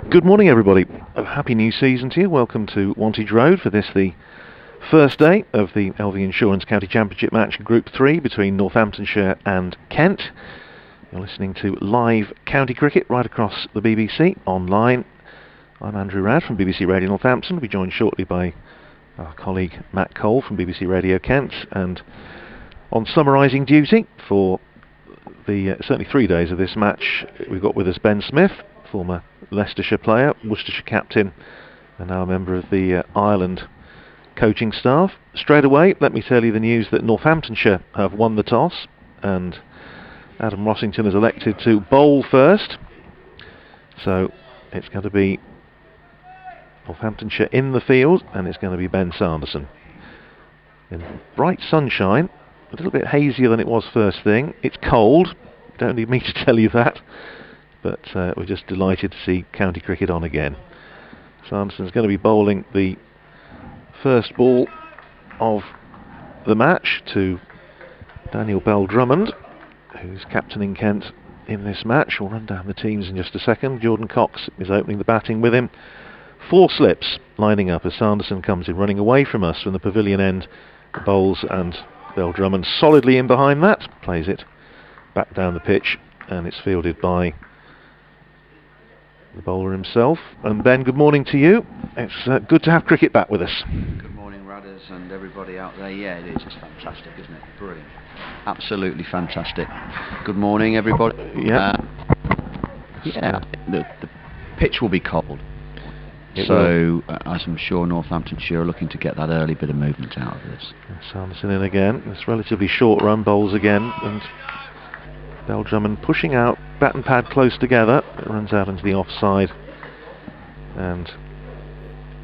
Good morning, everybody. A happy new season to you. Welcome to Wantage Road for this, the first day of the LV Insurance County Championship match in Group 3 between Northamptonshire and Kent. You're listening to live county cricket right across the BBC online. I'm Andrew Radd from BBC Radio Northampton. We'll be joined shortly by our colleague Matt Cole from BBC Radio Kent, and on summarising duty for the certainly 3 days of this match, we've got with us Ben Smith, former Leicestershire player, Worcestershire captain, and now a member of the Ireland coaching staff. Straight away, let me tell you the news that Northamptonshire have won the toss, and Adam Rossington has elected to bowl first. So it's going to be Northamptonshire in the field, and it's going to be Ben Sanderson. In bright sunshine, a little bit hazier than it was first thing. It's cold, don't need me to tell you that. But we're just delighted to see county cricket on again. Sanderson's going to be bowling the first ball of the match to Daniel Bell-Drummond, who's captaining Kent in this match. We'll run down the teams in just a second. Jordan Cox is opening the batting with him. 4 slips lining up as Sanderson comes in, running away from us from the pavilion end. Bowls, and Bell-Drummond solidly in behind that. Plays it back down the pitch, and it's fielded by the bowler himself. And Ben, good morning to you. It's good to have cricket back with us. Good morning, Radders and everybody out there. Yeah, it is. It's fantastic, isn't it? Brilliant. Absolutely fantastic. Good morning, everybody. Yeah. The pitch will be cold. As I'm sure Northamptonshire are looking to get that early bit of movement out of this. Sanderson in again. It's relatively short run bowls again, and Bell-Drummond pushing out, bat and pad close together. It runs out into the offside, and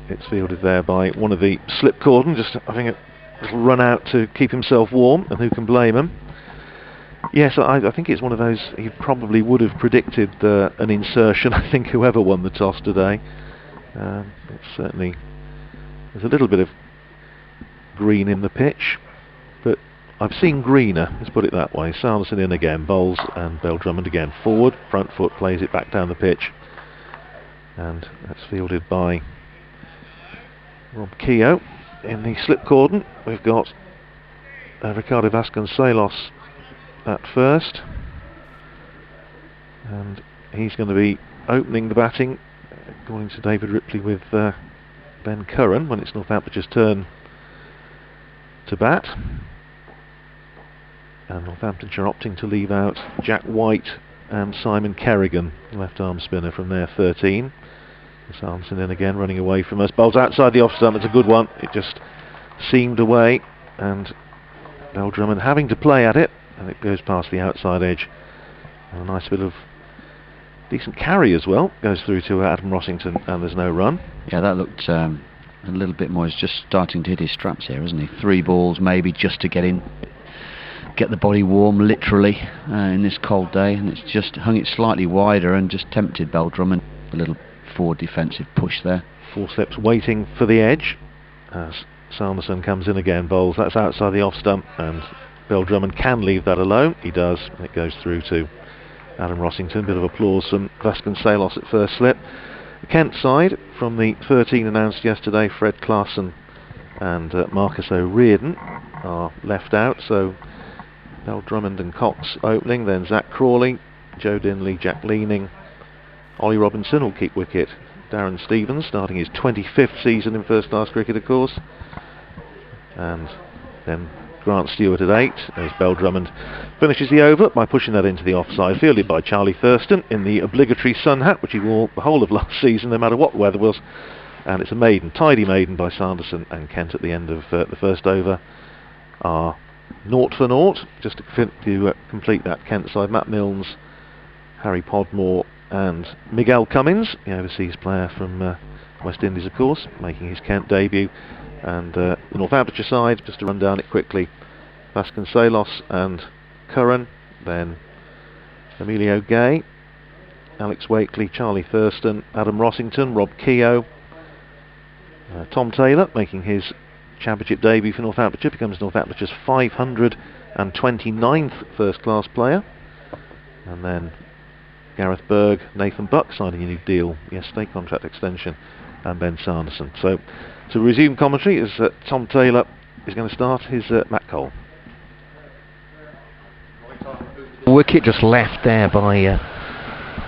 it's fielded there by one of the slip cordon, just having a little run out to keep himself warm, and who can blame him? Yes, I think it's one of those, he probably would have predicted an insertion, I think, whoever won the toss today. It's certainly, there's a little bit of green in the pitch, but I've seen greener, let's put it that way. Sanderson in again, bowls, and Bell-Drummond again. Forward, front foot, plays it back down the pitch. And that's fielded by Rob Keogh. In the slip cordon, we've got Ricardo Vasconcelos at first. And he's going to be opening the batting, according to David Ripley, with Ben Curran, when it's Northampton's turn to bat. And Northamptonshire opting to leave out Jack White and Simon Kerrigan, left arm spinner from their 13. Sanderson in again, running away from us. Bowls outside the off stump, it's a good one. It just seamed away, and Bell-Drummond having to play at it, and it goes past the outside edge. And a nice bit of decent carry as well, goes through to Adam Rossington, and there's no run. Yeah, that looked a little bit more, he's just starting to hit his straps here, isn't he? 3 balls maybe just to get the body warm, literally, in this cold day, and it's just hung it slightly wider and just tempted Bell-Drummond. A little forward defensive push there. 4 steps waiting for the edge as Sanderson comes in again, bowls. That's outside the off stump, and Bell-Drummond can leave that alone. He does, and it goes through to Adam Rossington. Bit of applause from Vasconcelos at first slip. The Kent side, from the 13 announced yesterday, Fred Clarkson and Marcus O'Riordan are left out, so Bell-Drummond and Cox opening, then Zach Crawley, Joe Dinley, Jack Leaning. Ollie Robinson will keep wicket. Darren Stevens starting his 25th season in first class cricket, of course. And then Grant Stewart at 8 as Bell-Drummond finishes the over by pushing that into the offside, fielded by Charlie Thurston in the obligatory sun hat which he wore the whole of last season no matter what the weather was. And it's a maiden, tidy maiden by Sanderson, and Kent at the end of the first over are 0 for 0. Just to complete that Kent side, Matt Milnes, Harry Podmore and Miguel Cummins, the overseas player from West Indies, of course, making his Kent debut. And the Northamptonshire side, just to run down it quickly, Vasconcelos and Curran, then Emilio Gay, Alex Wakely, Charlie Thurston, Adam Rossington, Rob Keogh, Tom Taylor making his championship debut for Northamptonshire, becomes Northamptonshire's 529th first class player. And then Gareth Berg, Nathan Buck signing a new deal yesterday, contract extension, and Ben Sanderson. So to resume commentary is Tom Taylor is going to start his Matt Cole. Wicket just left there by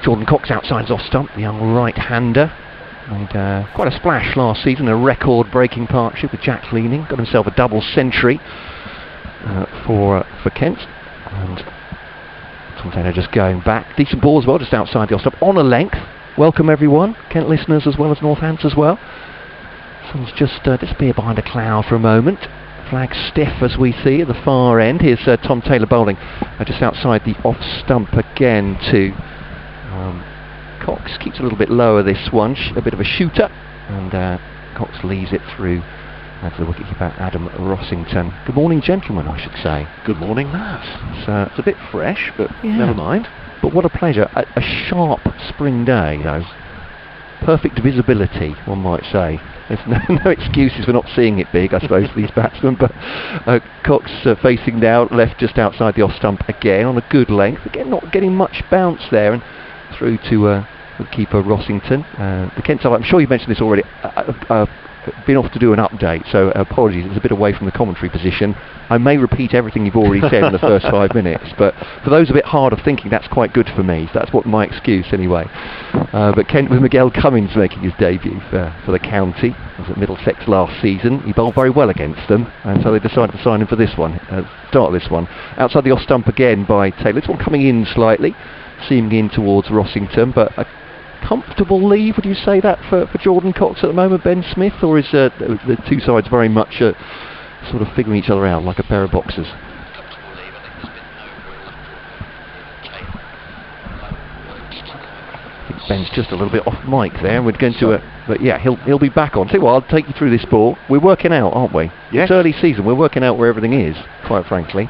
Jordan Cox outside his off stump, the young right-hander. Made quite a splash last season, a record-breaking partnership with Jack Leaning. Got himself a double century for Kent. And Tom Taylor just going back. Decent ball as well, just outside the off stump, on a length. Welcome everyone, Kent listeners as well as Northants as well. Sun's just disappeared behind a cloud for a moment. Flag stiff as we see at the far end. Here's Tom Taylor bowling just outside the off stump again to Cox. Keeps a little bit lower this one, a bit of a shooter, and Cox leaves it through to the wicketkeeper Adam Rossington. Good morning gentlemen, I should say. Good morning, Matt. It's a bit fresh, but yeah, never mind. But what a pleasure. A sharp spring day though. Perfect visibility, one might say. There's no excuses for not seeing it big, I suppose, for these batsmen. But Cox facing down, left just outside the off stump again on a good length. Again, not getting much bounce there, and through to the keeper Rossington. The Kent side, I'm sure you mentioned this already. Been off to do an update, so apologies, it's a bit away from the commentary position. I may repeat everything you've already said in the first 5 minutes, but for those a bit hard of thinking, that's quite good for me. That's what my excuse anyway. But Kent with Miguel Cummins making his debut for the county. He was at Middlesex last season. He bowled very well against them, and so they decided to sign him for this one, start this one. Outside the off stump again by Taylor. This one coming in slightly, seaming in towards Rossington, but comfortable leave, would you say that for Jordan Cox at the moment, Ben Smith, or is the two sides very much sort of figuring each other out like a pair of boxers? I think Ben's just a little bit off mic there, and we're going to but yeah, he'll be back on. See what, I'll take you through this ball. We're working out, aren't we? Yes. It's early season, we're working out where everything is, quite frankly.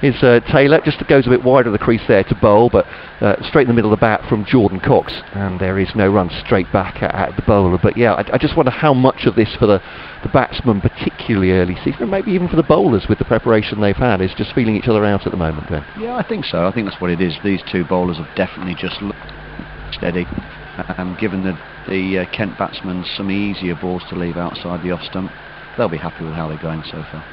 Is Taylor, just goes a bit wider of the crease there to bowl, but straight in the middle of the bat from Jordan Cox, and there is no run straight back at the bowler. But yeah, I just wonder how much of this for the batsmen, particularly early season, and maybe even for the bowlers with the preparation they've had, is just feeling each other out at the moment, Ben. Yeah, I think so. I think that's what it is. These two bowlers have definitely just looked steady, given the Kent batsmen some easier balls to leave outside the off stump. They'll be happy with how they're going so far.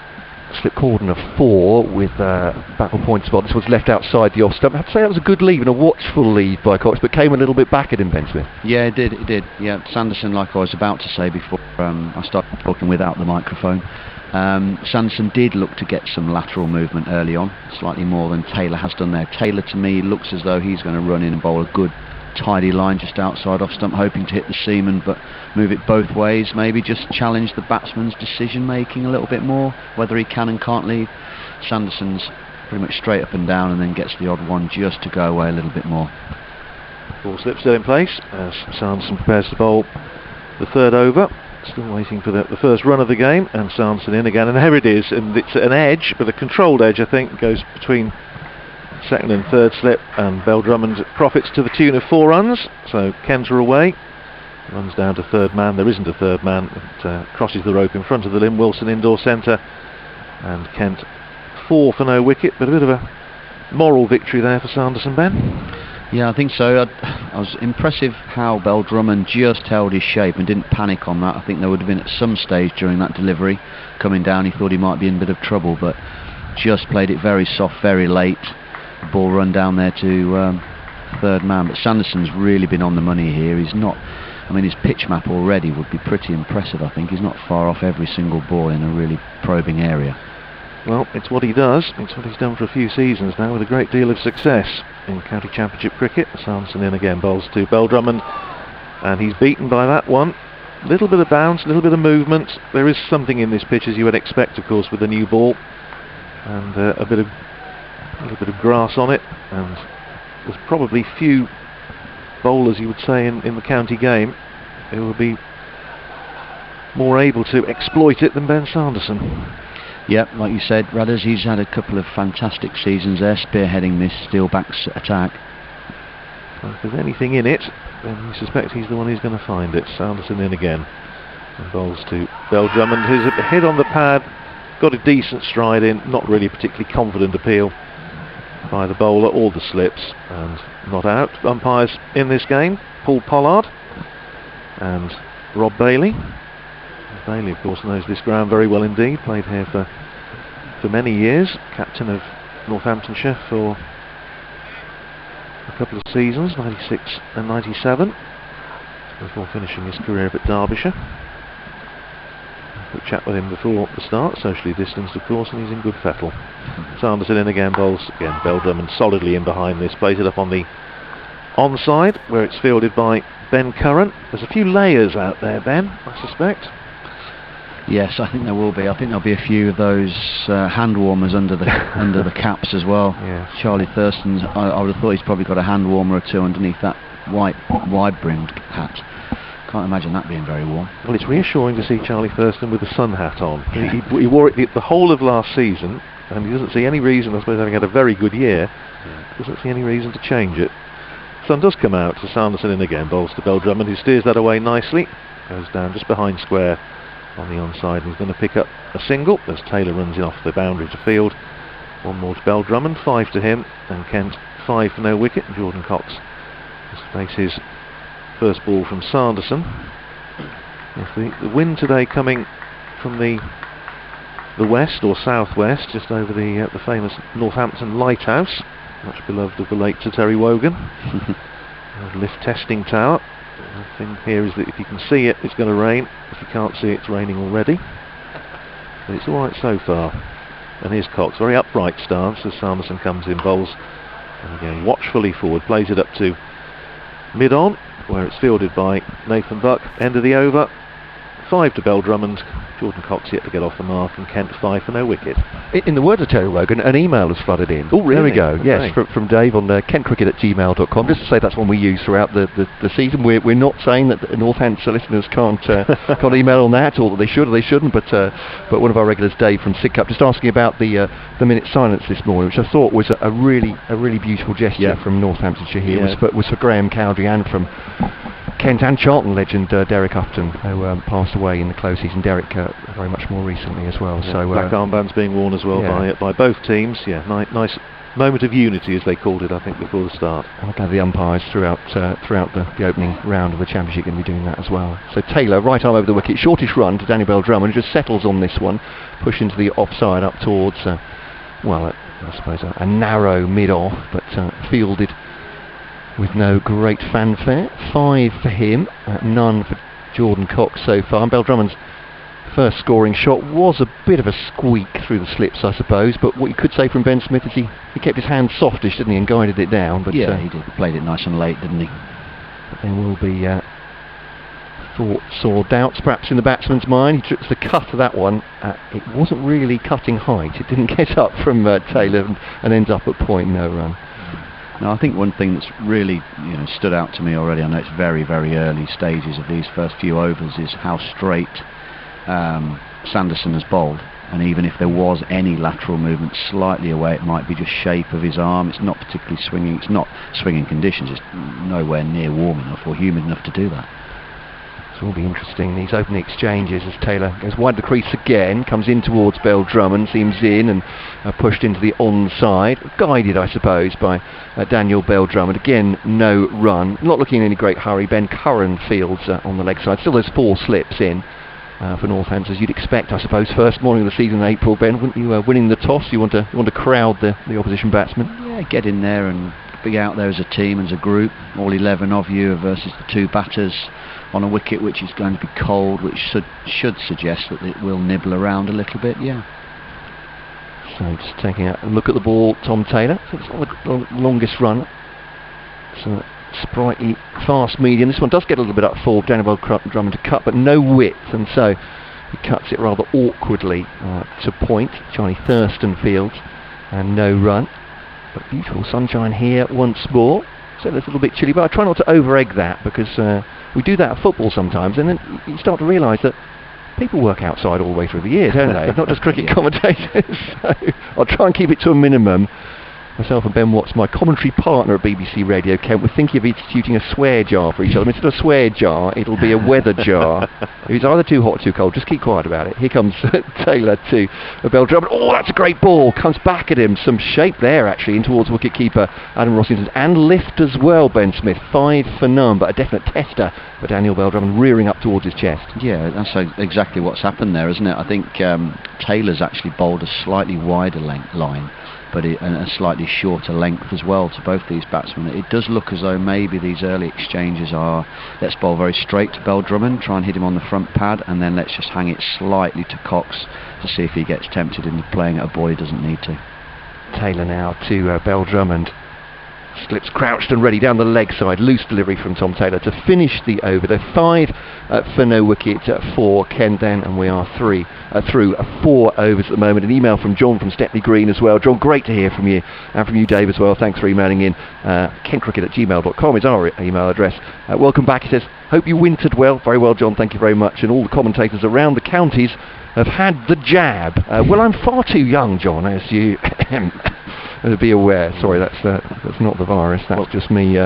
Slip cordon of 4 with backward point spot. This was left outside the off stump. I have to say that was a good leave and a watchful leave by Cox, but came a little bit back at him, Ben Smith. Yeah, it did. Yeah, Sanderson, like I was about to say before I started talking without the microphone, Sanderson did look to get some lateral movement early on, slightly more than Taylor has done there. Taylor, to me, looks as though he's going to run in and bowl a good tidy line just outside off stump, hoping to hit the seaman, but move it both ways, maybe just challenge the batsman's decision making a little bit more, whether he can and can't leave. Sanderson's pretty much straight up and down, and then gets the odd one just to go away a little bit more. Ball slip still in place as Sanderson prepares to bowl the third over. Still waiting for the first run of the game, and Sanderson in again, and there it is, and it's an edge, but a controlled edge, I think, goes between second and third slip, and Bell Drummond profits to the tune of 4 runs. So Kent are away, runs down to third man. There isn't a third man. It crosses the rope in front of the Lynn Wilson indoor centre, and Kent 4 for no wicket, but a bit of a moral victory there for Sanderson, Ben. Yeah, I think so. I was impressive how Bell Drummond just held his shape and didn't panic on that. I think there would have been at some stage during that delivery coming down, he thought he might be in a bit of trouble, but just played it very soft, very late. The ball run down there to third man, but Sanderson's really been on the money here. He's not, I mean, his pitch map already would be pretty impressive. I think he's not far off every single ball in a really probing area. Well, it's what he does. It's what he's done for a few seasons now with a great deal of success in county championship cricket. Sanderson in again, bowls to Bell Drummond, and he's beaten by that one. A little bit of bounce, a little bit of movement. There is something in this pitch, as you would expect, of course, with the new ball, and a little bit of grass on it, and there's probably few bowlers, you would say, in the county game who will be more able to exploit it than Ben Sanderson. Yep, like you said, Radders, he's had a couple of fantastic seasons there, spearheading this Steelbacks attack. Well, if there's anything in it, then you suspect he's the one who's going to find it. Sanderson in again. And bowls to Bell Drummond, who's a hit on the pad, got a decent stride in, not really a particularly confident appeal by the bowler or the slips, and not out. Umpires in this game, Paul Pollard and Rob Bailey. Bailey, of course, knows this ground very well indeed, played here for many years, captain of Northamptonshire for a couple of seasons, 96 and 97, before finishing his career up at Derbyshire. Quick chat with him before the start, socially distanced of course, and he's in good fettle. Sanderson in again, bowls again. Bell Drummond solidly in behind this, plays it up on the onside, where it's fielded by Ben Curran. There's a few layers out there, Ben, I suspect. Yes, I think there will be. I think there'll be a few of those hand warmers under the under the caps as well. Yeah. Charlie Thurston's, I would have thought he's probably got a hand warmer or two underneath that white wide-brimmed hat. Can't imagine that being very warm. Well, it's reassuring to see Charlie Thurston with the sun hat on. He wore it the whole of last season, and he doesn't see any reason, I suppose having had a very good year, doesn't see any reason to change it. Sun does come out, so Sanderson in again, bowls to Bell Drummond, who steers that away nicely, goes down just behind square on the onside, and he's going to pick up a single as Taylor runs in off the boundary to field. One more to Bell Drummond, 5 to him, and Kent 5 for no wicket, and Jordan Cox faces first ball from Sanderson. Yes, the wind today coming from the west or southwest, just over the famous Northampton Lighthouse, much beloved of the late Sir Terry Wogan. Lift testing tower. The thing here is that if you can see it, it's going to rain. If you can't see it, it's raining already. But it's all right so far. And here's Cox, very upright stance as Sanderson comes in, bowls, and again watchfully forward, plays it up to mid-on, where it's fielded by Nathan Buck. End of the over, 5 to Bell Drummond. Jordan Cox yet to get off the mark, and Kent 5 for no wicket. In the words of Terry Wogan, an email has flooded in. Oh, really? There we go. Okay. Yes, from Dave on kentcricket@gmail.com. Just to say that's one we use throughout the season. We're not saying that the Northamptonshire listeners can't email on that, or that they should or they shouldn't. But one of our regulars, Dave from Sidcup, just asking about the minute silence this morning, which I thought was a really beautiful gesture from Northamptonshire here. Was for Graham Cowdrey and from Kent and Charlton legend Derek Upton, who passed away in the close season. Derek very much more recently as well. Yeah, so black armbands being worn as well by both teams. Yeah, nice moment of unity, as they called it, I think, before the start. I gather the umpires throughout the opening round of the Championship are going to be doing that as well. So Taylor, right arm over the wicket, shortish run to Daniel Bell Drummond, who just settles on this one, push into the offside up towards, I suppose a narrow mid-off, but fielded with no great fanfare. 5 for him, none for Jordan Cox so far. And Bell Drummond's first scoring shot was a bit of a squeak through the slips, I suppose, but what you could say from Ben Smith is he kept his hand softish, didn't he, and guided it down. But he did. He played it nice and late, didn't he? But there will be thoughts or doubts perhaps in the batsman's mind. He trips the cut of that one. It wasn't really cutting height. It didn't get up from Taylor and ends up at point, no run. Now, I think one thing that's really stood out to me already, I know it's very, very early stages of these first few overs, is how straight Sanderson has bowled. And even if there was any lateral movement slightly away, it might be just shape of his arm. It's not particularly swinging. It's not swinging conditions. It's nowhere near warm enough or humid enough to do that. It will be interesting, these opening exchanges, as Taylor goes wide the crease again, comes in towards Bell Drummond, seems in and pushed into the onside, guided I suppose by Daniel Bell Drummond. Again, no run, not looking in any great hurry. Ben Curran fields on the leg side. Still there's 4 slips in for Northampton, as you'd expect I suppose. First morning of the season in April, Ben, wouldn't you, winning the toss, you want to crowd the opposition batsman? Yeah, get in there and be out there as a team, as a group, all 11 of you versus the 2 batters on a wicket which is going to be cold, which should suggest that it will nibble around a little bit, So just taking a look at the ball, Tom Taylor. So it's not the longest run. It's a sprightly, fast medium. This one does get a little bit up forward. Daniel Bell Drummond to cut, but no width, and so he cuts it rather awkwardly to point. Charlie Thurston fields, and no run. But beautiful sunshine here once more. So it's a little bit chilly, but I try not to over-egg that, because we do that at football sometimes, and then you start to realise that People work outside all the way through the year, don't they? Not just cricket commentators. So I'll try and keep it to a minimum. Myself and Ben Watts, my commentary partner at BBC Radio Kent, we're thinking of instituting a swear jar for each other. Instead of a swear jar, it'll be a weather jar. If it's either too hot or too cold, just keep quiet about it. Here comes Taylor to a bell drum. Oh, that's a great ball. Comes back at him. Some shape there, actually, in towards wicket-keeper Adam Rossington. And lift as well, Ben Smith. 5 for none, but a definite tester for Daniel Belldrum, rearing up towards his chest. Yeah, that's exactly what's happened there, isn't it? I think Taylor's actually bowled a slightly wider length line, but a slightly shorter length as well to both these batsmen. It does look as though maybe these early exchanges are, let's bowl very straight to Belldrum, try and hit him on the front pad, and then let's just hang it slightly to Cox to see if he gets tempted into playing at a ball he doesn't need to. Taylor now to Belldrum, slips crouched and ready down the leg side. Loose delivery from Tom Taylor to finish the over. They're 5 for no wicket for Ken then, and we are through 4 overs at the moment. An email from John from Stepney Green as well. John, great to hear from you, and from you, Dave, as well. Thanks for emailing in. kencricket@gmail.com is our email address. Welcome back, he says. Hope you wintered well. Very well, John, thank you very much. And all the commentators around the counties have had the jab. Well, I'm far too young, John, as you be aware. Sorry, that's not the virus, that's just me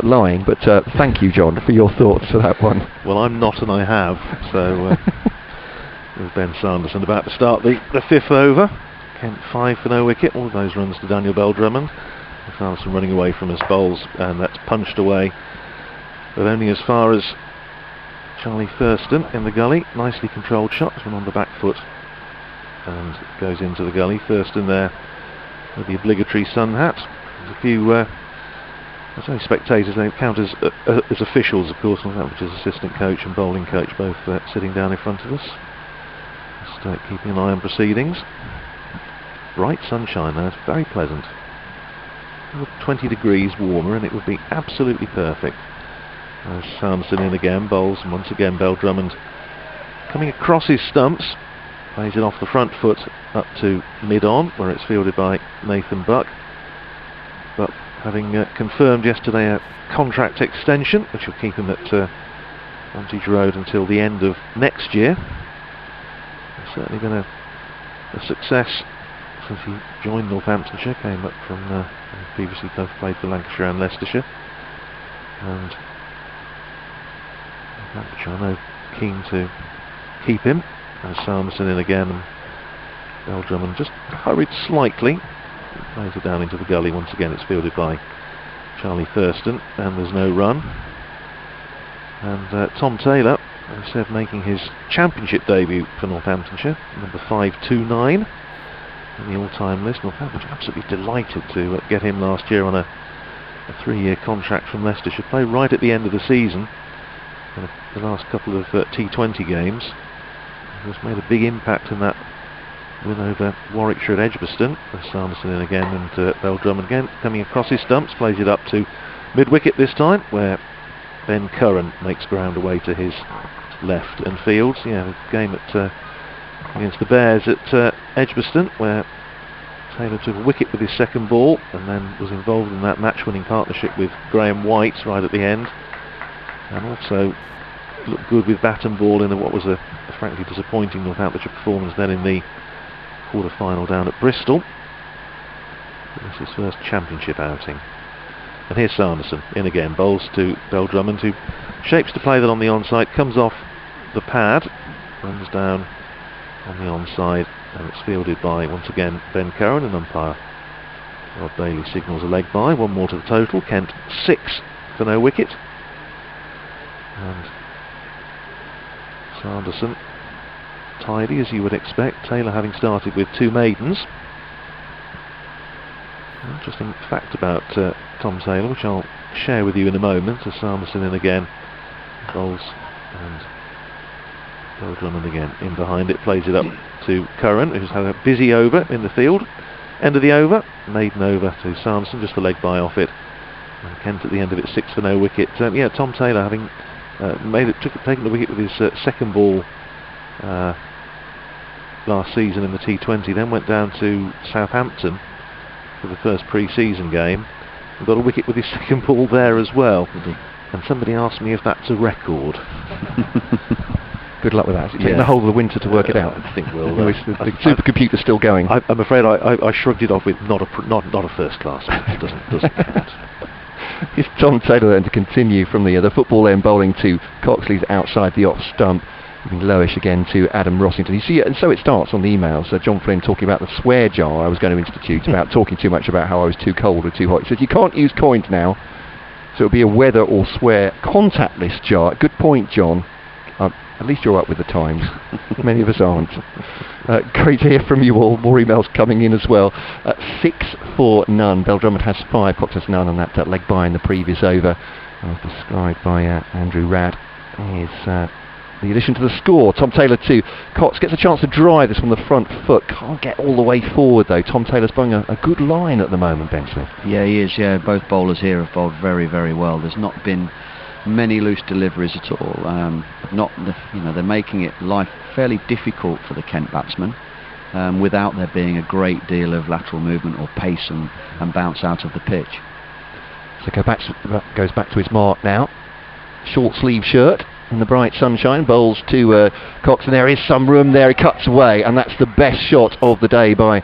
lying. But thank you, John, for your thoughts for that one. Well, I'm not, and I have. So with Ben Sanderson about to start the 5th over. Kent 5 for no wicket. All of those runs to Daniel Belldrum. Sanderson running away from his bowls, and that's punched away, but only as far as Charlie Thurston in the gully. Nicely controlled shot, one on the back foot, and goes into the gully. Thurston there with the obligatory sun hat. There's a few I say spectators, they count as officials, of course, which is assistant coach and bowling coach, both sitting down in front of us, just keeping an eye on proceedings. Bright sunshine there, it's very pleasant. 20 degrees warmer, and it would be absolutely perfect. As Sanderson in again, bowls, and once again Belldrum coming across his stumps, plays it off the front foot up to mid-on, where it's fielded by Nathan Buck. But having confirmed yesterday a contract extension, which will keep him at Vantage Road until the end of next year. It's certainly been a success since he joined Northamptonshire, came up from previously both played for Lancashire and Leicestershire. And Northamptonshire, I know, keen to keep him. As Sanderson in again, and Belldrum just hurried slightly, plays it down into the gully. Once again it's fielded by Charlie Thurston, and there's no run. And Tom Taylor, as I said, making his championship debut for Northamptonshire, number 529 in the all-time list. Northamptonshire absolutely delighted to get him last year on a 3-year contract from Leicestershire. Played right at the end of the season, in the last couple of T20 games. He's made a big impact in that win over Warwickshire at Edgbaston. Sanderson in again, and Belldrum again coming across his stumps, plays it up to mid-wicket this time, where Ben Curran makes ground away to his left and fields. Yeah, a game against the Bears at Edgbaston, where Taylor took a wicket with his second ball, and then was involved in that match-winning partnership with Graham White right at the end, and also looked good with bat and ball in what was a frankly disappointing Northamptonshire performance then in the quarter-final down at Bristol. This is his first championship outing. And here's Sanderson in again, bowls to Belldrum, who shapes to play that on the onside, comes off the pad, runs down on the onside, and it's fielded by, once again, Ben Curran, and umpire Rod Bailey signals a leg by. One more to the total. Kent 6 for no wicket. And Sanderson tidy, as you would expect. Taylor having started with 2 maidens. An interesting fact about Tom Taylor, which I'll share with you in a moment. As Sanderson in again, bowls, and Belldrum again in behind it, plays it up to Curran, who's had a busy over in the field. End of the over, maiden over to Sanderson, just the leg by off it. And Kent at the end of it, 6 for no wicket. Yeah, Tom Taylor having taken the wicket with his second ball last season in the T20, then went down to Southampton for the first pre-season game and got a wicket with his second ball there as well. And somebody asked me if that's a record. Good luck with that. It's taking the whole of the winter to work it out. I think we'll. The supercomputer's still going. I'm afraid I shrugged it off with not a first class match. Doesn't count. It's Tom Taylor then to continue from the football end, bowling to Coxley's outside the off stump. Lowish again to Adam Rossington. You see, and so it starts on the emails. John Flynn talking about the swear jar I was going to institute, about talking too much about how I was too cold or too hot. He said you can't use coins now, so it'll be a weather or swear contactless jar. Good point, John. At least you're up with the times. Many of us aren't. Great to hear from you all. More emails coming in as well. 6-4 Bell Drummond has 5. Cox has none on that leg by in the previous over. Described by Andrew Radd. Is the addition to the score. Tom Taylor 2. Cox gets a chance to drive this from the front foot. Can't get all the way forward though. Tom Taylor's bowling a good line at the moment, Ben Smith. Yeah, he is. Yeah, both bowlers here have bowled very, very well. There's not been many loose deliveries at all. They're making it life fairly difficult for the Kent batsmen without there being a great deal of lateral movement or pace and bounce out of the pitch. So goes back to his mark now. Short sleeve shirt in the bright sunshine, bowls to Cox, and there is some room there. He cuts away, and that's the best shot of the day by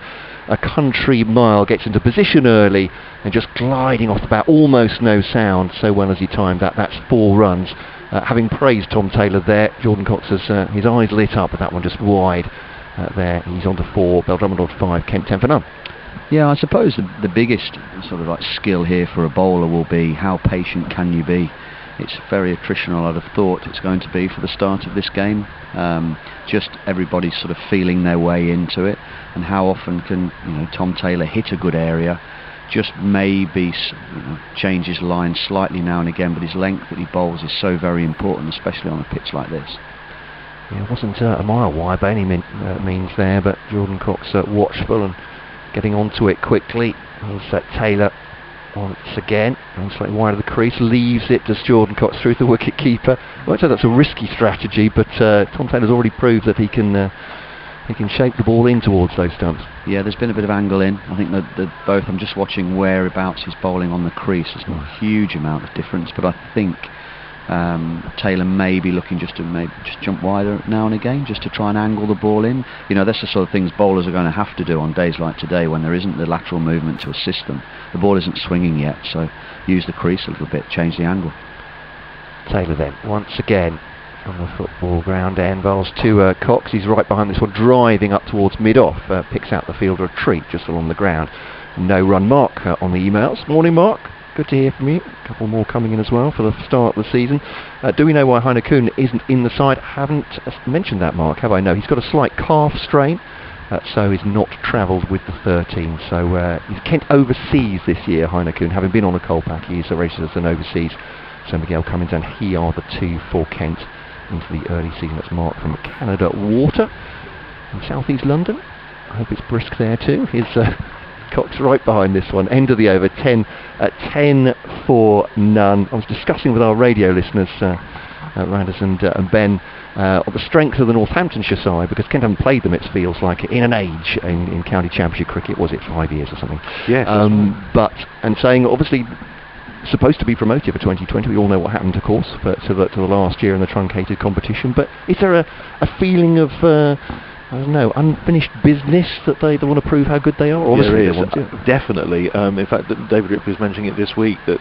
a country mile. Gets into position early and just gliding off the bat, almost no sound, so well as he timed that. That's 4 runs. Having praised Tom Taylor there, Jordan Cox has his eyes lit up, but that one just wide there. He's on to 4, Bell Drummond on 5, Kent 10 for none. Yeah, I suppose the biggest sort of like skill here for a bowler will be how patient can you be. It's very attritional, I'd have thought it's going to be for the start of this game. Just everybody sort of feeling their way into it, and how often can Tom Taylor hit a good area, just maybe change his line slightly now and again, but his length that he bowls is so very important, especially on a pitch like this. Yeah, it wasn't a mile wide by any means there, but Jordan Cox watchful and getting onto it quickly. Here's Taylor once again, and slightly wide of the crease, leaves it, does Jordan Cox through the wicket keeper. I'd say that's a risky strategy, but Tom Taylor's already proved that he can shape the ball in towards those stumps. Yeah, there's been a bit of angle in. I think that both, I'm just watching whereabouts he's bowling on the crease. There's not a huge amount of difference, but I think Taylor may be looking just to jump wider now and again, just to try and angle the ball in. That's the sort of things bowlers are going to have to do on days like today when there isn't the lateral movement to assist them. The ball isn't swinging yet, so use the crease a little bit, change the angle. Taylor then, once again, on the football ground end, bowls to Cox. He's right behind this one, driving up towards mid-off, picks out the fielder a treat just along the ground. No run mark on the emails. Morning, Mark. Good to hear from you. A couple more coming in as well for the start of the season. Do we know why Heine Kuhn isn't in the side? Haven't mentioned that, Mark, have I? No, he's got a slight calf strain, so he's not travelled with the 13. So he's Kent overseas this year, Heine Kuhn, having been on a coal pack. He's registered as an overseas. So Miguel Cummins and he are the 2 for Kent into the early season. That's Mark from Canada Water in South East London. I hope it's brisk there too. Here's Cox right behind this one. End of the over, 10 for none. I was discussing with our radio listeners, Randers and Ben, on the strength of the Northamptonshire side, because Kent haven't played them, it feels like, in an age in county championship cricket. Was it 5 years or something? Yes. And saying obviously supposed to be promoted for 2020. We all know what happened, of course, to the last year in the truncated competition. But is there a feeling of I don't know, unfinished business that they want to prove how good they are? There is, definitely. In fact, David Rip was mentioning it this week that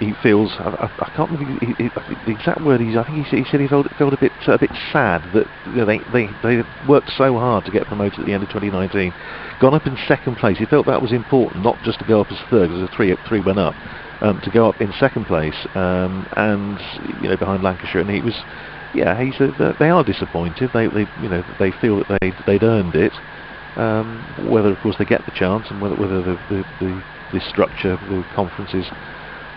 he feels. I can't remember the exact word. I think he said he felt a bit sad that they worked so hard to get promoted at the end of 2019, gone up in second place. He felt that was important, not just to go up as third, because the three went up, to go up in second place, and behind Lancashire, and he was. Yeah, he said that they are disappointed. They feel that they'd earned it. Whether, of course, they get the chance, and whether the structure, the conferences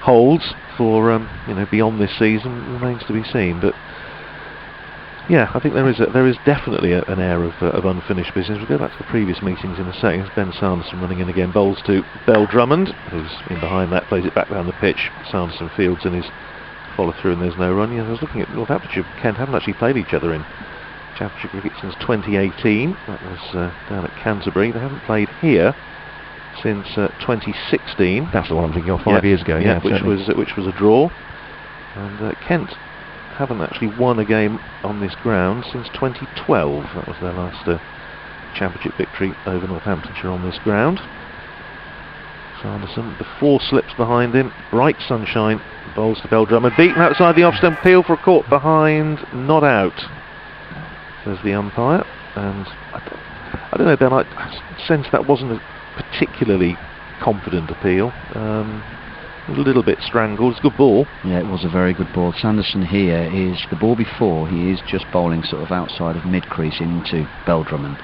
holds for beyond this season remains to be seen. But yeah, I think there is definitely an air of unfinished business. We'll go back to the previous meetings in a second. Ben Sanderson running in again, bowls to Bell Drummond, who's in behind that, plays it back down the pitch. Sanderson fields in his follow through, and there's no run. I was looking at Northamptonshire. Kent haven't actually played each other in championship cricket since 2018. That was down at Canterbury. They haven't played here since 2016. That's the one I'm thinking of. 5 years ago. Yeah, which was a draw. And Kent haven't actually won a game on this ground since 2012. That was their last championship victory over Northamptonshire on this ground. Sanderson, the 4 slips behind him, bright sunshine, bowls to Beldrum, beaten outside the off-stump, appeal for a caught behind, not out, says the umpire. And I don't know, Ben, I sense that wasn't a particularly confident appeal. A little bit strangled. It's a good ball. Yeah, it was a very good ball. Sanderson here is the ball before. He is just bowling sort of outside of mid-crease into Beldrum, and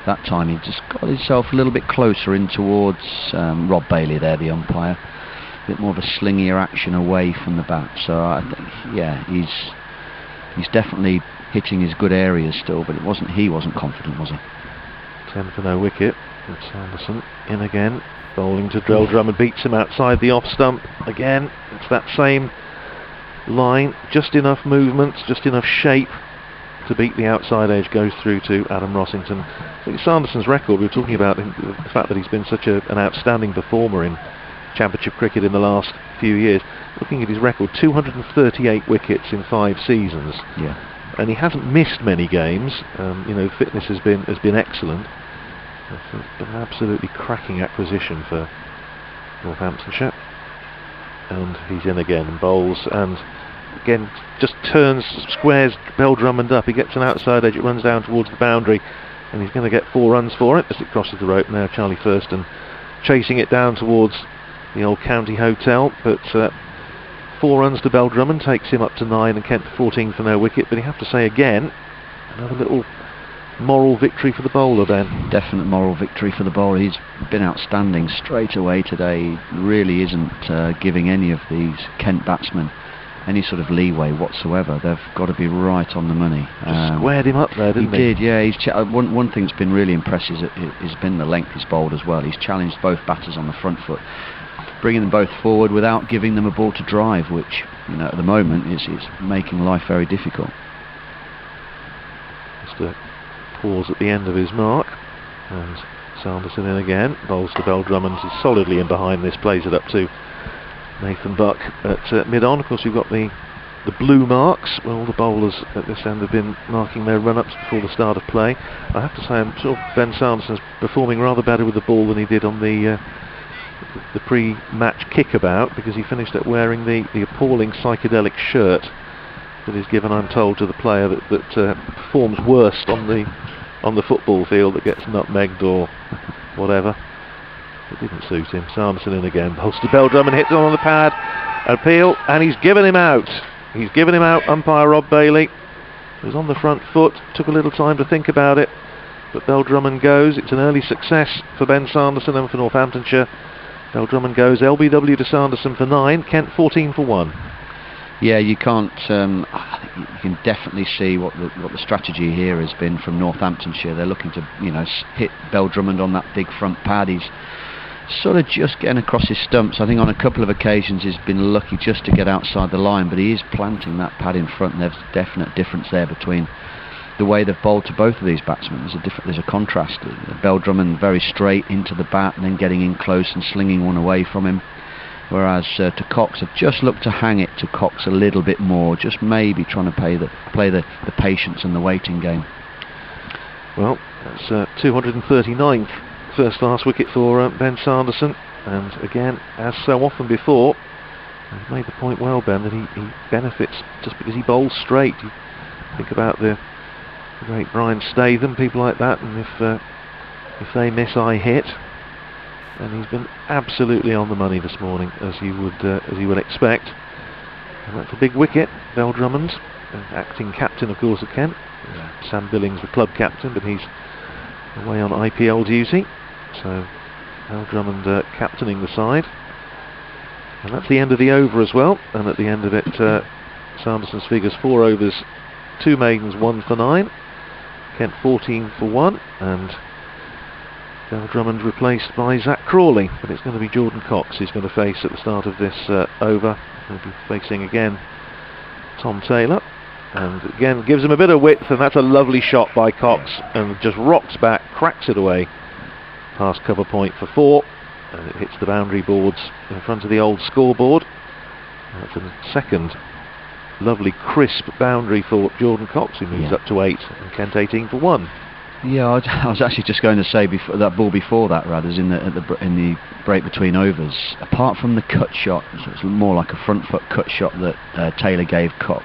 that time he just got himself a little bit closer in towards Rob Bailey there, the umpire. A bit more of a slingier action away from the bat. So I think, yeah, he's definitely hitting his good areas still, but he wasn't confident, was he? 10 for no wicket. And Sanderson in again. Bowling to Beldrum and beats him outside the off stump. Again, it's that same line, just enough movement, just enough shape to beat the outside edge, goes through to Adam Rossington. I think Sanderson's record, we were talking about the fact that he's been such an outstanding performer in championship cricket in the last few years. Looking at his record, 238 wickets in 5 seasons. Yeah. And he hasn't missed many games. Fitness has been excellent. It's been an absolutely cracking acquisition for Northamptonshire. And he's in again and bowls, and again just turns, squares Beldrum up. He gets an outside edge, it runs down towards the boundary, and he's going to get 4 runs for it as it crosses the rope. Now Charlie Thurston chasing it down towards the old county hotel, but 4 runs to Beldrum takes him up to 9, and Kent 14 for no wicket. But you have to say again, another little moral victory for the bowler, Ben. Definite moral victory for the bowler. He's been outstanding straight away today. He really isn't giving any of these Kent batsmen any sort of leeway whatsoever. They've got to be right on the money. Just squared him up there, didn't he? He did, yeah. He's one thing that's been really impressive has been the length he's bowled as well. He's challenged both batters on the front foot, bringing them both forward without giving them a ball to drive, which, at the moment is making life very difficult. Just a pause at the end of his mark, and Sanderson in again, bowls to Beldrum, is solidly in behind this, plays it up to Nathan Buck at mid-on. Of course, you've got the blue marks. Well, all the bowlers at this end have been marking their run-ups before the start of play. I have to say, I'm sure Ben Sanderson's performing rather better with the ball than he did on the pre-match kickabout, because he finished up wearing the appalling psychedelic shirt that is given, I'm told, to the player that performs worst on the football field, that gets nutmegged or whatever. It didn't suit him. Sanderson in again, bowls to Beldrum and hits on the pad. Appeal, and he's given him out. He's given him out, umpire Rob Bailey. He was on the front foot, took a little time to think about it, but Beldrum goes. It's an early success for Ben Sanderson and for Northamptonshire. Beldrum goes, LBW to Sanderson for 9, Kent 14 for 1. Yeah, you can't. I think you can definitely see what the strategy here has been from Northamptonshire. They're looking to, hit Beldrum on that big front pad. He's sort of just getting across his stumps. I think on a couple of occasions he's been lucky just to get outside the line, but he is planting that pad in front. And there's a definite difference there between the way they've bowled to both of these batsmen. There's a contrast. Beldrum very straight into the bat, and then getting in close and slinging one away from him. Whereas to Cox, have just looked to hang it to Cox a little bit more, just maybe trying to play the patience and the waiting game. Well, that's 239th first class wicket for Ben Sanderson, and again, as so often before, you've made the point well, Ben, that he benefits just because he bowls straight. You think about the great Brian Statham, people like that, and if they miss, I hit. And he's been absolutely on the money this morning, as you would expect. And that's a big wicket. Beldrum, acting captain, of course, at Kent. Sam Billings, the club captain, but he's away on IPL duty. So Beldrum captaining the side. And that's the end of the over as well. And at the end of it, Sanderson's figures 4 overs, 2 maidens, 1 for 9. Kent 14 for 1, and Beldrum replaced by Zach Crawley, but it's going to be Jordan Cox who's going to face at the start of this over. He'll be facing again Tom Taylor, and again gives him a bit of width, and that's a lovely shot by Cox, and just rocks back, cracks it away past cover point for 4, and it hits the boundary boards in front of the old scoreboard. That's a second lovely crisp boundary for Jordan Cox, who moves up to 8, and Kent 18 for 1. Yeah, I was actually just going to say before that ball before that, rather, in the break between overs. Apart from the cut shot, so it's more like a front foot cut shot that Taylor gave Cox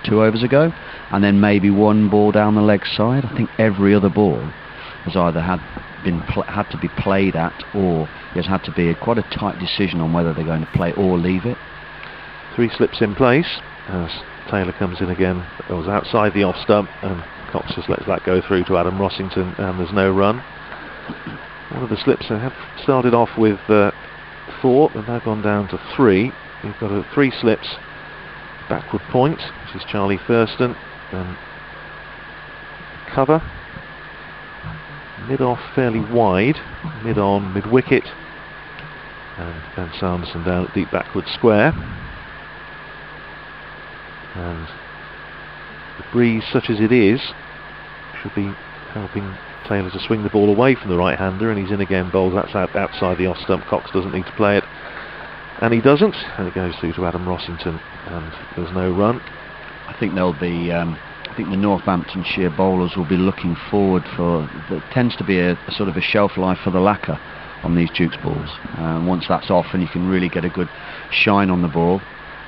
2 overs ago, and then maybe one ball down the leg side. I think every other ball has either had to be played at, or there's had to be quite a tight decision on whether they're going to play or leave it. 3 slips in place as Taylor comes in again. It was outside the off stump, and Cox just lets that go through to Adam Rossington, and there's no run. One of the slips have started off with 4, and now gone down to 3. We've got 3 slips backward point, which is Charlie Thurston, and cover. Mid off fairly wide, mid on, mid wicket, and Ben Sanderson down at deep backward square. And the breeze, such as it is, should be helping Taylor to swing the ball away from the right-hander, and he's in again. Bowls that's outside the off stump. Cox doesn't need to play it, and he doesn't, and it goes through to Adam Rossington, and there's no run. I think there'll be I think the Northamptonshire bowlers will be looking forward for, there tends to be a sort of a shelf life for the lacquer on these Dukes balls. Once that's off and you can really get a good shine on the ball,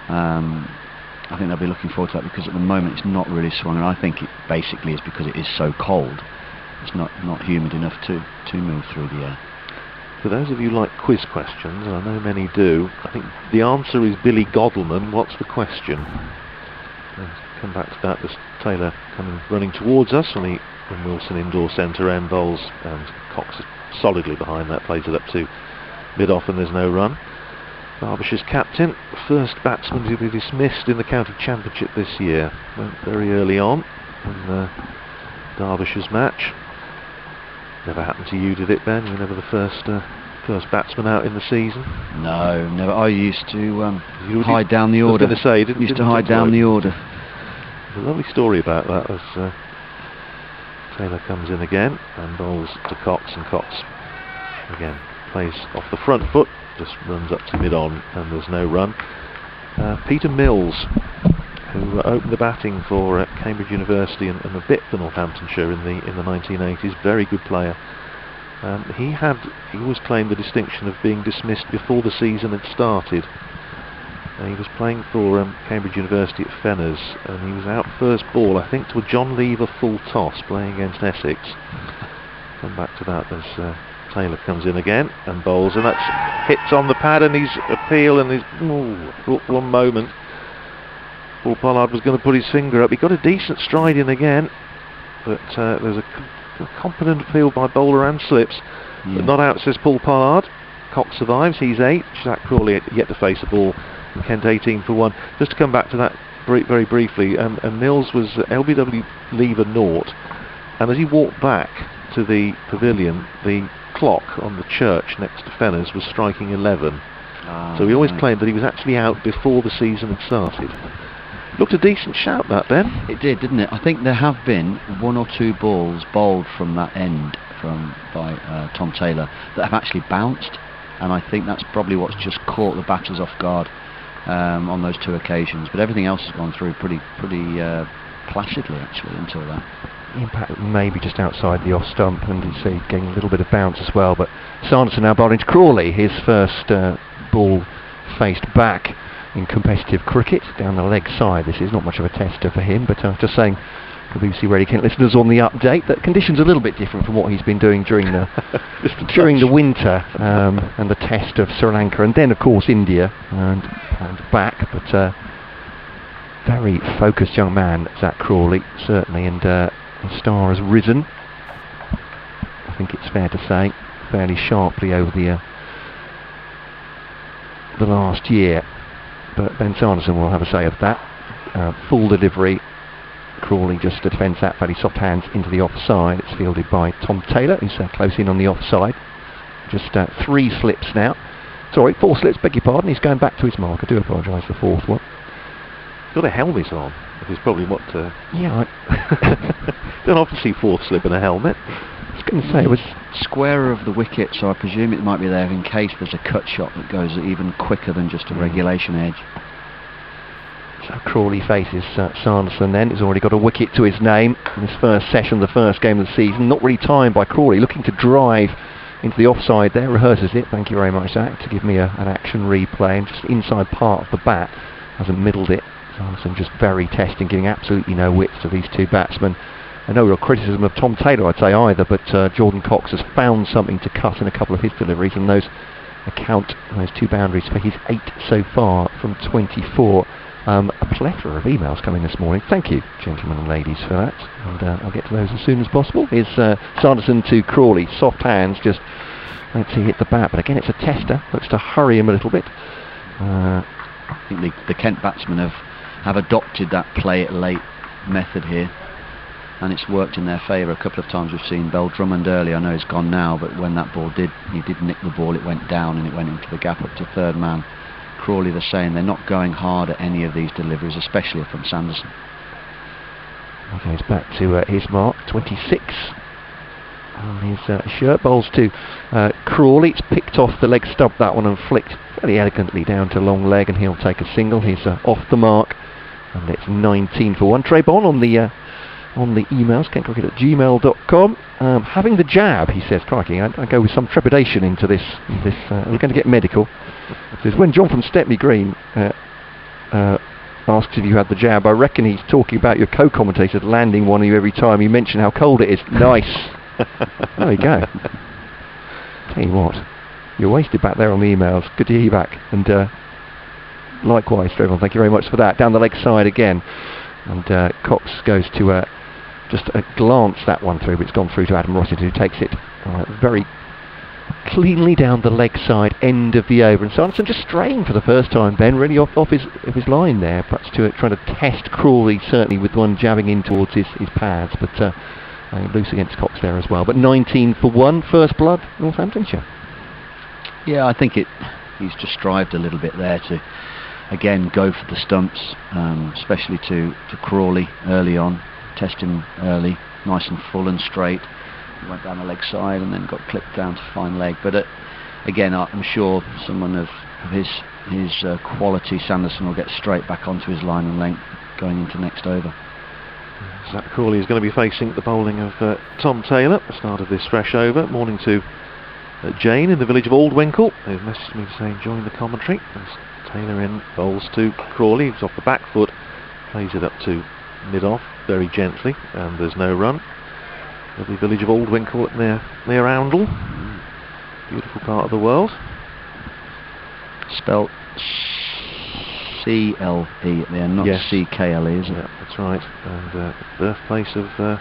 I think they'll be looking forward to that, because at the moment it's not really swung, and I think it basically is because it is so cold. It's not humid enough to move through the air. For those of you who like quiz questions, and I know many do, I think the answer is Billy Godleman. What's the question? Let's come back to that. There's Taylor coming running towards us from Wilson indoor centre end bowls, and Cox is solidly behind that, plays it up to mid off, and there's no run. Derbyshire's captain, the first batsman to be dismissed in the county championship this year, went very early on in Derbyshire's match. Never happened to you, did it, Ben? You were never the first batsman out in the season? No, never. I used to hide down the order. I was going to say, used to hide down the order. There's a lovely story about that as Taylor comes in again and bowls to Cox, and Cox again plays off the front foot, just runs up to mid-on, and there's no run. Peter Mills, who opened the batting for Cambridge University and a bit for Northamptonshire in the 1980s, very good player. He always claimed the distinction of being dismissed before the season had started. He was playing for Cambridge University at Fenners, and he was out first ball, I think, to a John Lever full toss, playing against Essex. Come back to that as Taylor comes in again and bowls, and that's hits on the pad, and his appeal, and his one moment Paul Pollard was going to put his finger up. He got a decent stride in again, but there's a competent appeal by bowler and slips. But not out, says Paul Pollard. Cox survives, he's 8. Jack Crawley yet to face a ball, and Kent 18 for 1. Just to come back to that very briefly, and Mills was LBW lever 0, and as he walked back to the pavilion, the clock on the church next to Fenners was striking 11. So he always claimed that he was actually out before the season had started. Looked a decent shout, that, Ben. It did, didn't it? I think there have been 1 or 2 balls bowled from that end by Tom Taylor that have actually bounced, and I think that's probably what's just caught the batters off guard on those 2 occasions. But everything else has gone through pretty placidly, actually, until that. Impact maybe just outside the off stump, and you see getting a little bit of bounce as well. But Sanderson now bowling to Crawley, his first ball faced back in competitive cricket down the leg side. This is not much of a tester for him, but just saying for BBC Radio Kent listeners on the update that conditions are a little bit different from what he's been doing during the winter and the test of Sri Lanka, and then of course India and back. But very focused young man, Zach Crawley, certainly, and the star has risen, I think it's fair to say, fairly sharply over the last year. But Ben Sanderson will have a say of that. Full delivery. Crawley just defends that fairly soft hands into the offside. It's fielded by Tom Taylor, who's close in on the offside. Just 3 slips now. Sorry, 4 slips, beg your pardon. He's going back to his mark. I do apologise for the 4th one. Got a helmet on, which is probably what... Yeah, don't often see 4th slip in a helmet. I was going to say, it was squarer of the wicket, so I presume it might be there in case there's a cut shot that goes even quicker than just a regulation edge. So Crawley faces Sanderson then. He's already got a wicket to his name in his first session, the first game of the season. Not really timed by Crawley, looking to drive into the offside there. Rehearses it, thank you very much, Zach, to give me an action replay. And just inside part of the bat, hasn't middled it. Sanderson just very testing, giving absolutely no width to these two batsmen. And no real criticism of Tom Taylor, I'd say, either, but Jordan Cox has found something to cut in a couple of his deliveries, and those account those 2 boundaries for his 8 so far from 24. A plethora of emails coming this morning. Thank you, gentlemen and ladies, for that. And I'll get to those as soon as possible. Here's Sanderson to Crawley. Soft hands, just let's see, hit the bat. But again, it's a tester. Looks to hurry him a little bit. I think the Kent batsmen have adopted that play it late method here, and it's worked in their favour. A couple of times we've seen Bell Drummond earlier. I know he's gone now, but when that ball he did nick the ball, it went down and it went into the gap up to third man. Crawley, they're saying they're not going hard at any of these deliveries, especially from Sanderson. Okay, he's back to his mark, 26 on his shirt. Bowls to Crawley. It's picked off the leg stump, that one, and flicked fairly elegantly down to long leg, and he'll take a single. He's off the mark, and it's 19 for 1. Trey Bon on the emails, kentcricket@gmail.com. Having the jab, he says. Crikey, I go with some trepidation into this. We're going to get medical. Says, when John from Stepney Green asks if you had the jab, I reckon he's talking about your co-commentator landing one of you every time you mention how cold it is. Nice. There we go. Tell you what, you're wasted back there on the emails. Good to hear you back. And likewise, Trevor, thank you very much for that. Down the leg side again. And Cox goes to just glance that one through, but it's gone through to Adam Rossiter, who takes it very cleanly down the leg side end of the over. And Sanderson just straying for the first time, Ben, really off his line there, perhaps trying to test Crawley, certainly with one jabbing in towards his pads, but loose against Cox there as well. But 19 for 1, first blood, Northamptonshire. Yeah, I think he's just strived a little bit there to again go for the stumps, especially to Crawley early on, test him early, nice and full and straight. He went down the leg side and then got clipped down to fine leg. But again, I'm sure someone of his quality, Sanderson, will get straight back onto his line and length going into next over. Zach Crawley is going to be facing the bowling of Tom Taylor at the start of this fresh over. Morning to Jane in the village of Aldwinkle, who messaged me saying join the commentary. As Taylor in, bowls to Crawley, he's off the back foot, plays it up to mid-off very gently, and there's no run. The village of Aldwinkle near Oundle, beautiful part of the world. Spelt C-L-E at the end, not yes. C-K-L-E, is it? Yeah, that's right. And birthplace of the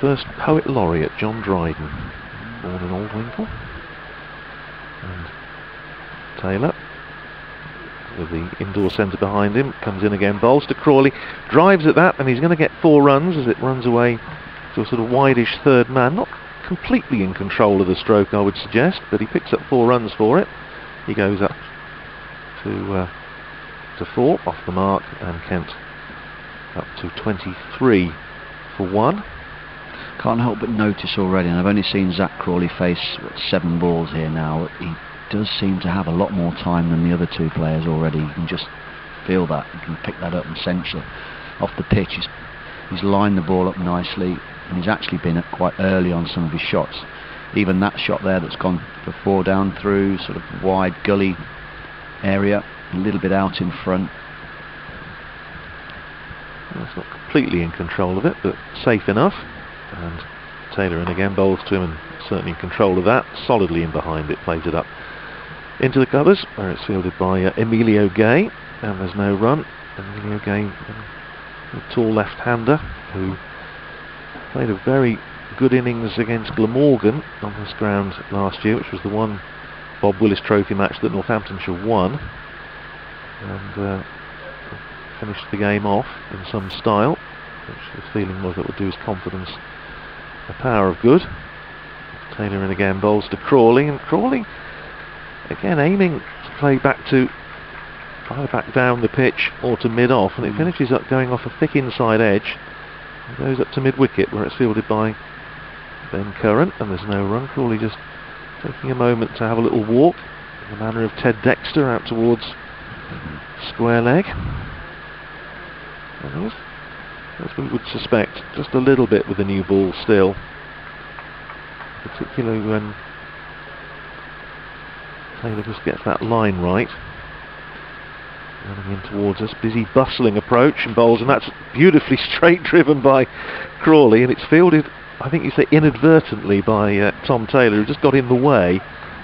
first poet laureate, John Dryden, born in Aldwinkle. And Taylor, with the indoor centre behind him, comes in again, bowls to Crawley, drives at that, and he's going to get 4 runs as it runs away to a sort of wideish third man. Not completely in control of the stroke, I would suggest, but he picks up 4 runs for it. He goes up to 4 off the mark, and Kent up to 23 for 1. Can't help but notice already, and I've only seen Zach Crawley face 7 balls here now. He does seem to have a lot more time than the other 2 players already. You can just feel that. You can pick that up and sense it off the pitch. He's lined the ball up nicely, and he's actually been quite early on some of his shots. Even that shot there that's gone for 4 down through, sort of wide gully area, a little bit out in front. Well, it's not completely in control of it, but safe enough. And Taylor in again, bowls to him, and certainly in control of that, solidly in behind it, plays it up into the covers, where it's fielded by Emilio Gay, and there's no run. Emilio Gay, a tall left-hander, who played a very good innings against Glamorgan on this ground last year, which was the one Bob Willis Trophy match that Northamptonshire won, and finished the game off in some style, which the feeling was that would do his confidence a power of good. Taylor in again, bowls to Crawley, and Crawley again aiming to play back to either back down the pitch or to mid-off, and it finishes up going off a thick inside edge and goes up to mid-wicket, where it's fielded by Ben Curran, and there's no run. Crawley just taking a moment to have a little walk in the manner of Ted Dexter out towards square leg. And as we would suspect, just a little bit with the new ball still, particularly when Taylor just gets that line right. Running in towards us, busy bustling approach and bowls, and that's beautifully straight driven by Crawley, and it's fielded, I think you say inadvertently, by Tom Taylor, who just got in the way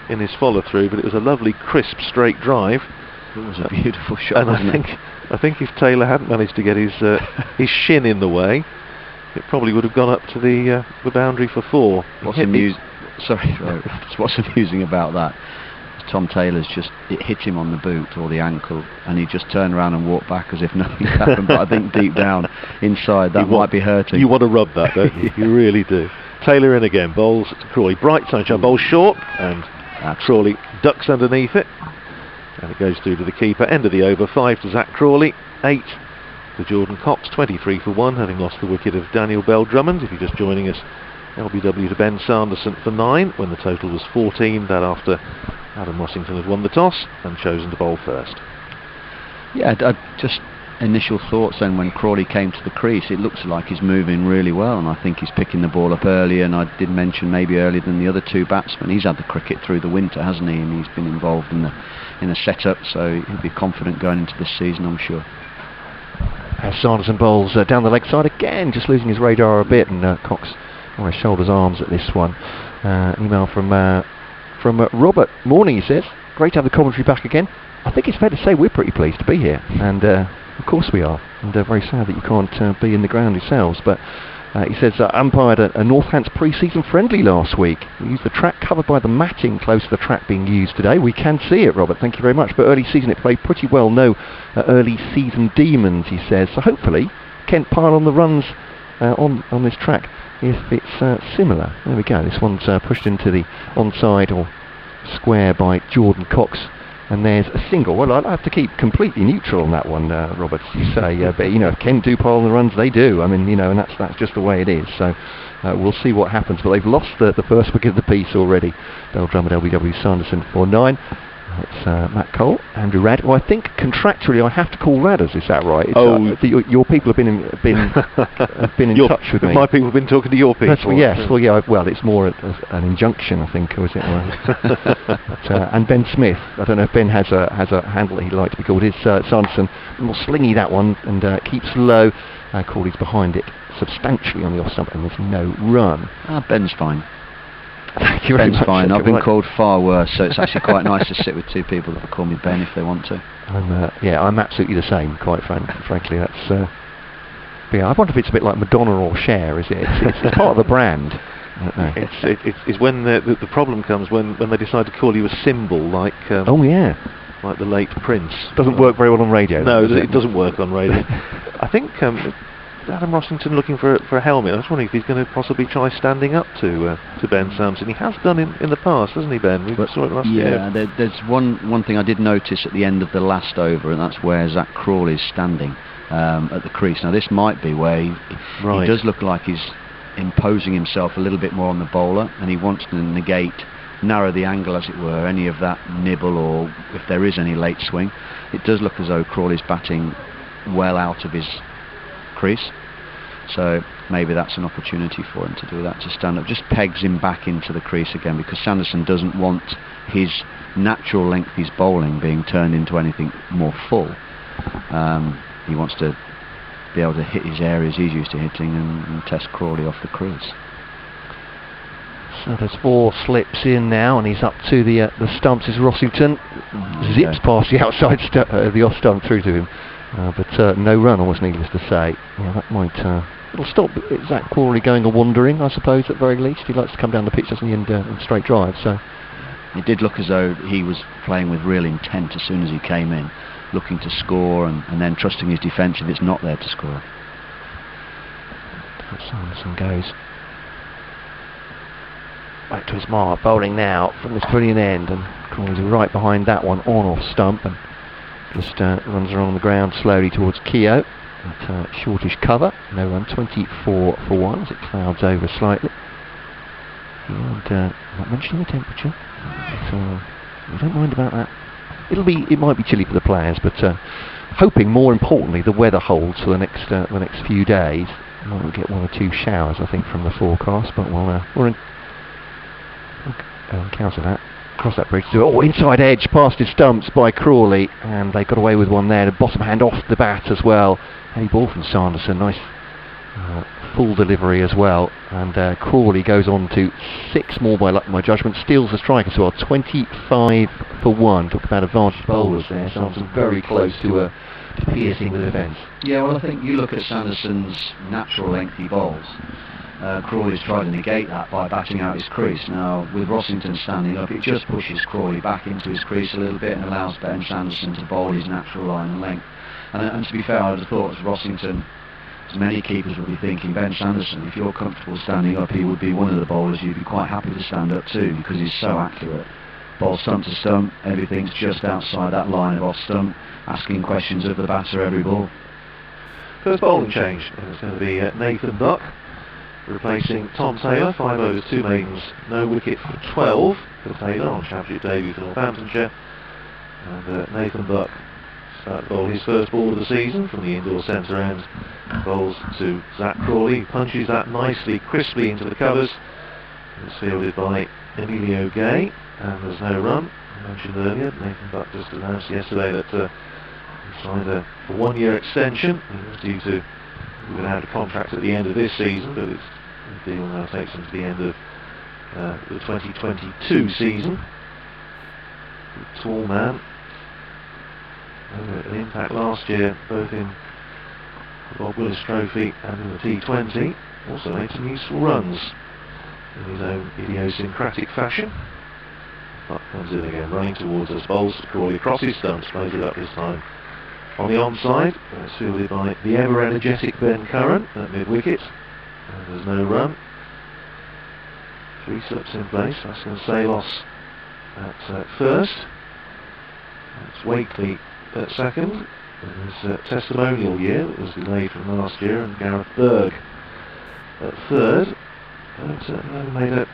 in his follow through, but it was a lovely crisp straight drive. It was a beautiful shot, and I think if Taylor hadn't managed to get his his shin in the way, it probably would have gone up to the boundary for 4. What's amusing about that, Tom Taylor's it hit him on the boot or the ankle, and he just turned around and walked back as if nothing happened. But I think deep down inside that might be hurting. You want to rub that, don't you? You really do. Taylor in again, bowls to Crawley. Bright sunshine, bowls short, and Crawley ducks underneath it, and it goes through to the keeper. End of the over. 5 to Zach Crawley, 8 to Jordan Cox, 23 for 1, having lost the wicket of Daniel Bell-Drummond. If you're just joining us, LBW to Ben Sanderson for 9, when the total was 14, that after Adam Rossington had won the toss and chosen to bowl first. Yeah, just initial thoughts then when Crawley came to the crease, it looks like he's moving really well, and I think he's picking the ball up early, and I did mention maybe earlier than the other 2 batsmen. He's had the cricket through the winter, hasn't he, and he's been involved in the setup, so he'll be confident going into this season, I'm sure. As Sanderson bowls down the leg side again, just losing his radar a bit, and Cox on his shoulders, arms at this one. Email from Robert. Morning, he says. Great to have the commentary back again. I think it's fair to say we're pretty pleased to be here, and of course we are, and very sad that you can't be in the ground yourselves. But he says umpired a Northamptonshire pre-season friendly last week. We used the track covered by the matting close to the track being used today. We can see it, Robert, thank you very much. But early season it played pretty well. No early season demons, he says. So hopefully Kent pile on the runs on this track if it's similar. There we go. This one's pushed into the onside or square by Jordan Cox, and there's a single. Well, I'll have to keep completely neutral on that one, Robert, as you say. But if Kent do pile on the runs, they do. I mean, and that's just the way it is. So we'll see what happens. But they've lost the first wicket of the piece already. Bell-Drummond, LBW, Sanderson for 9. It's Matt Cole, Andrew Rad. Well, I think contractually I have to call Radders. Is that right? Your people have been in touch with me. My people have been talking to your people. Yes. Well, yeah. Well, it's more an injunction, I think, or is it? And Ben Smith. I don't know if Ben has a handle that he'd like to be called. Is Sanderson more slingy that one and keeps low. Crawley's behind it substantially on the off stump, and there's no run. Ben's fine. Thank you very much. Ben's fine. I've been called far worse, so it's actually quite nice to sit with 2 people that call me Ben if they want to. I'm absolutely the same, quite frankly. That's I wonder if it's a bit like Madonna or Cher, is it? It's part of the brand. It's when the problem comes when they decide to call you a symbol, like like the late Prince. Doesn't work very well on radio. No, it doesn't work on radio. I think Adam Rossington looking for a helmet. I was wondering if he's going to possibly try standing up to Ben Sanderson. He has done in the past, hasn't he, Ben? We saw it last year. Yeah, there's one thing I did notice at the end of the last over, and that's where Zach Crawley is standing at the crease. Now this might be where he does look like he's imposing himself a little bit more on the bowler, and he wants to narrow the angle, as it were, any of that nibble, or if there is any late swing. It does look as though Crawley's batting well out of his crease, so maybe that's an opportunity for him to do that, to stand up, just pegs him back into the crease again, because Sanderson doesn't want his natural length he's bowling being turned into anything more full. He wants to be able to hit his areas he's used to hitting and test Crawley off the crease. So there's 4 slips in now, and he's up to the stumps. As Rossington zips past the outside the off stump through to him. But no run, almost needless to say. Yeah, that might it'll stop Zach Crawley going a wandering, I suppose, at very least. He likes to come down the pitch, doesn't he, and straight drive. So it did look as though he was playing with real intent as soon as he came in, looking to score and then trusting his defence if it's not there to score. Sanderson goes back to his mark, bowling now from this brilliant end, and Crawley's right behind that one on off stump, and just runs along the ground slowly towards Keogh at shortish cover. No run, 24 for 1 as it clouds over slightly. And not mentioning the temperature, so we don't mind about that. It might be chilly for the players, but hoping, more importantly, the weather holds for the next few days. We'll get 1 or 2 showers, I think, from the forecast, but we'll encounter that. Cross that bridge. Inside edge past his stumps by Crawley, and they got away with one there. The bottom hand off the bat as well. Heavy ball from Sanderson. Nice full delivery as well. And Crawley goes on to 6 more by luck, my judgment. Steals the strike as well. 25 for 1. Talk about advantage bowlers there. Sanderson very close to piercing the defence. Yeah, well, I think you look at Sanderson's natural lengthy bowls. Crawley's tried to negate that by batting out his crease. Now, with Rossington standing up, it just pushes Crawley back into his crease a little bit and allows Ben Sanderson to bowl his natural line and length. And to be fair, I would have thought as Rossington, as many keepers would be thinking, Ben Sanderson, if you're comfortable standing up, he would be one of the bowlers you'd be quite happy to stand up to, because he's so accurate. Ball stump to stump, everything's just outside that line of off stump, asking questions of the batter every ball. First bowling change, and it's going to be Nathan Buck replacing Tom Taylor. 5 overs, 2 maidens, no wicket for 12 for Taylor on championship debut for Northamptonshire. And Nathan Buck started to bowl his first ball of the season from the indoor centre end. Bowls to Zach Crawley, who punches that nicely, crisply into the covers. It's fielded by Emilio Gay, and there's no run. I mentioned earlier, Nathan Buck just announced yesterday that he signed a 1-year extension. He was due to We're going to have a contract at the end of this season, but the deal now takes him to the end of the 2022 season. Tall man. An impact last year, both in the Bob Willis Trophy and in the T20. Also made some useful runs in his own idiosyncratic fashion. Buck comes in again, running towards us. Bowls to Crawley across his stumps, plays it up this time on the onside. It's fielded by the ever-energetic Ben Curran at mid-wicket. And there's no run. 3 slips in place. That's going to Salos at first. That's Wakely at second. In his testimonial year that was delayed from last year, and Gareth Berg at third. But made a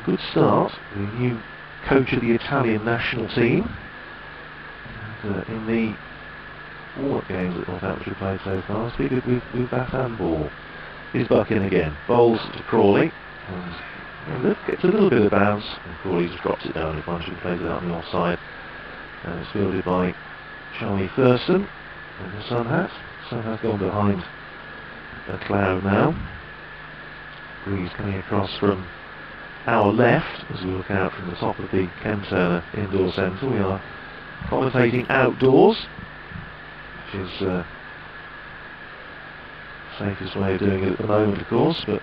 good start. The new coach of the Italian national team. And, in the warm-up games that Northamptonshire played so far, it's been good with bat and ball. Here's Buck in again. Bowls to Crawley. And gets a little bit of bounce. And Crawley just drops it down in front and plays it out on the offside. And it's fielded by Charlie Thurston in the sun hat. Sun hat gone behind a cloud now. Breeze coming across from our left as we look out from the top of the Ken Turner Indoor Centre. We are commentating outdoors, which is the safest way of doing it at the moment, of course, but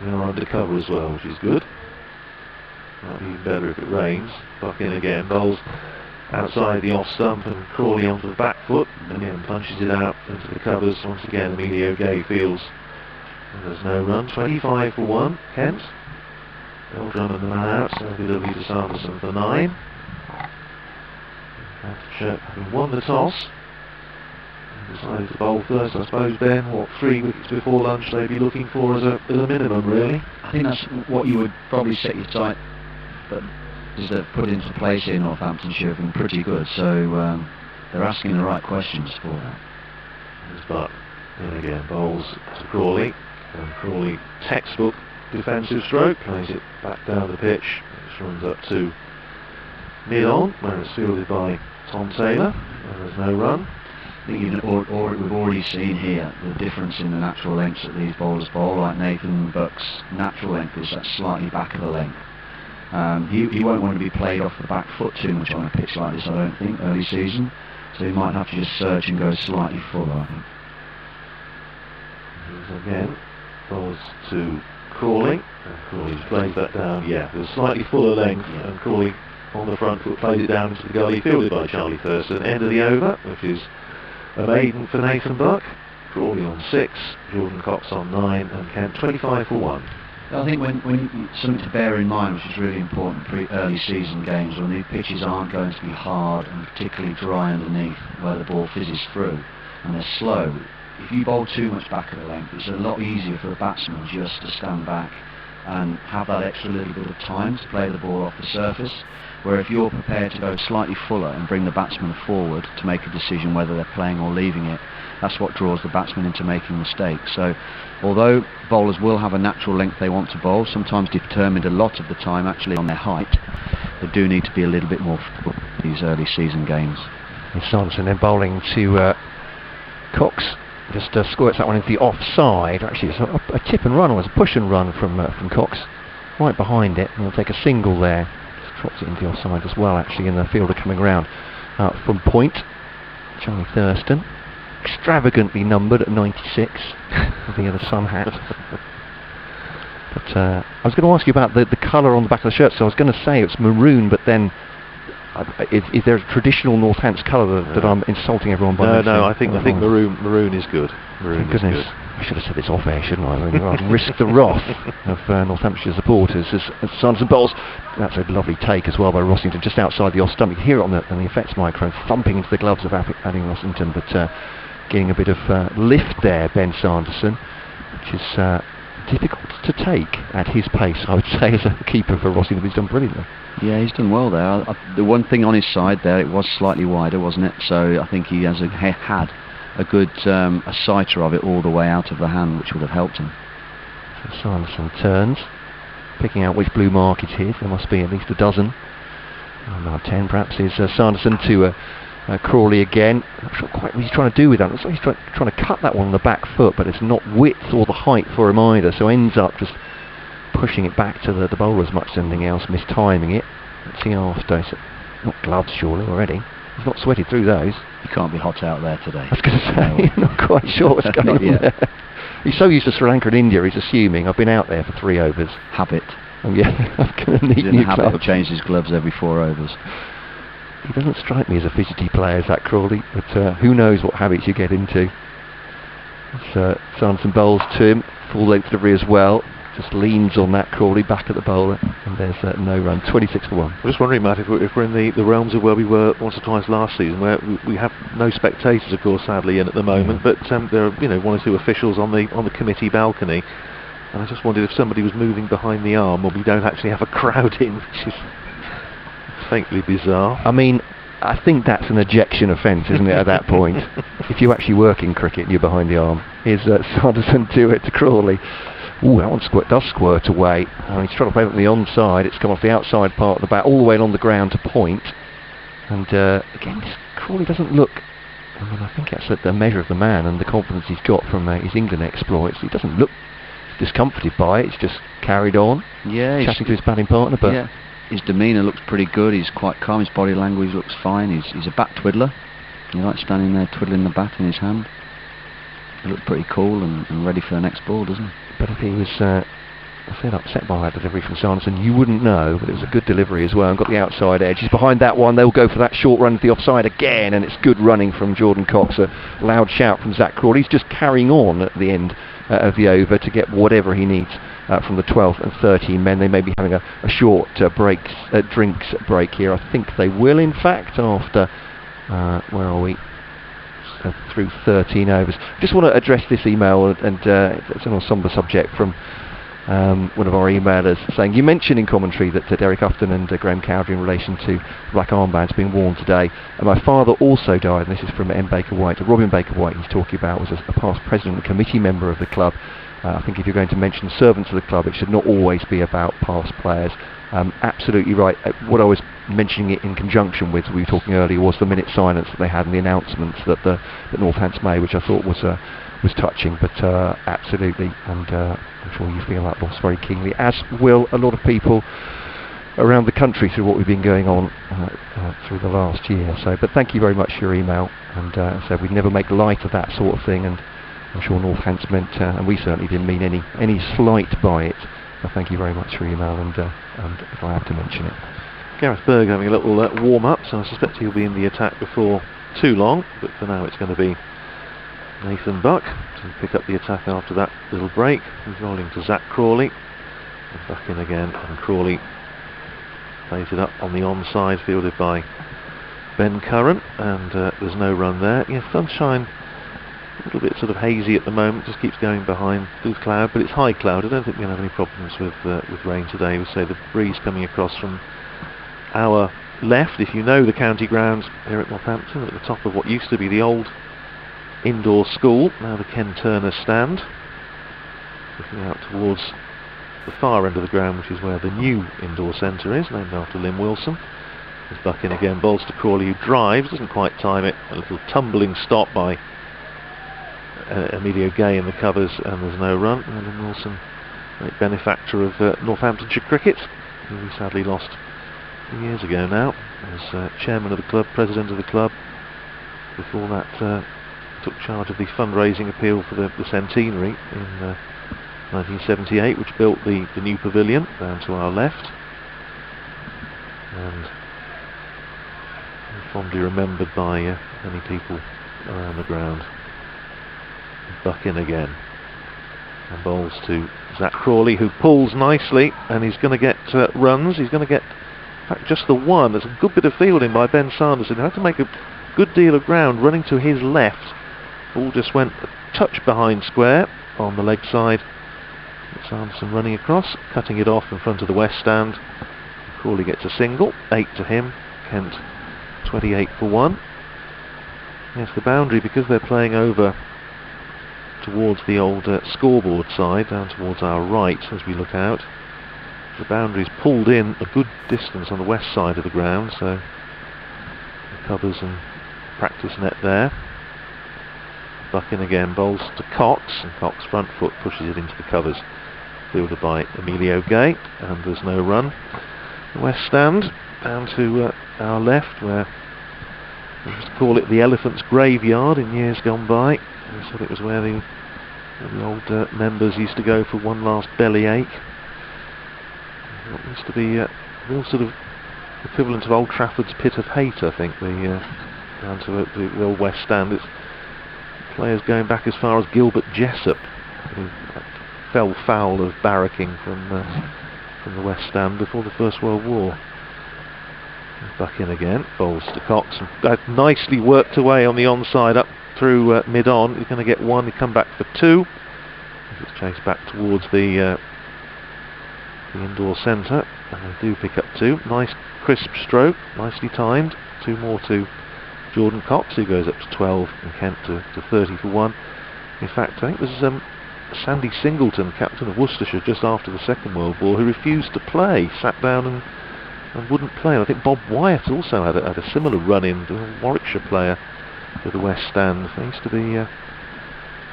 we are undercover as well, which is good. Might be even better if it rains. Buck in again, bowls outside the off stump, and Crawley onto the back foot, and then punches it out into the covers. Once again, Emilio Gay fields, and there's no run. 25 for 1, Kent. Eldrum and the man out, so LBW to Sanderson for 9. Northamptonshire having won the toss, and decided to bowl first. I suppose, Ben, what, 3 wickets before lunch they'd be looking for as a minimum, really? I think that's what you would probably set your sight, but is that put into place here in Northamptonshire have been pretty good, so they're asking the right questions for that. There's Buck in again, bowls to Crawley, and Crawley textbook defensive stroke, plays it back down the pitch, which runs up to mid-on, where it's fielded by Tom Taylor, and there's no run. I think we've already seen here the difference in the natural lengths that these bowlers bowl. Like Nathan Buck's natural length is that slightly back of the length. He won't want to be played off the back foot too much on a pitch like this, I don't think, early season, so he might have to just search and go slightly fuller, I think. Again, bowls to Crawley, and Crawley plays that down, with a slightly fuller length, and Crawley on the front foot plays it down into the gully, fielded by Charlie Thurston. End of the over, which is a maiden for Nathan Buck. Crawley on 6, Jordan Cox on 9, and Kent 25 for 1. I think when something to bear in mind, which is really important early season games, when the pitches aren't going to be hard and particularly dry underneath where the ball fizzes through and they're slow, if you bowl too much back of the length, it's a lot easier for a batsman just to stand back and have that extra little bit of time to play the ball off the surface. Where if you're prepared to go slightly fuller and bring the batsman forward to make a decision whether they're playing or leaving it, that's what draws the batsman into making mistakes. So although bowlers will have a natural length they want to bowl, sometimes determined a lot of the time actually on their height, they do need to be a little bit more full in these early season games. And Sanderson then bowling to Cox. Just squirts that one into the offside. Actually, it's a tip and run, or it's a push and run from Cox, right behind it. And he'll take a single there. Drops it into the offside as well, actually, in the fielder coming round from point. Charlie Thurston, extravagantly numbered at 96 with the other sun hat. But I was going to ask you about the colour on the back of the shirt, so I was going to say it's maroon, but then is there a traditional Northants colour that I'm insulting everyone by mentioning? No, I think maroon is good. Maroon is good. I should have said this off air, shouldn't I? I'd risk the wrath of Northamptonshire supporters as Sanderson bowls. That's a lovely take as well by Rossington, just outside the off stump. You can hear it on the effects microphone thumping into the gloves of Adam Rossington, but getting a bit of lift there, Ben Sanderson, which is difficult to take at his pace, I would say, as a keeper for Rossington. He's done brilliantly. Yeah, he's done well there. The one thing on his side there, it was slightly wider, wasn't it? So I think he had a good a sighter of it all the way out of the hand, which would have helped him. So Sanderson turns, picking out which blue mark it is. There must be at least a dozen. Now 10 perhaps is Sanderson to Crawley again. I'm not sure quite what he's trying to do with that. Looks like he's trying to cut that one on the back foot, but it's not width or the height for him either, so ends up just pushing it back to the bowler as much as anything else, mistiming it. Let's see after. It's not gloves surely already. He's not sweated through those. You can't be hot out there today. I was going to say, I'm not quite sure what's going on there. He's so used to Sri Lanka and India, he's assuming. I've been out there for 3 overs. Habit. Oh yeah, I'm going to need new habit gloves. of change his gloves every 4 overs. He doesn't strike me as a fidgety player, Zach Crawley, but who knows what habits you get into. Sanderson bowls to him, full length delivery as well. Just leans on that Crawley back at the bowler, and there's no run. 26 for 1. I'm just wondering, Matt, if we're in the realms of where we were once or twice last season, where we have no spectators, of course, sadly, in at the moment, but there are 1 or 2 officials on the committee balcony, and I just wondered if somebody was moving behind the arm, or we don't actually have a crowd in, which is faintly bizarre. I mean, I think that's an ejection offence, isn't it, at that point? If you actually work in cricket and you're behind the arm. Here's Sanderson to Crawley. Ooh, that one does squirt away. He's trying to play it on the onside. It's come off the outside part of the bat, all the way along the ground to point. And again, Crawley doesn't look... I think that's the measure of the man and the confidence he's got from his England exploits. He doesn't look discomforted by it. He's just carried on, chatting to his batting partner. But yeah, his demeanour looks pretty good. He's quite calm. His body language looks fine. He's a bat twiddler. He likes standing there twiddling the bat in his hand. He looks pretty cool and ready for the next ball, doesn't he? But if he was upset by that delivery from Sanderson, you wouldn't know, but it was a good delivery as well, and got the outside edge. He's behind that one. They'll go for that short run to the offside again, and it's good running from Jordan Cox. A loud shout from Zach Crawley. He's just carrying on at the end of the over to get whatever he needs from the 12th and 13 men. They may be having a short drinks break here. I think they will, in fact, after where are we? Through 13 overs. Just want to address this email, and it's on a sombre subject from one of our emailers saying, you mentioned in commentary that Derek Upton and Graham Cowdery in relation to black armbands being worn today, and my father also died, and this is from M. Baker White. Robin Baker White he's talking about was a past president and committee member of the club. I think if you're going to mention servants of the club, it should not always be about past players. Absolutely right. What I was mentioning it in conjunction with, we were talking earlier, was the minute silence that they had and the announcements that Northants made, which I thought was touching. But absolutely, and I'm sure you feel that loss very keenly, as will a lot of people around the country through what we've been going on through the last year. So, but thank you very much for your email, and so we'd never make light of that sort of thing, and I'm sure Northants meant, and we certainly didn't mean any slight by it. Thank you very much for your email, and if I have to mention it. Gareth Berg having a little warm-up, so I suspect he'll be in the attack before too long, but for now it's going to be Nathan Buck to pick up the attack after that little break. He's rolling to Zach Crawley, and Buck in again, and Crawley plays it up on the onside, fielded by Ben Curran, and there's no run there. Yeah, Sunshine A little bit sort of hazy at the moment, just keeps going behind the cloud, but it's high cloud. I don't think we're going to have any problems with rain today. We say the breeze coming across from our left. If you know the county grounds here at Northampton, at the top of what used to be the old indoor school, now the Ken Turner stand, looking out towards the far end of the ground, which is where the new indoor centre is, named after Lynn Wilson. There's Buck in again, bowls to Crawley, who drives, doesn't quite time it. A little tumbling stop by Emilio Gay in the covers, and there's no run. And Lynn Wilson, great benefactor of Northamptonshire cricket, who we sadly lost 2 years ago now, as chairman of the club, president of the club. Before that, took charge of the fundraising appeal for the centenary in 1978, which built the new pavilion down to our left, and fondly remembered by many people around the ground. Buck in again, and bowls to Zach Crawley, who pulls nicely, and he's going to get runs. He's going to get, in fact, just the one. There's a good bit of fielding by Ben Sanderson, who had to make a good deal of ground running to his left. Ball just went a touch behind square on the leg side. Sanderson running across, cutting it off in front of the west stand. Crawley gets a single, 8 to him. Kent 28 for 1. Yes, the boundary, because they're playing over towards the old scoreboard side, down towards our right as we look out. The boundary's pulled in a good distance on the west side of the ground, so the covers and practice net there. Buck in again, bowls to Cox, and Cox front foot pushes it into the covers. Fielded by Emilio Gay, and there's no run. The west stand down to our left, where we used to call it the Elephant's Graveyard in years gone by. We said it was where the old members used to go for one last bellyache. It used to be a real sort of equivalent of Old Trafford's Pit of Hate, I think, down to the old west stand. It's players going back as far as Gilbert Jessup, who fell foul of barracking from the west stand before the First World War. Back in again, bowls to Cox, and that nicely worked away on the onside up through mid-on. He's going to get one, he come back for 2. It's chased back towards the indoor centre, and they do pick up 2. Nice crisp stroke, nicely timed. 2 more to Jordan Cox, who goes up to 12, and Kent to 30 for 1. In fact, I think it was Sandy Singleton, captain of Worcestershire, just after the Second World War, who refused to play, sat down and wouldn't play. And I think Bob Wyatt also had a similar run-in, a Warwickshire player for the West Stand. They used to be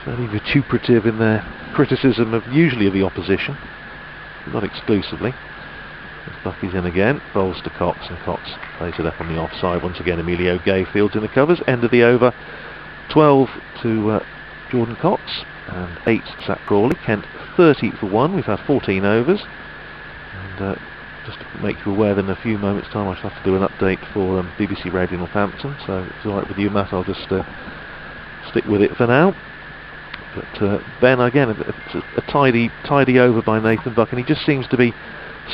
fairly vituperative in their criticism of usually of the opposition, not exclusively. Bucky's in again, bowls to Cox, and Cox plays it up on the offside. Once again, Emilio Gay fields in the covers. End of the over, 12 to Jordan Cox, and 8 to Zach Crawley. Kent 30 for 1. We've had 14 overs, and just to make you aware that in a few moments' time I shall have to do an update for BBC Radio Northampton. So if it's alright with you, Matt, I'll just stick with it for now. But Ben, again, it's a tidy over by Nathan Buck, and he just seems to be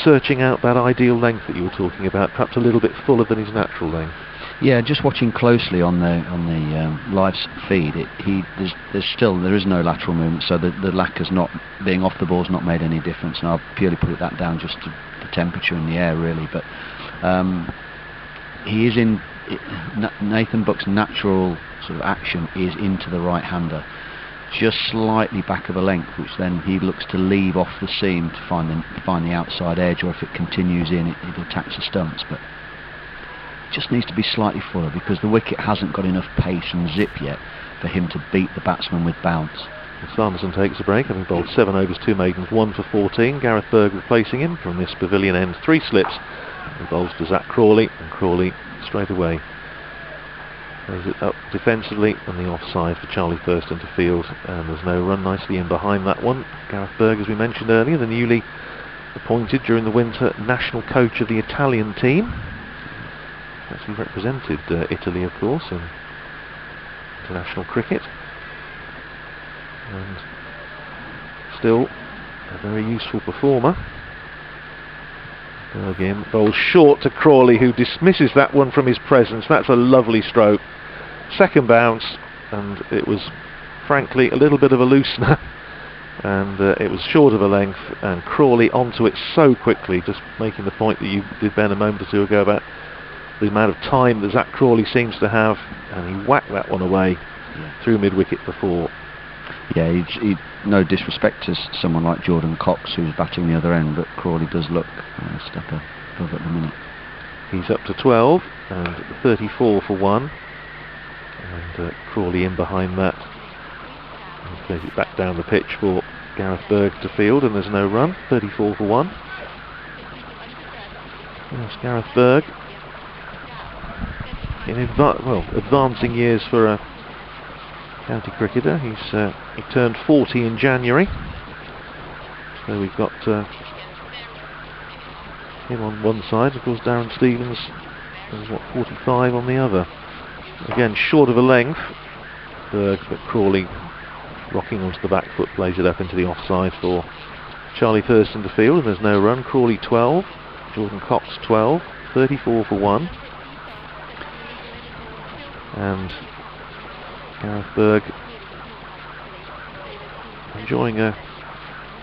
searching out that ideal length that you were talking about, perhaps a little bit fuller than his natural length. Yeah, just watching closely on the live feed, there is no lateral movement, so the lacquer's not being off the ball's not made any difference, and I'll purely put that down just to the temperature in the air, really. But he is in Nathan Buck's natural sort of action is into the right-hander, just slightly back of a length, which then he looks to leave off the seam to find the outside edge, or if it continues in, it attacks the stumps. But it just needs to be slightly fuller, because the wicket hasn't got enough pace and zip yet for him to beat the batsman with bounce. Sanderson takes a break, having bowled 7 overs, 2 maidens, 1 for 14. Gareth Berg replacing him from this pavilion end, 3 slips. He bowls to Zach Crawley, and Crawley straight away plays it up defensively on the offside for Charlie Thurston to field, and there's no run. Nicely in behind that one. Gareth Berg, as we mentioned earlier, the newly appointed during the winter national coach of the Italian team. Actually represented Italy, of course, in international cricket, and still a very useful performer. Again, bowls short to Crawley, who dismisses that one from his presence. That's a lovely stroke. Second bounce, and it was frankly a little bit of a loosener. And it was short of a length, and Crawley onto it so quickly, just making the point that you did, Ben, a moment or two ago about the amount of time that Zach Crawley seems to have, and he whacked that one away through mid-wicket before. Yeah, he no disrespect to someone like Jordan Cox, who's batting the other end, but Crawley does look a step above at the minute. He's up to 12 and 34 for 1, and Crawley in behind that. He plays it back down the pitch for Gareth Berg to field, and there's no run. 34 for 1. Yes, Gareth Berg in advancing years for a county cricketer. He turned 40 in January, so we've got him on one side. Of course, Darren Stevens is 45 on the other. Again, short of a length, Berg, but Crawley rocking onto the back foot plays it up into the offside for Charlie Thurston to field, and there's no run. Crawley 12, Jordan Cox 12, 34 for 1. And Gareth Berg enjoying a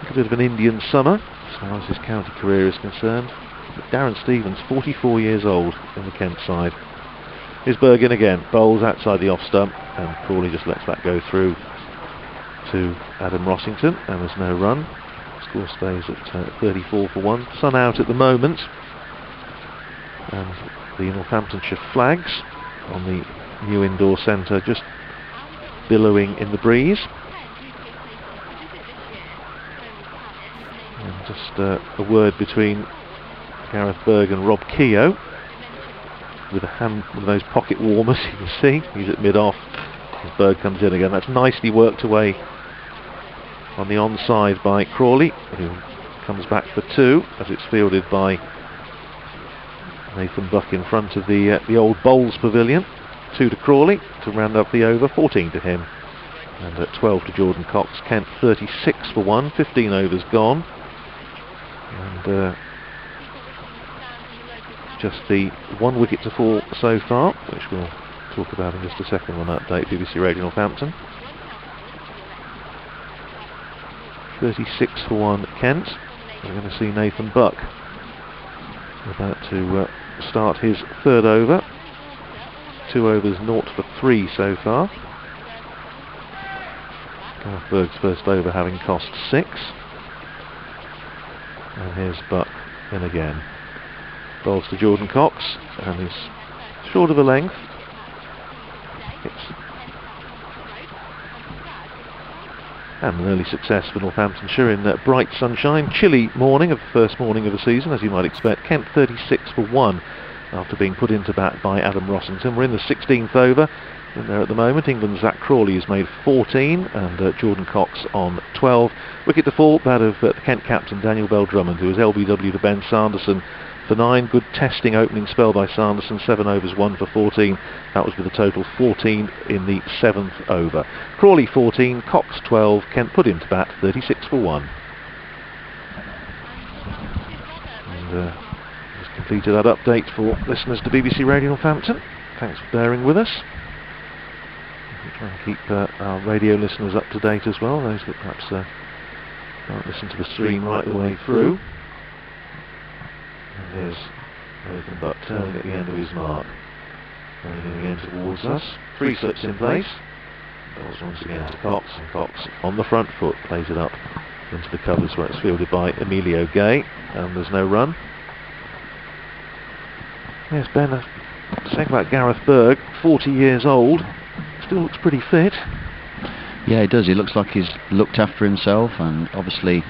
little bit of an Indian summer as far as his county career is concerned. But Darren Stevens, 44 years old in the Kent side. Here's Berg in again, bowls outside the off stump, and Crawley just lets that go through to Adam Rossington, and there's no run. Score stays at 34 for 1. Sun out at the moment, and the Northamptonshire flags on the new indoor centre just billowing in the breeze. And just a word between Gareth Berg and Rob Keogh, with one of those pocket warmers you can see. He's at mid-off as Berg comes in again. That's nicely worked away on the onside by Crawley, who comes back for 2 as it's fielded by Nathan Buck in front of the old Bowls Pavilion. 2 to Crawley to round up the over, 14 to him, and at 12 to Jordan Cox. Kent 36 for 1, 15 overs gone, and just the 1 wicket to fall so far, which we'll talk about in just a second on Update BBC Radio Northampton. 36 for 1 Kent. We're going to see Nathan Buck about to start his 3rd over. 2 overs, 0 for 3 so far. Gareth Berg's first over having cost 6. And here's Buck in again. Bowls to Jordan Cox, and he's short of a length. And an early success for Northamptonshire in bright sunshine. Chilly morning of the first morning of the season, as you might expect. Kent 36 for 1 after being put into bat by Adam Rossington. We're in the 16th over in there at the moment. England's Zach Crawley has made 14, and Jordan Cox on 12. Wicket to fall, that of the Kent captain Daniel Bell Drummond, who was LBW to Ben Sanderson for 9. Good testing opening spell by Sanderson, 7 overs, 1 for 14. That was with a total 14 in the 7th over. Crawley 14, Cox 12, Kent put into bat, 36 for 1. And just completed that update for listeners to BBC Radio Northampton. Thanks for bearing with us. We'll try and keep our radio listeners up to date as well, those that perhaps can't listen to the stream right the way through. And there's Nathan Buck turning at the end of his mark. Running again towards us. 3 slips in place. Bowls once again to Cox, and Cox on the front foot plays it up into the covers where it's fielded by Emilio Gay, and there's no run. Yes, Ben, saying about Gareth Berg, 40 years old, still looks pretty fit. Yeah, he does. He looks like he's looked after himself, and obviously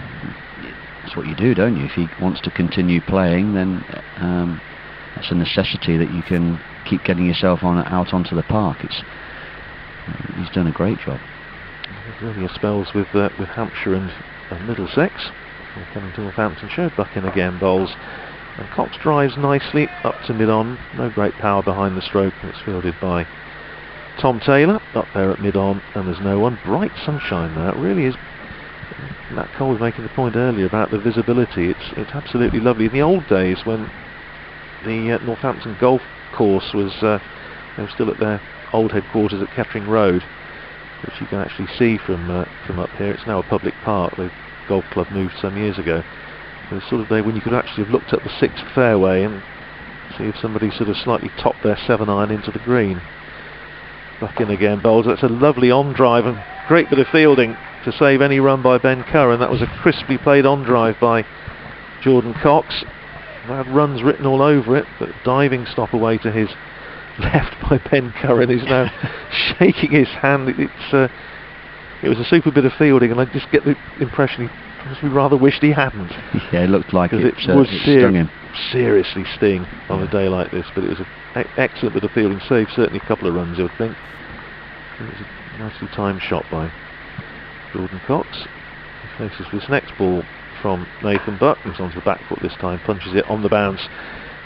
that's what you do, don't you? If he wants to continue playing, then it's a necessity that you can keep getting yourself out onto the park. He's done a great job. Earlier spells with Hampshire and Middlesex. We're coming to Northamptonshire. Buck in again, bowls. And Cox drives nicely up to mid-on. No great power behind the stroke, and it's fielded by Tom Taylor up there at mid-on, and there's no one. Bright sunshine there. It really is. Matt Cole was making the point earlier about the visibility. It's absolutely lovely. In the old days, when the Northampton Golf Course was they were still at their old headquarters at Kettering Road, which you can actually see from up here. It's now a public park. The golf club moved some years ago. It was sort of day when you could actually have looked at the 6th fairway and see if somebody sort of slightly topped their 7-iron into the green. Back in again, bowls. That's a lovely on drive and great bit of fielding to save any run by Ben Curran. That was a crisply played on drive by Jordan Cox. That had runs written all over it, but diving stop away to his left by Ben Curran, who's now shaking his hand. It was a super bit of fielding, and I just get the impression he possibly rather wished he hadn't. Yeah, it looked like it was stung him. Seriously sting on a day like this, but it was an excellent bit of fielding, saved certainly a couple of runs, I would think. It was a nicely timed shot by Jordan Cox. He faces this next ball from Nathan Buck, who's onto the back foot this time, punches it on the bounce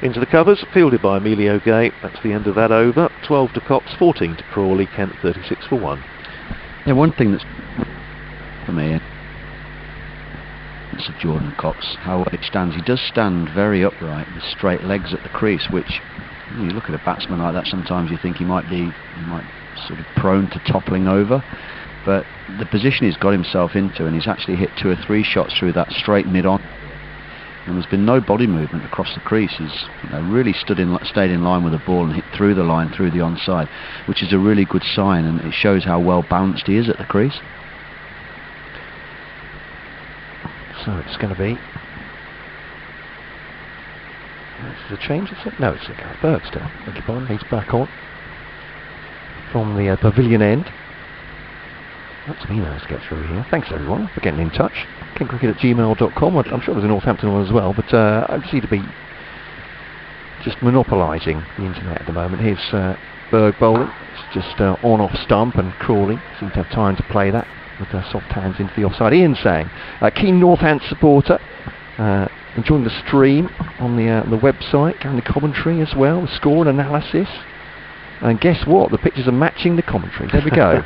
into the covers, fielded by Emilio Gay. That's the end of that over. 12 to Cox, 14 to Crawley, Kent 36 for 1. Yeah, one thing that's for me, it's of Jordan Cox, how it stands. He does stand very upright with straight legs at the crease, which you look at a batsman like that, sometimes you think he might sort of prone to toppling over, but the position he's got himself into, and he's actually hit 2 or 3 shots through that straight mid-on, and there's been no body movement across the crease. He's really stayed in line with the ball and hit through the line, through the onside, which is a really good sign, and it shows how well balanced he is at the crease. So it's going to be... This is a change, is it? No, it's Gareth Berg still. Beg your pardon, he's back on from the pavilion end. That's me now to get through here. Thanks everyone for getting in touch. kentcricket@gmail.com. I'm sure there's a Northampton one as well, but I seem to be just monopolising the internet at the moment. Here's Berg bowling. It's just on-off stump, and Crawley seems to have time to play that with their soft hands into the offside. Ian saying, keen Northants supporter, enjoying the stream on the website, getting the commentary as well, the score and analysis. And guess what? The pictures are matching the commentary. There we go.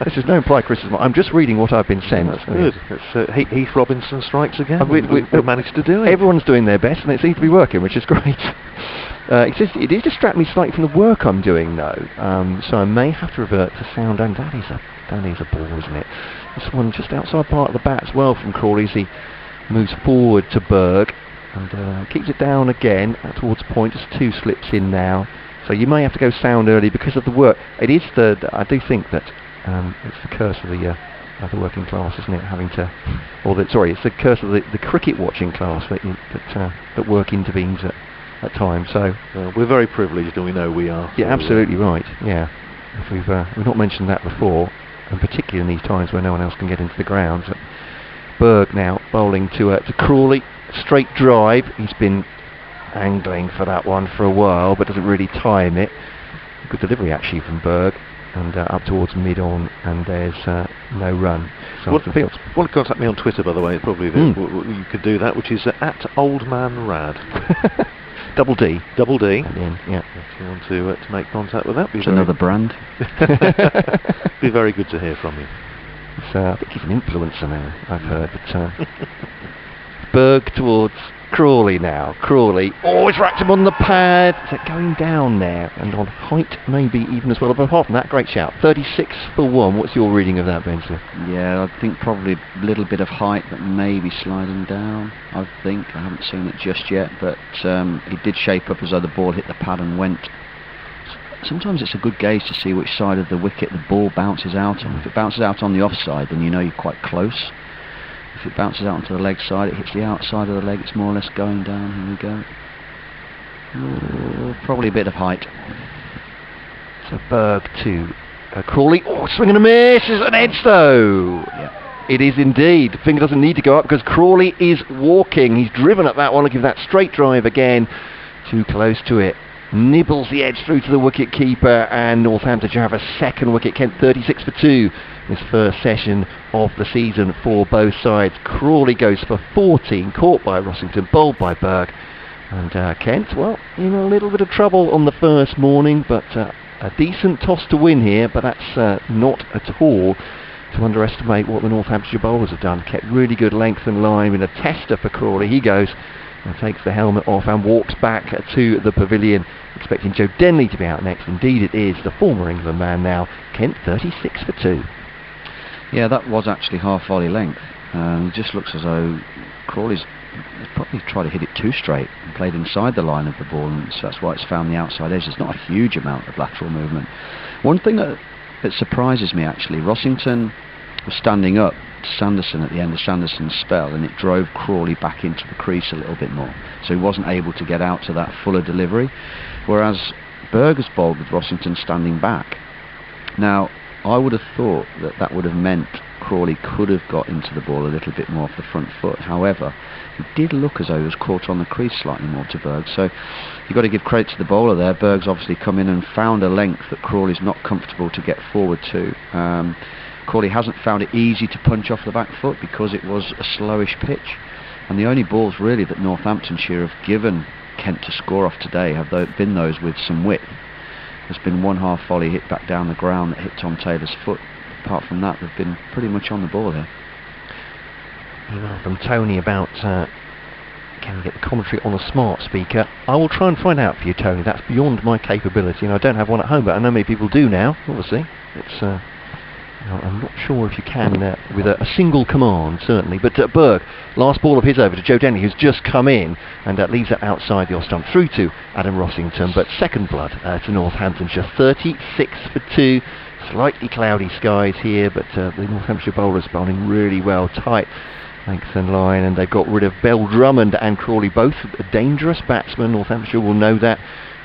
This is no implied criticism. I'm just reading what I've been sent. That's good. It's, Heath Robinson strikes again. We've managed to do it. Everyone's doing their best, and it seems to be working, which is great. It did distract me slightly from the work I'm doing, though. So I may have to revert to sound. And that is a ball, isn't it? This one just outside part of the bat as well from Crawley as he moves forward to Berg and keeps it down again towards point. Just 2 slips in now. So you may have to go sound early because of the work. It is I do think that it's the curse of the working class, isn't it? It's the curse of the cricket watching class that work intervenes at times. So we're very privileged, and we know we are. Yeah, absolutely right. Yeah, if we've not mentioned that before, and particularly in these times where no one else can get into the grounds. Berg now bowling to Crawley, straight drive. He's been angling for that one for a while, but doesn't really time it. Good delivery actually from Berg, and up towards mid-on, and there's no run. Want to contact me on Twitter, by the way? Probably you could do that, which is @oldmanrad. Double D. Yeah. If you want to make contact with that, it's another brand. Be very good to hear from you. I think he's an influencer now, I've heard. But Berg towards Crawley now. Crawley, he's racked him on the pad. Is it going down there? And on height maybe even as well. But apart from that, great shout. 36 for 1. What's your reading of that, Benson? Yeah, I think probably a little bit of height, but maybe sliding down. I haven't seen it just yet, but he did shape up as though the ball hit the pad and went. Sometimes it's a good gauge to see which side of the wicket the ball bounces out on. If it bounces out on the offside, then you know you're quite close. If it bounces out onto the leg side, it hits the outside of the leg, it's more or less going down. Here we go. Probably a bit of height. So Berg to Crawley. Swing and a miss. Is an edge though. Yeah. It is indeed. The finger doesn't need to go up because Crawley is walking. He's driven at that one. Looking for that straight drive again. Too close to it. Nibbles the edge through to the wicket keeper, and Northamptonshire have a second wicket. Kent 36 for 2. This first session of the season for both sides. Crawley goes for 14, caught by Rossington, bowled by Berg, and Kent, well, in a little bit of trouble on the first morning, but a decent toss to win here. But that's not at all to underestimate what the Northamptonshire bowlers have done. Kept really good length and line with a tester for Crawley. He goes and takes the helmet off and walks back to the pavilion, expecting Joe Denley to be out next. Indeed it is, the former England man now. Kent 36 for 2. Yeah, that was actually half volley length. It just looks as though Crawley's probably tried to hit it too straight and played inside the line of the ball, and so that's why it's found the outside edge. There's not a huge amount of lateral movement. One thing that surprises me actually, Rossington was standing up to Sanderson at the end of Sanderson's spell, and it drove Crawley back into the crease a little bit more, so he wasn't able to get out to that fuller delivery, whereas Berger's bowled with Rossington standing back. Now I would have thought that would have meant Crawley could have got into the ball a little bit more off the front foot. However, he did look as though he was caught on the crease slightly more to Berg, so you've got to give credit to the bowler there. Berg's obviously come in and found a length that Crawley's not comfortable to get forward to. Crawley hasn't found it easy to punch off the back foot because it was a slowish pitch, and the only balls really that Northamptonshire have given Kent to score off today have been those with some width. There's been one half volley hit back down the ground that hit Tom Taylor's foot. Apart from that, they've been pretty much on the ball here. Email from Tony about can we get the commentary on a smart speaker? I will try and find out for you, Tony. That's beyond my capability, and I don't have one at home, but I know many people do now. Obviously, it's I'm not sure if you can with a single command, certainly. But Berg, last ball of his over to Joe Denley, who's just come in, and leaves it outside the off stump through to Adam Rossington. But second blood to Northamptonshire, 36 for 2. Slightly cloudy skies here, but the Northamptonshire bowlers bowling really well, tight length and line, and they've got rid of Bell Drummond and Crawley, both dangerous batsmen. Northamptonshire will know that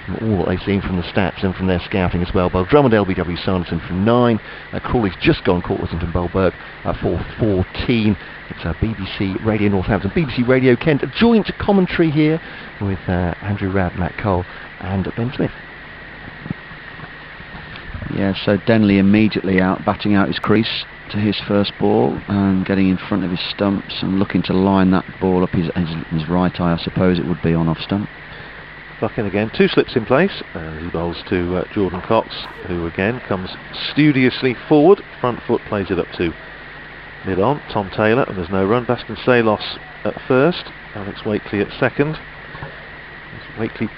from all that they've seen from the stats and from their scouting as well. Bell Drummond, LBW Sanderson for 9. Crawley's just gone caught Whittington Bellberg for 14. It's BBC Radio Northampton, BBC Radio Kent. A joint commentary here with Andrew Rabb, Matt Cole and Ben Smith. Yeah, so Denley immediately out, batting out his crease to his first ball and getting in front of his stumps and looking to line that ball up his right eye, I suppose it would be, on off stump. Buck in again, 2 slips in place, and he bowls to Jordan Cox, who again comes studiously forward, front foot plays it up to mid-on, Tom Taylor, and there's no run. Baston Salos at first, Alex Wakely at second. Wakely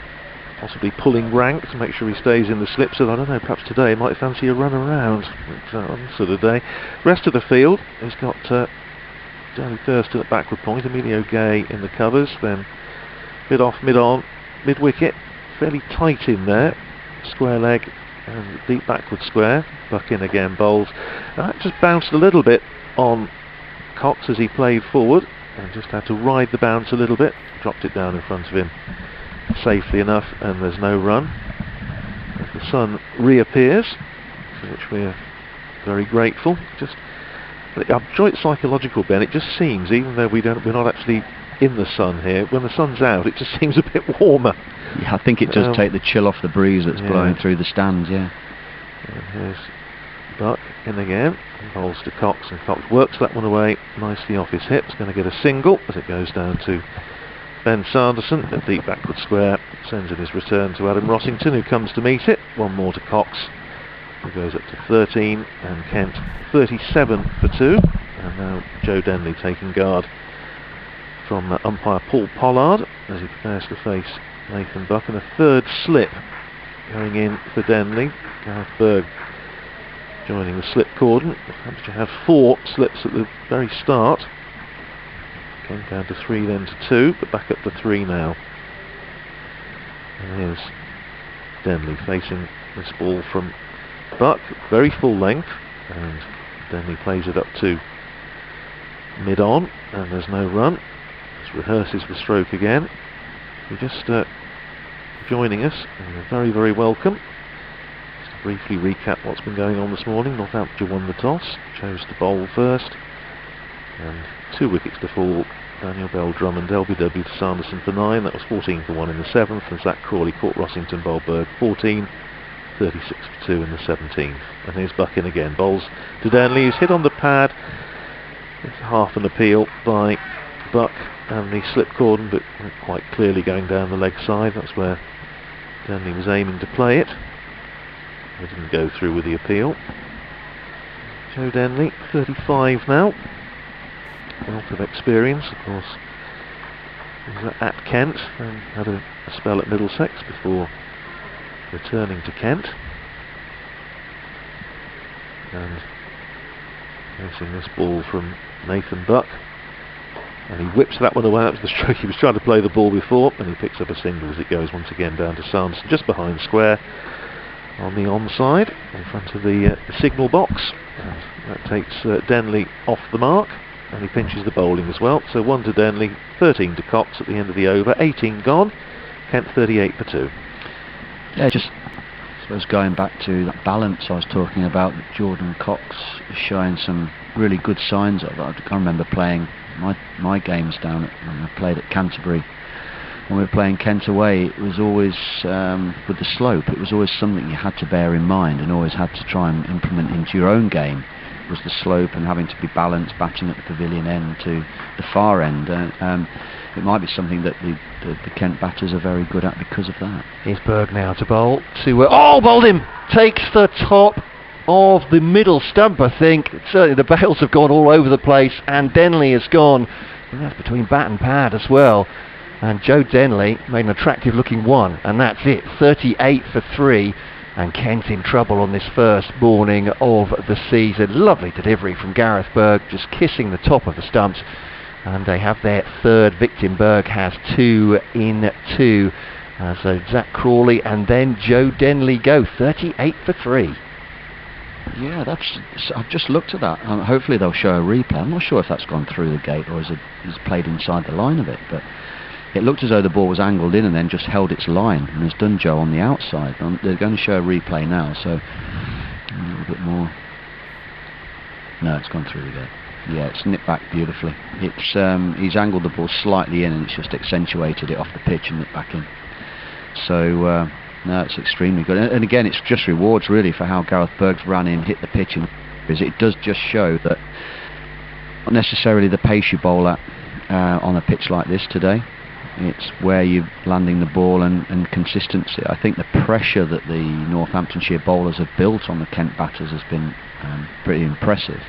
possibly pulling rank to make sure he stays in the slips, so I don't know, perhaps today he might fancy a run around on this sort of day. Rest of the field, he's got Danny Thurston at backward point, Emilio Gay in the covers, then mid-off, mid-on, mid-wicket, fairly tight in there, square leg and deep backward square. Buck in again, bowls. That just bounced a little bit on Cox as he played forward and just had to ride the bounce a little bit, dropped it down in front of him safely enough, and there's no run. As the sun reappears, for which we're very grateful. Just I'm sure it's psychological, Ben. It just seems, even though we're not actually in the sun here, when the sun's out it just seems a bit warmer. Yeah, I think it does take the chill off the breeze that's blowing through the stands. Yeah. And here's Buck in again, bowls to Cox, and Cox works that one away nicely off his hips, going to get a single as it goes down to Ben Sanderson, a deep backward square, sends in his return to Adam Rossington, who comes to meet it. One more to Cox, who goes up to 13, and Kent 37 for 2. And now Joe Denley taking guard from umpire Paul Pollard as he prepares to face Nathan Buck, and a third slip going in for Denley. Gareth Berg joining the slip cordon. Hampshire have 4 slips at the very start. Came down to 3, then to 2, but back up to 3 now. And here's Denley facing this ball from Buck, very full length, and Denley plays it up to mid-on, and there's no run. Just rehearses the stroke again. You're just joining us, and you're very, very welcome. Just to briefly recap what's been going on this morning. Northamptonshire won the toss, chose to bowl first, and 2 wickets to fall. Daniel Bell Drummond, LBW to Sanderson for 9. That was 14 for 1 in the 7th, and Zach Crawley caught Rossington Bellberg 14, 36 for 2 in the 17th. And here's Buck in again, bowls to Denley, who's hit on the pad. It's half an appeal by Buck and the slip cordon, but quite clearly going down the leg side. That's where Denley was aiming to play it. He didn't go through with the appeal. Joe Denley, 35 now. Wealth of experience, of course. He was at Kent and had a spell at Middlesex before returning to Kent. And facing this ball from Nathan Buck, and he whips that one away. That was the stroke. He was trying to play the ball before, and he picks up a single as it goes once again down to Sanderson, just behind square on the onside in front of the signal box, and that takes Denley off the mark, and he pinches the bowling as well. So 1 to Denley, 13 to Cox at the end of the over, 18 gone, Kent 38 for 2. Yeah, just I suppose going back to that balance I was talking about, that Jordan Cox is showing some really good signs of. I can't remember playing my games down at, I played at Canterbury. When we were playing Kent away, it was always with the slope, it was always something you had to bear in mind and always had to try and implement into your own game, was the slope and having to be balanced, batting at the pavilion end to the far end. It might be something that the Kent batters are very good at because of that. Here's Berg now to bowl. Bowled him! Takes the top of the middle stump, I think. Certainly the bails have gone all over the place, and Denley has gone. I think that's between bat and pad as well. And Joe Denley made an attractive looking one, and that's it. 38 for 3, and Kent in trouble on this first morning of the season. Lovely delivery from Gareth Berg, just kissing the top of the stumps. And they have their third victim. Berg has 2 in 2. So Zach Crawley and then Joe Denley go 38 for 3. Yeah, I've just looked at that. Hopefully they'll show a replay. I'm not sure if that's gone through the gate or is played inside the line of it, but it looked as though the ball was angled in and then just held its line and has done Joe on the outside. They're going to show a replay now, so a little bit more. No, it's gone through the gate. Yeah, it's nipped back beautifully. He's angled the ball slightly in and it's just accentuated it off the pitch and nipped back in. So no, it's extremely good. And again, it's just rewards really for how Gareth Berg's ran in, hit the pitch, and it does just show that not necessarily the pace you bowl at on a pitch like this today. It's where you're landing the ball and consistency. I think the pressure that the Northamptonshire bowlers have built on the Kent batters has been pretty impressive.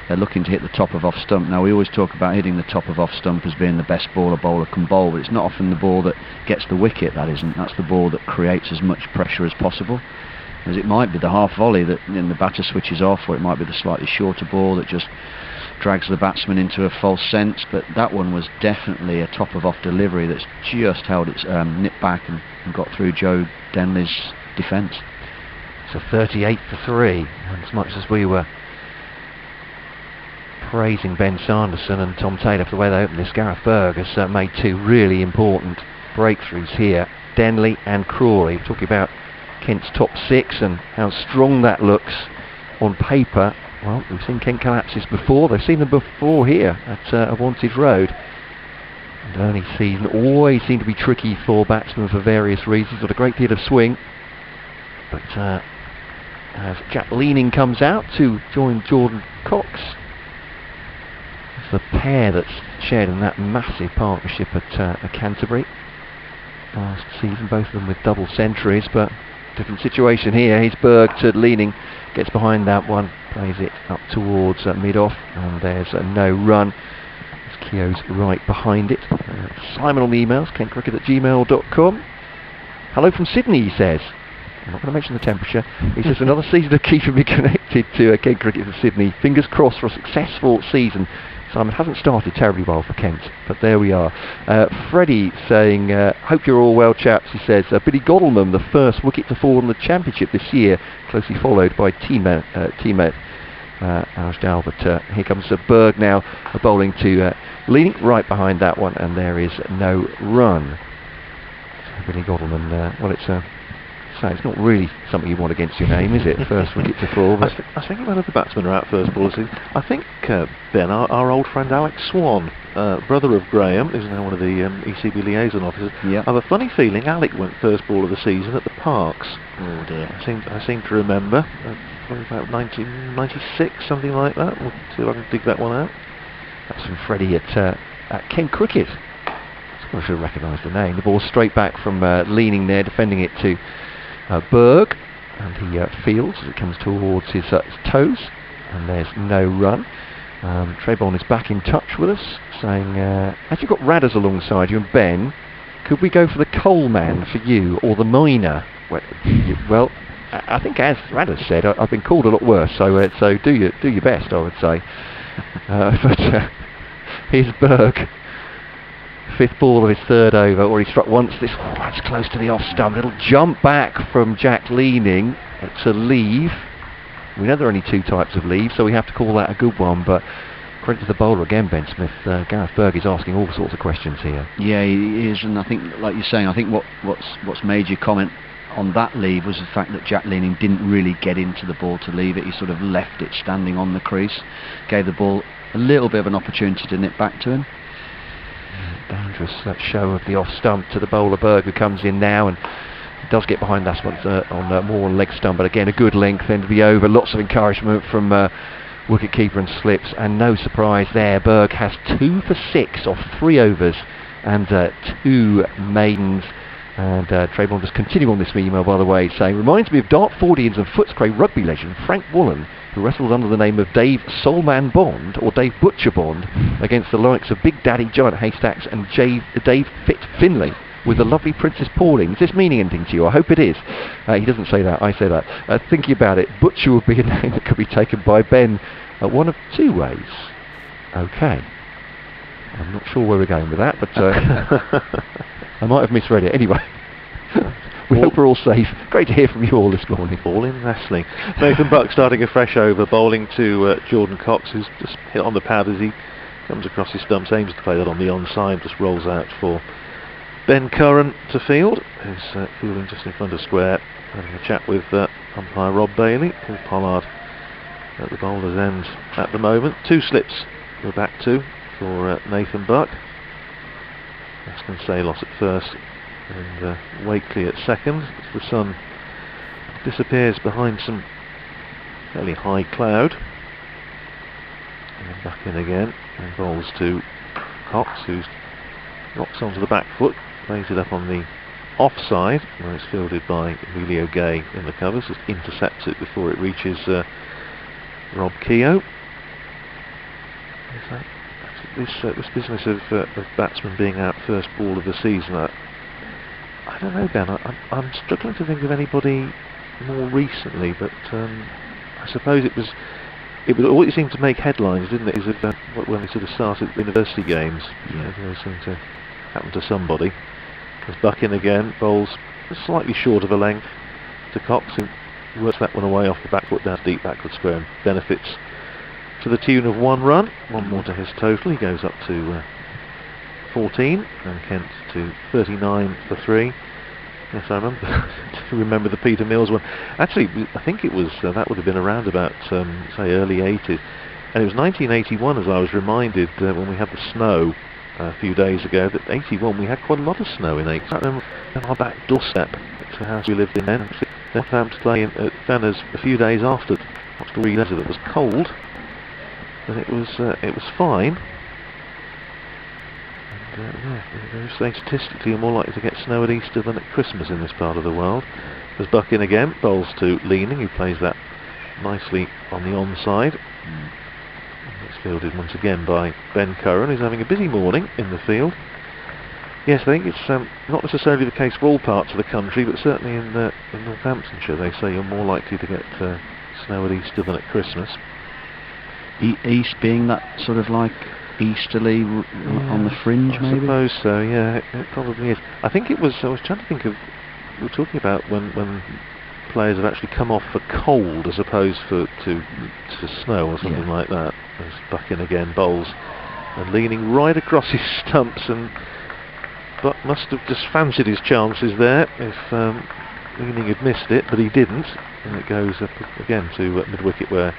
They're looking to hit the top of off stump. Now we always talk about hitting the top of off stump as being the best ball a bowler can bowl, but it's not often the ball that gets the wicket, that isn't. That's the ball that creates as much pressure as possible. As it might be the half volley that the batter switches off, or it might be the slightly shorter ball that just drags the batsman into a false sense, but that one was definitely a top of off delivery that's just held its nip back and got through Joe Denley's defence. So 38 for 3, and as much as we were praising Ben Sanderson and Tom Taylor for the way they opened this, Gareth Berg has made 2 really important breakthroughs here. Denley and Crawley. We're talking about Kent's top 6 and how strong that looks on paper. Well, we've seen Kent collapses before. They've seen them before here at a Wantage Road. And early season always seem to be tricky for batsmen for various reasons. Got a great deal of swing. But as Jack Leaning comes out to join Jordan Cox, the pair that's shared in that massive partnership at Canterbury last season, both of them with double centuries, but different situation here. Here's Berg to Leaning, gets behind that one, plays it up towards mid-off, and there's no run. Keogh's right behind it. Simon on the emails, kentcricket@gmail.com. Hello from Sydney, he says. I'm not going to mention the temperature. He says another season of keeping me connected to Kent Cricket for Sydney. Fingers crossed for a successful season. Simon hasn't started terribly well for Kent, but there we are. Freddie saying, hope you're all well, chaps. He says, Billy Godalmam, the first wicket to fall in the championship this year, closely followed by teammate Ajdal. But here comes Berg now, bowling to Leaning, right behind that one, and there is no run. So Billy Godalmam, well, it's not really something you want against your name, is it? First wicket to fall. I was thinking one of the batsmen are out first ball. I think Ben, our old friend Alex Swan, brother of Graham, who's now one of the ECB liaison officers. Yep. I have a funny feeling Alec went first ball of the season at the Parks. Oh dear. I seem to remember. Probably about 1996, something like that. We'll see if I can dig that one out. That's from Freddie at Kent Cricket. I should have recognised the name. The ball straight back from Leaning there, defending it to Berg, and he fields as it comes towards his toes, and there's no run. Trebon is back in touch with us, saying, as you've got Radders alongside you and Ben, could we go for the coal man for you, or the miner? Well, I think as Radders said, I've been called a lot worse, so do your best, I would say. But here's Berg. 5th ball of his 3rd over, or he struck once. That's close to the off stump. Little jump back from Jack Leaning. It's a leave. We know there are only 2 types of leave, so we have to call that a good one. But credit to the bowler again, Ben Smith. Gareth Berg is asking all sorts of questions here. Yeah, he is, and I think, like you're saying, I think what's made you comment on that leave was the fact that Jack Leaning didn't really get into the ball to leave it. He sort of left it standing on the crease, gave the ball a little bit of an opportunity to nip back to him. Dangerous, that show of the off stump to the bowler Berg, who comes in now and does get behind that one on more leg stump, but again a good length end of the over. Lots of encouragement from wicketkeeper and slips, and no surprise there. Berg has 2 for 6 off 3 overs and 2 maidens. And Trebon just continue on this email, by the way, saying, reminds me of Dartfordians and Footscray rugby legend Frank Woolen, who wrestled under the name of Dave Soulman Bond, or Dave Butcher Bond, against the likes of Big Daddy Giant Haystacks and Dave Fit Finlay, with the lovely Princess Pauline. Is this meaning anything to you? I hope it is. He doesn't say that, I say that. Thinking about it, Butcher would be a name that could be taken by Ben one of 2 ways. Okay. I'm not sure where we're going with that, but I might have misread it. Anyway, we hope we're all safe. Great to hear from you all this morning. All in wrestling. Nathan Buck starting a fresh over, bowling to Jordan Cox, who's just hit on the pad as he comes across his stumps, aims to play that on the onside, just rolls out for Ben Curran to field, who's fielding just in front of square, having a chat with umpire Rob Bailey. Paul Pollard at the bowler's end at the moment. 2 slips we're back to for Nathan Buck. Aston Salos at first and Wakely at second. As the sun disappears behind some fairly high cloud. And back in again and bowls to Cox, who rocks onto the back foot, plays it up on the offside where it's fielded by Emilio Gay in the covers, just intercepts it before it reaches Rob Keogh. This business of batsmen being out first ball of the season, I don't know, Ben. I'm struggling to think of anybody more recently, but I suppose it was always seemed to make headlines, didn't it? Is it when they sort of started university games? Yeah, they seemed to happen to somebody. There's Buck in again, bowls slightly short of a length to Cox, who works that one away off the back foot down deep backward square and benefits to the tune of 1 run. 1 more to his total. He goes up to 14, and Kent to 39 for 3. Yes, I remember the Peter Mills one. Actually, I think it was that would have been around about say early 80s, and it was 1981, as I was reminded when we had the snow a few days ago. That 81 we had quite a lot of snow in 80s. I remember on our back doorstep to the house we lived in then. Northampton play at Fenners a few days after. Not the weather that was cold. But it was fine. And they were saying statistically you're more likely to get snow at Easter than at Christmas in this part of the world. There's Buck in again, bowls to Leaning, who plays that nicely on the onside. And it's fielded once again by Ben Curran, who's having a busy morning in the field. Yes, I think it's not necessarily the case for all parts of the country, but certainly in Northamptonshire they say you're more likely to get snow at Easter than at Christmas. East being that sort of like easterly on the fringe, maybe? I suppose so, yeah, it probably is. I think it was, I was trying to think of, we were talking about when players have actually come off for cold as opposed to snow or something like that. There's Buck in again, bowls, and Leaning right across his stumps, and Buck must have just fancied his chances there if Leaning had missed it, but he didn't, and it goes up again to mid-wicket where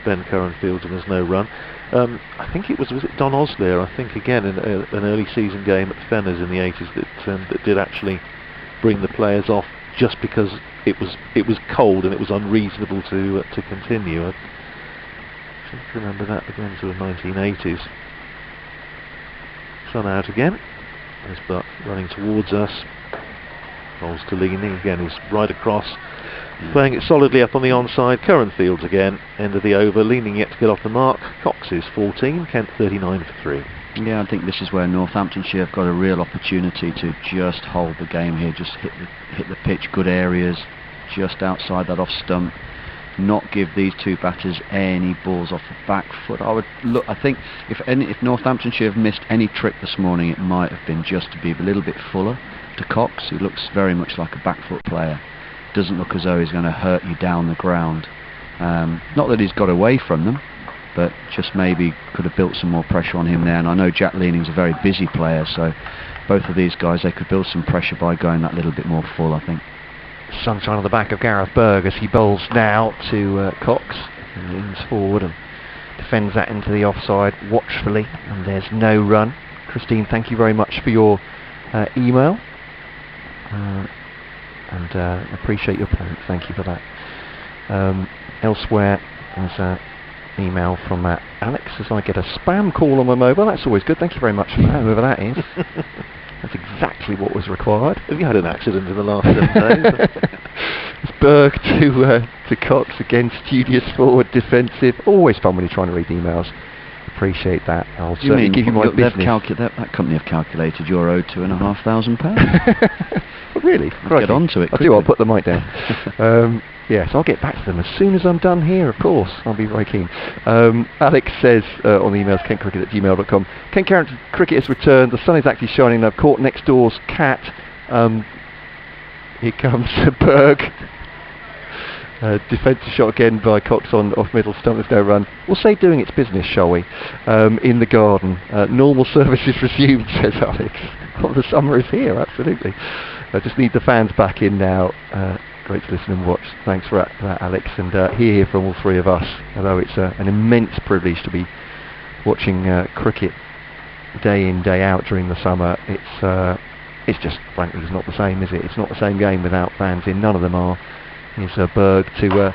Ben Curran fields and there's no run. I think was it Don Osler, I think again in an early season game at Fenners in the 80s that did actually bring the players off just because it was cold and it was unreasonable to continue. I seem to remember that again to the 1980s. Sun out again. There's Buck running towards us. Bowls to Leaning again, who's right across. Playing it solidly up on the onside. Curran fields again. End of the over. Leaning yet to get off the mark. Cox is 14. Kent 39 for 3. Yeah, I think this is where Northamptonshire have got a real opportunity to just hold the game here. Just hit the pitch, good areas, just outside that off stump. Not give these two batters any balls off the back foot. I think if Northamptonshire have missed any trick this morning, it might have been just to be a little bit fuller to Cox, who looks very much like a back foot player. Doesn't look as though he's going to hurt you down the ground. Not that he's got away from them, but just maybe could have built some more pressure on him there. And I know Jack Leaning's a very busy player, so both of these guys, they could build some pressure by going that little bit more full, I think. Sunshine on the back of Gareth Berg as he bowls now to Cox, and leans forward and defends that into the offside watchfully, and there's no run. Christine, thank you very much for your email, and appreciate your points. Thank you for that. Elsewhere, there's an email from Alex as I get a spam call on my mobile. That's always good. Thank you very much for that, whoever that is. That's exactly what was required. Have you had an accident in the last 7 days? It's Berg to Cox again, studious forward, defensive. Always fun when you're trying to read emails. Appreciate that. I'll certainly give you my business. That company have calculated you're owed £2,500. Oh, really? Get on to it. I'll do. I'll put the mic down. Yes, I'll get back to them as soon as I'm done here, of course. I'll be very keen. Alex says on the emails, kentcricket@gmail.com, Kent Cricket has returned. The sun is actually shining. I've caught next door's cat. Here comes Berg. Defensive shot again by Cox on off middle stump. There's no run. We'll say doing its business, shall we? In the garden. Normal services resumed, says Alex. Oh, the summer is here, absolutely. I just need the fans back in now. Great to listen and watch. Thanks for that, Alex, and hear from all three of us. Although it's an immense privilege to be watching cricket day in, day out during the summer, it's just frankly it's not the same, is it? It's not the same game without fans in. None of them are. Here's Berg to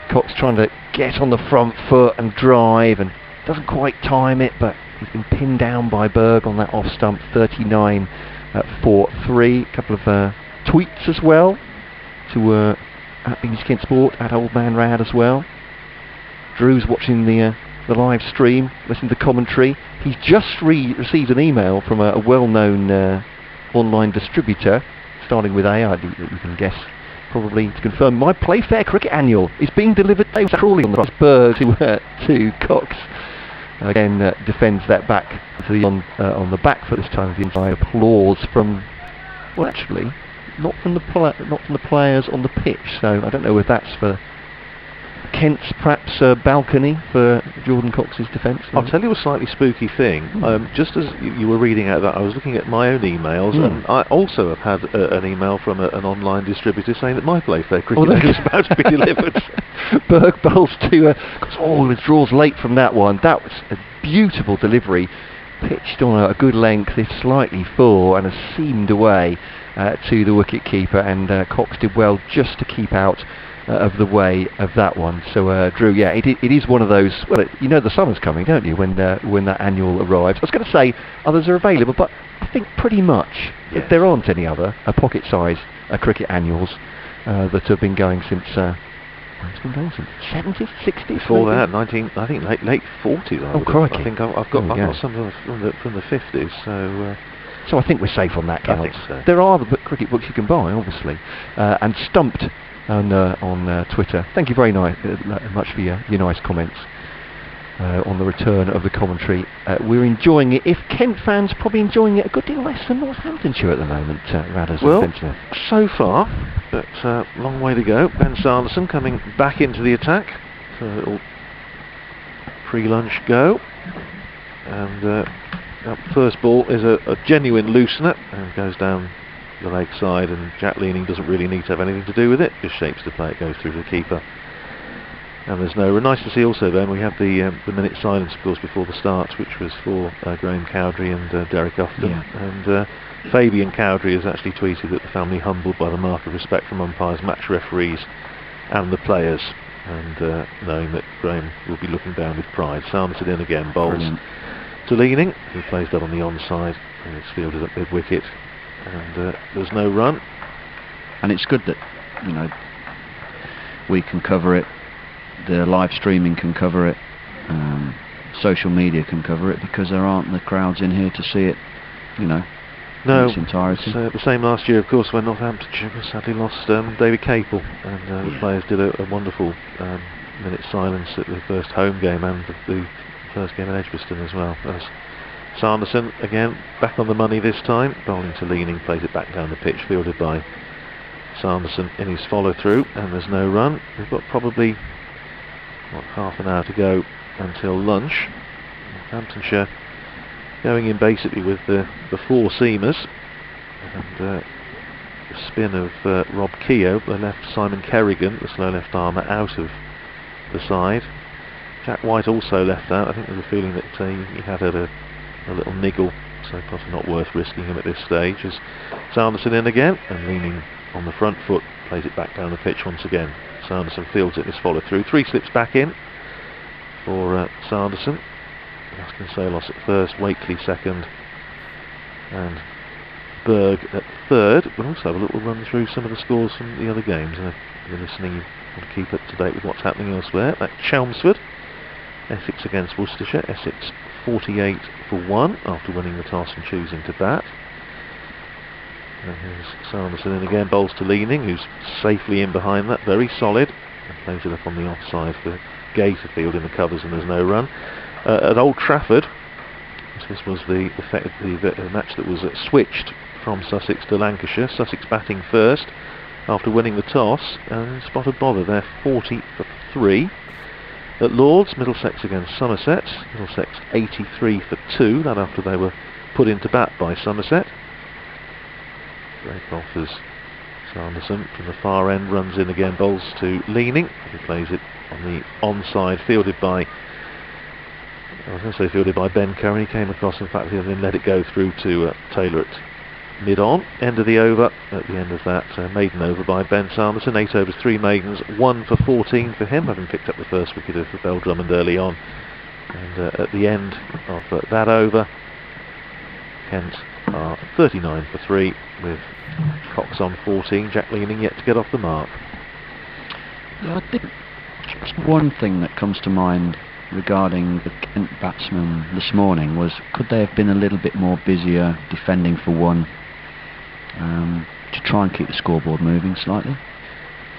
Cox trying to get on the front foot and drive, and doesn't quite time it, but he's been pinned down by Berg on that off stump. 39 for 3. A couple of tweets as well to at English Kent Sport, at Old Man Rad as well. Drew's watching the live stream, listening to commentary. He's just received an email from a well-known online distributor, starting with A, you can guess probably, to confirm my Playfair Cricket Annual is being delivered. They were crawling on the Berg to Cox. Again, defends that back to the on the back foot this time. The inside applause from, well, actually, not from the players on the pitch. So I don't know if that's for Kent's perhaps balcony for Jordan Cox's defence. I'll tell you a slightly spooky thing. Just as you were reading out that, I was looking at my own emails, and I also have had an email from an online distributor saying that my Playfair Cricket is about to be delivered. Berg bowls to withdraws late from that one. That was a beautiful delivery, pitched on a good length, if slightly full, and has seamed away to the wicket keeper, and Cox did well just to keep out of the way of that one. So Drew, yeah, it is one of those, well, you know the summer's coming, don't you, when that annual arrives. I was going to say others are available, but I think pretty much there aren't any other pocket-sized cricket annuals that have been going since it's been going since 70s, 60s. Before that, I think late 40s. Oh crikey! I think I've got some from the 50s. So I think we're safe on that count. I think so. There are the cricket books you can buy, obviously, and Stumped on Twitter. Thank you very much for your nice comments on the return of the commentary. We're enjoying it. If Kent fans are probably enjoying it a good deal less than Northamptonshire at the moment, Radders and Fenchner. So far, but long way to go. Ben Sanderson coming back into the attack. So a little pre-lunch go, and that first ball is a genuine loosener and goes down the leg side, and Jack Leaning doesn't really need to have anything to do with it, just shapes the play, it goes through to the keeper, and there's no run. Nice to see also then we have the minute silence of course before the start, which was for Graham Cowdrey and Derek Upton, and Fabian Cowdrey has actually tweeted that the family humbled by the mark of respect from umpires, match referees and the players, and knowing that Graham will be looking down with pride. Sanderson in again, bowls to Leaning, who plays that on the onside, and it's fielded at mid-wicket, and there's no run. And it's good that, we can cover it, the live streaming can cover it, social media can cover it, because there aren't the crowds in here to see it, in its entirety. It's the same last year, of course, when Northamptonshire sadly lost David Capel, and the players did a wonderful minute silence at the first home game and the first game at Edgbaston as well. As Sanderson again back on the money this time, bowling to Leaning, plays it back down the pitch, fielded by Sanderson in his follow through, and there's no run. We've got probably half an hour to go until lunch. Northamptonshire going in basically with the four seamers, and the spin of Rob Keogh. They left Simon Kerrigan, the slow left armour, out of the side. Jack White also left out. I think there's a feeling that he had a little niggle, so possibly not worth risking him at this stage. As Sanderson in again, and Leaning on the front foot, plays it back down the pitch once again. Sanderson fields it in his follow through. 3 slips back in for Sanderson. Askin Salos at first, Wakely second, and Berg at third. We'll also have a little run through some of the scores from the other games. If you're listening, you want to keep up to date with what's happening elsewhere. At Chelmsford, Essex against Worcestershire. Essex 48 for 1 after winning the toss and choosing to bat. And here's Sanderson in again, bowls to Leaning, who's safely in behind that, very solid, and plays it up on the offside for Gatorfield in the covers, and there's no run. At Old Trafford, this was the match that was switched from Sussex to Lancashire. Sussex batting first after winning the toss, and spotted bother there, 40 for 3. At Lords, Middlesex against Somerset. Middlesex 83 for 2, that after they were put into bat by Somerset. Break off as Sanderson from the far end runs in again, bowls to Leaning, who plays it on the onside, fielded by Ben Curran. He came across, in fact, and then let it go through to Taylor at mid-on. End of the over, at the end of that maiden over by Ben Sanderson. 8 overs, 3 maidens, 1 for 14 for him, having picked up the first wicket of Bell Drummond early on. And at the end of that over, Kent are 39 for 3, with Cox on 14, Jack Leaning yet to get off the mark. Yeah, I think just one thing that comes to mind regarding the Kent batsmen this morning was, could they have been a little bit more busier defending for one, to try and keep the scoreboard moving slightly?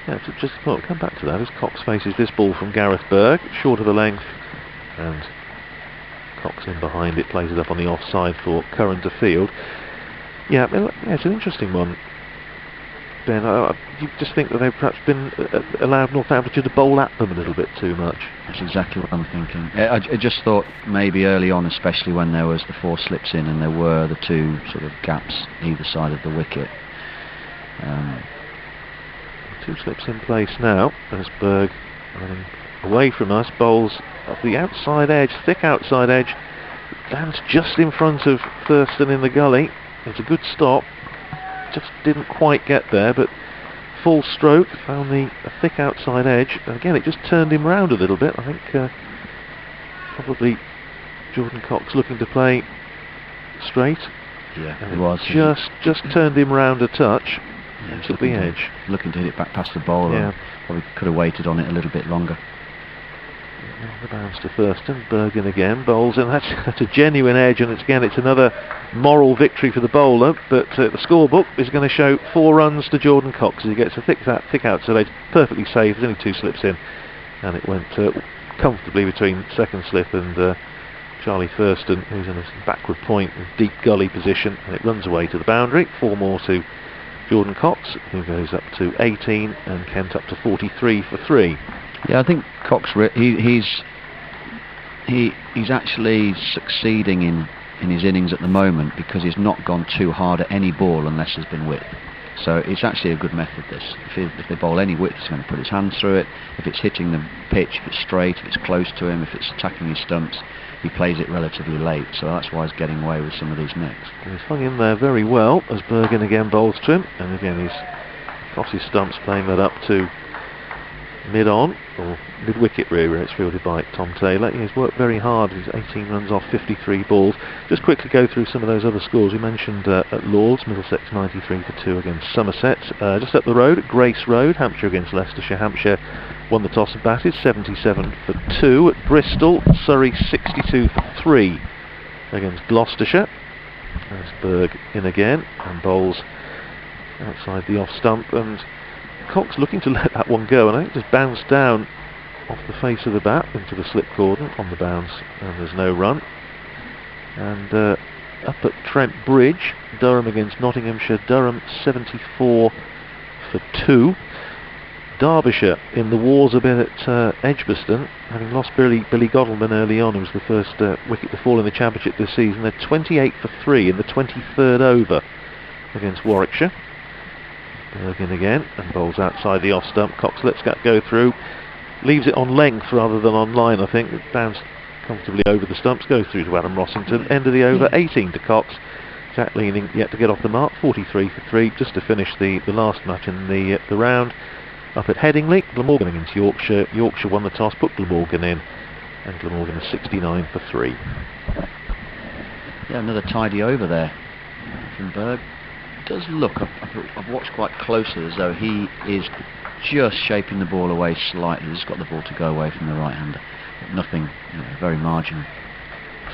Yeah, come back to that as Cox faces this ball from Gareth Berg, short of the length, and Cox in behind it, plays it up on the offside for Curran to field. Yeah, it's an interesting one, Ben. You just think that they've perhaps been allowed Northamptonshire to bowl at them a little bit too much. That's exactly what I'm thinking. I just thought maybe early on, especially when there was the 4 slips in and there were the 2 sort of gaps either side of the wicket. 2 slips in place now as Berg running away from us, bowls off the outside edge, thick outside edge, lands just in front of Thurston in the gully. It's a good stop, just didn't quite get there, but full stroke, found the thick outside edge, and again it just turned him round a little bit. I think probably Jordan Cox looking to play straight. Yeah, it was. Just turned him round a touch, yeah, took the edge. Looking to hit it back past the bowler. Yeah. Probably could have waited on it a little bit longer. The bounce to Thurston, Bergen again, bowls, and that's a genuine edge, and it's another moral victory for the bowler, but the scorebook is going to show 4 runs to Jordan Cox as he gets a thick outside edge, perfectly safe. There's only 2 slips in, and it went comfortably between second slip and Charlie Thurston, who's in a backward point in deep gully position, and it runs away to the boundary. 4 more to Jordan Cox, who goes up to 18, and Kent up to 43 for 3. Yeah, I think Cox, he's actually succeeding in his innings at the moment, because he's not gone too hard at any ball unless there's been width. So it's actually a good method, this. If they bowl any width, he's going to put his hands through it. If it's hitting the pitch, if it's straight, if it's close to him, if it's attacking his stumps, he plays it relatively late. So that's why he's getting away with some of these nicks. He's hung in there very well as Bergen again bowls to him, and again he's across his stumps, playing that up to mid-on, or mid-wicket really, where it's fielded by Tom Taylor. He's worked very hard. He's 18 runs off 53 balls. Just quickly go through some of those other scores. We mentioned at Lords, Middlesex 93 for 2 against Somerset. Just up the road at Grace Road, Hampshire against Leicestershire. Hampshire won the toss and batted, 77 for 2. At Bristol, Surrey 62 for 3 against Gloucestershire. There's Berg in again and bowls outside the off stump, and Cox looking to let that one go, and I think just bounced down off the face of the bat into the slip cordon on the bounce, and there's no run. And up at Trent Bridge, Durham against Nottinghamshire, Durham 74 for 2. Derbyshire in the wars a bit at Edgbaston, having lost Billy Godalman early on, who was the first wicket to fall in the championship this season. They're 28 for 3 in the 23rd over against Warwickshire. Bergen again and bowls outside the off stump. Cox lets that go through, leaves it on length rather than on line. I think it bounced comfortably over the stumps, goes through to Adam Rossington. End of the over, 18 to Cox. Jack Leaning yet to get off the mark, 43 for 3, just to finish the last match in the round. Up at Headingley, Glamorgan against Yorkshire. Yorkshire won the toss, put Glamorgan in, and Glamorgan is 69 for 3. Yeah, another tidy over there from Berg. Does look, I've watched quite closely, as though he is just shaping the ball away slightly. He's got the ball to go away from the right-hander. Nothing, very marginal.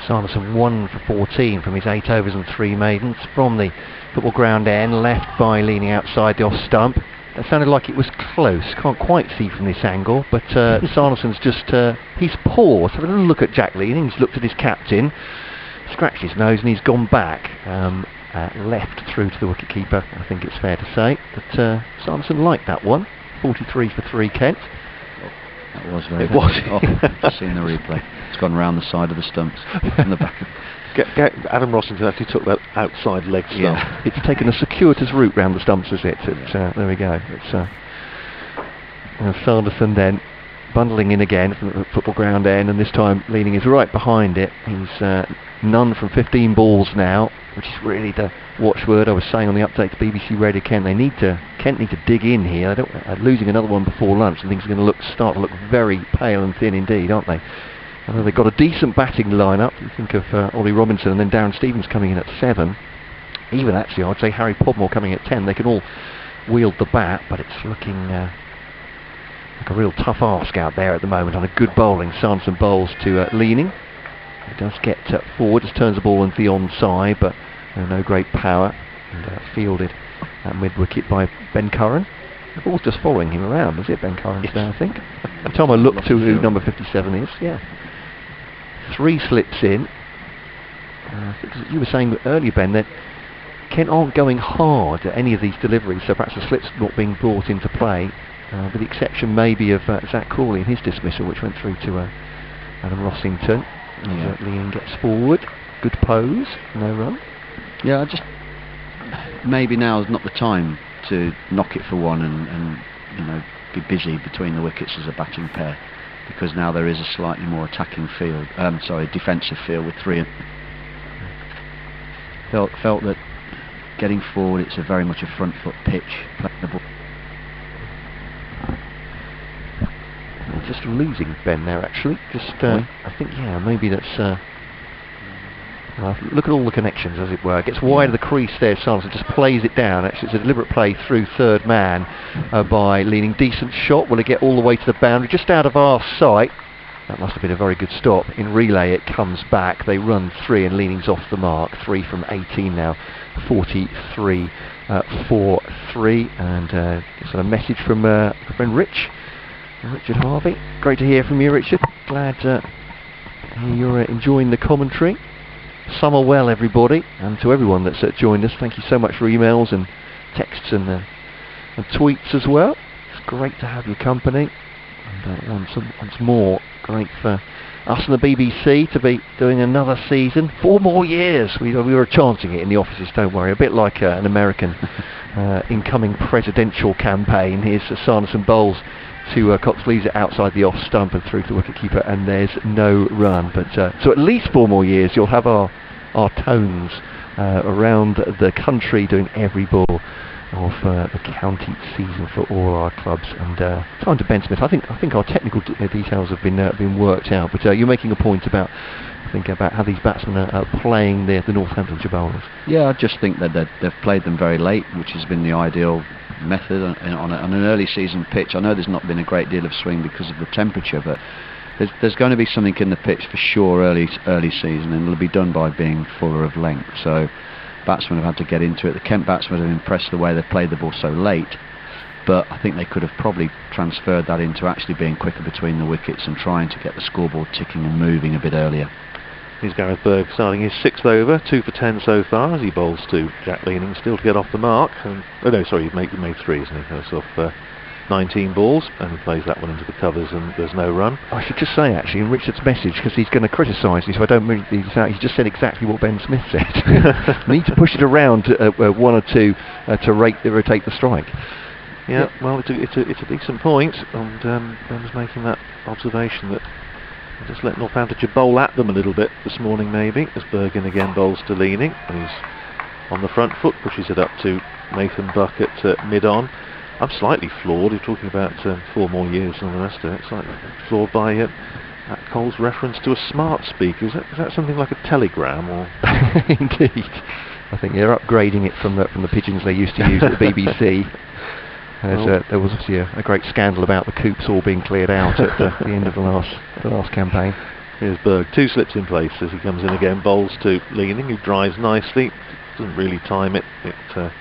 Sanderson 1 for 14 from his 8 overs and 3 maidens from the football ground end, left by Leaning outside the off stump. That sounded like it was close. Can't quite see from this angle, but Sanderson's just he's paused. Have a little look at Jack Leaning. He's looked at his captain, scratched his nose, and he's gone back. Left through to the wicketkeeper, I think it's fair to say. But Sanderson liked that one. 43 for 3, Kent. That was very It was. I've seen the replay. It's gone round the side of the stumps from the back. Adam Rossington actually took that outside leg stump. Yeah. It's taken a circuitous route round the stumps, is it? There we go. It's Sanderson then bundling in again from the football ground end, and this time Leaning is right behind it. He's none from 15 balls now, which is really the watchword. I was saying on the update to BBC Radio Kent, Kent need to dig in here. Losing another one before lunch, and things are going to start to look very pale and thin indeed, aren't they? Although they've got a decent batting lineup. You think of Ollie Robinson and then Darren Stevens coming in at 7. Even actually, I'd say Harry Podmore coming at 10. They can all wield the bat, but it's looking like a real tough ask out there at the moment on a good bowling. Sanderson bowls to Leaning. He does get forward, just turns the ball into the onside, but no great power. And fielded at mid-wicket by Ben Curran. The ball's just following him around, is it, Ben Curran today, I think? By the time I look to who number 57 is, yeah. 3 slips in. You were saying earlier, Ben, that Kent aren't going hard at any of these deliveries, so perhaps the slip's not being brought into play, with the exception maybe of Zach Crawley and his dismissal, which went through to Adam Rossington. Yeah. Leaning gets forward, good pose, no run. Yeah, maybe now is not the time to knock it for one and be busy between the wickets as a batting pair, because now there is a slightly more attacking field, defensive field with 3. Felt that getting forward, it's very much a front foot pitch. Playing the ball. Just losing Ben there, actually. I think, maybe that's. Look at all the connections, as it were. Gets wide of the crease there, Sanderson just plays it down. Actually, it's a deliberate play through third man by Leaning. Decent shot. Will it get all the way to the boundary? Just out of our sight. That must have been a very good stop. In relay, it comes back. They run 3, and Leaning's off the mark. 3 from 18 now. 43 for 3. And got a message from friend Richard Harvey. Great to hear from you, Richard. Glad you're enjoying the commentary. Summer well, everybody, and to everyone that's joined us, thank you so much for emails and texts and tweets as well. It's great to have your company, and once more, great for us and the BBC to be doing another season. 4 more years. We were chanting it in the offices, don't worry, a bit like an American incoming presidential campaign. Here's Sanderson bowls to Cox, leaves it outside the off stump and through to the wicketkeeper, and there's no run. But so at least 4 more years you'll have our tones around the country doing every ball of the county season for all our clubs. And time to Ben Smith. I think our technical details have been worked out. But you're making a point about how these batsmen are playing the Northamptonshire bowlers. Yeah, I just think that they've played them very late, which has been the ideal method on an early season pitch. I know there's not been a great deal of swing because of the temperature, but there's going to be something in the pitch for sure early season, and it'll be done by being fuller of length. So batsmen have had to get into it. The Kent batsmen have impressed the way they've played the ball so late, but I think they could have probably transferred that into actually being quicker between the wickets and trying to get the scoreboard ticking and moving a bit earlier. Here's Gareth Berg starting his 6th over, 2 for 10 so far as he bowls to Jack Leaning, still to get off the mark. And, he made 3, isn't he? That's off 19 balls, and he plays that one into the covers, and there's no run. I should just say, actually, in Richard's message, because he's going to criticise me, so I don't read these out, he just said exactly what Ben Smith said. Need to push it around 1 or 2 to rotate the strike. Yeah, well, it's a decent point, and Ben was making that observation that just let Northamptonshire bowl at them a little bit this morning, maybe, as Bergen again bowls to Leaning, who's on the front foot, pushes it up to Nathan Buck at mid-on. I'm slightly floored. You're talking about 4 more years and the rest of it. Slightly floored by Matt Cole's reference to a smart speaker. Is that something like a telegram, or? Indeed. I think they're upgrading it from the pigeons they used to use at the BBC. There was obviously a great scandal about the coops all being cleared out at the end of the last campaign. Here's Berg, 2 slips in place as he comes in again, bowls to Leaning, who drives nicely, doesn't really time it. It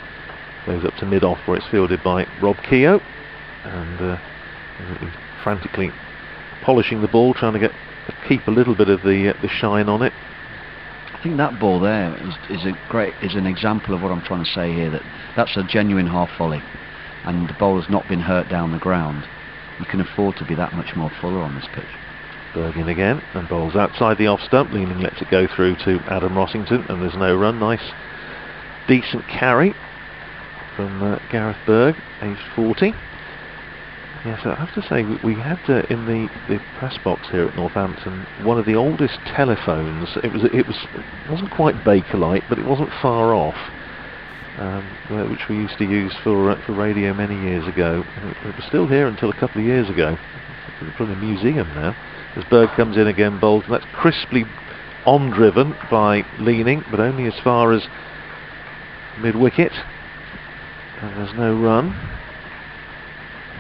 goes up to mid-off where it's fielded by Rob Keogh, and he's frantically polishing the ball, trying to keep a little bit of the shine on it. I think that ball there is an example of what I'm trying to say here. That's a genuine half volley, and the bowler's not been hurt down the ground. You can afford to be that much more fuller on this pitch. Berg in again and bowls outside the off stump. Leaning lets it go through to Adam Rossington, and there's no run. Nice, decent carry from Gareth Berg, aged 40. Yes, I have to say we had in the press box here at Northampton one of the oldest telephones. It wasn't quite Bakelite, but it wasn't far off, which we used to use for radio many years ago. It was still here until a couple of years ago. It's probably a museum now. As Berg comes in again, bowls, and that's crisply on-driven by Leaning, but only as far as mid-wicket. And there's no run.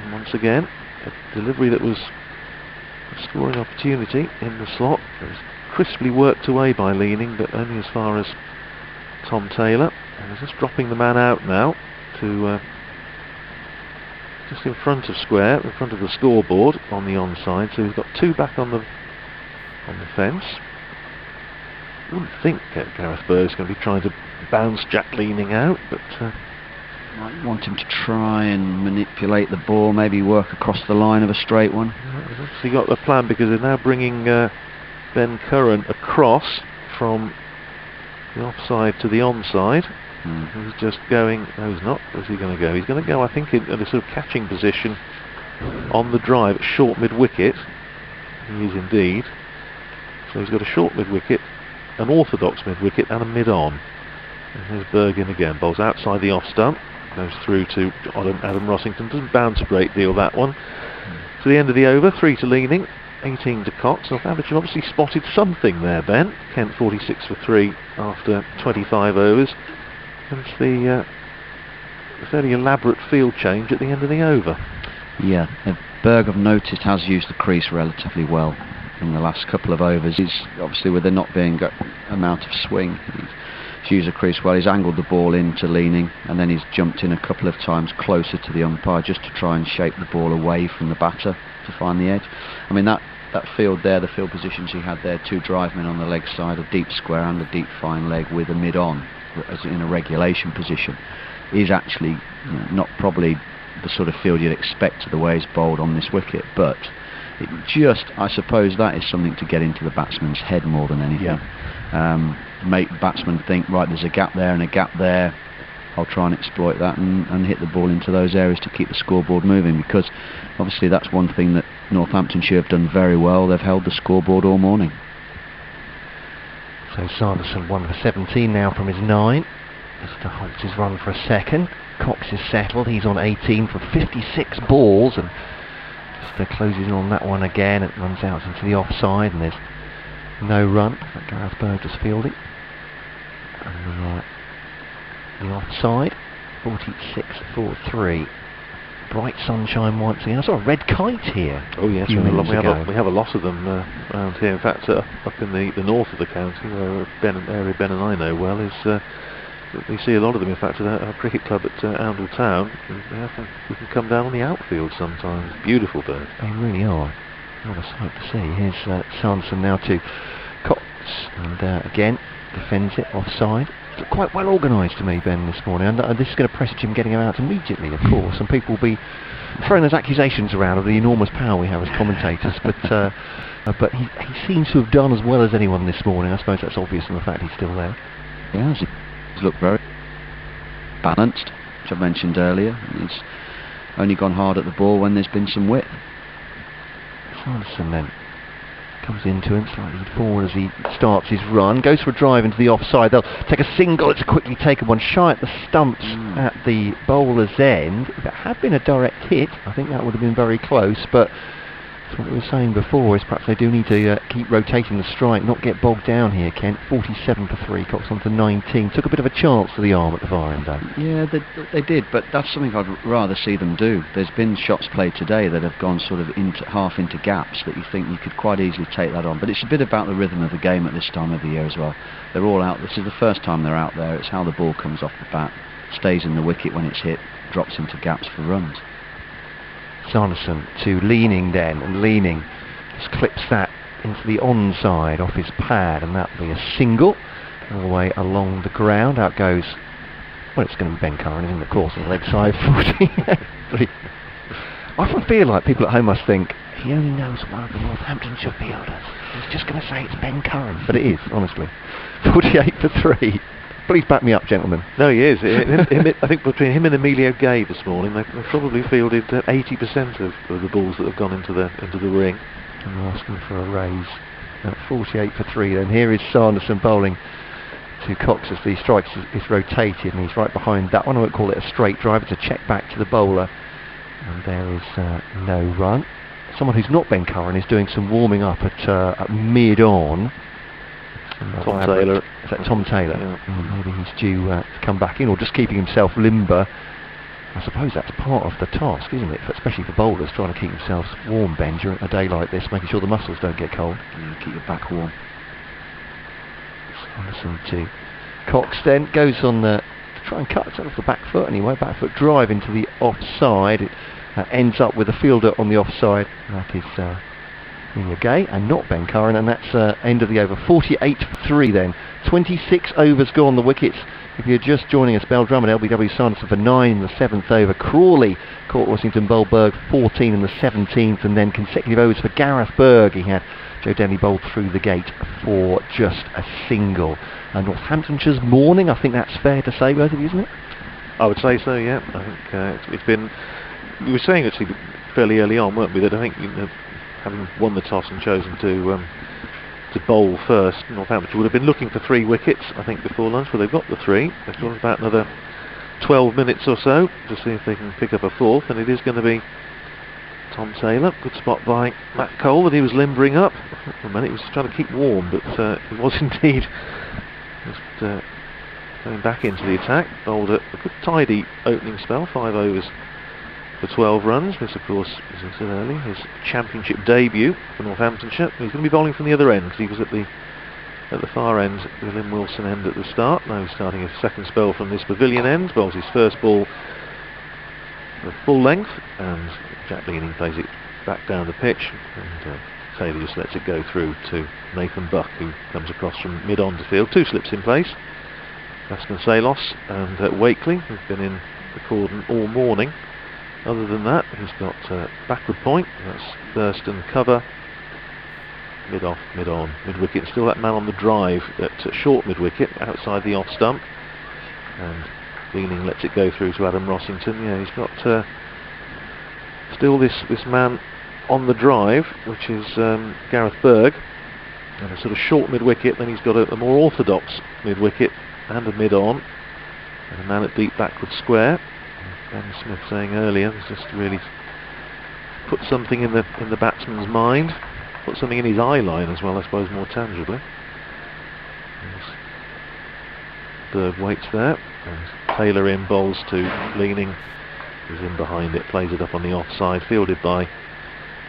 And once again, a delivery that was a scoring opportunity in the slot. It was crisply worked away by Leaning, but only as far as Tom Taylor. And he's just dropping the man out now to just in front of square, in front of the scoreboard on the onside. So he's got 2 back on the fence. Wouldn't think Gareth Berg's going to be trying to bounce Jack Leaning out, but might want him to try and manipulate the ball, maybe work across the line of a straight one. He's obviously got the plan, because they're now bringing Ben Curran across from the offside to the onside. He's just going, no he's not, where's he going to go? He's going to go, I think, in a sort of catching position on the drive, short mid-wicket. He is indeed. So he's got a short mid-wicket, an orthodox mid-wicket, and a mid-on. And here's Berg in again, bowls outside the off-stump, goes through to Adam Rossington, doesn't bounce a great deal, that one. To the end of the over, 3 to Leaning, 18 to Cox. Northamptonshire obviously spotted something there, Ben. Kent 46 for 3 after 25 overs. And it's the fairly elaborate field change at the end of the over. Yeah, Berg, I've noticed, has used the crease relatively well in the last couple of overs. He's obviously, with there not being amount of swing, he's used the crease well. He's angled the ball into Leaning, and then he's jumped in a couple of times closer to the umpire just to try and shape the ball away from the batter to find the edge. I mean, that field there, the field positions he had there, 2 drive men on the leg side, a deep square and a deep fine leg with a mid-on as in a regulation position, is actually not probably the sort of field you'd expect to the way he's bowled on this wicket, but it just, I suppose that is something to get into the batsman's head more than anything. Make the batsman think, right, there's a gap there and a gap there, I'll try and exploit that and hit the ball into those areas to keep the scoreboard moving, because obviously that's one thing that Northamptonshire have done very well. They've held the scoreboard all morning. So Sanderson 1 for 17 now from his 9. Just to halt his run for a second. Cox is settled. He's on 18 from 56 balls, and just closes in on that one again. It runs out into the offside, and there's no run. Gareth Berg just fielding. And the offside, 46 for 3. Bright sunshine once again. I saw a red kite here. Oh yes, we have a lot of them around here. In fact, up in the north of the county, where Ben and I know well, is we see a lot of them. In fact, at our cricket club at Oundle Town, we can come down on the outfield sometimes. Beautiful birds. They really are. What a sight to see. Here's Sanderson now to Cox, and again defends it offside. It's quite well organised to me, Ben, this morning, and this is going to presage him getting him out immediately, of course, and people will be throwing those accusations around of the enormous power we have as commentators, but he seems to have done as well as anyone this morning. I suppose that's obvious from the fact he's still there. Yeah, he's looked very balanced, which I mentioned earlier. He's only gone hard at the ball when there's been some width. Sanderson then comes into him, slightly forward as he starts his run, goes for a drive into the offside. They'll take a single. It's a quickly taken one, shy at the stumps at the bowler's end. If it had been a direct hit, I think that would have been very close, but what we were saying before is perhaps they do need to keep rotating the strike, not get bogged down here, Kent. 47 for 3, Cox on to 19. Took a bit of a chance to the arm at the far end, though. Yeah, they did, but that's something I'd rather see them do. There's been shots played today that have gone sort of half into gaps that you think you could quite easily take that on. But it's a bit about the rhythm of the game at this time of the year as well. They're all out. This is the first time they're out there. It's how the ball comes off the bat, stays in the wicket when it's hit, drops into gaps for runs. Sanderson to leaning then, and leaning just clips that into the onside off his pad, and that'll be a single all the way along the ground. Out goes, well, it's going to be Ben Curran, isn't it, of course, on the leg side. 43. I often feel like people at home must think he only knows one of the Northamptonshire fielders. He's just going to say it's Ben Curran, but it is, honestly. 48 for 3. Please back me up, gentlemen. No, he is. I think between him and Emilio Gay this morning, they've probably fielded 80% of the balls that have gone into the ring. And we're asking for a raise at 48 for 3. Then here is Sanderson bowling to Cox as the strike is rotated, and he's right behind that one. I won't call it a straight drive. It's a check back to the bowler, and there is no run. Someone who's not Ben Curran is doing some warming up at mid-on. Tom Taylor. Is that Tom Taylor? Yeah. Maybe he's due to come back in, or just keeping himself limber. I suppose that's part of the task, isn't it? Especially for bowlers, trying to keep themselves warm, Ben, during a day like this, making sure the muscles don't get cold. Yeah, keep your back warm. Listen to Cox then, goes on to try and cut it off the back foot anyway. Back foot drive into the offside. It ends up with a fielder on the offside. That is Gay and not Ben Curran, and that's end of the over. 48 for 3 then. 26 overs gone, the wickets. If you're just joining us, Bell Drummond, LBW Sanderson for 9 in the 7th over. Crawley caught Washington Berg 14 in the 17th, and then consecutive overs for Gareth Berg. He had Joe Denley bowled through the gate for just a single. Northamptonshire's morning, I think that's fair to say, both of you, isn't it? I would say so, yeah. I think it's been. We were saying actually fairly early on, weren't we, that I think having won the toss and chosen to bowl first, Northamptonshire would have been looking for 3 wickets, I think, before lunch. Well, they've got the 3. They've got about another 12 minutes or so to see if they can pick up a 4th, and it is going to be Tom Taylor. Good spot by Matt Cole, that he was limbering up. For a minute, he was trying to keep warm, but he was indeed just going back into the attack. Bowled a good tidy opening spell, 5 overs for 12 runs. This, of course, as I said earlier, his championship debut for Northamptonshire. He's going to be bowling from the other end, because he was at the far end, the Lynn Wilson end at the start. Now he's starting a second spell from this pavilion end. Bowls his first ball at full length, and Jack Leaning plays it back down the pitch, and Taylor just lets it go through to Nathan Buck, who comes across from mid-on to field. 2 slips in place. Aston Salos and Wakely, who've been in the cordon all morning. Other than that, he's got backward point. That's Thurston cover. Mid-off, mid-on, mid-wicket. Still that man on the drive at short mid-wicket, outside the off stump. And Leaning lets it go through to Adam Rossington. Yeah, he's got still this man on the drive, which is Gareth Berg. And a sort of short mid-wicket. Then he's got a more orthodox mid-wicket and a mid-on. And a man at deep backward square. Ben Smith saying earlier, he's just really put something in the batsman's mind, put something in his eye line as well, I suppose, more tangibly. Bird waits there, and Taylor in, bowls to Leaning, who's in behind it, plays it up on the offside, fielded by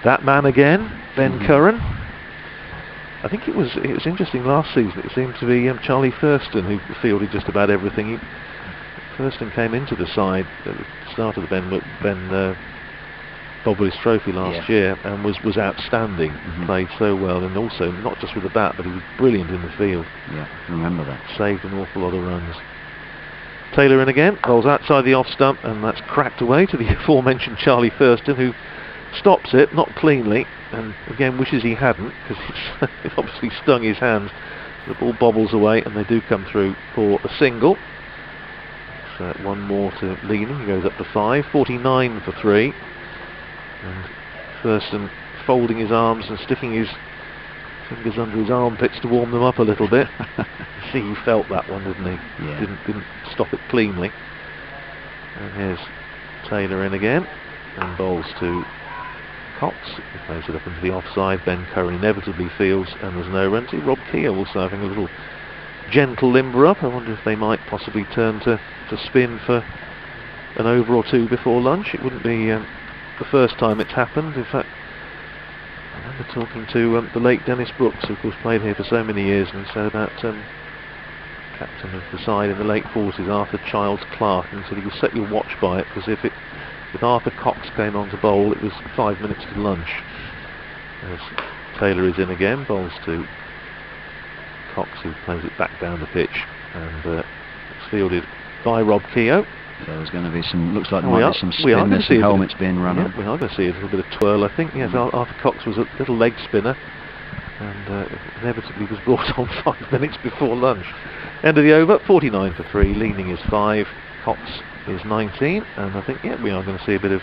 that man again, Ben Curran. I think it was interesting last season. It seemed to be Charlie Thurston who fielded just about everything. Thurston came into the side at the start of the Ben Bob Willis Trophy last year and was outstanding. Played so well, and also not just with the bat, but he was brilliant in the field. Yeah, remember that. Saved an awful lot of runs. Taylor in again, bowls outside the off stump, and that's cracked away to the aforementioned Charlie Thurston, who stops it, not cleanly, and again wishes he hadn't, because it obviously stung his hand. The ball bobbles away, and they do come through for a single. So one more to Leaning, he goes up to 5, 49 for 3. And Thurston folding his arms and sticking his fingers under his armpits to warm them up a little bit. See, he felt that one, didn't he? Yeah. Didn't stop it cleanly. And here's Taylor in again, and bowls to Cox. He plays it up into the offside. Ben Curran inevitably fields, and there's no run. See, Rob Keogh also having a little gentle limber up. I wonder if they might possibly turn to spin for an over or two before lunch. It wouldn't be the first time it's happened. In fact, I remember talking to the late Dennis Brooks, who of course played here for so many years, and he said about captain of the side in the late 40s, Arthur Childs Clark, and he said he would set your watch by it, because if Arthur Cox came on to bowl, it was 5 minutes to lunch. As Taylor is in again, bowls to Cox, who plays it back down the pitch, and it's fielded by Rob Keogh. So there's going to be some, looks like there might be some spin, there's some helmets being run on. We are going to see a little bit of twirl, I think. Yes, Arthur Cox was a little leg spinner, and inevitably was brought on 5 minutes before lunch. End of the over, 49 for 3, Leaning is 5, Cox is 19, and I think, we are going to see a bit of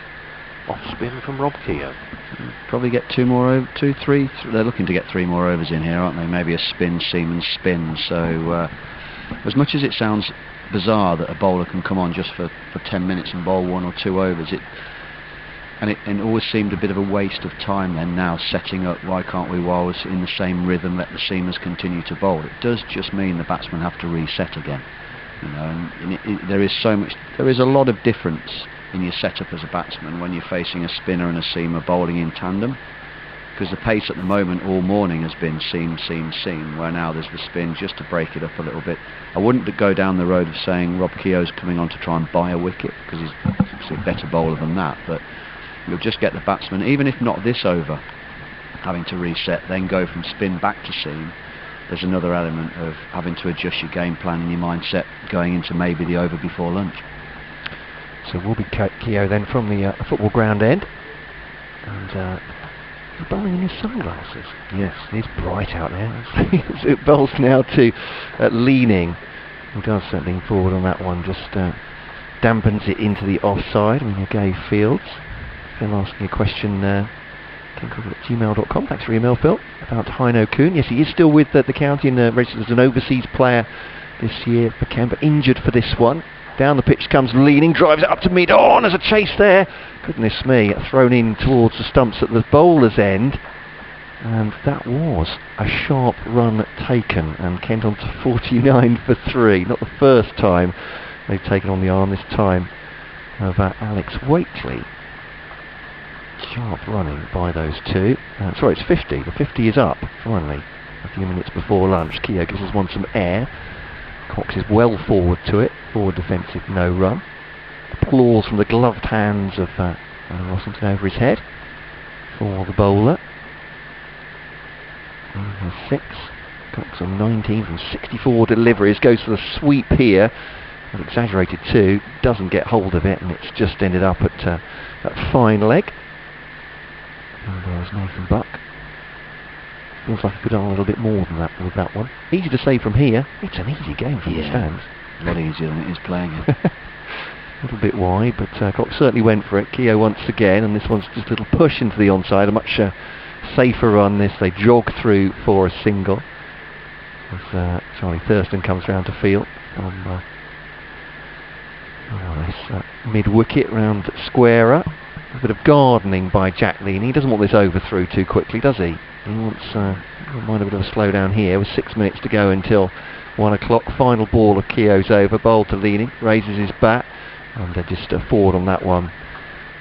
off-spin from Rob Keogh. Probably get 2 more over, 2, 3, they're looking to get 3 more overs in here, aren't they? Maybe a spin, seam and spin. So as much as it sounds bizarre that a bowler can come on just for 10 minutes and bowl 1 or 2 overs, it always seemed a bit of a waste of time then, now setting up, why can't we, while it's in the same rhythm, let the seamers continue to bowl. It does just mean the batsmen have to reset again, you know, and there is a lot of difference in your setup as a batsman when you're facing a spinner and a seamer bowling in tandem, because the pace at the moment all morning has been seam, seam, seam, where now there's the spin just to break it up a little bit. I wouldn't go down the road of saying Rob Keogh's coming on to try and buy a wicket, because he's obviously a better bowler than that, but you'll just get the batsman, even if not this over, having to reset, then go from spin back to seam. There's another element of having to adjust your game plan and your mindset going into maybe the over before lunch. So we'll be Keogh then from the football ground end, and he's bowling in his sunglasses. Yes, it's bright out there. It bowls now to Leaning, who does lean forward on that one, just dampens it into the offside. I mean, Gay Fields. Phil asking a question, kingcricket@gmail.com. Thanks for your email, Phil, about Heino Kuhn. Yes, he is still with the county and registered as an overseas player this year for Canberra, injured for this one. Down the pitch comes Leaning, drives it up to mid-on, there's a chase there. Goodness me, thrown in towards the stumps at the bowler's end. And that was a sharp run taken, and Kent on to 49 for 3. Not the first time they've taken on the arm, this time of Alex Waitley. Sharp running by those two. Sorry, it's 50. The 50 is up, finally, a few minutes before lunch. Keogh gives us one some air. Cox is well forward to it. Forward defensive, no run. Applause from the gloved hands of Rossington over his head for the bowler. 6. Cox on 19 from 64 deliveries. Goes for the sweep here. An exaggerated 2. Doesn't get hold of it, and it's just ended up at that fine leg. And there's Nathan Buck. Feels like he could have done a little bit more than that with that one. Easy to say from here. It's an easy game from the stands. A lot easier than it is playing it. A little bit wide, but Cox certainly went for it. Keogh once again, and this one's just a little push into the onside. A much safer run this. They jog through for a single. As Charlie Thurston comes round to field from mid-wicket round squarer. A bit of gardening by Jack Leaney. He doesn't want this overthrow too quickly, does he? He wants mind a bit of a slowdown here with 6 minutes to go until 1 o'clock. Final ball of Keogh's over. Bowled to Leaney, raises his bat and just forward on that one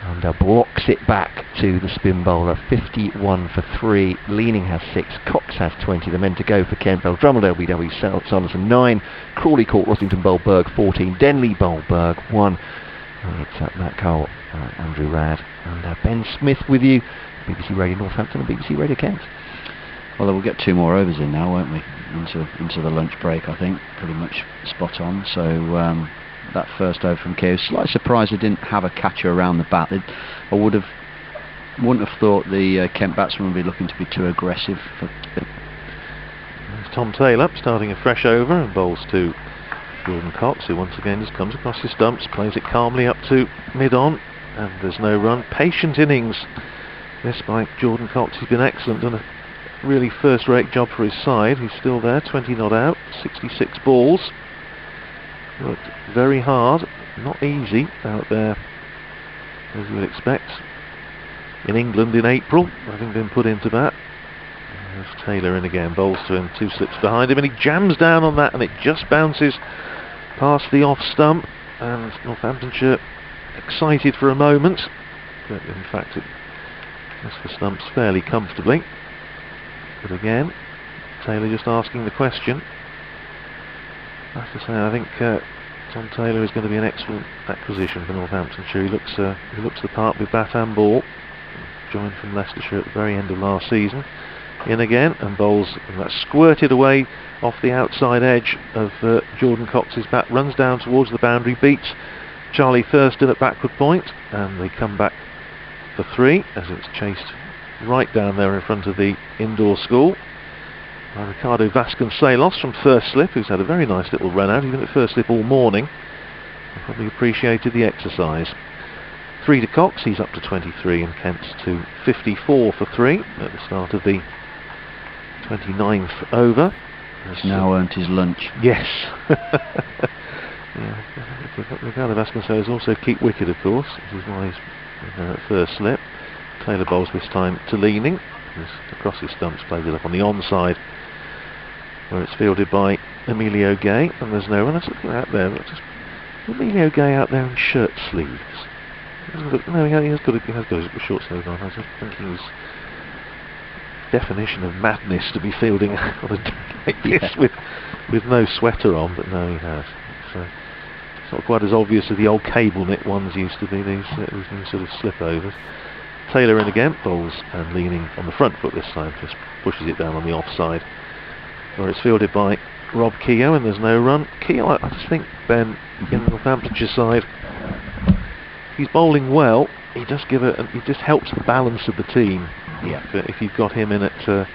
and blocks it back to the spin bowler. 51 for 3. Leaning has 6. Cox has 20. The men to go for Kent. Drummond, LBW, Sanderson 9. Crawley Court, Rossington bowled Berg 14. Denley bowled Berg 1. It's Matt Cole, Andrew Radd and Ben Smith with you. BBC Radio Northampton and BBC Radio Kent. Well, we'll get 2 more overs in now, won't we? Into the lunch break, I think. Pretty much spot on. So that first over from Keogh. Slight surprise they didn't have a catcher around the bat. I wouldn't have thought the Kent batsman would be looking to be too aggressive. There's Tom Taylor starting a fresh over and bowls to Jordan Cox, who once again just comes across his stumps, plays it calmly up to mid-on, and there's no run. Patient innings this by Jordan Cox. He's been excellent, done a really first-rate job for his side. He's still there, 20 not out, 66 balls. Worked very hard, not easy out there, as you would expect, in England in April, having been put into bat. There's Taylor in again, bowls to him, 2 slips behind him, and he jams down on that, and it just bounces past the off stump, and Northamptonshire excited for a moment, but in fact it missed the stumps fairly comfortably. But again, Taylor just asking the question. I have to say, I think Tom Taylor is going to be an excellent acquisition for Northamptonshire. He looks the part with bat and ball. Joined from Leicestershire at the very end of last season. In again and bowls, and that's squirted away off the outside edge of Jordan Cox's bat. Runs down towards the boundary, beats Charlie Thurston at backward point, and they come back for 3 as it's chased right down there in front of the indoor school. Ricardo Vasconcelos from first slip, who's had a very nice little run out. He's been at first slip all morning. Probably appreciated the exercise. 3 to Cox, he's up to 23, and Kent's to 54 for 3 at the start of the 29th over. He's now earned his lunch. Yes. Ricardo Vasconcelos also keep wicket, of course, which is why he's at first slip. Taylor bowls this time to Leaning. Across his stumps, plays it up on the onside, where it's fielded by Emilio Gay, and there's no one else looking out there. But just Emilio Gay out there in shirt sleeves. No, he has got his short sleeves on. I was just thinking it was definition of madness to be fielding on a day like this with no sweater on, but no, he has. It's not quite as obvious as the old cable knit ones used to be. These sort of slipovers. Taylor in again, bowls and Leaning on the front foot this time, just pushes it down on the offside, where it's fielded by Rob Keogh, and there's no run. Keogh, I just think, Ben, in the Northamptonshire side, he's bowling well. He just helps the balance of the team. Yeah. If you've got him in at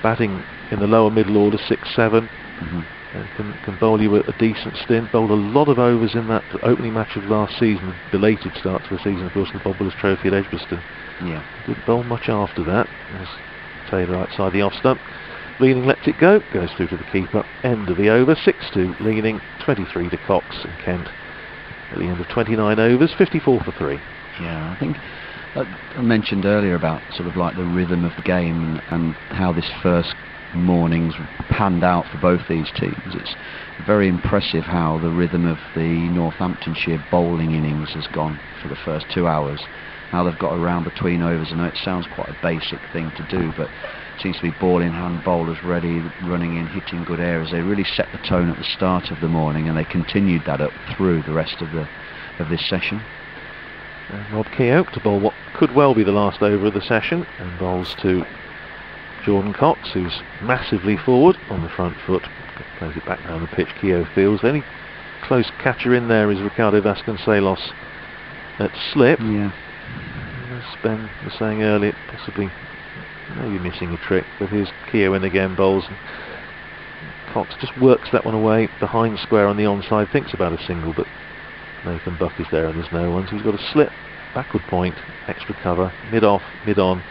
batting in the lower middle order, 6-7. And can bowl you a decent stint. Bowled a lot of overs in that opening match of last season, belated start to the season, of course, in the Bob Willis Trophy at Edgbaston. Yeah. Didn't bowl much after that. There's Taylor outside the off stump. Leaning lets it go, goes through to the keeper. End of the over, 6-2 Leaning, 23 to Cox and Kent. At the end of 29 overs, 54 for 3. Yeah, I think I mentioned earlier about sort of like the rhythm of the game and how this first mornings panned out for both these teams. It's very impressive how the rhythm of the Northamptonshire bowling innings has gone for the first 2 hours. How they've got around between overs. I know it sounds quite a basic thing to do, but it seems to be ball in hand, bowlers ready, running in, hitting good areas. They really set the tone at the start of the morning, and they continued that up through the rest of this session. And Rob Keogh to bowl what could well be the last over of the session, and bowls to Jordan Cox, who's massively forward on the front foot, plays it back down the pitch. Keogh feels the only close catcher in there is Ricardo Vasconcelos at slip. Yeah. As Ben was saying earlier, possibly maybe missing a trick, but here's Keogh in again, bowls, and Cox just works that one away behind square on the onside, thinks about a single, but Nathan Buck is there and there's no one, so he's got a slip, backward point, extra cover, mid-off, mid-on.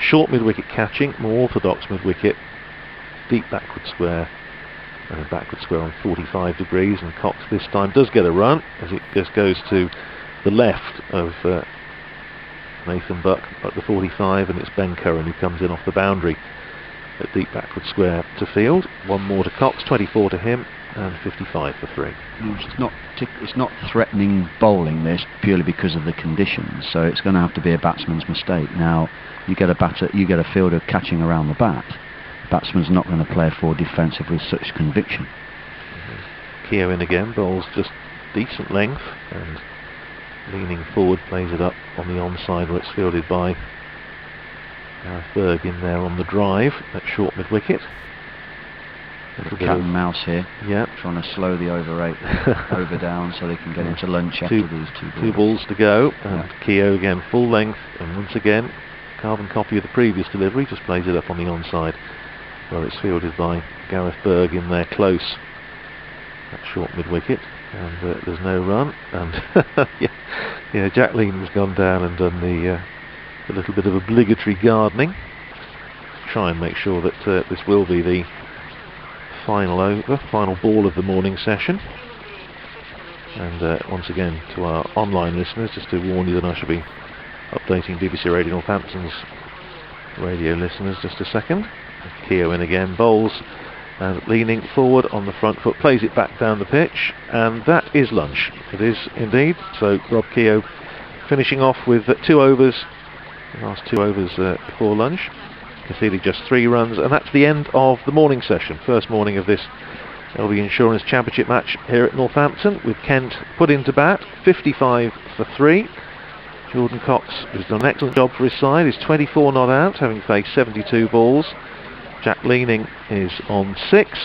Short mid-wicket catching, more orthodox mid-wicket, deep backward square, and a backward square on 45 degrees, and Cox this time does get a run as it just goes to the left of Nathan Buck at the 45, and it's Ben Curran who comes in off the boundary at deep backward square to field. One more to Cox, 24 to him, and 55 for 3. It's not threatening bowling this purely because of the conditions, so it's going to have to be a batsman's mistake. Now you get a fielder catching around the bat. Batsman's not going to play a forward defensive with such conviction. Keogh in again, bowls just decent length, and leaning forward plays it up on the onside where it's fielded by Gareth Berg in there on the drive at short mid wicket. Cat and mouse here. Yeah, trying to slow the over down so they can get into lunch after these two balls to go, and Keogh again full length, and once again carbon copy of the previous delivery, just plays it up on the onside where it's fielded by Gareth Berg in there close at short mid wicket, and there's no run, and yeah, Jack Leaning's gone down and done the little bit of obligatory gardening to try and make sure that this will be the final ball of the morning session. And once again to our online listeners, just to warn you that I shall be updating BBC Radio Northampton's radio listeners just a second. Keogh in again, bowls, and leaning forward on the front foot, plays it back down the pitch, and that is lunch. It is indeed. So Rob Keogh finishing off with 2 overs, the last 2 overs before lunch, conceded just 3 runs, and that's the end of the morning session. First morning of this LV Insurance Championship match here at Northampton, with Kent put into bat, 55 for 3. Jordan Cox has done an excellent job for his side. He's 24 not out, having faced 72 balls. Jack Leaning is on 6,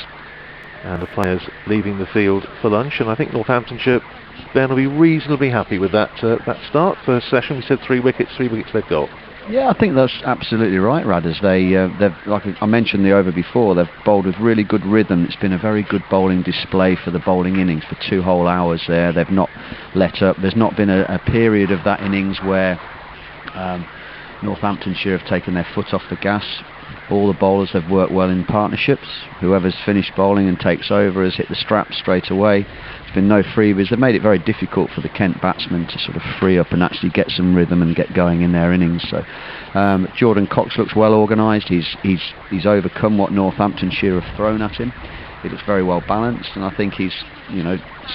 and the players leaving the field for lunch. And I think Northamptonshire, Ben, will be reasonably happy with that start. First session, we said 3 wickets they've got. Yeah, I think that's absolutely right, Radders. They've, like I mentioned the over before, they've bowled with really good rhythm. It's been a very good bowling display for the bowling innings for 2 whole hours there. They've not let up. There's not been a period of that innings where Northamptonshire have taken their foot off the gas. All the bowlers have worked well in partnerships. Whoever's finished bowling and takes over has hit the strap straight away. There's been no freebies. They've made it very difficult for the Kent batsmen to sort of free up and actually get some rhythm and get going in their innings. So Jordan Cox looks well organised. He's overcome what Northamptonshire have thrown at him. He looks very well balanced, and I think he's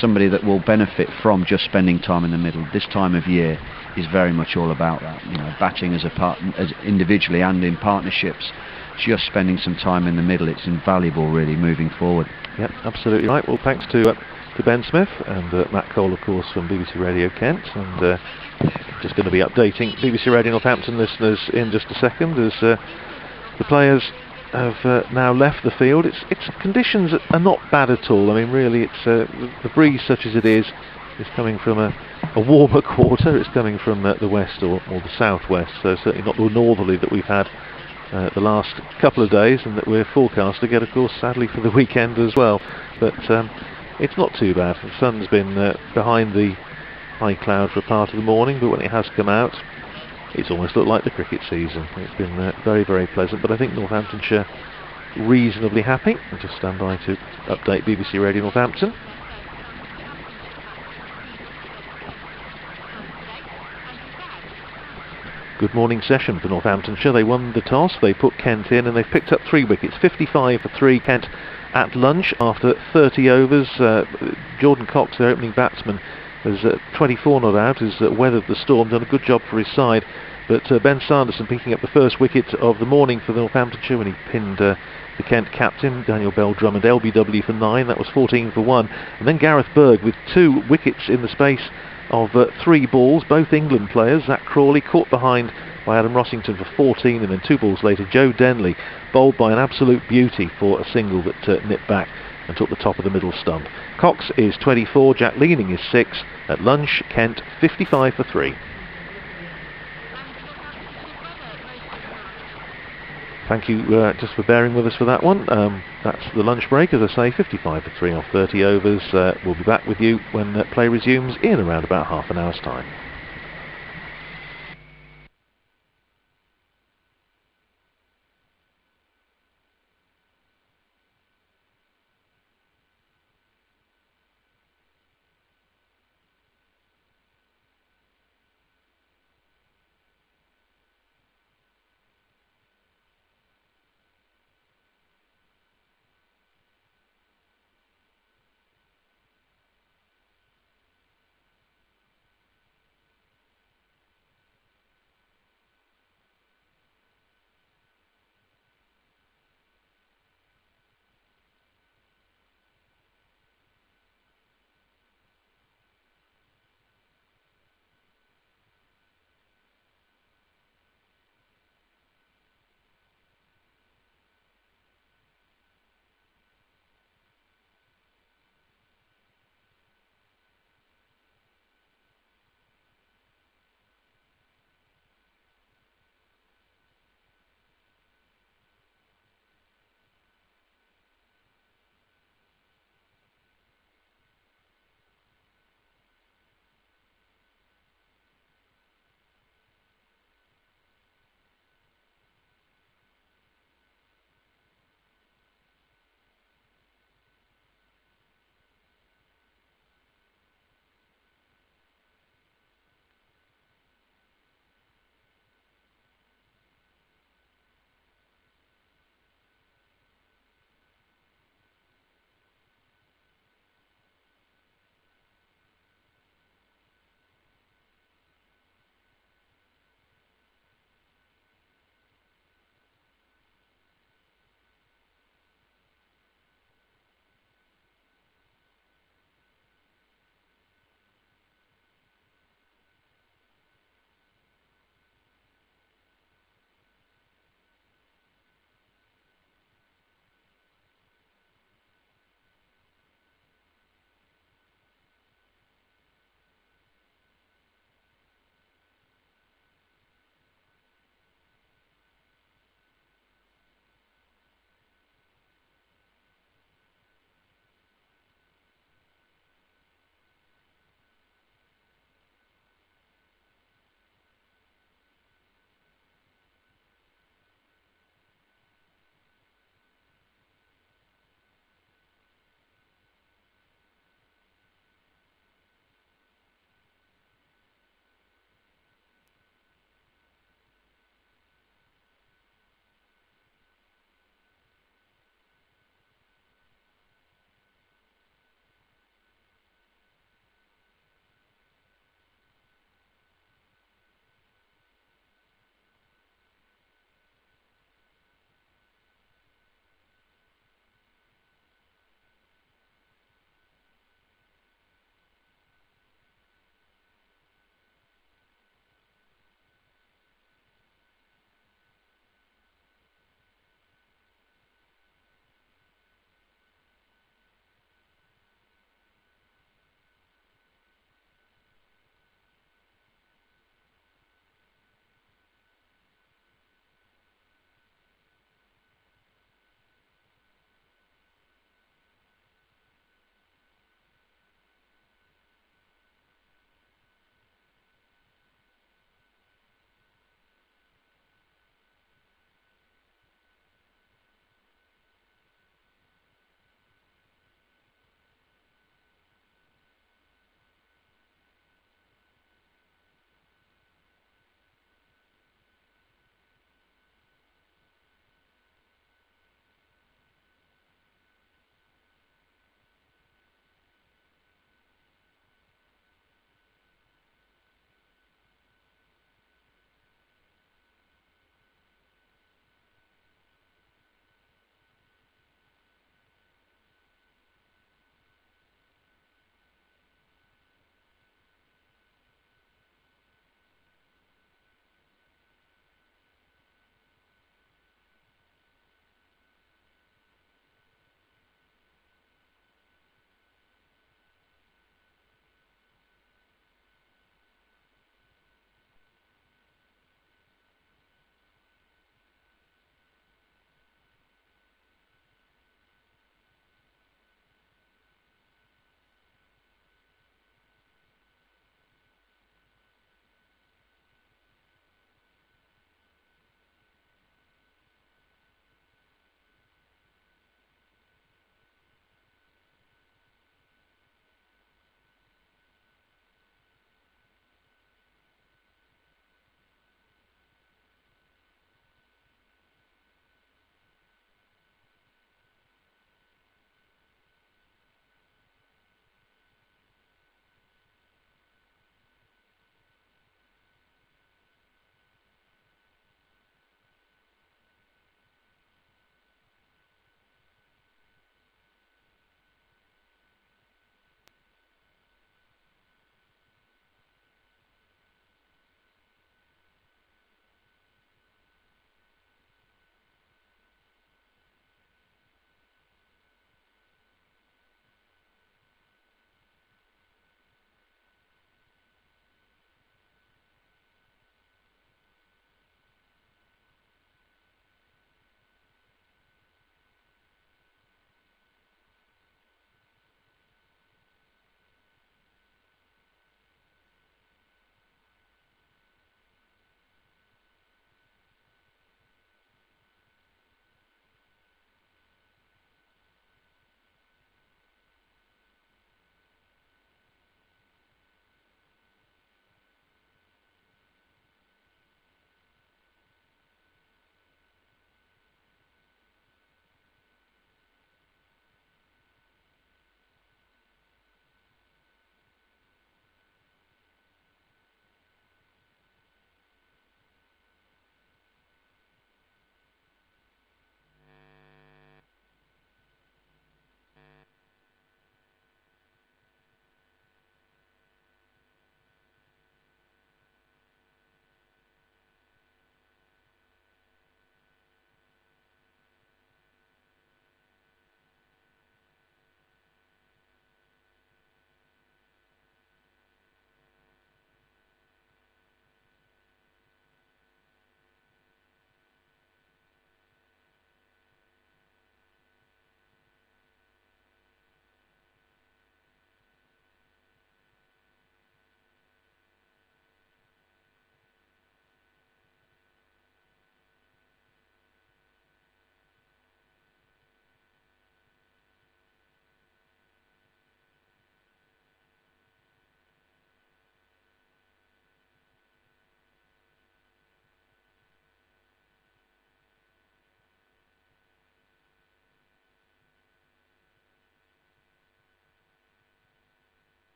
somebody that will benefit from just spending time in the middle. This time of year is very much all about that. Batting as individually and in partnerships. Just spending some time in the middle, it's invaluable really moving forward. Yep, absolutely right. Well, thanks to Ben Smith and Matt Cole, of course, from BBC Radio Kent, and just going to be updating BBC Radio Northampton listeners in just a second as the players have now left the field. It's conditions are not bad at all. I mean, really, it's the breeze, such as it is coming from a warmer quarter. It's coming from the west or the southwest, so certainly not the northerly that we've had the last couple of days, and that we're forecast to get, of course, sadly for the weekend as well. But it's not too bad. The sun's been behind the high cloud for a part of the morning, but when it has come out, it's almost looked like the cricket season. It's been very, very pleasant, but I think Northamptonshire reasonably happy. I'll just stand by to update BBC Radio Northampton. Good morning session for Northamptonshire. They won the toss, they put Kent in, and they've picked up 3 wickets. 55 for 3, Kent at lunch after 30 overs. Jordan Cox, their opening batsman, has 24 not out, has weathered the storm, done a good job for his side. But Ben Sanderson picking up the first wicket of the morning for Northamptonshire when he pinned the Kent captain, Daniel Bell-Drummond, LBW for 9, that was 14 for 1. And then Gareth Berg with 2 wickets in the space of 3 balls, both England players. Zach Crawley caught behind by Adam Rossington for 14, and then 2 balls later Joe Denley bowled by an absolute beauty for a single that nipped back and took the top of the middle stump. Cox is 24, Jack Leaning is 6. At lunch, Kent 55 for 3. Thank you just for bearing with us for that one. That's the lunch break, as I say, 55 for 3 off 30 overs. We'll be back with you when play resumes in around about half an hour's time.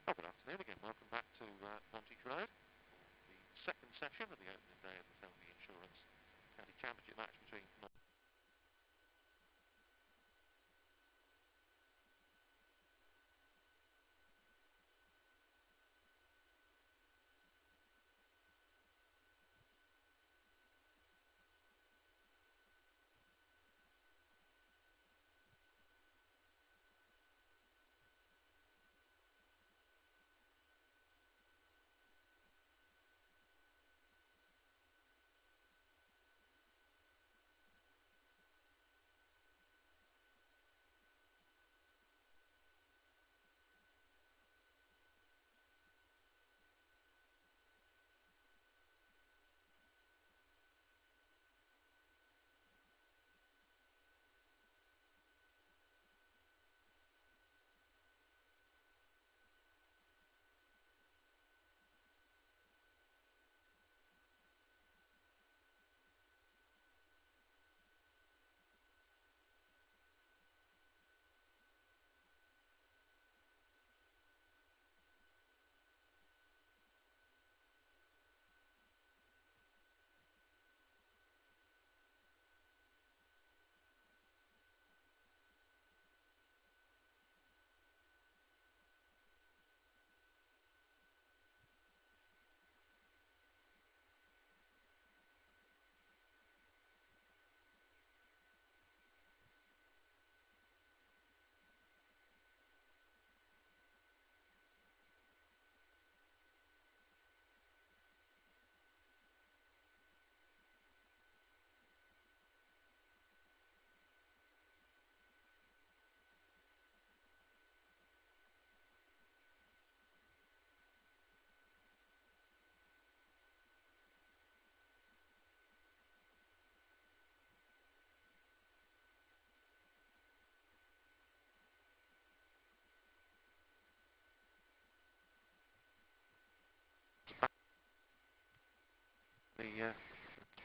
Oh, good afternoon again. Welcome back to Montage Road. The second session of the opening day of the Selby Insurance County Championship match between the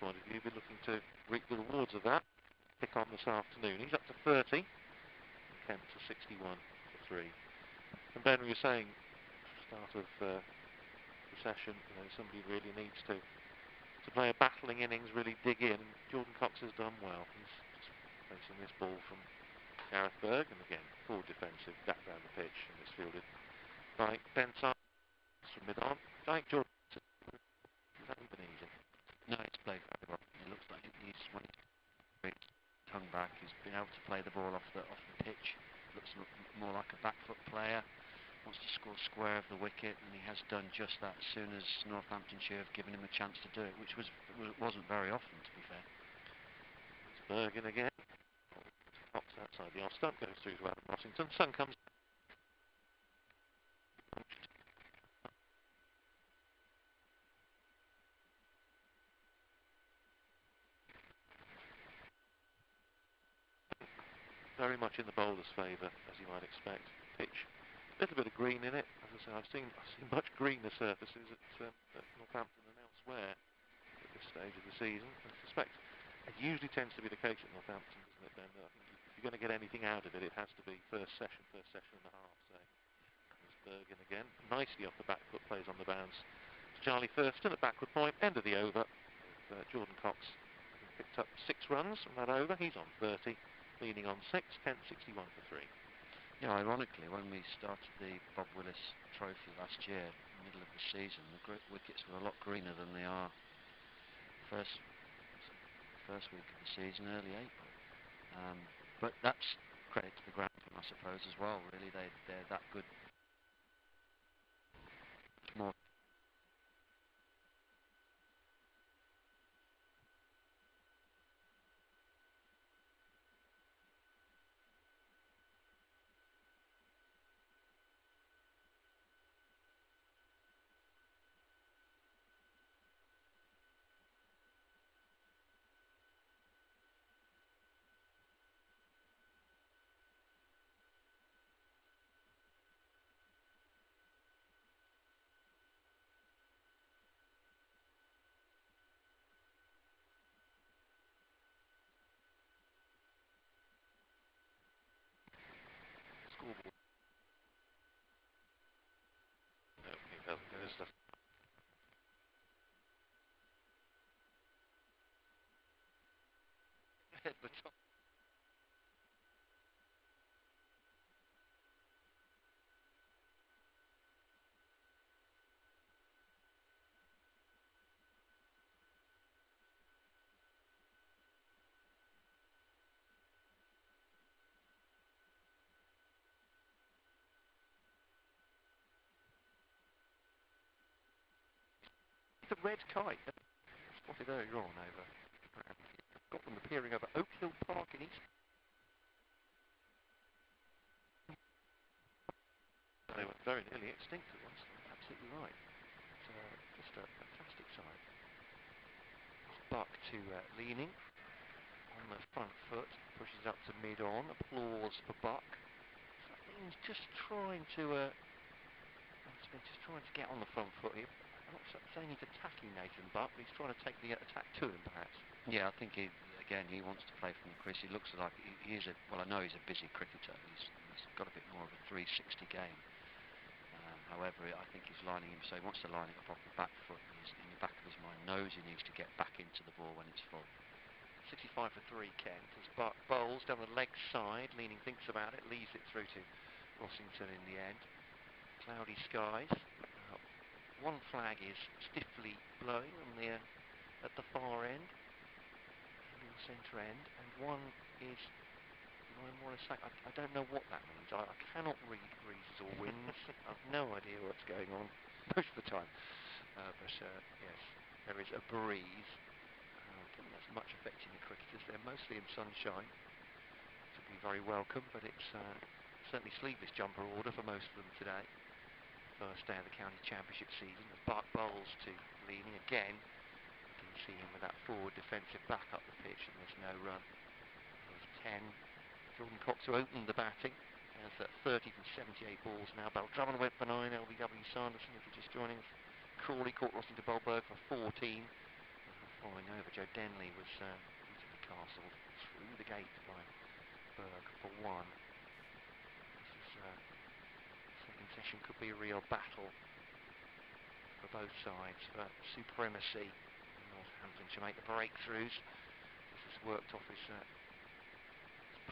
point of view, be looking to reap the rewards of that. Pick on this afternoon. He's up to 30. Kent to 61 for 3. And Ben, we were saying start of the session, somebody really needs to play a battling innings, really dig in. And Jordan Cox has done well. He's just facing this ball from Gareth Berg, and again, full defensive, back down the pitch, and it's fielded by Ben Simons from mid-on. I think Jordan hasn't been easy. No, it's played very well. It looks like when he's hung back, he's been able to play the ball off the pitch. Looks more like a back foot player. Wants to score square of the wicket, and he has done just that as soon as Northamptonshire have given him a chance to do it, which wasn't very often, to be fair. It's Bergen again. Cox outside the off stump, goes through to Adam Rossington. Sun comes. Very much in the bowler's favour, as you might expect. Pitch, a little bit of green in it. As I say, I've seen much greener surfaces at Northampton than elsewhere at this stage of the season. I suspect it usually tends to be the case at Northampton, doesn't it, Ben? I think if you're going to get anything out of it, it has to be first session and a half. So there's Bergen again, nicely off the back foot, plays on the bounce. Charlie Thurston at backward point, end of the over. Jordan Cox picked up 6 runs from that over. He's on 30. Leaning on 6, Kent 61 for 3. Yeah, ironically, when we started the Bob Willis Trophy last year, middle of the season, the wickets were a lot greener than they are first week of the season, early April. But that's credit to the ground, I suppose, as well. Really, they're that good. More. There's the head the top. The red kite spotted earlier on over. Got them appearing over Oak Hill Park in East. They were very nearly extinct at once. Absolutely right. It's, just a fantastic sight. Buck to leaning on the front foot, pushes up to mid-on. Applause for Buck. So Leaning's just trying to get on the front foot here. I'm not saying he's attacking Nathan Buck, but he's trying to take the attack to him, perhaps. Yeah, I think he wants to play from the crease. He looks like he is well, I know he's a busy cricketer. He's got a bit more of a 360 game. However, I think he's lining him, so he wants to line it up off the back foot. He's in the back of his mind knows he needs to get back into the ball when it's full. 65 for 3, Kent, as Buck bowls down the leg side. Leaning thinks about it, leaves it through to Rossington in the end. Cloudy skies. One flag is stiffly blowing on the at the far end, in the centre end, and one is I don't know what that means. I cannot read breezes or winds. I've no idea what's going on most of the time. But yes, there is a breeze. I don't think that's much affecting the cricketers. They're mostly in sunshine. To be very welcome, but it's certainly sleeveless jumper order for most of them today. First day of the county championship season. As Buck bowls to Leaning again. You can see him with that forward defensive back up the pitch, and there's no run. There's 10. Jordan Cox, who opened the batting, has 30 from 78 balls now. Drummond went for 9. LBW Sanderson, if you're just joining us. Crawley caught Rossington Bulberg for 14. Following over, Joe Denley was beautifully castled through the gate by Berg for 1. This is second session could be a real battle for both sides for supremacy. Northamptonshire make the breakthroughs. This is worked off his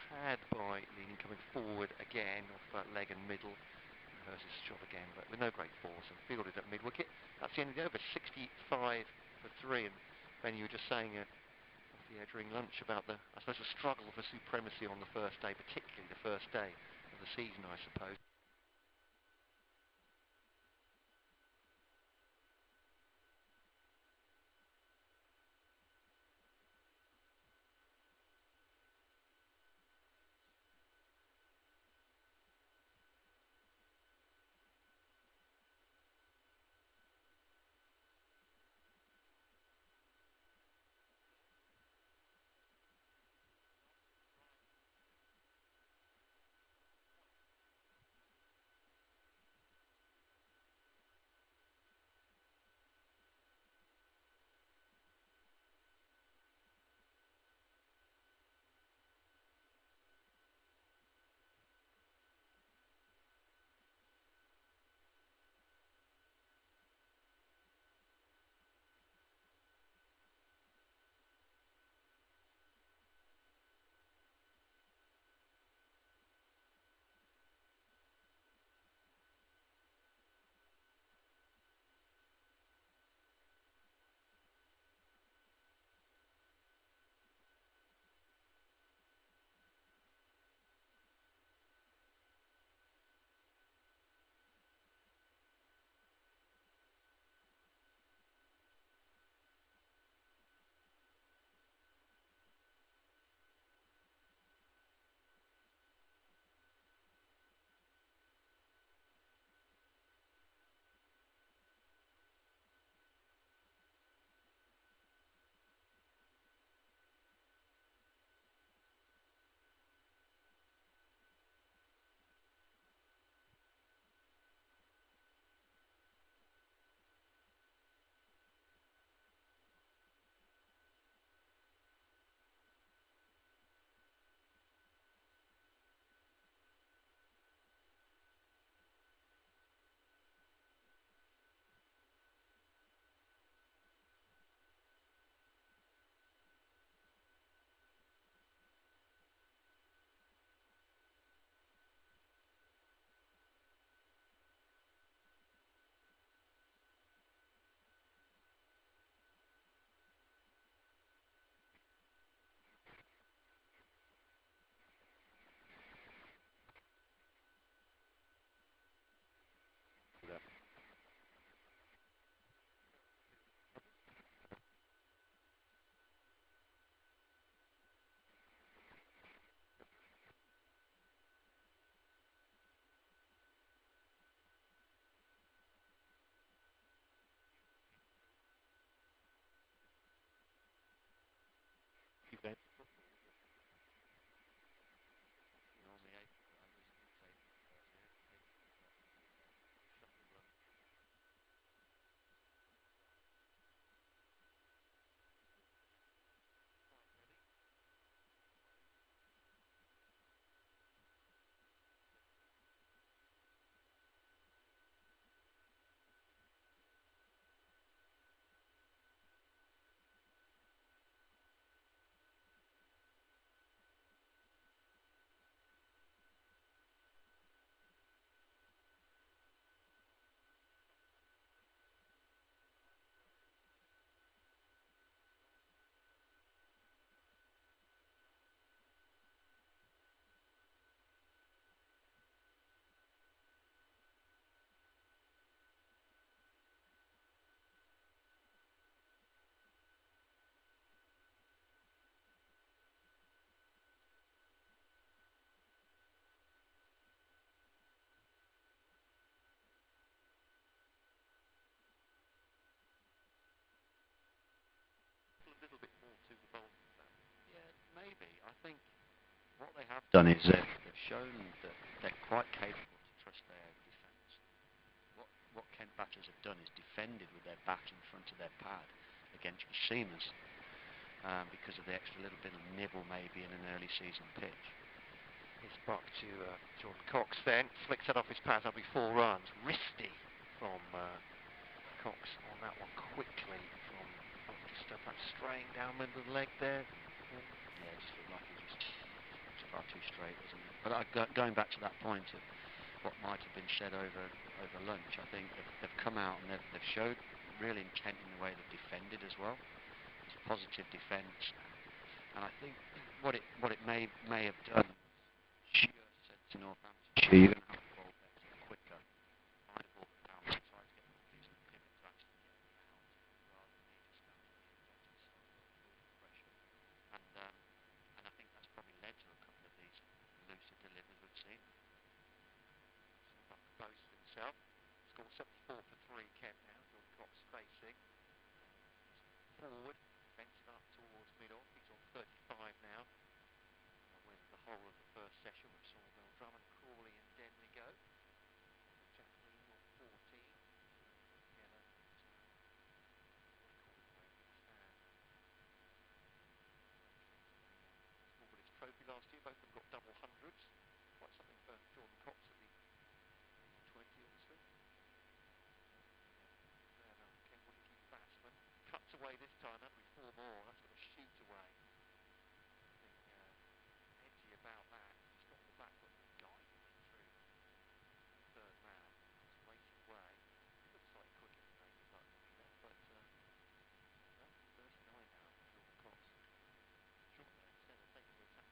pad by Leaning, coming forward again off leg and middle. Hers is shot again, but with no great force, and fielded at mid-wicket. That's the end of the over. 65 for 3. And Ben, you were just saying off the air during lunch about the struggle for supremacy on the first day, particularly the first day of the season, I suppose. they have done is they've shown that they're quite capable to trust their defence. What Kent batters have done is defended with their back in front of their pad against your seamers because of the extra little bit of nibble maybe in an early season pitch. He's back to Jordan Cox then. Flicks it off his pad, that'll be 4 runs. Wristy from Cox on that one quickly from just about straying down the middle of the leg there. Yeah, it just looked like he was far too straight, wasn't it? But going back to that point of what might have been said over lunch, I think they've come out and they've showed real intent in the way they've defended as well. It's positive defence, and I think what it may have done. She said to Northamptonshire, you're going to have to ball better, quicker. Find a ball down, try to get the decent pivot to actually get it out rather than me just standing in the inverted side of pressure. And I think that's probably led to a couple of these looser delivers we've seen. Back boasts himself. Scored 74 for 3 Kent now. Jordan Cox facing. Forward, fencing up towards mid-off. He's on 35 now. With the whole of the first session, which saw Bill Drummond, Crawley and Denley go. Jack Lee on 14. Together. Smallwood's trophy last year, both of them got double hundreds. Quite something for Jordan Cox at the age of 20, obviously. Ken Wilkie, batsman. Cuts away this time, that'll be 4 more. That's got to shoot away. Edgy about that. He's got the back foot guiding it through the 3rd round. It's racing away. It looks like cricket maybe like the leader, but 39 now for Jordan Cox. Short there instead of taking the attack.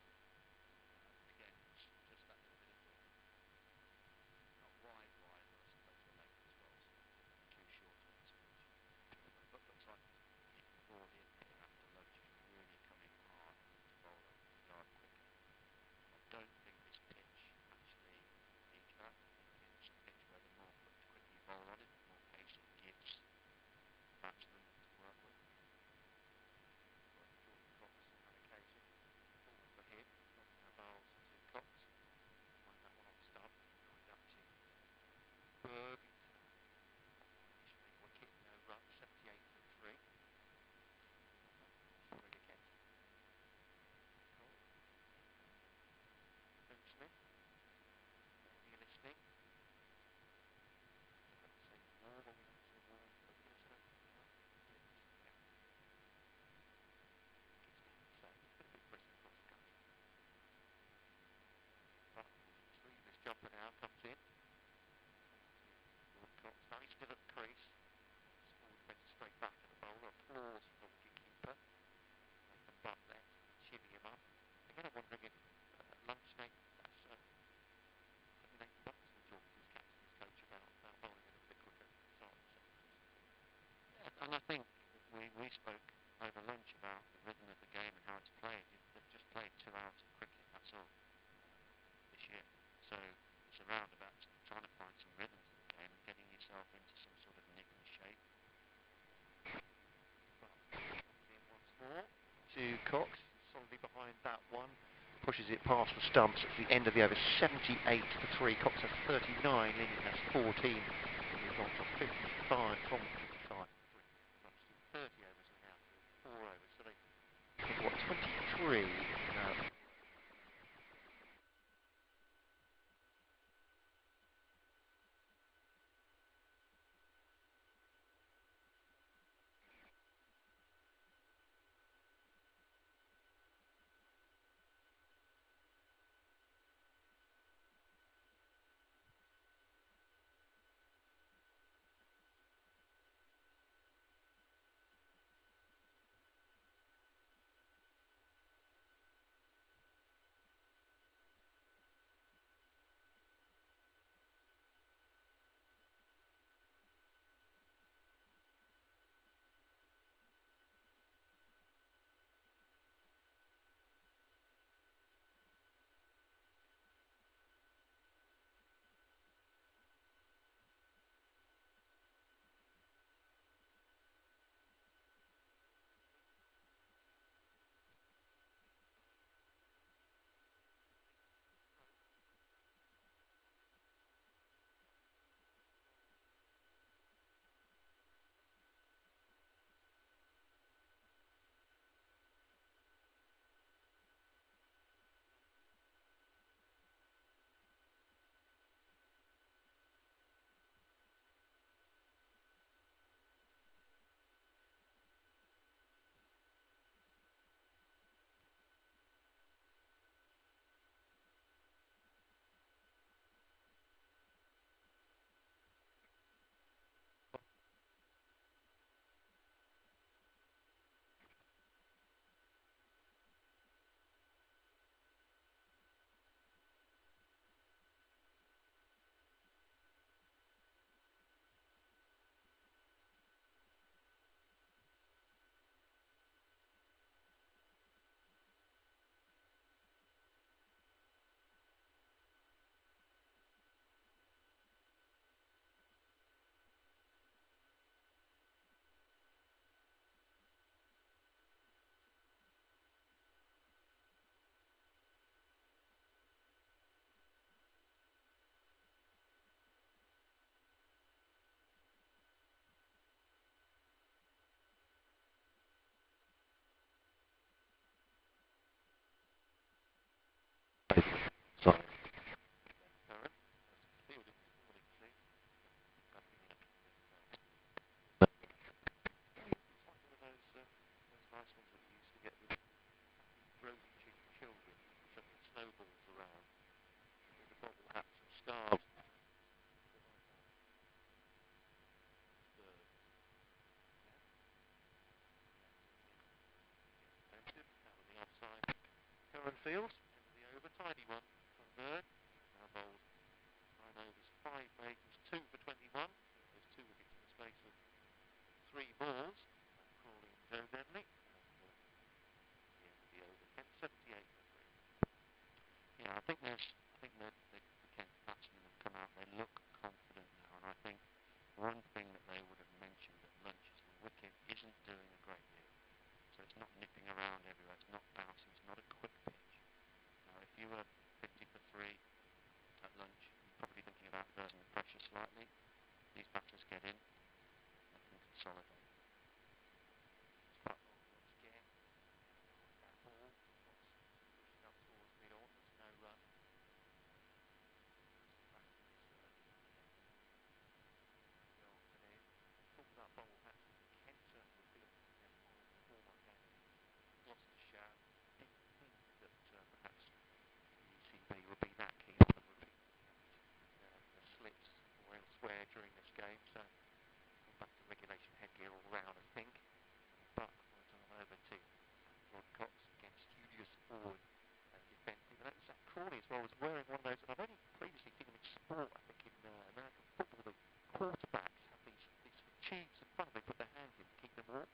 Again, just that little bit of not wide, but I suppose the length as well. So too short on this pitch. But looks like he's brought in here after lunch. He's really coming hard to bowler, yard quicker. I don't think this pitch actually needs that. I think it's a pitch where the more quickly you bowl on it, the more pace it gives the batsman to work with. But Jordan Cox on that occasion, all for him, knocking our bowls to Cox. Find that one off stump, going up to Berg. Straight wicket, no run, 78 for 3. Berg again. Ben Smith. Are you listening? Say more when we don't say more. But we're going to set up. Yeah. So it's been a bit brisk across the country. But this jumper now comes in. Jordan Cox. Now he's still at the crease. Small defence straight back at the bowler. Applause from the wicket-keeper. Nathan Butt there, chinning him up. Again, I'm wondering if at lunch, Nathan Butt was talking to his captain, his coach about bowling a little bit quicker. Yeah, and I think we spoke over lunch about the rhythm of the game and how it's played. They've just played 2 hours of cricket, that's all, this year. So it's around about trying to find some rhythms in the game and getting yourself into some sort of nick and shape. Once more to Cox, solidly behind that one. Pushes it past the stumps at the end of the over. 78 for 3. Cox has 39. Linning has 14. He's gone for 55 from 55. 30 overs and now 4 overs. So they what 23 now. field. The over, tidy one from Berg. Now bowled 9 overs, 5 maidens, 2 for 21. There's 2 wickets in the space of 3 balls. Crawley and Joe Denley. The end of the over, Kent 78 for 3. Yeah, I think the Kent batsmen have come out. They look confident now, and I think one thing that they would have mentioned at lunch is the wicket isn't doing a great deal. So it's not nipping around everywhere, it's not bouncing, it's not a quick pitch. Now if you were 50 for 3 at lunch, you're probably thinking about reversing the pressure slightly. These batters get in, they can consolidate. But once again, that ball, pushing up towards mid-on, there's no run. Talk about bowl batsmen. Kent certainly would feel following the warm-up game in Gloucestershire. Didn't think that perhaps the ECB would be that keen on them repeating the slips or elsewhere during this game. So we're back to regulation headgear all round, I think. But we'll turn over to Rod Cox against studious forward defensive. And Zach Crawley as well was wearing one of those. And I've only previously seen them in sport, I think, in American football. The quarterbacks have these tubes in front of them, they put their hands in to keep them warm. I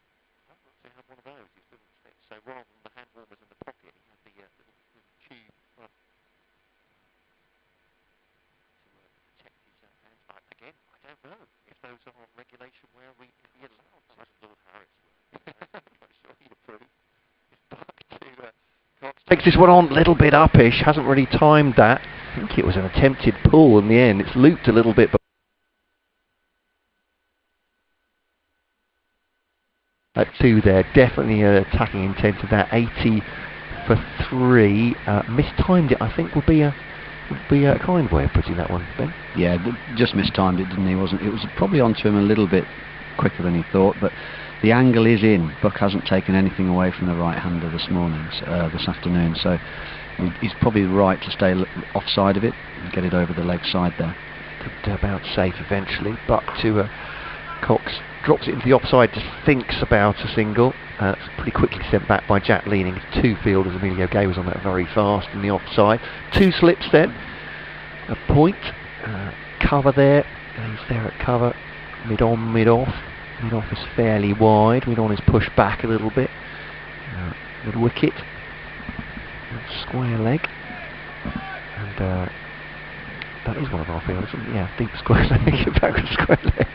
don't know if they have one of those. So rather than the hand warmers in the pocket, he had the little tube in front to protect his hands. Again, I don't know if those are on regulation where we allowed to. Lord Harris I'm not sure he approved. Back to Cox. Takes this one on, a little bit uppish, hasn't really timed that. I think it was an attempted pull in the end. It's looped a little bit, but at 2 there, definitely attacking intent of that. 80 for 3. Mistimed it, I think, would be a kind way of putting that one, Ben. Yeah, just mistimed it, didn't he? It was probably onto him a little bit quicker than he thought, but the angle is in. Buck hasn't taken anything away from the right-hander this afternoon, so he's probably right to stay offside of it and get it over the leg side there. Could bounce safe eventually. Buck to Cox, drops it into the offside, just thinks about a single. It's pretty quickly sent back by Jack Leaning. 2 fielders, Emilio Gay was on that very fast in the offside. 2 slips then. A point. Cover there. He's there at cover. Mid-on, mid-off. Mid-off is fairly wide. Mid-on is pushed back a little bit. Mid-wicket. Square leg. And that is one of our fielders, isn't it? Yeah, deep square leg, backward square leg.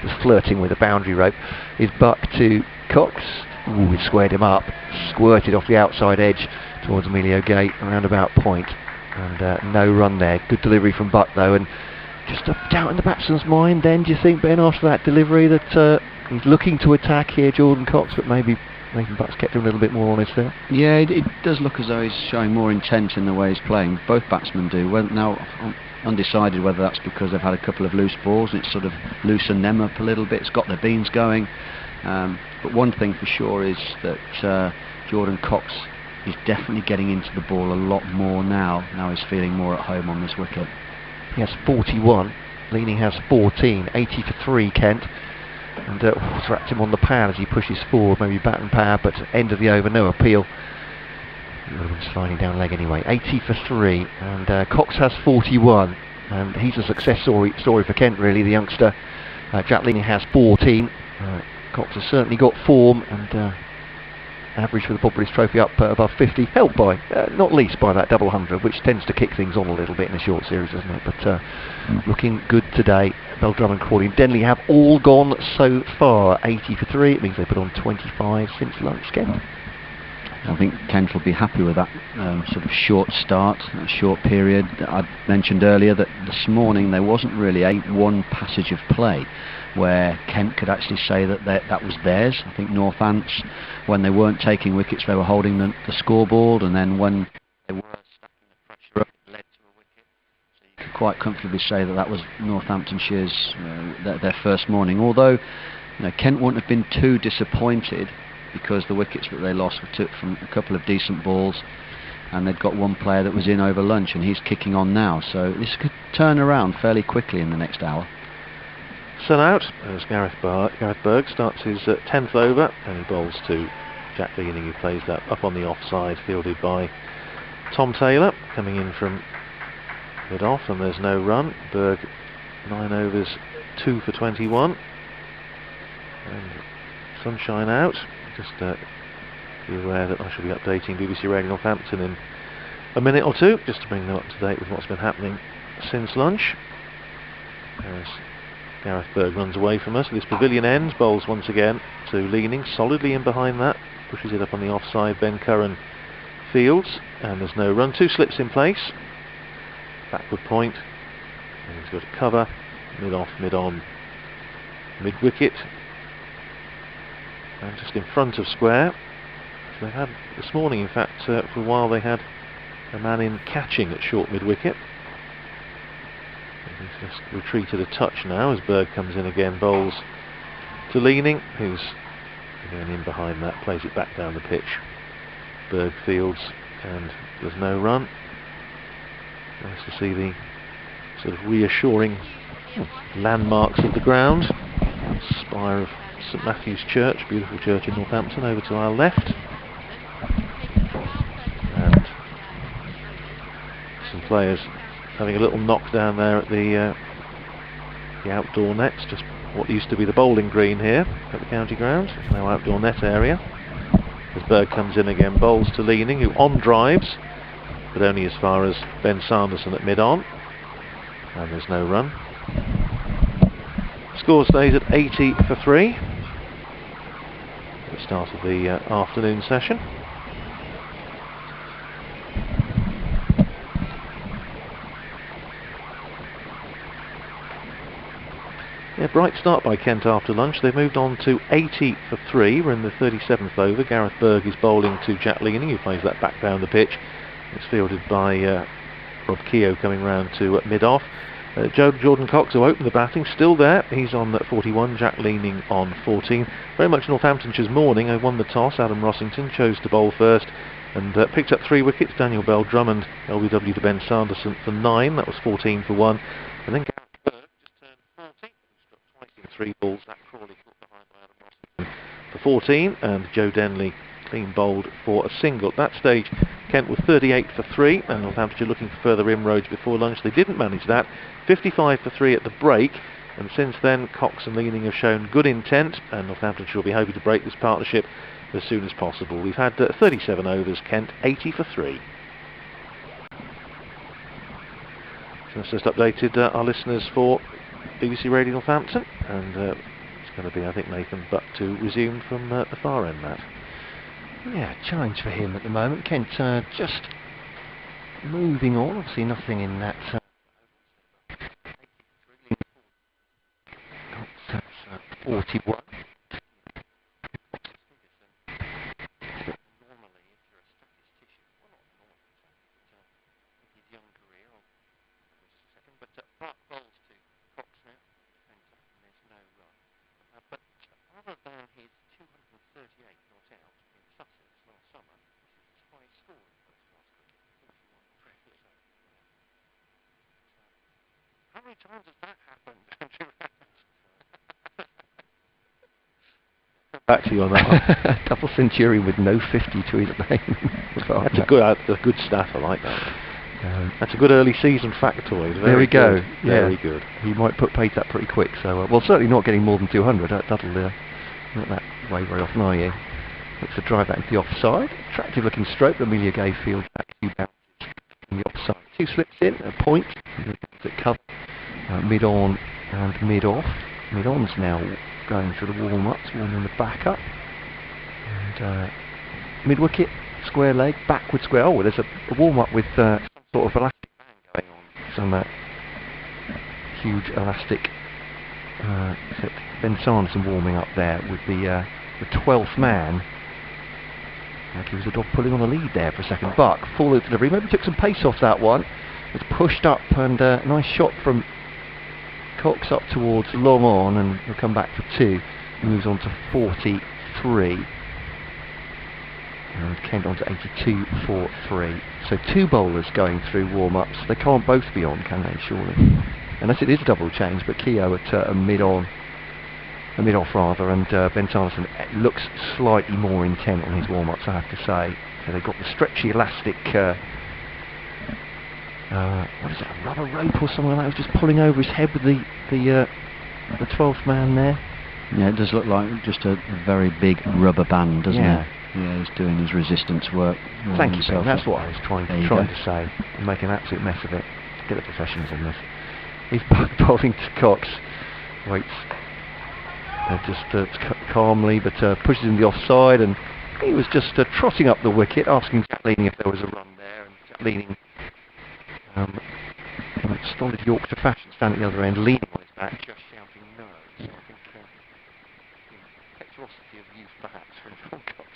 Just flirting with the boundary rope. Is Buck to Cox. Ooh, he squared him up. Squirted off the outside edge towards Emilio Gay, around about point. And no run there. Good delivery from Buck though, and just a doubt in the batsman's mind then, do you think, Ben, after that delivery, that he's looking to attack here, Jordan Cox, but maybe Buck's kept him a little bit more honest there? Yeah, it does look as though he's showing more intent in the way he's playing. Both batsmen do. Well, now, I'm undecided whether that's because they've had a couple of loose balls and it's sort of loosened them up a little bit. It's got their beans going. But one thing for sure is that Jordan Cox is definitely getting into the ball a lot more now. Now he's feeling more at home on this wicket. He has 41. Leaning has 14. 80 for 3, Kent. And trapped him on the pad as he pushes forward, maybe bat and power, but end of the over, no appeal. He would have been sliding down leg anyway. 80 for 3, and Cox has 41, and he's a success story for Kent, really, the youngster. Jack Leaning has 14. Cox has certainly got form, and average for the Bob British Trophy up above 50, helped by, not least by that double 100, which tends to kick things on a little bit in a short series, doesn't it? But looking good today. Beldrum and Crawley and Denley have all gone so far. 80 for 3, it means they put on 25 since lunch, Kent. I think Kent will be happy with that sort of short start, a short period. I mentioned earlier that this morning there wasn't really one passage of play where Kent could actually say that that was theirs. I think Northants, when they weren't taking wickets, they were holding the scoreboard, and then when they were stacking the pressure up, it led to a wicket. So you could quite comfortably say that was Northamptonshire's their first morning. Although Kent wouldn't have been too disappointed, because the wickets that they lost were took from a couple of decent balls, and they'd got one player that was in over lunch, and he's kicking on now. So this could turn around fairly quickly in the next hour. Sun out as Gareth Berg starts his 10th over, and he bowls to Jack Leaning, who plays that up on the offside, fielded by Tom Taylor coming in from mid-off, and there's no run. Berg 9 overs, 2 for 21. And sunshine out. Just be aware that I shall be updating BBC Radio Northampton in a minute or two, just to bring them up to date with what's been happening since lunch. As Gareth Berg runs away from us, this pavilion ends, bowls once again to leaning, solidly in behind that, pushes it up on the offside. Ben Curran fields, and there's no run. 2 slips in place, backward point, and he's got a cover, mid-off, mid-on, mid-wicket, and just in front of square. So they had this morning, in fact, for a while they had a man in catching at short mid-wicket. He's just retreated a touch now as Berg comes in again, bowls to leaning, who's going in behind that, plays it back down the pitch. Berg fields, and there's no run. Nice to see the sort of reassuring landmarks of the ground. Spire of St Matthew's Church, beautiful church in Northampton, over to our left. And some players having a little knock down there at the outdoor nets, just what used to be the bowling green here at the county ground. It's now outdoor net area. As Berg comes in again, bowls to leaning, who on drives, but only as far as Ben Sanderson at mid-on. And there's no run. Score stays at 80 for 3 at the start of the afternoon session. Yeah, bright start by Kent after lunch. They've moved on to 80 for 3. We're in the 37th over. Gareth Berg is bowling to Jack Leaning, who plays that back down the pitch. It's fielded by Rob Keogh coming round to mid-off. Jordan Cox, who opened the batting, still there. He's on 41, Jack Leaning on 14. Very much Northamptonshire's morning. They won the toss. Adam Rossington chose to bowl first and picked up 3 wickets. Daniel Bell Drummond, LBW to Ben Sanderson for 9. That was 14 for 1. And then Gareth Berg just turned 14. Struck twice in 3 balls. That Crawley caught behind by Adam Rossington for 14. And Joe Denley clean bowled for a single. At that stage, Kent were 38 for 3, and Northamptonshire looking for further inroads before lunch. They didn't manage that. 55 for 3 at the break, and since then Cox and Leaning have shown good intent, and Northamptonshire will be hoping to break this partnership as soon as possible. We've had 37 overs, Kent 80 for 3. So that's just updated our listeners for BBC Radio Northampton, and it's going to be, I think, Nathan Butt to resume from the far end, Matt. Yeah, challenge for him at the moment. Kent just moving on, obviously nothing in that 41. How many times has that happened? Back to you on that one. Double century with no 50 to his name. That's a good stat. I like that. That's a good early season factoid. There we go. Good. Yeah. Very good. He might put paid that pretty quick. So, well, certainly not getting more than 200. That'll not that way very often, are you? Looks to drive that into the offside. Attractive looking stroke. Amelia Gay fields back 2 bounces in the offside. 2 slips in, a point. That cover mid-on and mid-off. Mid-on's now going through the warm-ups, warming the back up. And mid-wicket, square leg, backward square. Oh, there's a warm-up with some sort of elastic band going on. Some huge elastic. Ben Sanderson warming up there with the 12th man. Like he was a dog pulling on a lead there for a second. Buck, full delivery. Maybe took some pace off that one. Was pushed up, and a nice shot from Cox up towards long on, and he'll come back for 2. Moves on to 43. And Kent on to 82 for 3. So 2 bowlers going through warm-ups. They can't both be on, can they, surely? Unless it is a double change, but Keogh at a mid-on. A mid-off rather, and Ben Sanderson looks slightly more intent on his warm-ups, I have to say. So they've got the stretchy elastic what is it, a rubber rope or something like that, was just pulling over his head with the 12th man there. Yeah, it does look like just a very big rubber band, doesn't Yeah. it? Yeah, he's doing his resistance work. Thank you, Ben. That's what I was trying to say. And make an absolute mess of it. Get the professionals on this. He's bowling to Cox. Waits just calmly, but pushes him the offside, and he was just trotting up the wicket, asking Jack Leaning if there was a run there, and Jack Leaning, in stolid Yorkshire fashion, standing at the other end, leaning on his back, just shouting no. So I think impetuosity of youth, perhaps, from John Cox.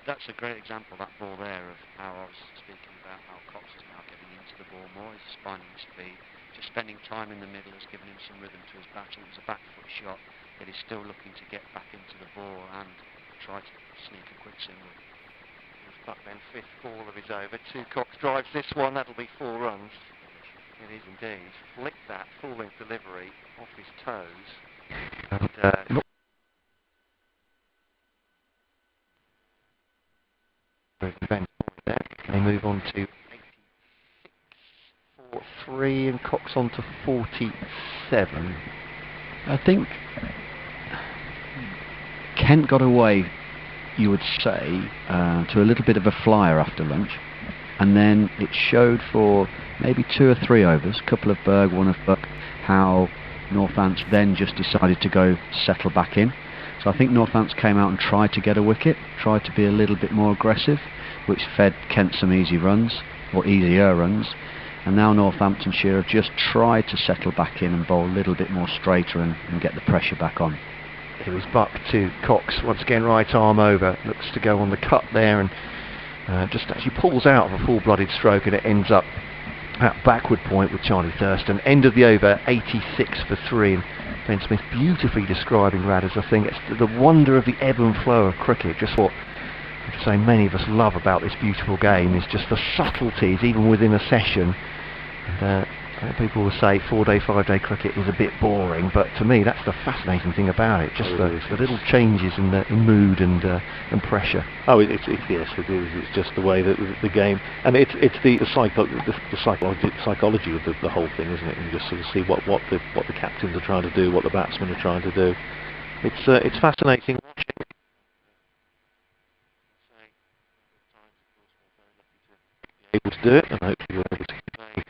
That's a great example, that ball there, of how I was speaking about how Cox is now getting into the ball more. He's finding his feet. Just spending time in the middle has given him some rhythm to his batting. It was a back foot shot, but he's still looking to get back into the ball and try to sneak a quick single. But then 5th ball of his over. 2 Cox drives this one. That'll be 4 runs. It is indeed. Flick that full length delivery off his toes. And they move on to 86-4-3 and Cox on to 47. I think Kent got away, you would say, to a little bit of a flyer after lunch, and then it showed for maybe 2 or 3 overs, a couple of Berg, 1 of Buck, how Northants then just decided to go settle back in. So I think Northants came out and tried to get a wicket, tried to be a little bit more aggressive, which fed Kent some easy runs, or easier runs, and now Northamptonshire have just tried to settle back in and bowl a little bit more straighter and get the pressure back on. It was Buck to Cox, once again right arm over, looks to go on the cut there, and just actually pulls out of a full-blooded stroke, and it ends up at backward point with Charlie Thurston. End of the over, 86-3, and Ben Smith beautifully describing Radders. I think it's the wonder of the ebb and flow of cricket, just what I'd say many of us love about this beautiful game, is just the subtleties even within a session. And, people will say 4-day, 5-day cricket is a bit boring, but to me that's the fascinating thing about it. Just the little changes in mood and pressure. Oh, yes, it is. It's just the way that the game, and it's the psychology of the whole thing, isn't it? And you just sort of see what the captains are trying to do, what the batsmen are trying to do. It's fascinating watching. Able to do it, and hopefully you're able to convey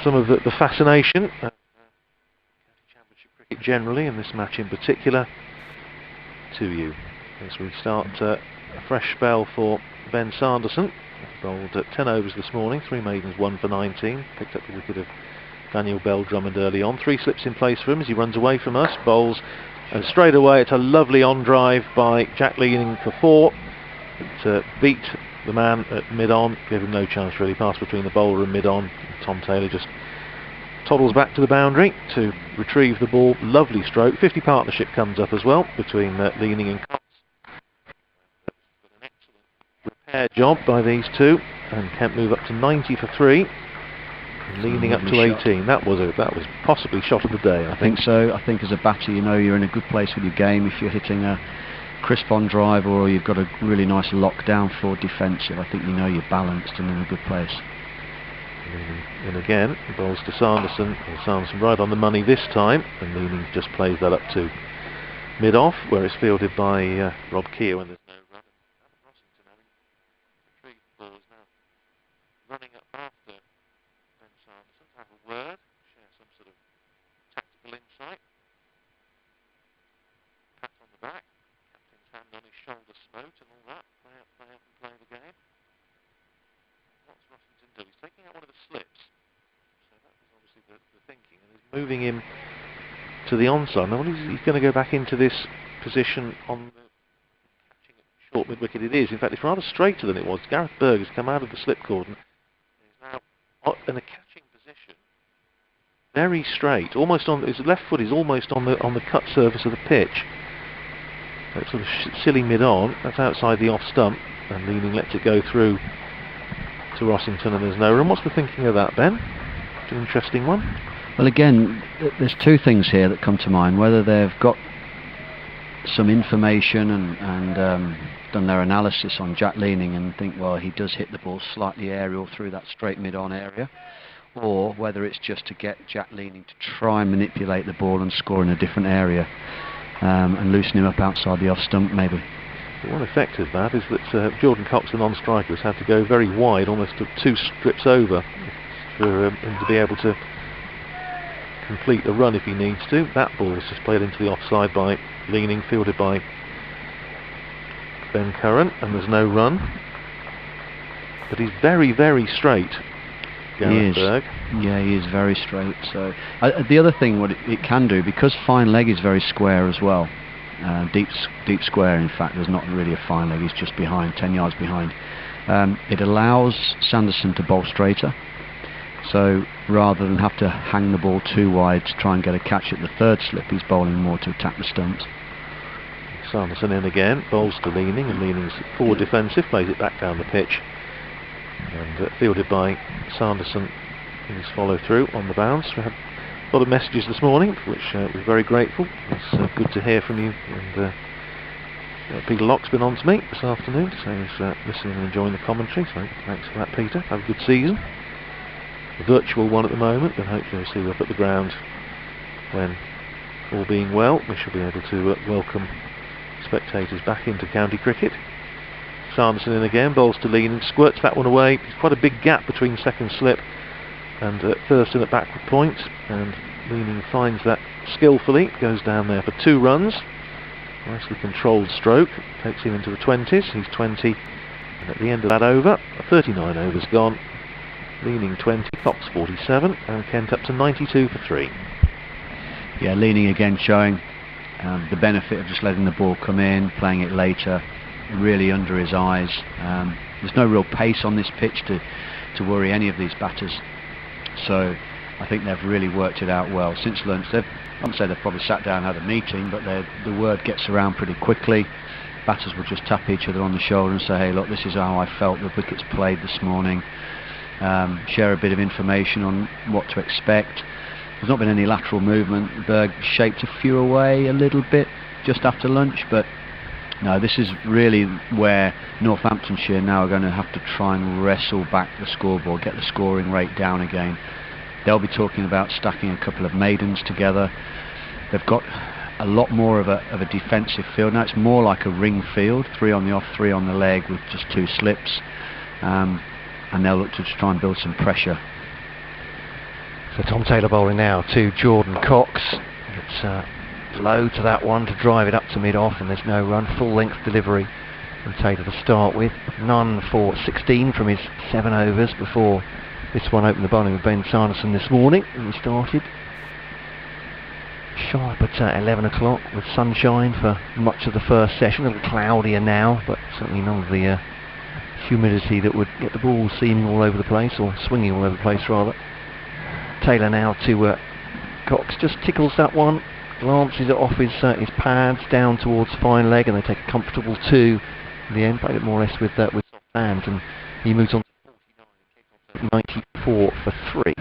some of the fascination of Championship cricket generally, and this match in particular, to you. As we start a fresh spell for Ben Sanderson, bowled at 10 overs this morning, 3 maidens, 1 for 19, picked up the wicket of Daniel Bell Drummond early on, 3 slips in place for him as he runs away from us, bowls, and straight away it's a lovely on drive by Jack Leaning for 4, to beat the man at mid-on, gave him no chance really, pass between the bowler and mid-on. Tom Taylor just toddles back to the boundary to retrieve the ball. Lovely stroke. 50 partnership comes up as well between Leaning and Cox. An excellent repair job by these two, and Kent move up to 90 for 3. And Leaning up to 18. That was possibly shot of the day, I think. So. I think as a batter, you know you're in a good place with your game if you're hitting a crisp on drive, or you've got a really nice lockdown for defensive. I think you know you're balanced and in a good place. And again, bowls to Sanderson, and Sanderson right on the money this time, and Leaning just plays that up to mid-off, where it's fielded by Rob Keogh, and there's no run. Adam Rossington having retrieved the ball is now running up after Ben Sanderson to have a word, share some sort of tactical insight. Pat on the back. Hand on his shoulder smote and all that, play up and play the game. What's Rossington do? He's taking out one of the slips, so that was obviously the thinking, and he's moving him to the onside. Now he's going to go back into this position on the catching at short mid-wicket. It is, in fact, it's rather straighter than it was. Gareth Berg has come out of the slip cordon, he's now in a catching position, very straight, almost on his left foot is almost on the cut surface of the pitch. That sort of silly mid-on, that's outside the off stump, and Leaning lets it go through to Rossington, and there's no room. What's the thinking of that, Ben? It's an interesting one. Well, again, there's 2 things here that come to mind. Whether they've got some information and done their analysis on Jack Leaning and think, well, he does hit the ball slightly aerial through that straight mid-on area, or whether it's just to get Jack Leaning to try and manipulate the ball and score in a different area and loosen him up outside the off stump maybe. The one effect of that is that Jordan Cox, the non-striker, has had to go very wide, almost to 2 strips over, for him to be able to complete the run if he needs to. That ball is just played into the offside by Leaning, fielded by Ben Curran, and there's no run. But he's very, very straight, Gareth Berg. Yeah, he is very straight. So the other thing, what it can do, because fine leg is very square as well, deep square in fact, there's not really a fine leg, he's just behind, 10 yards behind. It allows Sanderson to bowl straighter. So rather than have to hang the ball too wide to try and get a catch at the third slip, he's bowling more to attack the stumps. Sanderson in again, bowls to Leaning, and Leaning's forward defensive, plays it back down the pitch, and fielded by Sanderson in his follow through on the bounce. We had a lot of messages this morning, for which we're very grateful. It's good to hear from you, and Peter Locke's been on to me this afternoon, so he's listening and enjoying the commentary, so thanks for that, Peter. Have a good season. A virtual one at the moment, but hopefully we'll see you up at the ground when, all being well, we shall be able to welcome spectators back into county cricket. Sanderson in again, bowls to Leaning, squirts that one away. There's quite a big gap between second slip and Thurston at backward point, and Leaning finds that skillfully, goes down there for 2 runs. Nicely controlled stroke, takes him into the 20s. He's 20, and at the end of that over, 39 overs gone. Leaning 20, Cox 47, and Kent up to 92 for 3. Yeah, Leaning again showing the benefit of just letting the ball come in, playing it later, really under his eyes. There's no real pace on this pitch to worry any of these batters, so I think they've really worked it out well. Since lunch, I wouldn't say they've probably sat down and had a meeting, but the word gets around pretty quickly. Batters will just tap each other on the shoulder and say, hey look, this is how I felt the wickets played this morning. Share a bit of information on what to expect. There's not been any lateral movement. Berg shaped a few away a little bit just after lunch, but no, this is really where Northamptonshire now are going to have to try and wrestle back the scoreboard, get the scoring rate down again. They'll be talking about stacking a couple of maidens together. They've got a lot more of a defensive field now. It's more like a ring field, 3 on the off, 3 on the leg with just 2 slips. And they'll look to just try and build some pressure. So Tom Taylor bowling now to Jordan Cox. It's low to that one to drive it up to mid-off, and there's no run. Full length delivery from Taylor to start with. None for 16 from his 7 overs before this one opened the bowling with Ben Sanderson this morning, and he started sharp at 11 o'clock with sunshine for much of the first session. A little cloudier now, but certainly none of the humidity that would get the ball seaming all over the place, or swinging all over the place rather. Taylor now to Cox, just tickles that one, glances it off his pads down towards fine leg, and they take a comfortable 2 in the end. Played it more or less with soft hands, and he moves on to 94 for 3.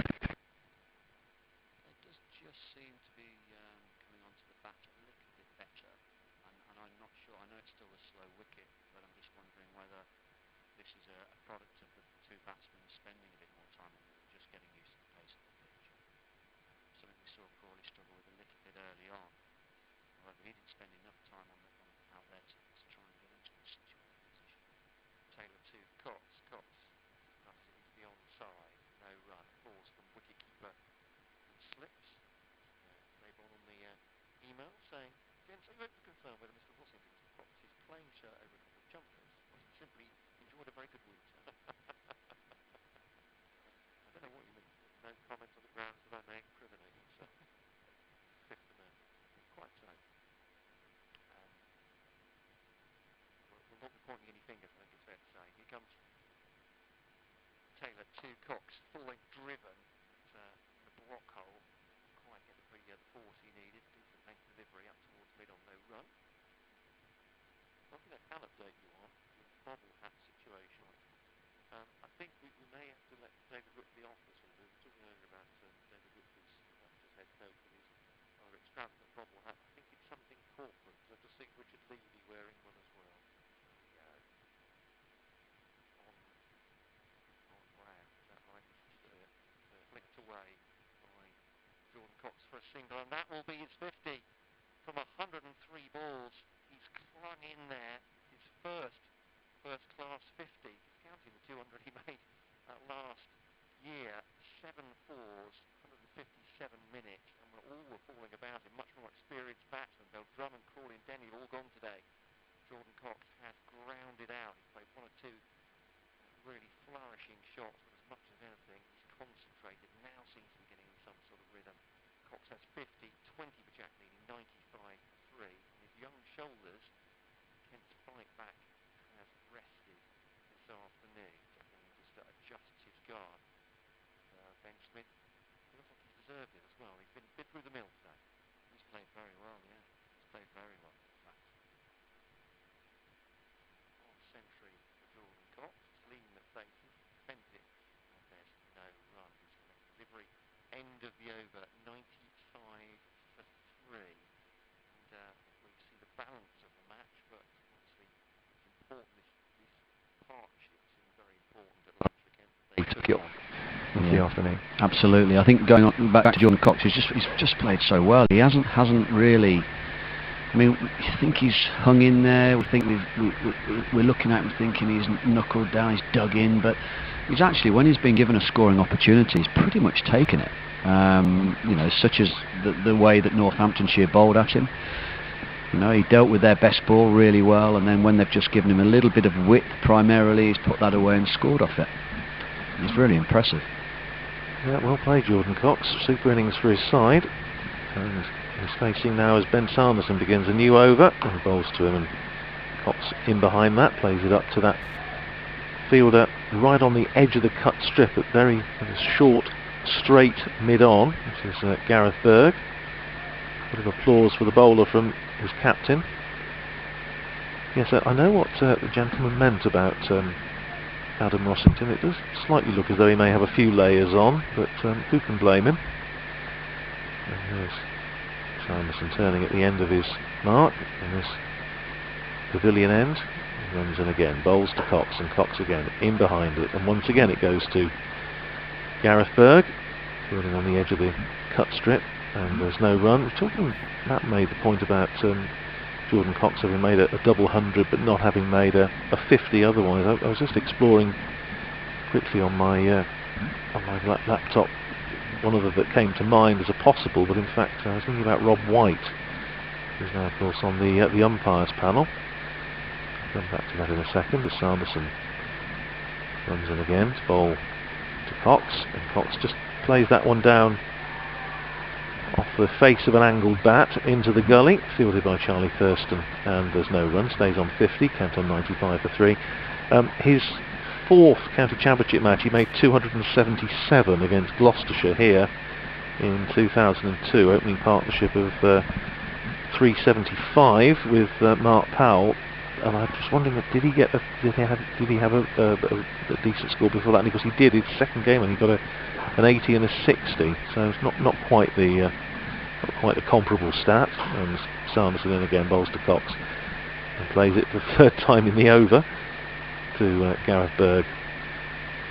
single, and that will be his 50 from 103 balls. He's clung in there, his first-class 50. Counting the 200 he made last year, 7 fours, 157 minutes, and all were falling about him. Much more experienced batsmen. Bill Drummond, Crawley and Denny have all gone today. Jordan Cox has grounded out. He played one or two really flourishing shots, but as much as anything, he's concentrated. Now seems to be getting in some sort of rhythm. Cox has 50, 20 for Jack leading, 95 for 3. And his young shoulders, Kent's fight back has rested this afternoon. Jack just adjusts his guard. Ben Smith, he looks like he's deserved it as well. He's been a bit through the mill today. He's played very well, yeah. He's played very well. Century for Jordan Cox, leading the faces, defends it, and there's no run. He's got a delivery, end of the over, 95 for 3. And we see the balance of the match, but obviously it's important, this partnership seems very important at lunch again. They took it on the afternoon. Absolutely. I think going on back to Jordan Cox, he's just played so well. He hasn't really. I mean, you think he's hung in there. We think we're looking at him thinking he's knuckled down, he's dug in, but he's actually, when he's been given a scoring opportunity, he's pretty much taken it. You know, such as the way that Northamptonshire bowled at him. You know, he dealt with their best ball really well, and then when they've just given him a little bit of width primarily, he's put that away and scored off it. He's really impressive. Yeah, well played, Jordan Cox. Super innings for his side. And he's facing now as Ben Sanderson begins a new over and bowls to him, and Cox in behind that, plays it up to that fielder right on the edge of the cut strip at very short, straight mid-on. This is Gareth Berg. A bit of applause for the bowler from his captain. Yes, I know what the gentleman meant about Adam Rossington. It does slightly look as though he may have a few layers on, but who can blame him? And there's Sanderson turning at the end of his mark in this pavilion end. He runs in again, bowls to Cox, and Cox again in behind it, and once again it goes to Gareth Berg, fielding on the edge of the cut strip, and there's no run. Matt made the point about Jordan Cox having made a double 100 but not having made a 50 otherwise. I was just exploring quickly on my laptop one other that came to mind as a possible, but in fact I was thinking about Rob White, who's now of course on the umpires panel. I'll come back to that in a second. As Sanderson runs in again to bowl to Cox, and Cox just plays that one down off the face of an angled bat into the gully, fielded by Charlie Thurston, and there's no run. Stays on 50, count on 95 for 3. His fourth county championship match, he made 277 against Gloucestershire here in 2002, opening partnership of 375 with Mark Powell. And I'm just wondering, did he have a decent score before that? And because he did, his second game, and he got an 80 and a 60, so it's not quite the comparable stat. And Sanderson then again bowls to Cox and plays it for the third time in the over to Gareth Berg.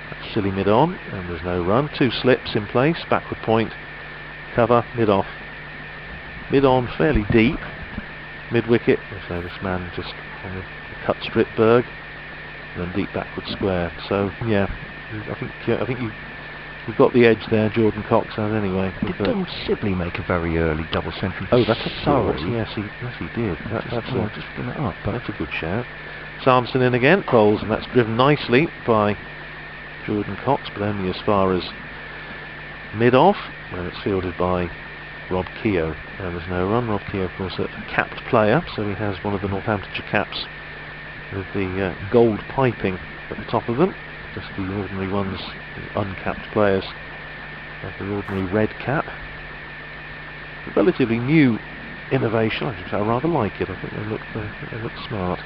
That's silly mid-on, and there's no run. 2 slips in place, backward point, cover, mid-off, mid-on, fairly deep, mid-wicket. So this man just on the cut strip, Berg, and then deep backward square. So yeah, I think you've got the edge there. Jordan Cox has anyway. Did Donald Sibley make a very early double century? Oh, that's a thorough. Yes, he did. That's a good shout. Sanderson in again, bowls, and that's driven nicely by Jordan Cox, but only as far as mid-off, where it's fielded by Rob Keogh, and there's no run. Rob Keogh, of course, a capped player, so he has one of the Northamptonshire caps with the gold piping at the top of them. Just the ordinary ones, the uncapped players have the ordinary red cap. A relatively new innovation. I rather like it. I think they look smart.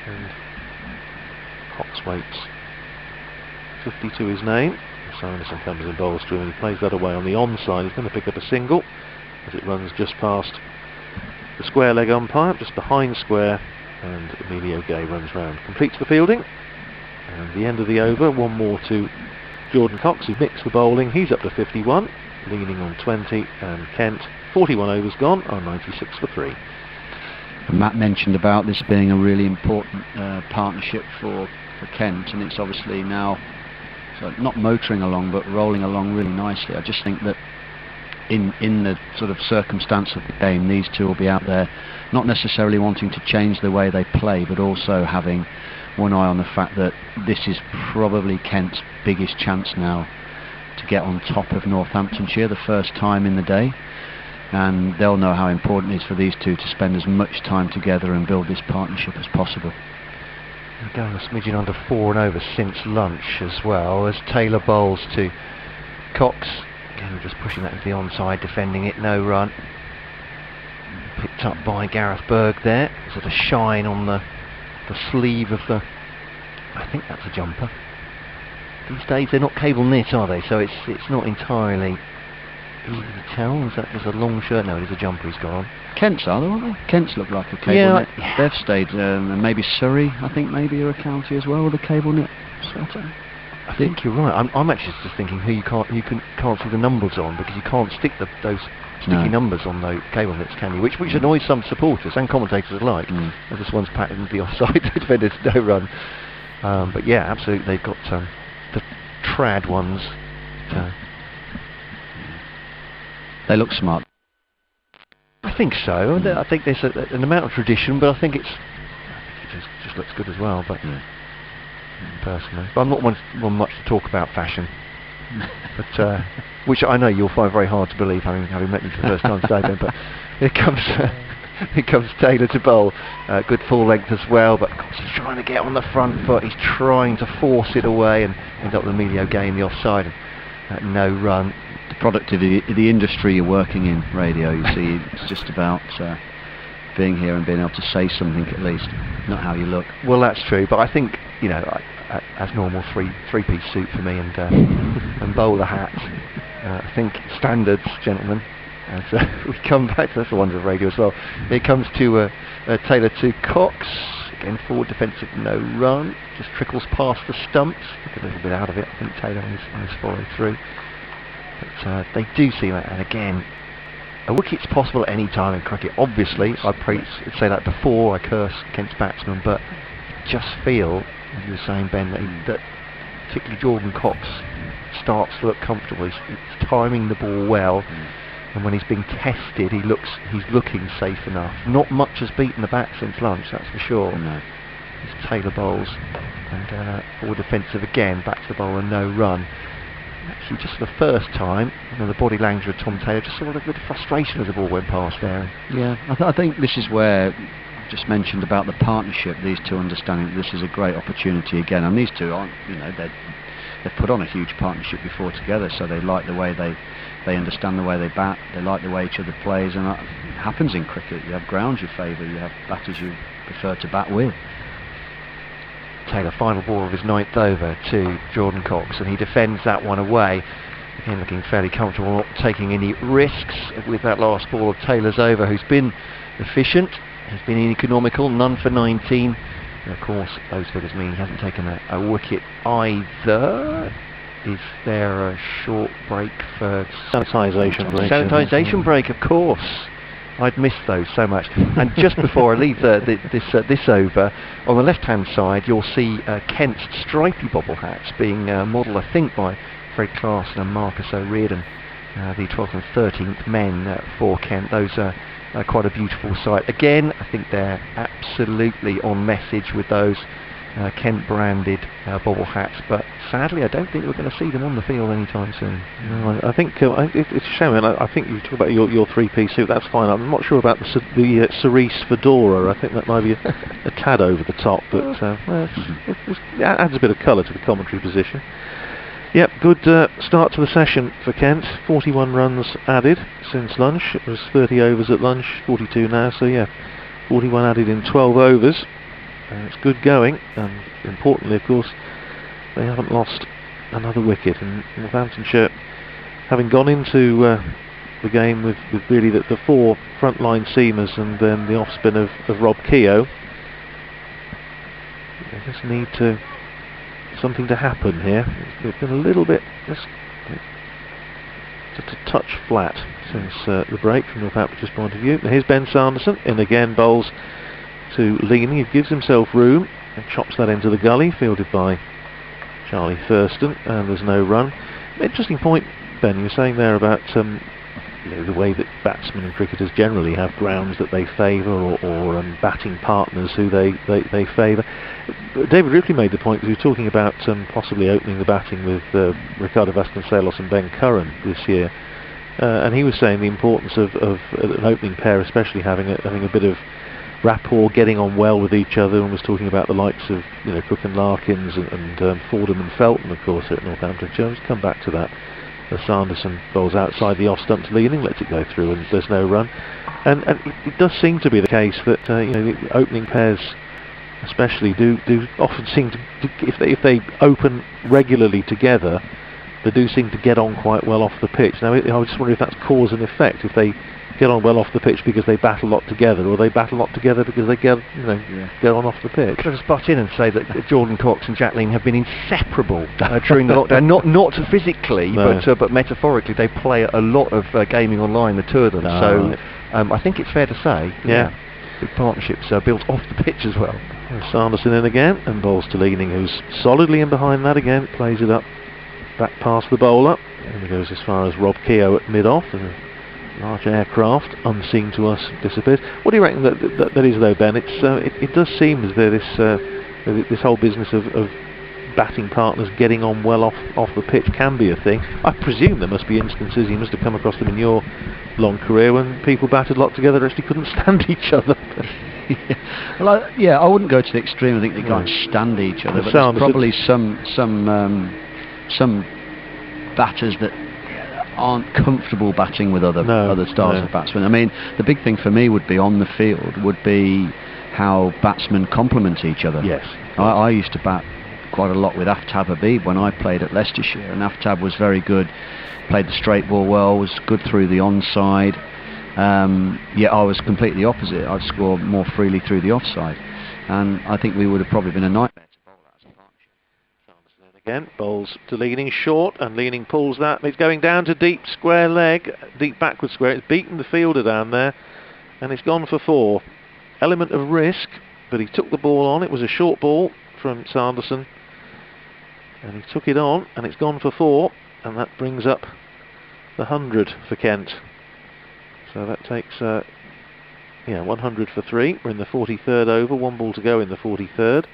And Cox waits 50 to his name. Sanderson comes in, bowls through, and he plays that away on the onside. He's going to pick up a single as it runs just past the square leg umpire, just behind square, and Emilio Gay runs round, completes the fielding, and the end of the over. One more to Jordan Cox, who mixed the bowling. He's up to 51, leaning on 20, and Kent, 41 overs gone, are 96 for 3. Matt mentioned about this being a really important partnership for Kent, and it's obviously now not motoring along but rolling along really nicely. I just think that in the sort of circumstance of the game, these two will be out there not necessarily wanting to change the way they play, but also having one eye on the fact that this is probably Kent's biggest chance now to get on top of Northamptonshire, the first time in the day, and they'll know how important it is for these two to spend as much time together and build this partnership as possible. They're going a smidgen under 4 and over since lunch as well, as Taylor bowls to Cox. Again, just pushing that into the onside, defending it, no run. Picked up by Gareth Berg there. Sort of shine on the sleeve of the... I think that's a jumper. These days they're not cable knit, are they? So it's not entirely easy to tell. Is that just a long shirt? No, it is a jumper he's got on. Kent's are they, aren't they? Kent's look like a cable knit. Yeah. They've stayed, and maybe Surrey, I think maybe are a county as well with a cable knit sweater. I think you're right. I'm actually just thinking who you can't see the numbers on, because you can't stick those sticky numbers on those cable knits, can you? Which annoys some supporters and commentators alike. As this one's packed into the offside, the defenders no run. But yeah, absolutely, they've got the trad ones. They look smart. I think so. I think there's an amount of tradition, but I think it just looks good as well. But personally, but I'm not one much to talk about fashion. But which I know you'll find very hard to believe, having met me for the first time today. Ben, but here comes Taylor to bowl. Good full length as well, but of course he's trying to get on the front foot. He's trying to force it away and end up with Emilio Gay the offside. And, no run. The product of the industry you're working in, radio, you see, it's just about being here and being able to say something at least, not how you look. Well, that's true, but I think, as normal, three-piece suit for me and bowler hat. I think standards, gentlemen. As we come back, that's the wonder of radio as well. Here comes to Taylor to Cox. Again, forward defensive, no run. Just trickles past the stumps. Took a little bit out of it, I think, Taylor on his follow through. But they do see that, and again, a wicket's possible at any time in cricket. Obviously, I'd say that before I curse Kent's batsman, but just feel, as you were saying, Ben, that particularly Jordan Cox starts to look comfortable. He's timing the ball well, and when he's being tested, he's looking safe enough. Not much has beaten the bat since lunch, that's for sure. No. It's Taylor bowls, and forward defensive again, back to the bowler, no run. Actually, just for the first time, the body language of Tom Taylor, just saw a bit of frustration as the ball went past there. Yeah, I think this is where I just mentioned about the partnership, these two understanding that this is a great opportunity again, and these two aren't, they've put on a huge partnership before together, so they like the way they understand the way they bat, they like the way each other plays, and that happens in cricket. You have grounds you favour, you have batters you prefer to bat with. Taylor, final ball of his 9th over to Jordan Cox, and he defends that one away. Again, looking fairly comfortable, not taking any risks with that last ball of Taylor's over, who's been efficient, has been economical, none for 19. And of course, those figures mean he hasn't taken a wicket either. Is there a short break for sanitisation break? Sanitisation break, of course. I'd missed those so much. And just before I leave this over, on the left-hand side, you'll see Kent's stripy bobble hats being modelled, I think, by Fred Clarkson and Marcus O'Riordan, the 12th and 13th men for Kent. Those are quite a beautiful sight. Again, I think they're absolutely on message with those Kent-branded bobble hats, but sadly I don't think we're going to see them on the field anytime soon. No, I think it's a shame. And I think you talk about your three-piece suit. That's fine. I'm not sure about the cerise fedora. I think that might be a tad over the top, but it adds a bit of colour to the commentary position. Yep, good start to the session for Kent. 41 runs added since lunch. It was 30 overs at lunch, 42 now. So yeah, 41 added in 12 overs. It's good going, and importantly, of course, they haven't lost another wicket. And Northamptonshire, having gone into the game with really the 4 frontline seamers and then the off-spin of Rob Keogh, they just need something to happen here. It's been a little bit just a touch flat since the break from Northampton's point of view. Here's Ben Sanderson in again, bowls to Leaning. He gives himself room and chops that into the gully, fielded by Charlie Thurston, and there's no run. Interesting point, Ben, you were saying there about the way that batsmen and cricketers generally have grounds that they favour, or batting partners who they favour. David Ripley made the point, because he was talking about possibly opening the batting with Ricardo Vasconcelos and Ben Curran this year, and he was saying the importance of an opening pair, especially having a bit of rapport, getting on well with each other, and was talking about the likes of Cook and Larkins and Fordham and Felton, of course, at Northamptonshire. Let's come back to that. Sanderson bowls outside the off stump to Leaning, lets it go through, and there's no run. And it does seem to be the case that the opening pairs, especially, do often seem to if they open regularly together, they do seem to get on quite well off the pitch. Now, I was just wondering if that's cause and effect. If they get on well off the pitch because they bat a lot together, or they bat a lot together because they get on off the pitch. Could I just butt in and say that Jordan Cox and Jack Lean have been inseparable during the lockdown. Not physically, no. but metaphorically. They play a lot of gaming online, the two of them. So I think it's fair to say, big partnerships built off the pitch as well. Sanderson in again, and bowls to Leaning, who's solidly in behind that again, plays it up back past the bowler, and it goes as far as Rob Keogh at mid-off. Large aircraft, unseen to us, disappears. What do you reckon that is, though, Ben? It does seem as though this whole business of batting partners getting on well off the pitch can be a thing. I presume there must be instances, you must have come across them in your long career, when people batted a lot together actually couldn't stand each other. Well, I wouldn't go to the extreme. I think they can't stand each other, but there's probably some batters that aren't comfortable batting with other styles of batsmen. I mean, the big thing for me would be on the field, would be how batsmen complement each other. Yes. I used to bat quite a lot with Aftab Habib when I played at Leicestershire, and Aftab was very good, played the straight ball well, was good through the onside. Yet I was completely opposite. I'd score more freely through the offside, and I think we would have probably been a nightmare to bowl that as a partnership. Again, bowls to Leaning short, and Leaning pulls that. It's going down to deep square leg, deep backward square. It's beaten the fielder down there, and it's gone for 4. Element of risk, but he took the ball on. It was a short ball from Sanderson, and he took it on, and it's gone for 4, and that brings up the 100 for Kent. So that takes 100 for 3. We're in the 43rd over, 1 ball to go in the 43rd,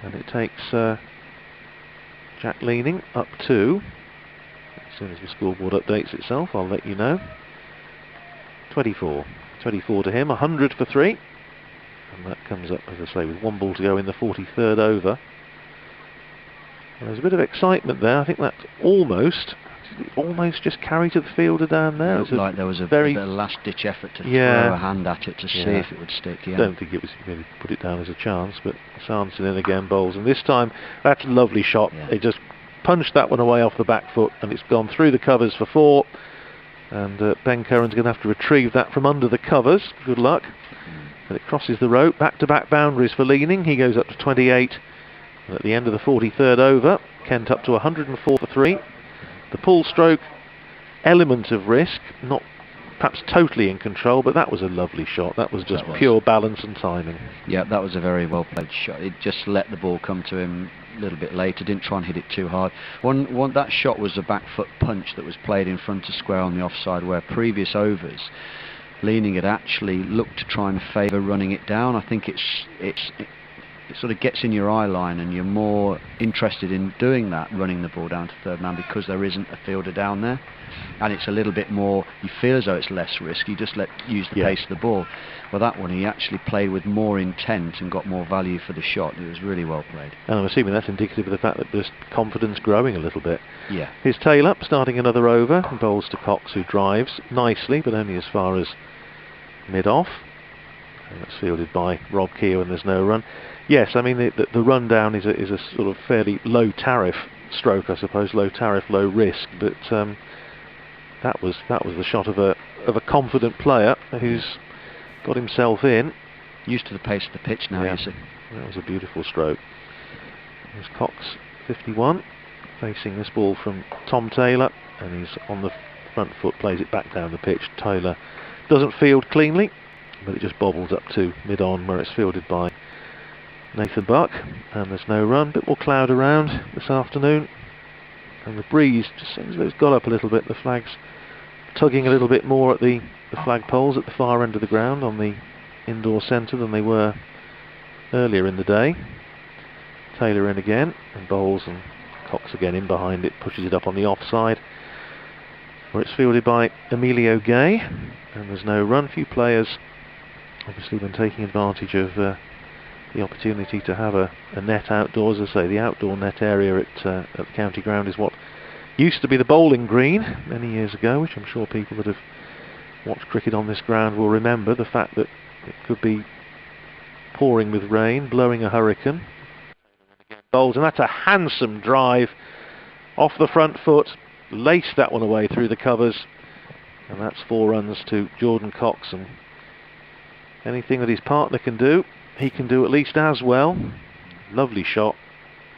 and it takes Jack Leaning up to, as soon as the scoreboard updates itself, I'll let you know, 24 to him, 100 for 3, and that comes up, as I say, with 1 ball to go in the 43rd over. And there's a bit of excitement there. I think that almost just carried to the fielder down there. It looked like there was a bit of last-ditch effort to throw a hand at it to see if it would stick. I don't think it was really put it down as a chance, but Sanderson in again, bowls, and this time that's a lovely shot. They just punched that one away off the back foot, and it's gone through the covers for 4. And Ben Curran's going to have to retrieve that from under the covers. Good luck. And it crosses the rope. Back-to-back boundaries for Leaning. He goes up to 28. And at the end of the 43rd over, Kent up to 104 for 3. The pull stroke, element of risk, not perhaps totally in control, but that was a lovely shot. That was just pure balance and timing. Yeah, that was a very well played shot. It just let the ball come to him a little bit later, didn't try and hit it too hard. That shot was a back foot punch that was played in front of square on the offside, where previous overs Leaning had actually looked to try and favour running it down. I think it sort of gets in your eye line, and you're more interested in doing that, running the ball down to third man, because there isn't a fielder down there, and it's a little bit more, you feel as though it's less risk, you just use the pace of the ball. Well, that one he actually played with more intent and got more value for the shot. It was really well played. And I'm assuming that's indicative of the fact that there's confidence growing a little bit. Yeah. His tail up, starting another over, and bowls to Cox, who drives nicely, but only as far as mid-off. And that's fielded by Rob Keogh, and there's no run. Yes, I mean the run down is a sort of fairly low tariff stroke, I suppose, low tariff, low risk. But that was the shot of a confident player who's got himself in, used to the pace of the pitch now. You see, that was a beautiful stroke. There's Cox, 51, facing this ball from Tom Taylor, and he's on the front foot, plays it back down the pitch. Taylor doesn't field cleanly, but it just bobbles up to mid-on where it's fielded by Nathan Buck, and there's no run. Bit more cloud around this afternoon, and the breeze just seems that it's got up a little bit. The flags tugging a little bit more at the flagpoles at the far end of the ground on the indoor centre than they were earlier in the day. Taylor in again, and bowls, and Cox again in behind it, pushes it up on the offside, where it's fielded by Emilio Gay, and there's no run. Few players obviously been taking advantage of the opportunity to have a net outdoors. As I say, the outdoor net area at the county ground is what used to be the bowling green many years ago, which I'm sure people that have watched cricket on this ground will remember. The fact that it could be pouring with rain, blowing a hurricane. Bowls, and that's a handsome drive off the front foot, laced that one away through the covers, and that's 4 runs to Jordan Cox. And anything that his partner can do, he can do at least as well. Lovely shot.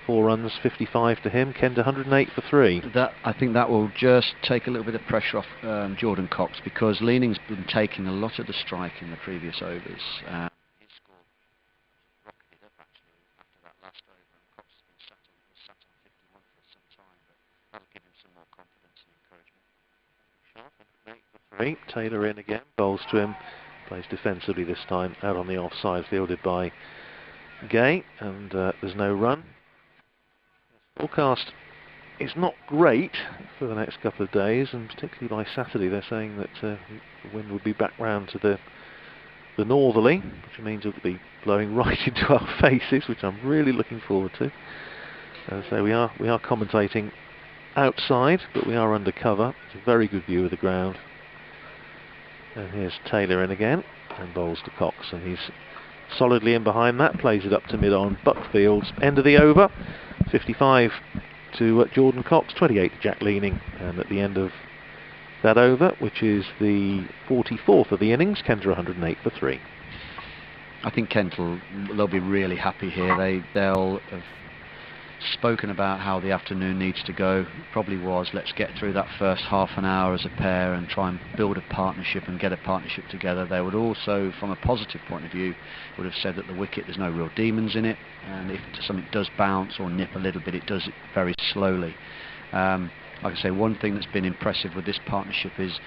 4 runs, 55 to him. Kent 108 for 3. I think that will just take a little bit of pressure off Jordan Cox, because Leaning's been taking a lot of the strike in the previous overs. His score rocketed up actually after that last over, and Cox has been sat on 51 for some time, but that'll give him some more confidence and encouragement. Sharp, 108 for 3. Taylor in again, bowls to him, plays defensively this time, out on the offside, fielded by Gay, and there's no run. Forecast is not great for the next couple of days, and particularly by Saturday they're saying that the wind would be back round to the northerly, which means it'll be blowing right into our faces, which I'm really looking forward to. So we are commentating outside, but we are under cover. It's a very good view of the ground. And here's Taylor in again, and bowls to Cox, and he's solidly in behind that, plays it up to mid-on. Buckfield's end of the over, 55 to Jordan Cox, 28 to Jack Leaning. And at the end of that over, which is the 44th of the innings, Kent are 108 for 3. I think Kent they'll be really happy here. They'll have spoken about how the afternoon needs to go. It probably was, let's get through that first half an hour as a pair and try and build a partnership and get a partnership together. They would also, from a positive point of view, would have said that the wicket, there's no real demons in it, and if something does bounce or nip a little bit, it does it very slowly. Like I say, one thing that's been impressive with this partnership is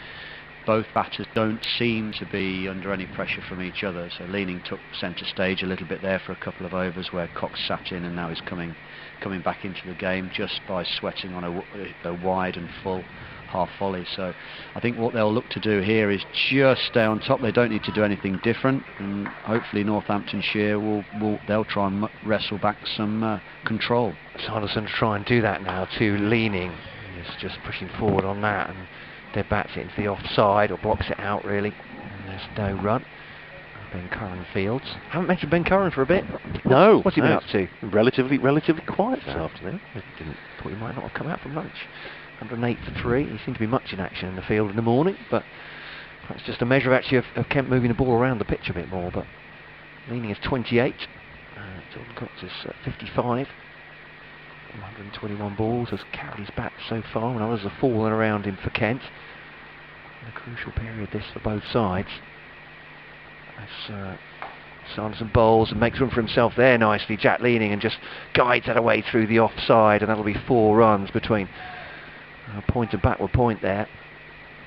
both batters don't seem to be under any pressure from each other. So Leaning took centre stage a little bit there for a couple of overs, where Cox sat in, and now he's coming back into the game just by sweating on a wide and full half volley. So I think what they'll look to do here is just stay on top. They don't need to do anything different, and hopefully Northamptonshire they'll try and wrestle back some control. Sanderson try and do that now to Leaning. He's just pushing forward on that, and dead bats it into the offside, or blocks it out really, and there's no run. Ben Curran fields. Haven't mentioned Ben Curran for a bit. No. What's he been up to? Relatively quiet this afternoon. Thought he might not have come out from lunch. 108 for 3. He seemed to be much in action in the field in the morning, but that's just a measure actually of Kent moving the ball around the pitch a bit more. But Leaning is 28. Jordan Cox is 55. 121 balls, has carried his bat so far, and others have fallen around him for Kent. In a crucial period this for both sides. As Sanderson bowls and makes room for himself there nicely, Jack Leaning, and just guides that away through the offside, and that'll be 4 runs between point and backward point there.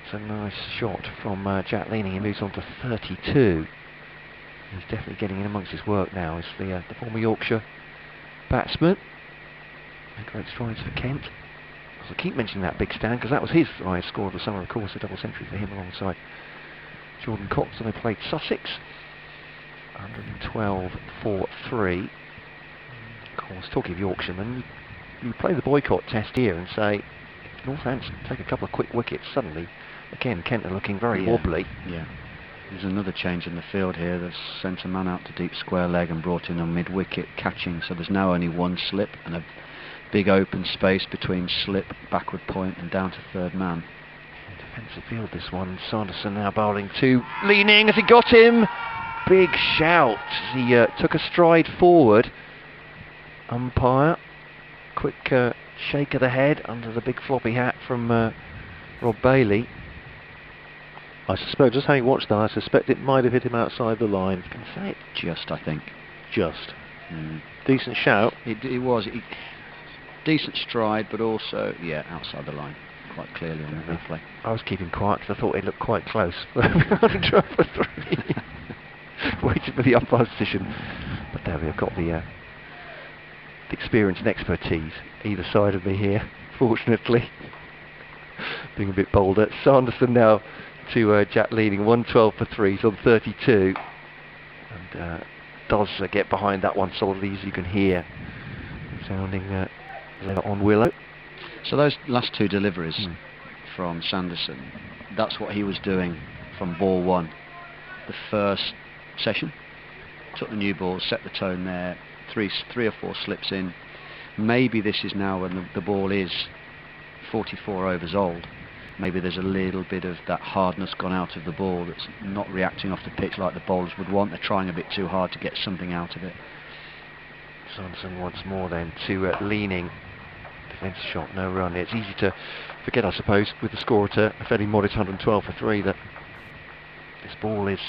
It's a nice shot from Jack Leaning. He moves on to 32. He's definitely getting in amongst his work now. It's the former Yorkshire batsman. Great strides for Kent. I keep mentioning that big stand because that was his highest score of the summer, of course, a double century for him alongside Jordan Cox, and they played Sussex. 112 for 3. Of course, talking of Yorkshiremen, you play the boycott test here and say, if Northampton take a couple of quick wickets, suddenly, again, Kent are looking very wobbly. Yeah. There's another change in the field here. They've sent a man out to deep square leg and brought in on mid-wicket catching, so there's now only one slip and a big open space between slip, backward point, and down to third man. Defensive field this one. Sanderson now bowling to Leaning. Has he got him? Big shout. He took a stride forward. Umpire. Quick shake of the head under the big floppy hat from Rob Bailey. I suspect, just having watched that, I suspect it might have hit him outside the line. Can say it just, I think. Just. Decent shout. It was. Decent stride, but also, yeah, outside the line. Quite clearly on the replay. I was keeping quiet because I thought it looked quite close. 12 for 3. Waited for the umpire decision. But there we've got the experience and expertise either side of me here, fortunately. Being a bit bolder. Sanderson now to Jack Leaning, 112 for 3, he's on 32. And does get behind that one solidly, as you can hear. Sounding on Willow. So those last two deliveries from Sanderson, that's what he was doing from ball one. The first session, took the new ball, set the tone there, three or four slips in. Maybe this is now when the ball is 44 overs old. Maybe there's a little bit of that hardness gone out of the ball that's not reacting off the pitch like the bowlers would want. They're trying a bit too hard to get something out of it. Sanderson once more then to Leaning. Defensive shot, no run. It's easy to forget, I suppose, with the score at a fairly modest 112 for 3, that this ball is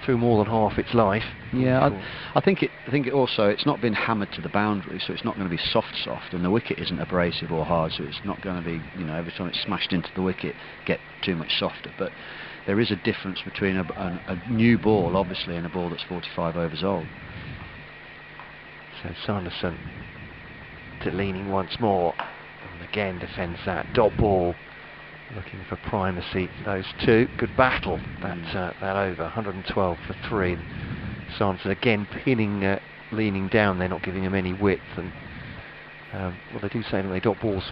through more than half its life. Yeah, I think it also, it's not been hammered to the boundary, so it's not going to be soft, and the wicket isn't abrasive or hard, so it's not going to be, every time it's smashed into the wicket, get too much softer. But there is a difference between a new ball, obviously, and a ball that's 45 overs old. So Sanderson to Leaning once more, and again defends that dot ball, looking for primacy. Those two, good battle. That over 112 for 3. Sanderson again pinning Leaning down. They're not giving him any width, and well, they do say that they dot balls,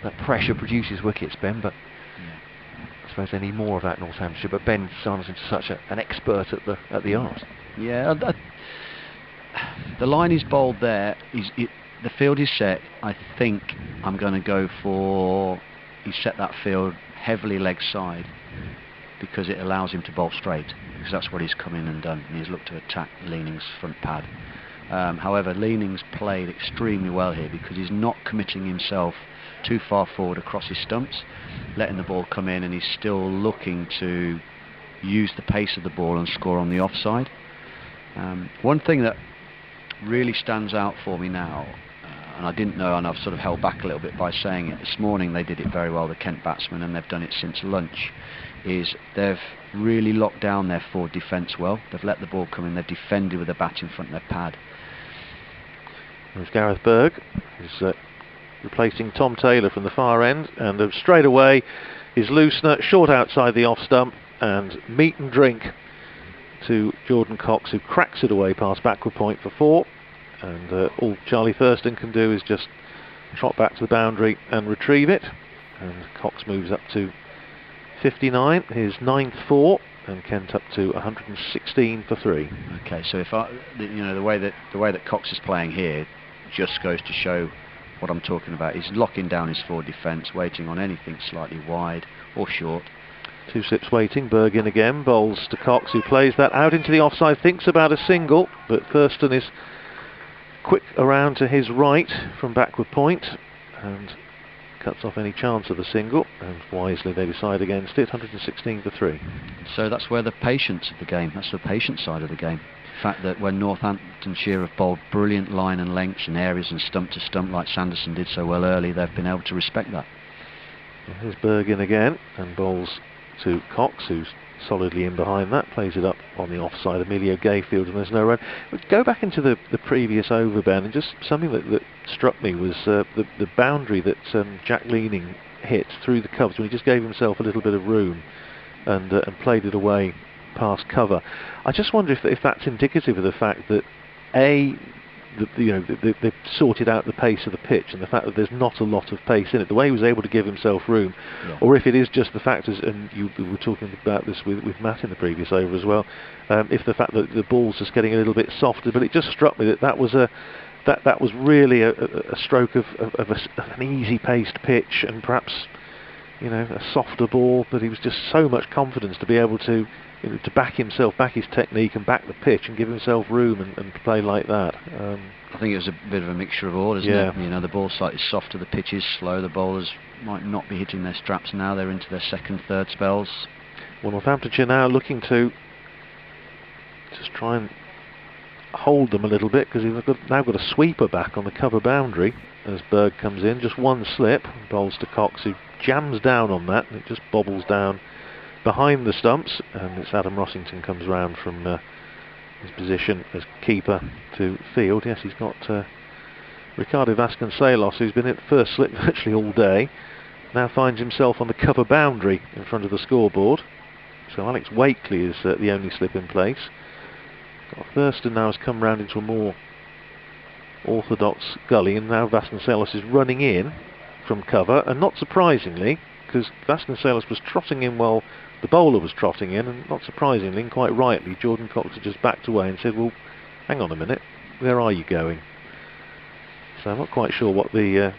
that pressure produces wickets, Ben. But I suppose they need more of that, Northamptonshire. But Ben Sanderson's such an expert at the art. Yeah, the line is bowled there. The field is set. I think I'm going to go for. He set that field heavily leg side because it allows him to bowl straight, because that's what he's come in and done, and he's looked to attack Leaning's front pad. However, Leaning's played extremely well here because he's not committing himself too far forward across his stumps, letting the ball come in, and he's still looking to use the pace of the ball and score on the offside. One thing that really stands out for me now, and I didn't know, and I've sort of held back a little bit by saying it this morning, they did it very well, the Kent batsmen, and they've done it since lunch, is they've really locked down their forward defence well. They've let the ball come in, they've defended with a bat in front of their pad. There's Gareth Berg, who's replacing Tom Taylor from the far end, and straight away his loosener short outside the off stump, and meat and drink to Jordan Cox, who cracks it away past backward point for 4. And all Charlie Thurston can do is just trot back to the boundary and retrieve it. And Cox moves up to 59, his 9th 4, and Kent up to 116 for 3. Okay, so if the way that Cox is playing here just goes to show what I'm talking about. He's locking down his forward defence, waiting on anything slightly wide or short. 2 slips waiting, Berg in again, bowls to Cox, who plays that out into the offside, thinks about a single, but Thurston is quick around to his right from backward point and cuts off any chance of a single, and wisely they decide against it. 116 for 3. So that's where the patience of the game, that's the patient side of the game. The fact that when Northamptonshire have bowled brilliant line and lengths and areas and stump to stump like Sanderson did so well early, they've been able to respect that. Here's Berg in again and bowls to Cox, who's solidly in behind that, plays it up on the offside, Emilio Gayfield, and there's no run. But go back into the previous over, Ben, and just something that struck me was the boundary that Jack Leaning hit through the covers when he just gave himself a little bit of room and played it away past cover. I just wonder if that's indicative of the fact that they've sorted out the pace of the pitch and the fact that there's not a lot of pace in it, the way he was able to give himself room, or if it is just the fact, and you were talking about this with Matt in the previous over as well, if the fact that the ball's just getting a little bit softer. But it just struck me that was really a stroke of an easy paced pitch, and perhaps a softer ball, but he was just so much confidence to be able to to back himself, back his technique, and back the pitch, and give himself room and play like that. I think it was a bit of a mixture of all, isn't it? You know, the ball's slightly softer, the pitch is slow, the bowlers might not be hitting their straps now, they're into their second, third spells. Well, Northamptonshire now looking to just try and hold them a little bit, because he's now got a sweeper back on the cover boundary as Berg comes in. Just one slip, bowls to Cox, who jams down on that, and it just bobbles down behind the stumps, and it's Adam Rossington comes round from his position as keeper to field. Yes, he's got Ricardo Vasconcelos, who's been at first slip virtually all day, now finds himself on the cover boundary in front of the scoreboard. So Alex Wakely is the only slip in place. Thurston now has come round into a more orthodox gully, and now Vasconcelos is running in from cover, and not surprisingly, because Vasconcelos was trotting in while the bowler was trotting in, and not surprisingly, and quite rightly, Jordan Cox had just backed away and said, well, hang on a minute, where are you going? So I'm not quite sure what the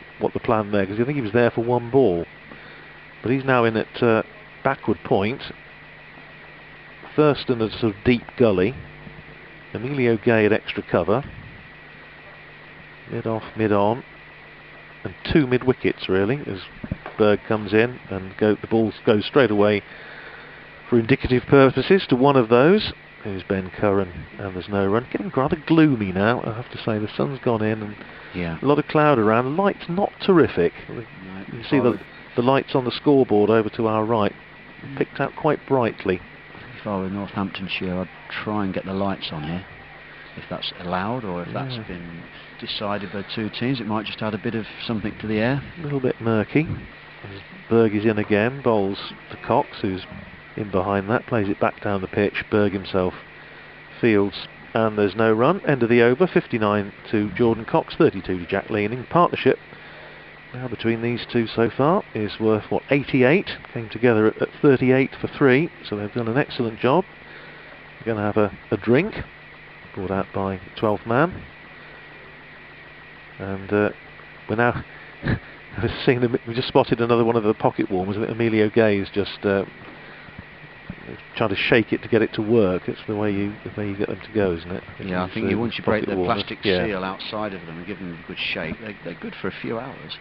plan there, because I think he was there for one ball. But he's now in at backward point. Thurston at a sort of deep gully. Emilio Gay at extra cover. Mid off, mid on. And two mid wickets really, as Berg comes in, and the ball goes straight away for indicative purposes to one of those, who's Ben Curran, and there's no run. Getting rather gloomy now, I have to say. The sun's gone in, and a lot of cloud around. Light's not terrific. You can see the lights on the scoreboard over to our right, picked out quite brightly. If I were Northamptonshire, I'd try and get the lights on here, if that's allowed, or if that's been decided by two teams. It might just add a bit of something to the air. A little bit murky. Berg is in again, bowls to Cox, who's in behind that, plays it back down the pitch. Berg himself fields, and there's no run. End of the over, 59 to Jordan Cox, 32 to Jack Leaning. Partnership now between these two so far is worth, what, 88? Came together at 38 for 3, so they've done an excellent job. We're going to have a drink, brought out by 12th man. And we're now seeing we just spotted another one of the pocket warmers. Emilio Gay is just trying to shake it to get it to work. It's the way you get them to go, isn't it? Yeah, I think once you break the plastic seal outside of them and give them a good shake, they're good for a few hours.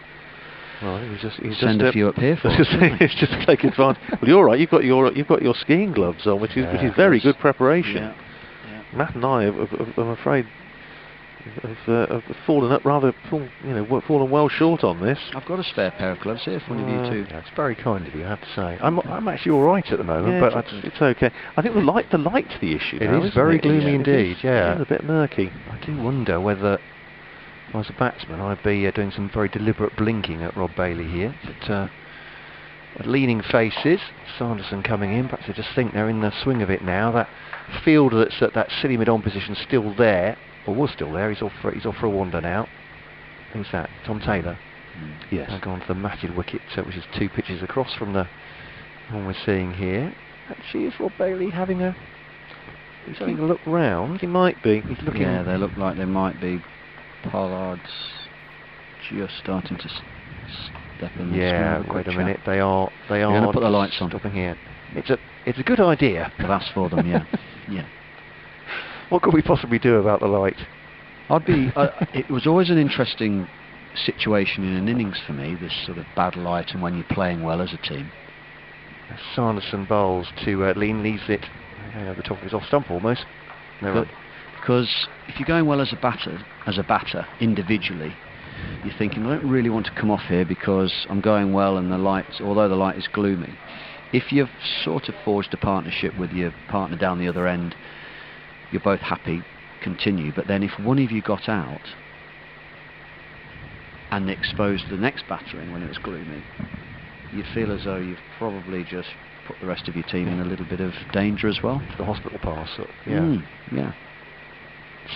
Well, he's send a few up here for us. It's just to take advantage. Well, you're right. You've got your skiing gloves on, which is very good preparation. Yeah. Matt and I, I'm afraid, have fallen well short on this. I've got a spare pair of gloves here if one of you two. Yeah, it's very kind of you, I have to say. I'm actually all right at the moment, but it's okay. I think the light's the issue. It is very gloomy indeed. Yeah, it's a bit murky. I do wonder whether, if I was a batsman, I'd be doing some very deliberate blinking at Rob Bailey here. But leaning faces, Sanderson coming in. Perhaps I just think they're in the swing of it now. That fielder that's at that silly mid-on position still there. Or was still there. He's off for a wander now. Who's that? Tom Taylor. Yes. Now gone to the matted wicket, which is 2 pitches across from the one we're seeing here. Actually, is Rob Bailey having a look round? He might be. He's looking. Yeah, they look like they might be. Pollard's just starting to step in. Yeah, wait a minute. They are. You're going to put the lights on. Stopping here. It's a good idea. I've asked for them. Yeah. Yeah. What could we possibly do about the light? It was always an interesting situation in an innings for me, this sort of bad light and when you're playing well as a team. Sanderson bowls to Lean, leaves it over the top of his off stump almost. Because if you're going well as a batter individually, you're thinking, I don't really want to come off here because I'm going well and although the light is gloomy. If you've sort of forged a partnership with your partner down the other end, you're both happy, continue. But then if one of you got out and exposed the next batter in when it was gloomy, you feel as though you've probably just put the rest of your team in a little bit of danger as well. The hospital pass. Yeah.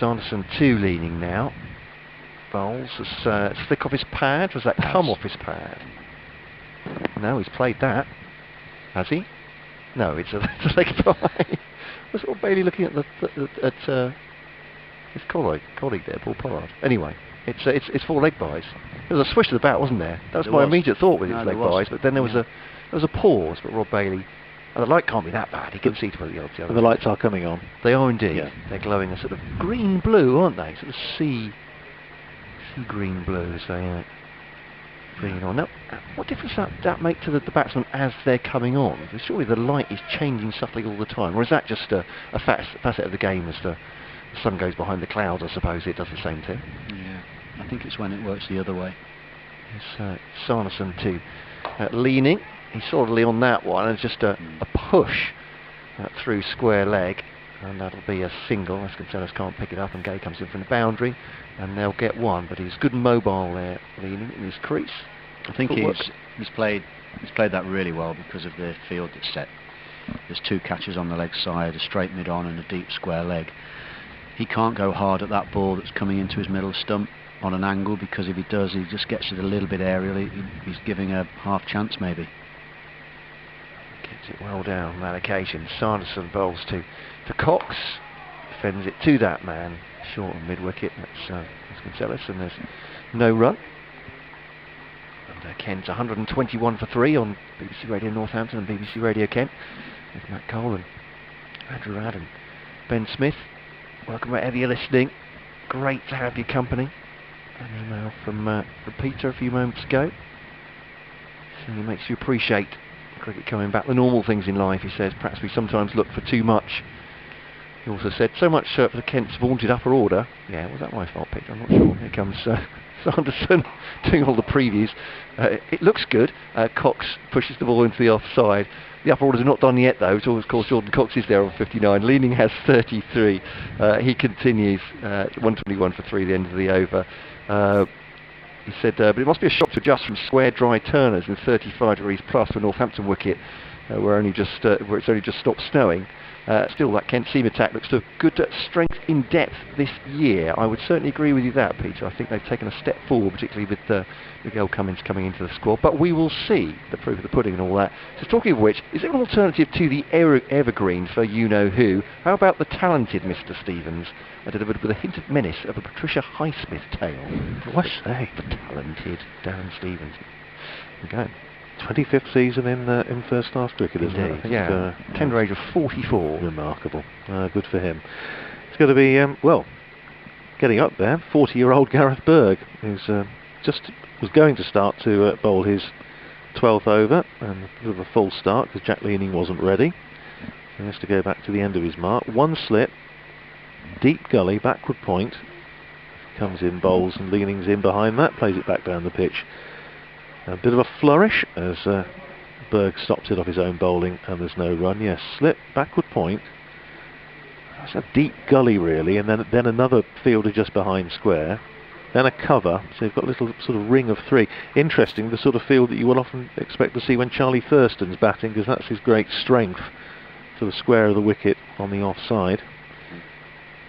Sanderson 2 leaning now. Bowls has flick off his pad. Was that come off his pad? No, he's played that. Has he? No, it's a leg bye. Was Rob Bailey looking at his colleague there, Paul Pollard? Anyway, it's 4 leg byes. There was a swish of the bat, wasn't there? That was my immediate thought with his leg byes. But then there was a pause. But Rob Bailey Oh, the light can't be that bad. He can see to put the odds the other And the way. lights are coming on. They are indeed. Yeah. They're glowing a sort of green blue, aren't they? Sort of sea green blue as they bring on. Now, what difference does that make to the batsmen as they're coming on? Because surely the light is changing subtly all the time, or is that just a facet of the game as the sun goes behind the clouds? I suppose it does the same thing. Yeah, I think it's when it works the other way. It's Sanderson too, leaning. He's solidly on that one, and just a push through square leg, and that'll be a single. Vasconcelos can't pick it up, and Gay comes in from the boundary, and they'll get one. But he's good and mobile there, leaning in his crease. I think he's played that really well because of the field that's set. There's two catches on the leg side, a straight mid on and a deep square leg. He can't go hard at that ball that's coming into his middle stump on an angle, because if he does, he just gets it a little bit aerial. He's giving a half chance maybe. Gets it well down on that occasion. Sanderson bowls to Cox, defends it to that man, short and mid wicket. That's Vasconcelos, and there's no run. And Kent's 121 for 3 on BBC Radio Northampton and BBC Radio Kent with Matt Cole and Andrew Radd and Ben Smith. Welcome wherever you're listening. Great to have your company. An email from Peter a few moments ago. So it makes you appreciate cricket coming back. The normal things in life, he says. Perhaps we sometimes look for too much. He also said, so much for the Kent's vaunted upper order. Yeah, was that my fault, Peter? I'm not sure. Here comes Sanderson doing all the previews. It looks good. Cox pushes the ball into the offside. The upper orders are not done yet, though. So, of course, Jordan Cox is there on 59. Leaning has 33. He continues 121 for 3 at the end of the over. He said, but it must be a shock to adjust from square, dry turners with 35 degrees plus for Northampton wicket, where it's only just stopped snowing. Still, that Kent seam attack looks to have good strength in depth this year. I would certainly agree with you there, Peter. I think they've taken a step forward, particularly with Miguel Cummins coming into the squad. But we will see the proof of the pudding and all that. So talking of which, is there an alternative to the evergreen for you-know-who? How about the talented Mr. Stevens, delivered with a hint of menace of a Patricia Highsmith tale? What say? The talented Darren Stevens. Okay. 25th season in first-class cricket, isn't it? I think, yeah. Tender age of 44. Remarkable. Good for him. It's going to be, getting up there. 40-year-old Gareth Berg, who's just was going to start to bowl his 12th over, and with a full start because Jack Leaning wasn't ready. He has to go back to the end of his mark. One slip, deep gully, backward point. Comes in, bowls, and Leaning's in behind that. Plays it back down the pitch. A bit of a flourish as Berg stops it off his own bowling, and there's no run. Yes, slip, backward point. That's a deep gully really, and then another fielder just behind square. Then a cover, so you've got a little sort of ring of 3. Interesting, the sort of field that you will often expect to see when Charlie Thurston's batting, because that's his great strength, to the square of the wicket on the offside.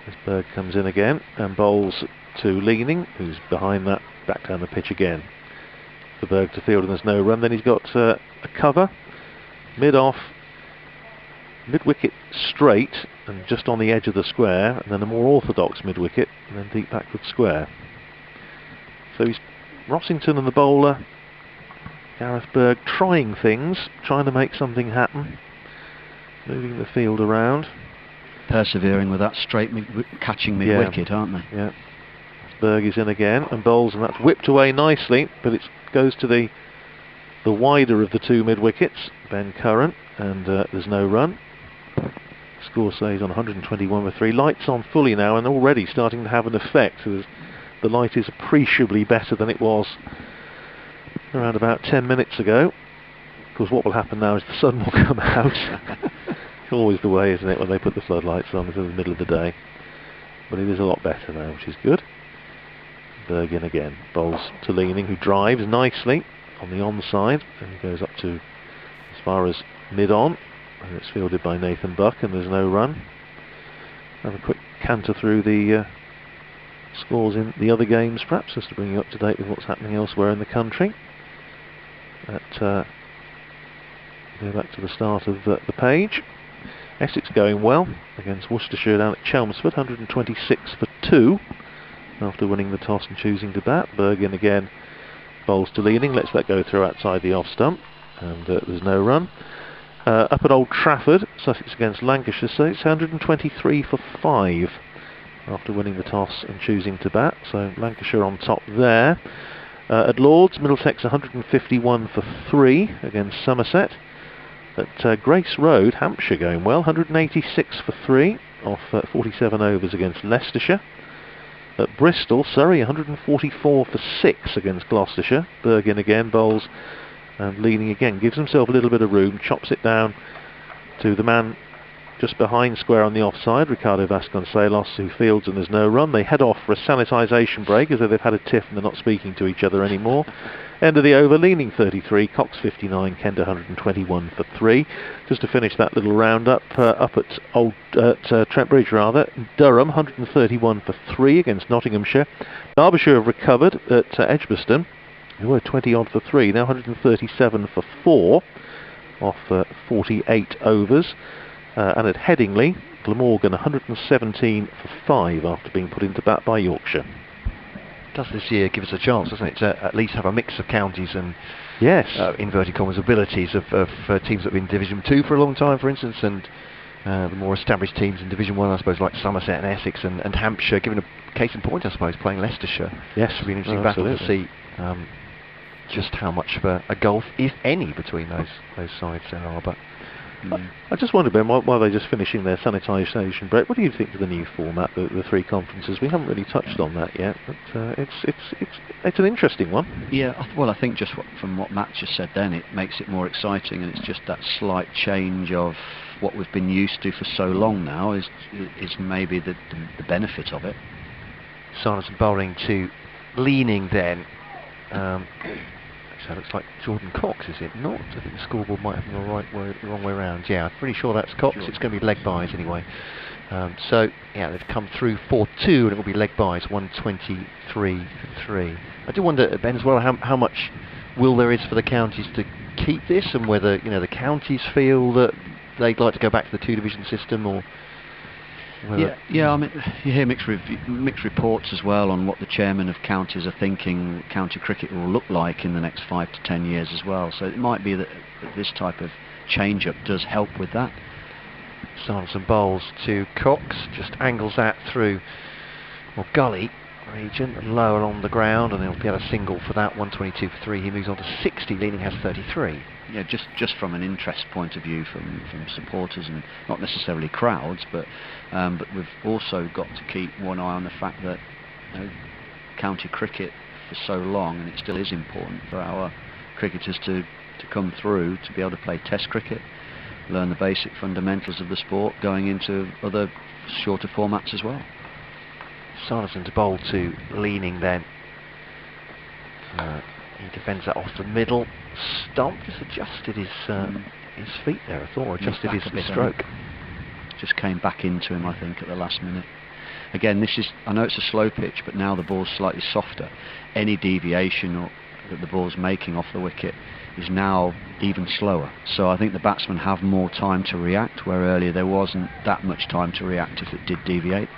As Berg comes in again and bowls to Leaning, who's behind that, back down the pitch again. For Berg to field, and there's no run. Then he's got a cover, mid-off, mid-wicket straight, and just on the edge of the square, and then a more orthodox mid-wicket, and then deep backward square. So he's Rossington and the bowler, Gareth Berg, trying things, trying to make something happen, moving the field around. Persevering with that straight catching mid-wicket, aren't they? Yeah. Berg is in again and bowls, and that's whipped away nicely, but it goes to the wider of the 2 mid-wickets, Ben Curran, and there's no run. Score stays on 121 for 3. Lights on fully now, and already starting to have an effect. So the light is appreciably better than it was around about 10 minutes ago. Of course, what will happen now is the sun will come out. It's always the way, isn't it, when they put the floodlights on in the middle of the day. But it is a lot better now, which is good. Berg in again, bowls to Leaning, who drives nicely on the onside, and he goes up to as far as mid-on, and it's fielded by Nathan Buck, and there's no run. Have a quick canter through the scores in the other games, perhaps, just to bring you up to date with what's happening elsewhere in the country. Go back to the start of the page. Essex going well against Worcestershire down at Chelmsford, 126 for 2. After winning the toss and choosing to bat. Berg in again, bowls to Leaning, lets that go through outside the off stump, and there's no run. Up at Old Trafford, Sussex against Lancashire, so it's 123 for 5 after winning the toss and choosing to bat, so Lancashire on top there. At Lords, Middlesex 151 for 3 against Somerset. At Grace Road, Hampshire going well, 186 for 3 off 47 overs against Leicestershire. At Bristol, Surrey 144 for 6 against Gloucestershire. Bergin again bowls and leading again, gives himself a little bit of room, chops it down to the man just behind square on the offside, Ricardo Vasconcelos, who fields and there's no run. They head off for a sanitisation break as though they've had a tiff and they're not speaking to each other anymore. End of the over, leaning 33, Cox 59, Kent 121 for 3. Just to finish that little roundup, up at Trent Bridge rather, Durham 131 for 3 against Nottinghamshire. Derbyshire have recovered at Edgbaston, who were 20 odd for 3, now 137 for 4 off 48 overs. And at Headingley, Glamorgan 117 for 5 after being put into bat by Yorkshire. Does this year give us a chance, doesn't it, to at least have a mix of counties and yes, inverted commas abilities of teams that have been in Division 2 for a long time, for instance, and the more established teams in Division 1, I suppose, like Somerset and Essex and Hampshire, giving a case in point, I suppose, playing Leicestershire. Yes, it'll be an interesting battle to see just how much of a gulf, if any, between those sides there are. But I just wonder, Ben, while they're just finishing their sanitisation break, what do you think of the new format, the 3 conferences? We haven't really touched on that yet, but it's an interesting one. Yeah, well, I think just from what Matt just said then, it makes it more exciting, and it's just that slight change of what we've been used to for so long now is maybe the benefit of it. Sanderson bowling to leaning then. So it looks like Jordan Cox, is it not? I think the scoreboard might have the wrong way around. Yeah, I'm pretty sure that's Cox. Jordan. It's going to be leg byes anyway. So, yeah, they've come through 4-2 and it will be leg byes, 123 for 3. I do wonder, Ben, as well, how much will there is for the counties to keep this, and whether, you know, the counties feel that they'd like to go back to the 2-division system, or... Yeah, I mean, you hear mixed reports as well on what the chairman of counties are thinking county cricket will look like in the next 5 to 10 years as well. So it might be that this type of change-up does help with that. Sanderson bowls to Cox, just angles that through gully region, lower along the ground, and he'll be able to single for that, 122 for 3. He moves on to 60, leading has 33. Yeah, just from an interest point of view, from supporters and not necessarily crowds, but we've also got to keep one eye on the fact that, you know, county cricket for so long, and it still is important for our cricketers to come through to be able to play Test cricket, learn the basic fundamentals of the sport, going into other shorter formats as well. Sanderson to bowl to leaning then. He defends that off the middle stump, just adjusted his feet there, I thought, or adjusted his stroke. Just came back into him, I think, at the last minute. Again, I know it's a slow pitch, but now the ball's slightly softer. Any deviation that the ball's making off the wicket is now even slower. So I think the batsmen have more time to react, where earlier there wasn't that much time to react if it did deviate.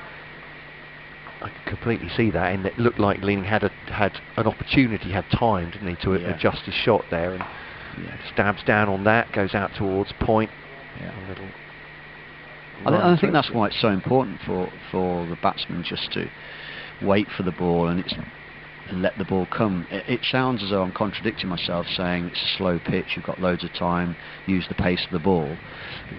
I can completely see that, and it looked like Leaning had an opportunity, had time, didn't he, to adjust his shot there, and stabs down on that, goes out towards point. I think that's why it's so important for the batsman just to wait for the ball and let the ball come. It sounds as though I'm contradicting myself, saying it's a slow pitch, you've got loads of time, use the pace of the ball.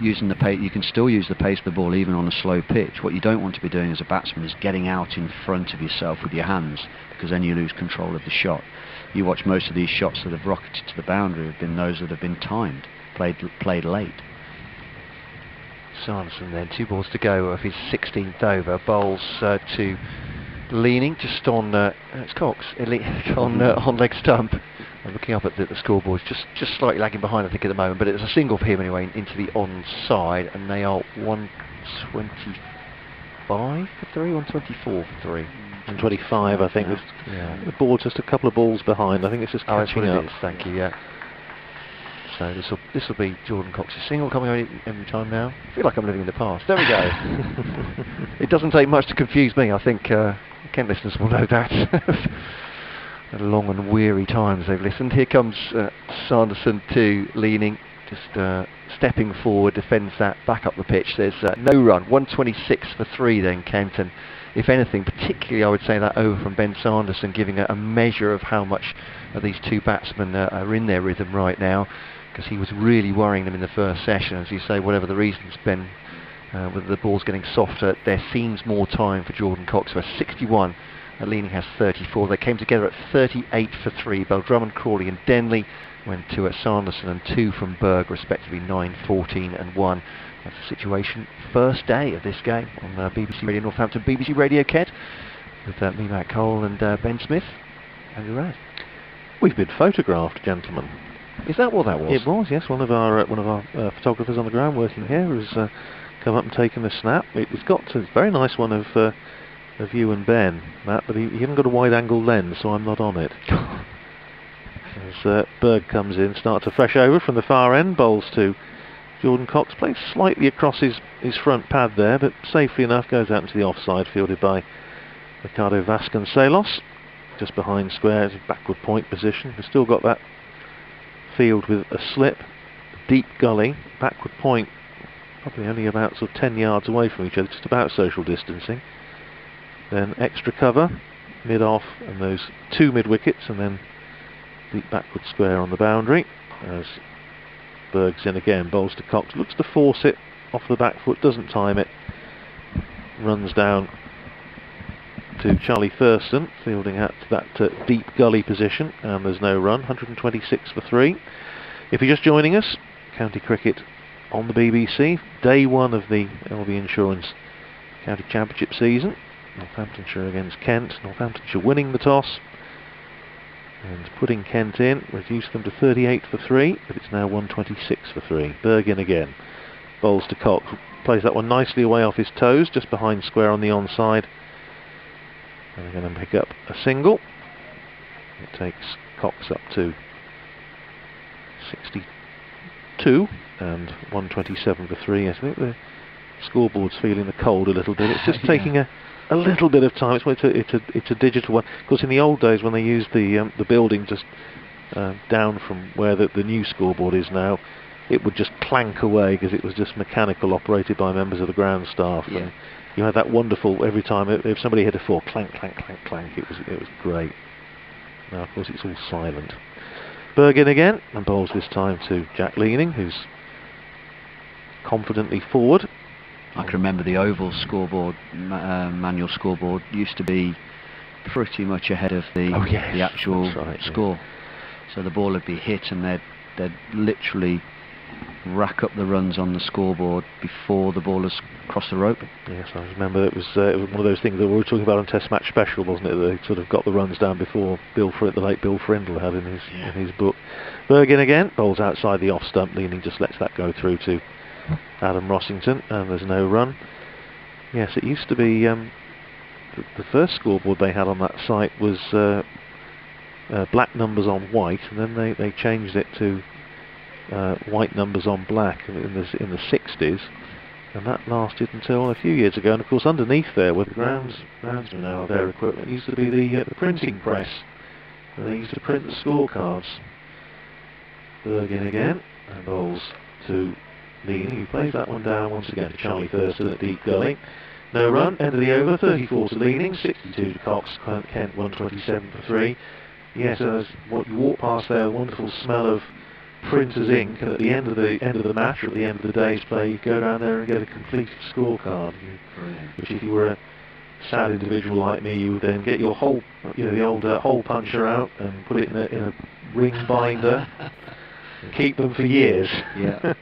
Using the pace, you can still use the pace of the ball even on a slow pitch. What you don't want to be doing as a batsman is getting out in front of yourself with your hands, because then you lose control of the shot. You watch most of these shots that have rocketed to the boundary have been those that have been timed, played late. Sanderson then, 2 balls to go of his 16th over, bowls to Leaning, just on it's Cox on leg stump. I'm looking up at the scoreboard, just slightly lagging behind, I think, at the moment, but it's a single for him anyway into the onside, and they are 125 for 3, 124 for 3. 125, I think. The ball just a couple of balls behind. I think it's just catching up. Thank you. Yeah. So this will be Jordan Cox's single coming on every time now. I feel like I'm living in the past. There we go. It doesn't take much to confuse me. I think Kent listeners will know that. Long and weary times they've listened. Here comes Sanderson to Leaning. just stepping forward, defends that back up the pitch. There's no run, 126 for 3 then Kenton. If anything, particularly I would say that over from Ben Sanderson, giving a measure of how much these two batsmen are in their rhythm right now, because he was really worrying them in the first session. As you say, whatever the reasons, Ben, whether the ball's getting softer, there seems more time for Jordan Cox, who has 61. Leaning has 34. They came together at 38 for 3. Drummond, Crawley and Denley went 2 at Sanderson and 2 from Berg, respectively 9, 14 and 1. That's the situation first day of this game on BBC Radio Northampton, BBC Radio Kent, with me, Matt Cole, and Ben Smith. Andrew Rad. We've been photographed, gentlemen. Is that what that was? It was, yes. One of our photographers on the ground working here has come up and taken a snap. It's got a very nice one of you and Ben, Matt, but he hasn't got a wide-angle lens, so I'm not on it. As Berg comes in, starts a fresh over from the far end, bowls to Jordan Cox, plays slightly across his front pad there, but safely enough goes out into the offside, fielded by Ricardo Vasconcelos, just behind square, as a backward point position. We've still got that field with a slip, deep gully, backward point, probably only about sort of 10 yards away from each other, just about social distancing. Then extra cover, mid-off, and those 2 mid-wickets, and then deep backward square on the boundary. As Berg's in again, bowls to Cox, looks to force it off the back foot, doesn't time it, runs down to Charlie Thurston, fielding at that deep gully position, and there's no run, 126 for 3. If you're just joining us, county cricket on the BBC, day 1 of the LV Insurance County Championship season. Northamptonshire against Kent. Northamptonshire winning the toss and putting Kent in, reduced them to 38 for 3, but it's now 126 for 3. Berg in again, bowls to Cox, plays that one nicely away off his toes, just behind square on the onside. And they're going to pick up a single. It takes Cox up to 62 and 127 for 3. I think the scoreboard's feeling the cold a little bit. It's just taking a little bit of time. It's a digital one. Of course, in the old days when they used the building just down from where the new scoreboard is now, it would just clank away because it was just mechanical, operated by members of the ground staff. Yeah. And you had that wonderful, every time if somebody hit a 4, clank, clank, clank, clank. It was great. Now, of course, it's all silent. Berg in again, and bowls this time to Jack Leaning, who's confidently forward. I can remember the oval scoreboard, manual scoreboard, used to be pretty much ahead of the actual score. Yeah. So the ball would be hit and they'd literally rack up the runs on the scoreboard before the ball has crossed the rope. Yes, I remember it was one of those things that we were talking about on Test Match Special, wasn't it? They sort of got the runs down before the late Bill Frindle had in his book. Berg in again, bowls outside the off stump, Leaning just lets that go through to Adam Rossington, and there's no run. Yes, it used to be the first scoreboard they had on that site was black numbers on white, and then they changed it to white numbers on black in the 60s, and that lasted until a few years ago. And of course, underneath there, where the groundsmen now have their equipment, used to be the printing press, and they used to print the scorecards. Berg in again, and bowls to Leaning, who plays that one down once again to Charlie Thurston at deep gully. No run, end of the over, 34 to Leaning, 62 to Cox, Kent 127 for 3. Yes, as what you walk past there, a wonderful smell of printer's ink, and at the end of the match, or at the end of the day's play, you go down there and get a completed scorecard, which if you were a sad individual like me, you would then get your whole, the old hole puncher out and put it in a ring binder and keep them for years. Yeah.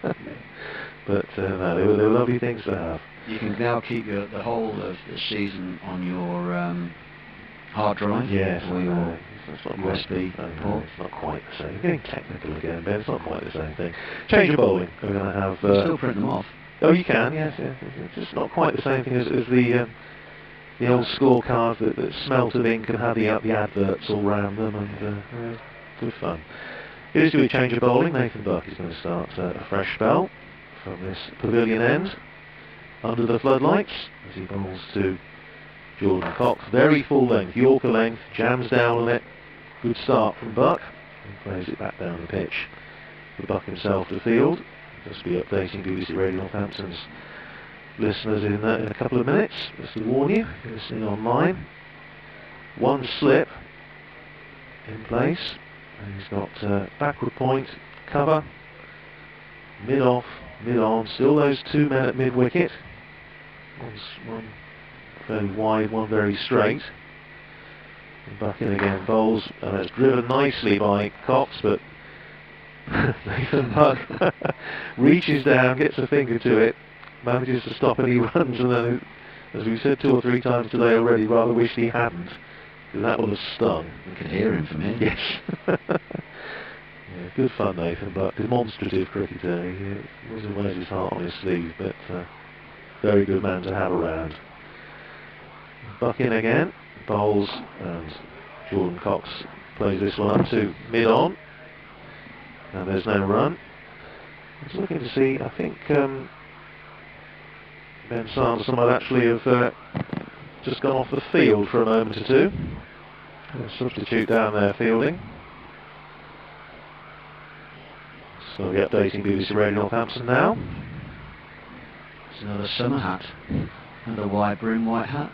But no, they were lovely things to have. You can now keep the whole of the season on your hard drive, yes, or your USB port. It's not quite the same. Getting technical again, Ben. It's not quite the same thing. Change of bowling. We're going to have. You still print them off. Oh, you can. Yes. It's just not quite the same thing as the old scorecards that smelt of ink and had the adverts all round them, and good fun. It is to be a change of bowling. Nathan Buck is going to start a fresh spell from this pavilion end under the floodlights as he bowls to Jordan Cox. Very full length, Yorker length, jams down on it. Good start from Buck and plays it back down the pitch. the buck himself to field. Just be updating BBC Radio Northampton's listeners in a couple of minutes, just to warn you, if you're listening online. One slip in place, and he's got backward point, cover, mid-off, mid-on, still those two men at mid-wicket. One fairly wide, one very straight. And Buck in again, bowls, and it's driven nicely by Cox, but Nathan Buck reaches down, gets a finger to it, manages to stop any runs, and then, as we've said 2 or 3 times today already, rather wished he hadn't, because that would have stung. You could hear him from here. Yes. Yeah, good fun, Nathan Buck. Demonstrative cricketer. He wasn't wears his heart on his sleeve, but very good man to have around. Buck in again, bowls, and Jordan Cox plays this one up to mid-on. And there's no run. I was looking to see, I think Ben Sanderson might actually have just gone off the field for a moment or two. A substitute down there fielding. So we're updating BBC Radio Northampton now. It's another summer hat. Another wide brim, white hat.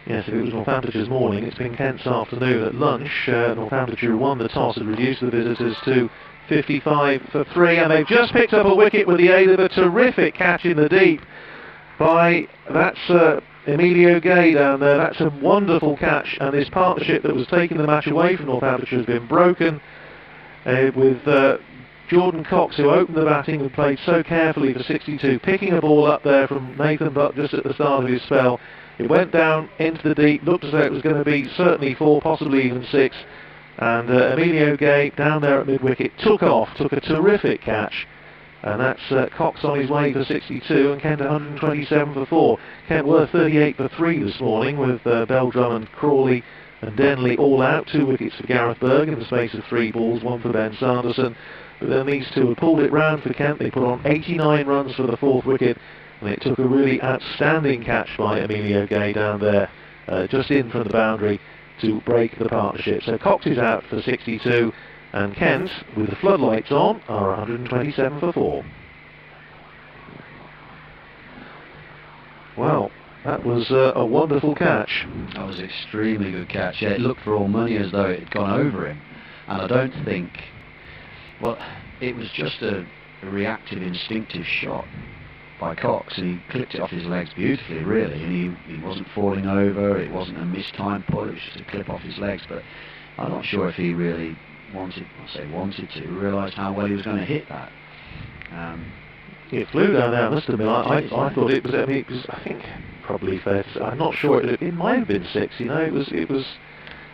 Yes, if it was Northamptonshire's morning, it's been Kent's afternoon. At lunch, Northamptonshire won the toss and reduced the visitors to 55 for 3, and they've just picked up a wicket with the aid of a terrific catch in the deep by, that's Emilio Gay down there. That's a wonderful catch, and this partnership that was taking the match away from Northamptonshire has been broken with Jordan Cox, who opened the batting and played so carefully for 62, picking a ball up there from Nathan Buck just at the start of his spell. It went down into the deep, looked as though it was going to be certainly 4, possibly even 6, and Emilio Gay down there at mid-wicket took off, took a terrific catch, and that's Cox on his way for 62 and Kent 127 for 4. Kent were 38 for 3 this morning with Beldrum and Crawley and Denley all out, 2 wickets for Gareth Berg in the space of 3 balls, 1 for Ben Sanderson, but then these two had pulled it round for Kent. They put on 89 runs for the 4th wicket, and it took a really outstanding catch by Emilio Gay down there, just in from the boundary to break the partnership. So Cox is out for 62, and Kent, with the floodlights on, are 127 for 4. Well, that was a wonderful catch. That was an extremely good catch. Yeah, it looked for all money as though it had gone over him, and I don't think, well, it was just a reactive, instinctive shot by Cox, and he clipped it off his legs beautifully, really, and he wasn't falling over, it wasn't a mistimed pull, it was just a clip off his legs, but I'm not sure if he really realised how well he was going to hit that. It flew down there, I must admit. I thought it was, I think, probably fair to say, I'm not sure, it might have been 6, you know, it was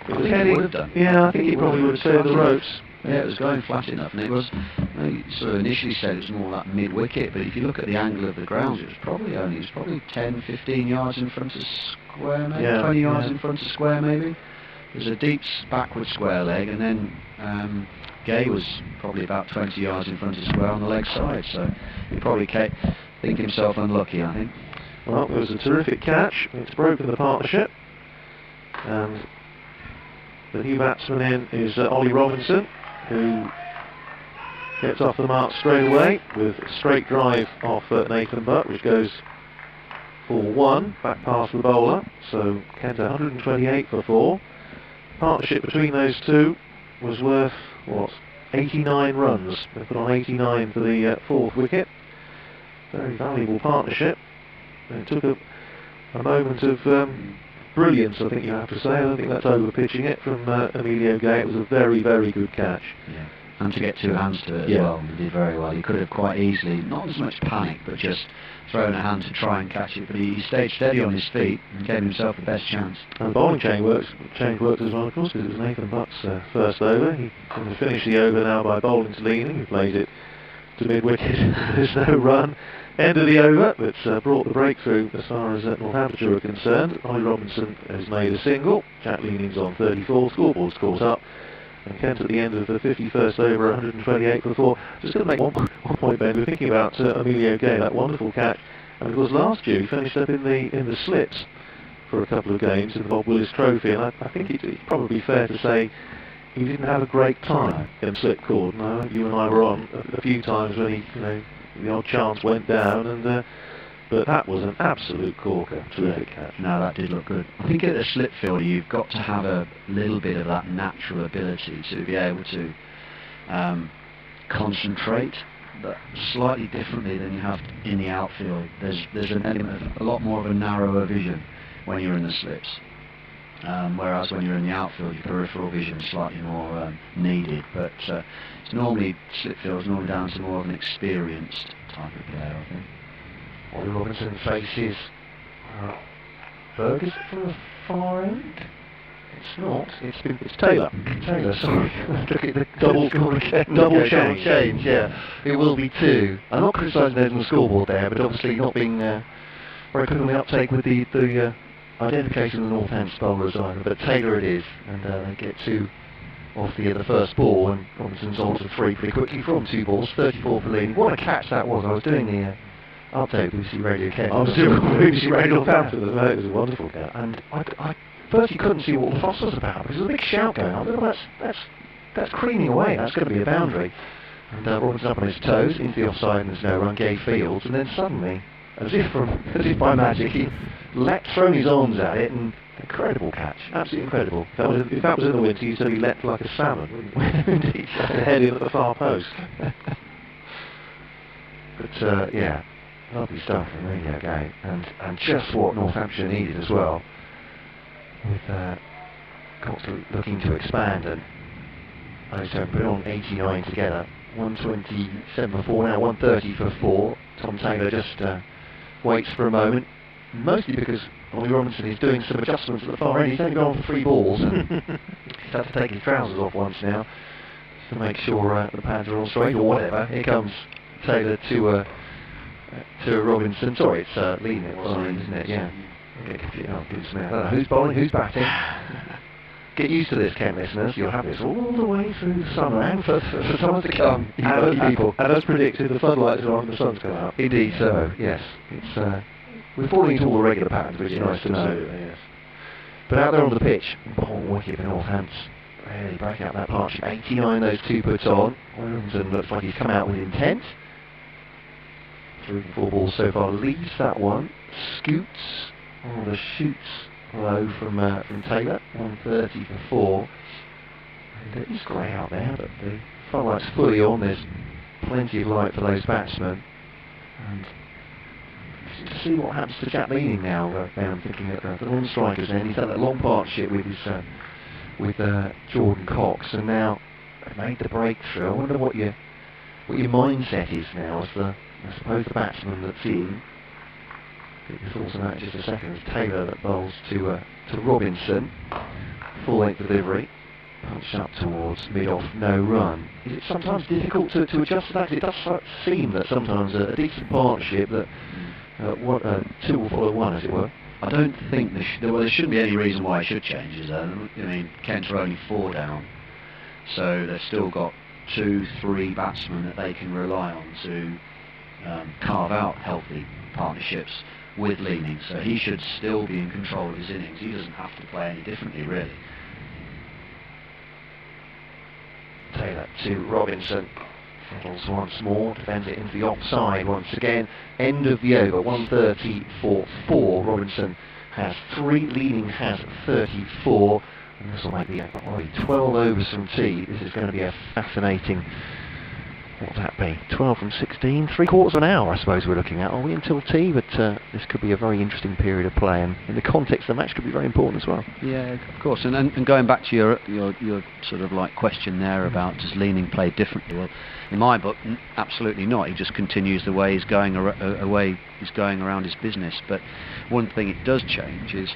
heading, would have done. Yeah, I think he probably would have cleared the ropes. Yeah, it was going flat enough, and it was, sort of initially said it was more like mid-wicket, but if you look at the angle of the ground, it was probably 10, 15 yards in front of square, maybe, 20 yards in front of square, maybe. There's a deep backward square leg, and then Gay was probably about 20 yards in front of square on the leg side, so he probably think himself unlucky, I think. Well, it was a terrific catch. It's broken the partnership, and the new batsman in is Ollie Robinson, who gets off the mark straight away with a straight drive off Nathan Buck, which goes for 1, back past the bowler. So Kent 128 for 4. Partnership between those two was worth, what, 89 runs. They put on 89 for the 4th wicket. Very valuable partnership. It took a moment of brilliance, I think you have to say. I don't think that's over-pitching it from Emilio Gay. It was a very, very good catch. Yeah. And to get 2 hands to it as well, he did very well. He could have quite easily, not as much panic, but just thrown a hand to try and catch it, but he stayed steady on his feet and gave himself the best chance. And the bowling change worked as well, of course, because it was Nathan Buck's first over. He's going to finish the over now by bowling to Leaning, who plays it to mid-wicket. There's no run. End of the over, that's brought the breakthrough as far as Northamptonshire are concerned. Ollie Robinson has made a single, Jack Leaning's on 34, scoreboard's caught up, and Kent at the end of the 51st over, 128 for 4. Just going to make one point, Ben. We're thinking about Emilio Gay, that wonderful catch, and of course last year he finished up in the slips for a couple of games in the Bob Willis Trophy, and I think it's probably fair to say he didn't have a great time in slipcord. No, you and I were on a few times when he, the odd chance went down, and but that was an absolute corker. Terrific catch. No, that did look good. I think at a slip fielder you've got to have a little bit of that natural ability to be able to concentrate, but slightly differently than you have in the outfield. There's an element of a lot more of a narrower vision when you're in the slips. Whereas when you're in the outfield, your peripheral vision is slightly more needed. But it's normally, slip field is normally down to more of an experienced type of player, I think. Ollie Robinson faces Fergus from the far end. It's not. It's Taylor. Taylor, sorry. Look at the double score again. Double change. Yeah. It will be 2. I'm not criticising those on the scoreboard there, but obviously not being very quick on the uptake with the identification of the Northampton bowlers either. But Taylor it is, and they get 2 off the first ball, and Robinson's on to 3 pretty quickly from 2 balls. 34 for leading. What a catch that was! I was doing the update BBC Radio Kent. I was doing BBC Radio Northampton. It was a wonderful catch. And I first couldn't see what the fuss was about, because there was a big shout going on. Well, that's creaming away, that's going to be a boundary. And Robinson's up on his toes, into the offside, and there's no run, gave fields, and then suddenly, as if by magic, he thrown his arms at it, and incredible catch, absolutely incredible. If that was in the winter, you'd say he leapt like a salmon, wouldn't you? Indeed. Head in at the far post. But yeah, lovely stuff from Radio Gate, and just what Northamptonshire needed as well. With Cox looking to expand, and so put on 89 together, 127 for 4 now, 130 for 4. Tom Taylor just waits for a moment, mostly because Ollie Robinson is doing some adjustments at the far end. He's only gone for 3 balls, and he's had to take his trousers off once now to make sure the pads are all straight or whatever. Here comes Taylor to Robinson. Sorry, it's leading it, isn't it? Yeah. I don't know who's bowling, who's batting. Get used to this, Kent listeners. You'll have this all the way through the summer and for time to come. And as predicted, the floodlights are on and the sun's come out. Indeed so, yes. It's we're falling into all the regular patterns, which is nice to know. Yes. But out there on the pitch, wicket for Northampton, really breaking up that partnership. 89 those 2 puts on. Robinson looks like he's come out with intent. 3 and 4 balls so far, leaves that one, scoots. The shoots low from Taylor, 130 for 4. And it is grey out there, but the floodlight's fully on. There's plenty of light for those batsmen. And to see what happens to Jack Leaning now. I'm thinking at the non-strikers end. He's had that long partnership with his Jordan Cox, and now they've made the breakthrough. I wonder what your mindset is now as I suppose the batsman that's in. Get your thoughts on that in just a second. It's Taylor that bowls to Robinson. Full length delivery. Punched up towards mid-off, no run. Is it sometimes difficult to adjust to that? 'Cause it does seem that sometimes a decent partnership that 2 will follow 1, as it were. I don't think there shouldn't be any reason why it should change, is there? I mean, Kent are only 4 down, so they've still got 2-3 batsmen that they can rely on to carve out healthy partnerships with Leaning, so he should still be in control of his innings. He doesn't have to play any differently, really. Taylor to Robinson. Settles once more, defends it into the offside once again. End of the over, 130 for 4. Robinson has 3, Leaning has 34. And this will make the 12 overs from tee. This is going to be a fascinating. What would that be? 12 from 16, 3/4 of an hour, I suppose we're looking at. Are we until tea? But this could be a very interesting period of play, and in the context of the match could be very important as well. Yeah, of course. And going back to your sort of like question there about does Leaning play differently? Well, in my book, absolutely not. He just continues the way he's going around his business. But one thing it does change is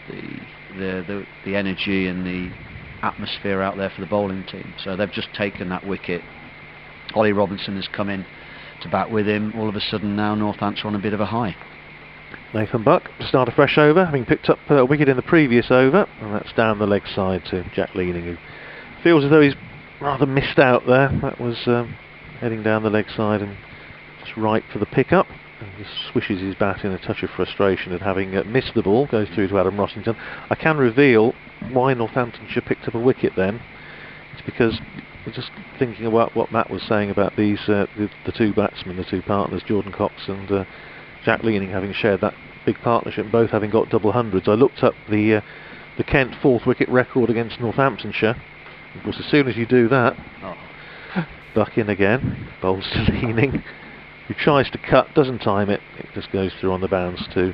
the energy and the atmosphere out there for the bowling team. So they've just taken that wicket. Ollie Robinson has come in to bat with him. All of a sudden now Northampton are on a bit of a high. Nathan Buck to start a fresh over, having picked up a wicket in the previous over, and that's down the leg side to Jack Leaning, who feels as though he's rather missed out there. That was heading down the leg side and just right for the pick-up. And just swishes his bat in a touch of frustration at having missed the ball. Goes through to Adam Rossington. I can reveal why Northamptonshire picked up a wicket then. It's because we're just thinking about what Matt was saying about these the two batsmen, the two partners, Jordan Cox and Jack Leaning, having shared that big partnership, both having got double hundreds. I looked up the Kent 4th wicket record against Northamptonshire. Of course, as soon as you do that, Buck in again, bowls to Leaning, who tries to cut, doesn't time it, it just goes through on the bounce to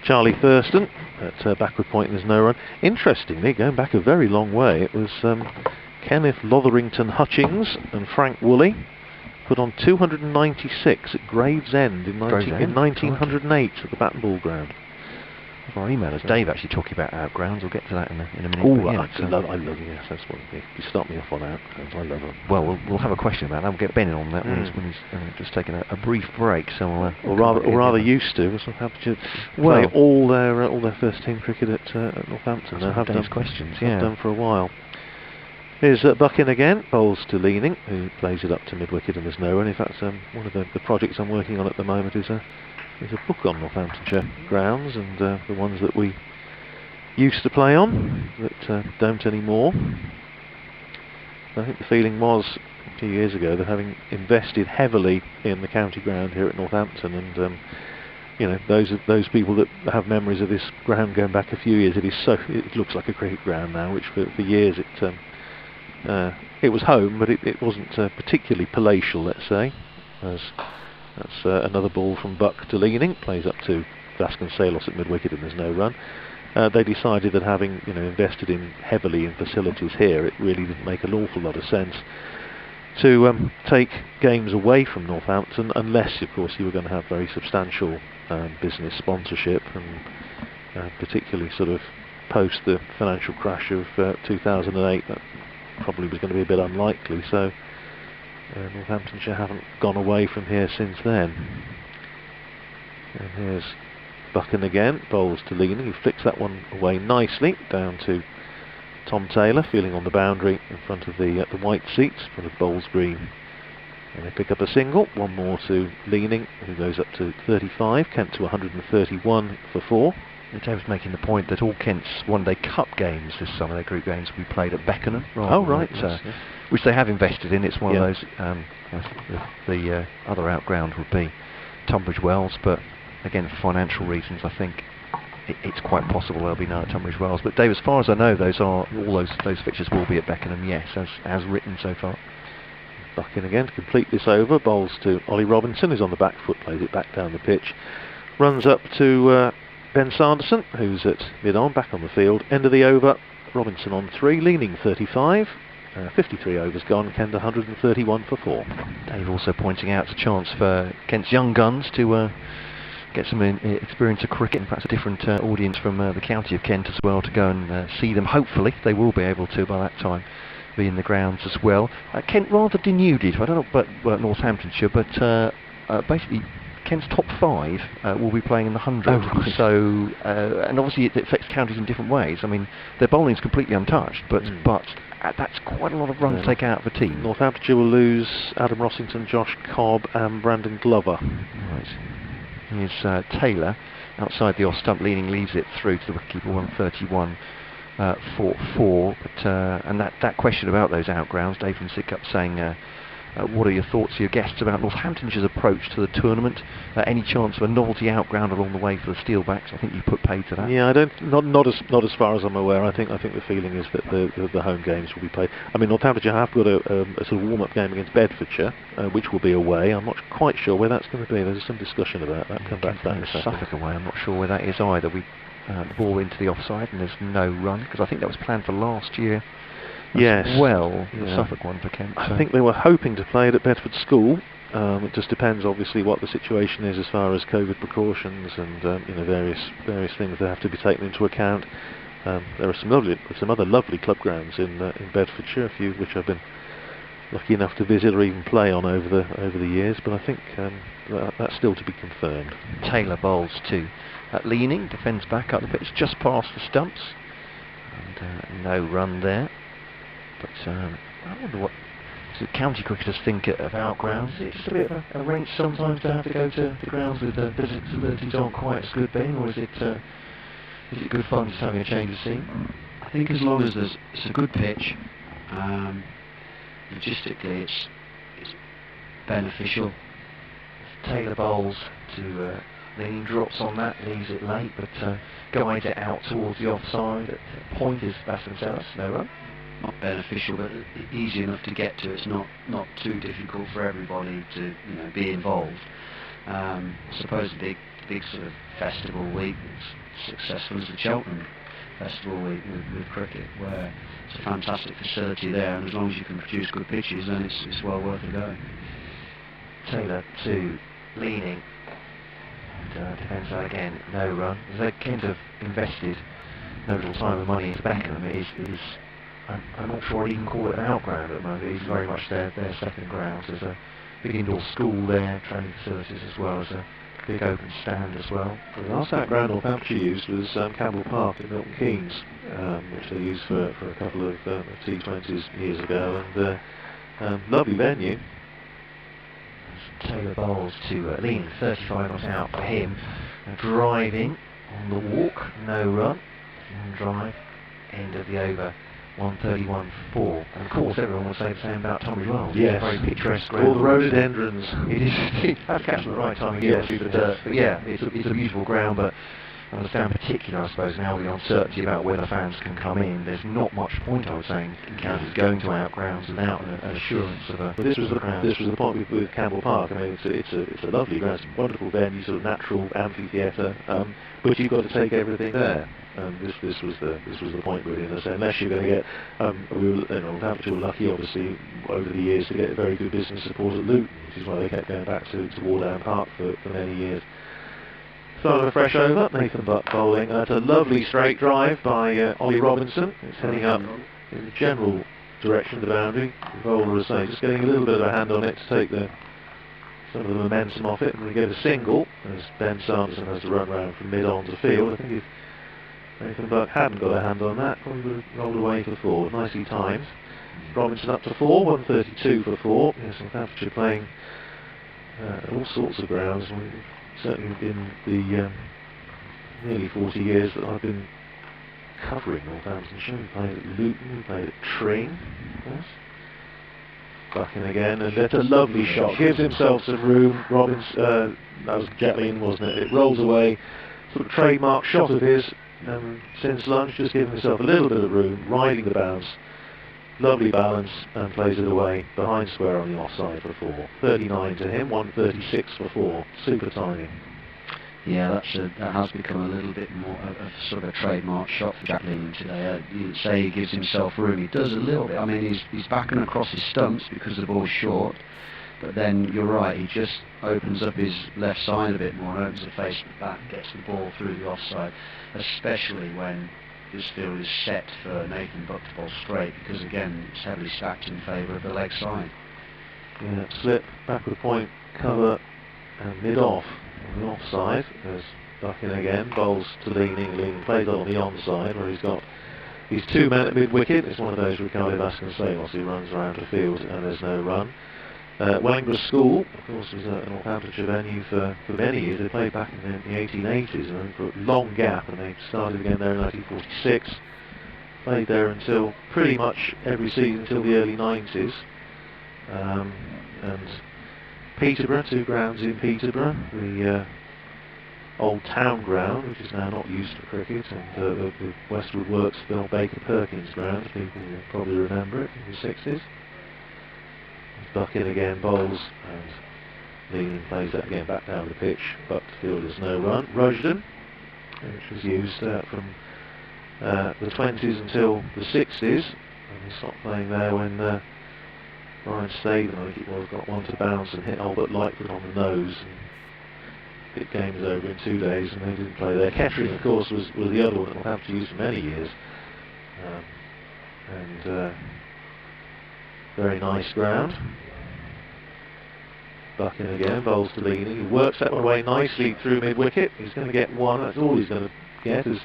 Charlie Thurston at backward point, and there's no run. Interestingly, going back a very long way, it was Kenneth Lotherington Hutchings and Frank Woolley put on 296 at Gravesend in 1908 at the Bat and Ball ground. Our emailers, Dave, actually talking about outgrounds. We'll get to that in a minute. Oh, I love yes, that's what you start me off on outgrounds. I love them. Well, we'll have a question about that. We'll get Ben in on that when he's just taking a brief break. So or rather used to. So have to play all their first team cricket at Northampton. They have done questions. Have done for a while. Here's Buck in again, bowls to Leaning, who plays it up to mid-wicket and there's no run. In fact, one of the projects I'm working on at the moment is a book on Northamptonshire grounds and the ones that we used to play on that don't anymore. I think the feeling was a few years ago that, having invested heavily in the county ground here at Northampton, and you know, those people that have memories of this ground going back a few years, it looks like a cricket ground now, which for years it was home, but it wasn't particularly palatial, let's say. That's another ball from Buck to Leaning, plays up to Vasconcelos at mid-wicket and there's no run. They decided that, having invested heavily in facilities here, it really didn't make an awful lot of sense to take games away from Northampton, unless, of course, you were going to have very substantial business sponsorship, and particularly sort of post the financial crash of 2008, that probably was going to be a bit unlikely. So Northamptonshire haven't gone away from here since then. And here's Buchan again, bowls to Leaning, who flicks that one away nicely down to Tom Taylor, feeling on the boundary in front of the white seats, in front of Bowles Green. And they pick up a single, one more to Leaning, who goes up to 35, Kent to 131 for 4. Dave was making the point that all Kent's one-day cup games this summer, their group games, will be played at Beckenham. Which they have invested in. It's one of those. The other outground would be Tunbridge Wells, but again, for financial reasons, I think it's quite possible there'll be none at Tunbridge Wells. But Dave, as far as I know, all those fixtures will be at Beckenham. Yes, as written so far. Buchan again to complete this over. Bowls to Ollie Robinson, who's on the back foot, plays it back down the pitch, runs up to Ben Sanderson, who's at mid-on, back on the field. End of the over, Robinson on 3, Leaning 35, 53 overs gone, Kent 131 for 4. Dave also pointing out it's a chance for Kent's young guns to get some experience of cricket, and perhaps a different audience from the county of Kent as well to go and see them. Hopefully they will be able to, by that time, be in the grounds as well. Kent rather denuded, I don't know about Northamptonshire, but basically Kent's top 5 will be playing in the 100. Oh, right. So, and obviously it affects counties in different ways. I mean, their bowling's completely untouched, but that's quite a lot of runs to take out of a team. Northamptonshire will lose Adam Rossington, Josh Cobb and Brandon Glover. Right. Here's Taylor outside the off stump. Leaning leaves it through to the wicketkeeper, 131 for 4. But and that question about those outgrounds, Dave from Sidcup saying, what are your thoughts, your guests, about Northamptonshire's approach to the tournament? Any chance of a novelty outground along the way for the Steelbacks? I think you put pay to that. Yeah, not as far as I'm aware. I think the feeling is that the home games will be played. I mean, Northamptonshire have got a sort of warm-up game against Bedfordshire, which will be away. I'm not quite sure where that's going to be. There's some discussion about that. Come back to that in a second. Suffolk away. I'm not sure where that is either. We the ball into the offside and there's no run, because I think that was planned for last year. Yes. Well, the Suffolk one for Kent. I think they were hoping to play it at Bedford School. It just depends, obviously, what the situation is as far as COVID precautions and various things that have to be taken into account. There are some other lovely club grounds in Bedfordshire, a few which I've been lucky enough to visit or even play on over the years. But I think that's still to be confirmed. Taylor bowls to Leaning, defends back up the pitch just past the stumps, and no run there. But I wonder what county cricketers think of outgrounds. It's just a bit of a wrench sometimes to have to go to the grounds with the facilities aren't quite as good, Ben, or is it good fun just having a change of scene? I think as long as it's a good pitch Logistically, it's beneficial. Taylor bowls to lean, drops on that, leaves it late, but guides it out towards the offside. At pointers, batsman themselves, no run. Not beneficial, but easy enough to get to. It's not too difficult for everybody to be involved. I suppose the big sort of festival week that's successful is the Cheltenham Festival week with cricket, where it's a fantastic facility there, and as long as you can produce good pitches, then it's well worth a go. Taylor to leaning. Defence again, no run. They kind of invested no little time and money into Beckham. It is I'm not sure I'd even call it an outground at the moment. It's very much their second ground. There's a big indoor school there, training facilities, as well as a big open stand as well. The last outground Northamptonshire used was Campbell Park in Milton Keynes, which they used for a couple of T20s years ago, and lovely venue. Taylor bowls to lean, 35 not out for him. Driving on the walk, no run. And drive, end of the over, 131 for 4. And of course, everyone will say the same about Tommy Rolls. Yes. Very picturesque ground. All the rhododendrons. It is. You have to catch them at the right time of year. Yes. But yeah, it's a beautiful ground, but I understand particularly, I suppose, now with the uncertainty about whether fans can come in, there's not much point, I would say, in counties going to outgrounds without an assurance of a But this was crowd. the point with Campbell Park. I mean, it's a lovely ground, it's a wonderful venue, sort of natural amphitheatre, but you've got to take everything there. This was the point really. And I say, unless you're going to get, Northamptonshire were lucky, obviously, over the years to get very good business support at Luton, which is why they kept going back to Wardown Park for many years. Throwing a fresh over, Nathan Butt bowling at a lovely straight drive by Ollie Robinson. It's heading up in the general direction of the boundary. The bowler, as I say, just getting a little bit of a hand on it to take some of the momentum off it, and we get a single as Ben Sanderson has to run round from mid-on to field. I think if Nathan Butt hadn't got a hand on that, probably would have rolled away for 4. Nicely timed. Robinson up to 4, 132 for 4. Yes, Northamptonshire playing all sorts of grounds. Certainly in the nearly 40 years that I've been covering Northamptonshire. We played at Luton, we played at Tring. Yes. Bucking again, and that's a lovely shot. Gives himself some room. Robbins, that was jet lean, wasn't it? It rolls away. Sort of trademark shot of his. Since lunch, just giving himself a little bit of room, riding the bounce. Lovely balance, and plays it away behind square on the offside for 4. 39 to him, 136 for 4. Super timing. Yeah, that has become a little bit more of sort of a trademark shot for Jack Leaning today. You'd say he gives himself room. He does a little bit. I mean, he's backing across his stumps because the ball's short. But then you're right, he just opens up his left side a bit more, opens the face of the bat, gets the ball through the offside, especially when this field is set for Nathan Butt to bowl straight, because again it's heavily stacked in favour of the leg side. Yeah, slip, backward point, cover, and mid-off on the offside. There's Bucking again, bowls to Leaning plays on the onside where he's got his 2 men at mid-wicket. It's one of those Ricardo Vasconcelos who runs around the field and there's no run. Wellingborough School, of course, was a Northamptonshire venue for many years. They played back in the 1880s and for a long gap, and they started again there in 1946. Played there until pretty much every season until the early 90s. And Peterborough, 2 grounds in Peterborough, the old town ground, which is now not used for cricket, and the Westwood Works Bill Baker Perkins ground, people will probably remember it in the 60s. Bucking again, bowls, and Leaning plays that again back down the pitch, but the field is no run. Rushden, which was used from the 20s until the 60s, and he stopped playing there when Ryan Staben, I think it was, got one to bounce and hit Albert Lightfoot on the nose. And the game was over in 2 days, and they didn't play there. Kettering, of course, was the other one that we'll have to use for many years. Very nice ground. Bucking again, bowls to Leaning. He works that one away nicely through mid-wicket. He's going to get 1, that's all he's going to get, as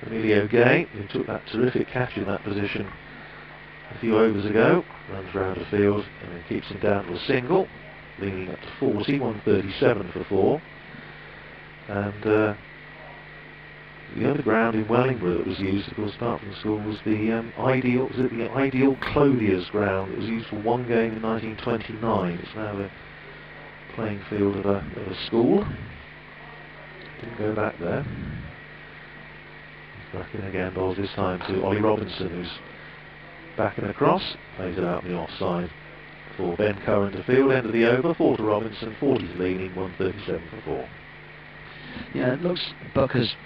Emilio Gay, who took that terrific catch in that position a few overs ago, runs round the field and then keeps him down to a single. Leaning up to 40, 137 for 4. And The other ground in Wellingborough that was used, of course, apart from the school, was the Ideal Clothiers ground. It was used for one game in 1929. It's now the playing field of a school. Didn't go back there. He's back in again, bowls this time to Ollie Robinson, who's back and across, plays it out the offside for Ben Curran to field, end of the over, 4 to Robinson, 40's leaning, 137 for 4. Yeah, it looks Bucker's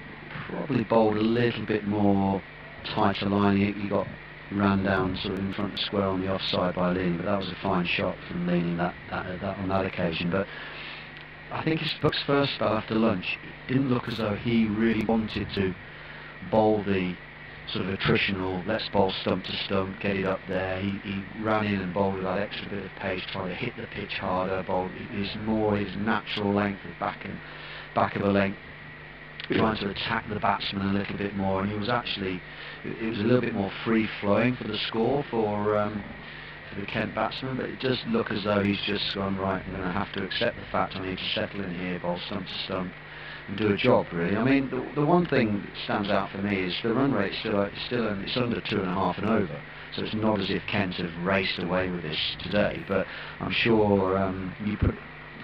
probably bowled a little bit more tighter line. He got ran down sort of in front of the square on the offside by leaning, but that was a fine shot from leaning that on that occasion. But I think it's Buck's first spell after lunch. It didn't look as though he really wanted to bowl the sort of attritional, let's bowl stump to stump, get it up there. He ran in and bowled with that extra bit of pace, trying to hit the pitch harder, bowled his natural length, the back of a length, trying to attack the batsman a little bit more, and he was actually, it was a little bit more free flowing for the score for the Kent batsman, but it does look as though he's just gone, right, I'm going to have to accept the fact I need to settle in here, bowl stump to stump, and do a job, really. I mean, the one thing that stands out for me is the run rate it's under 2.5 and over, so it's not as if Kent have raced away with this today, but I'm sure the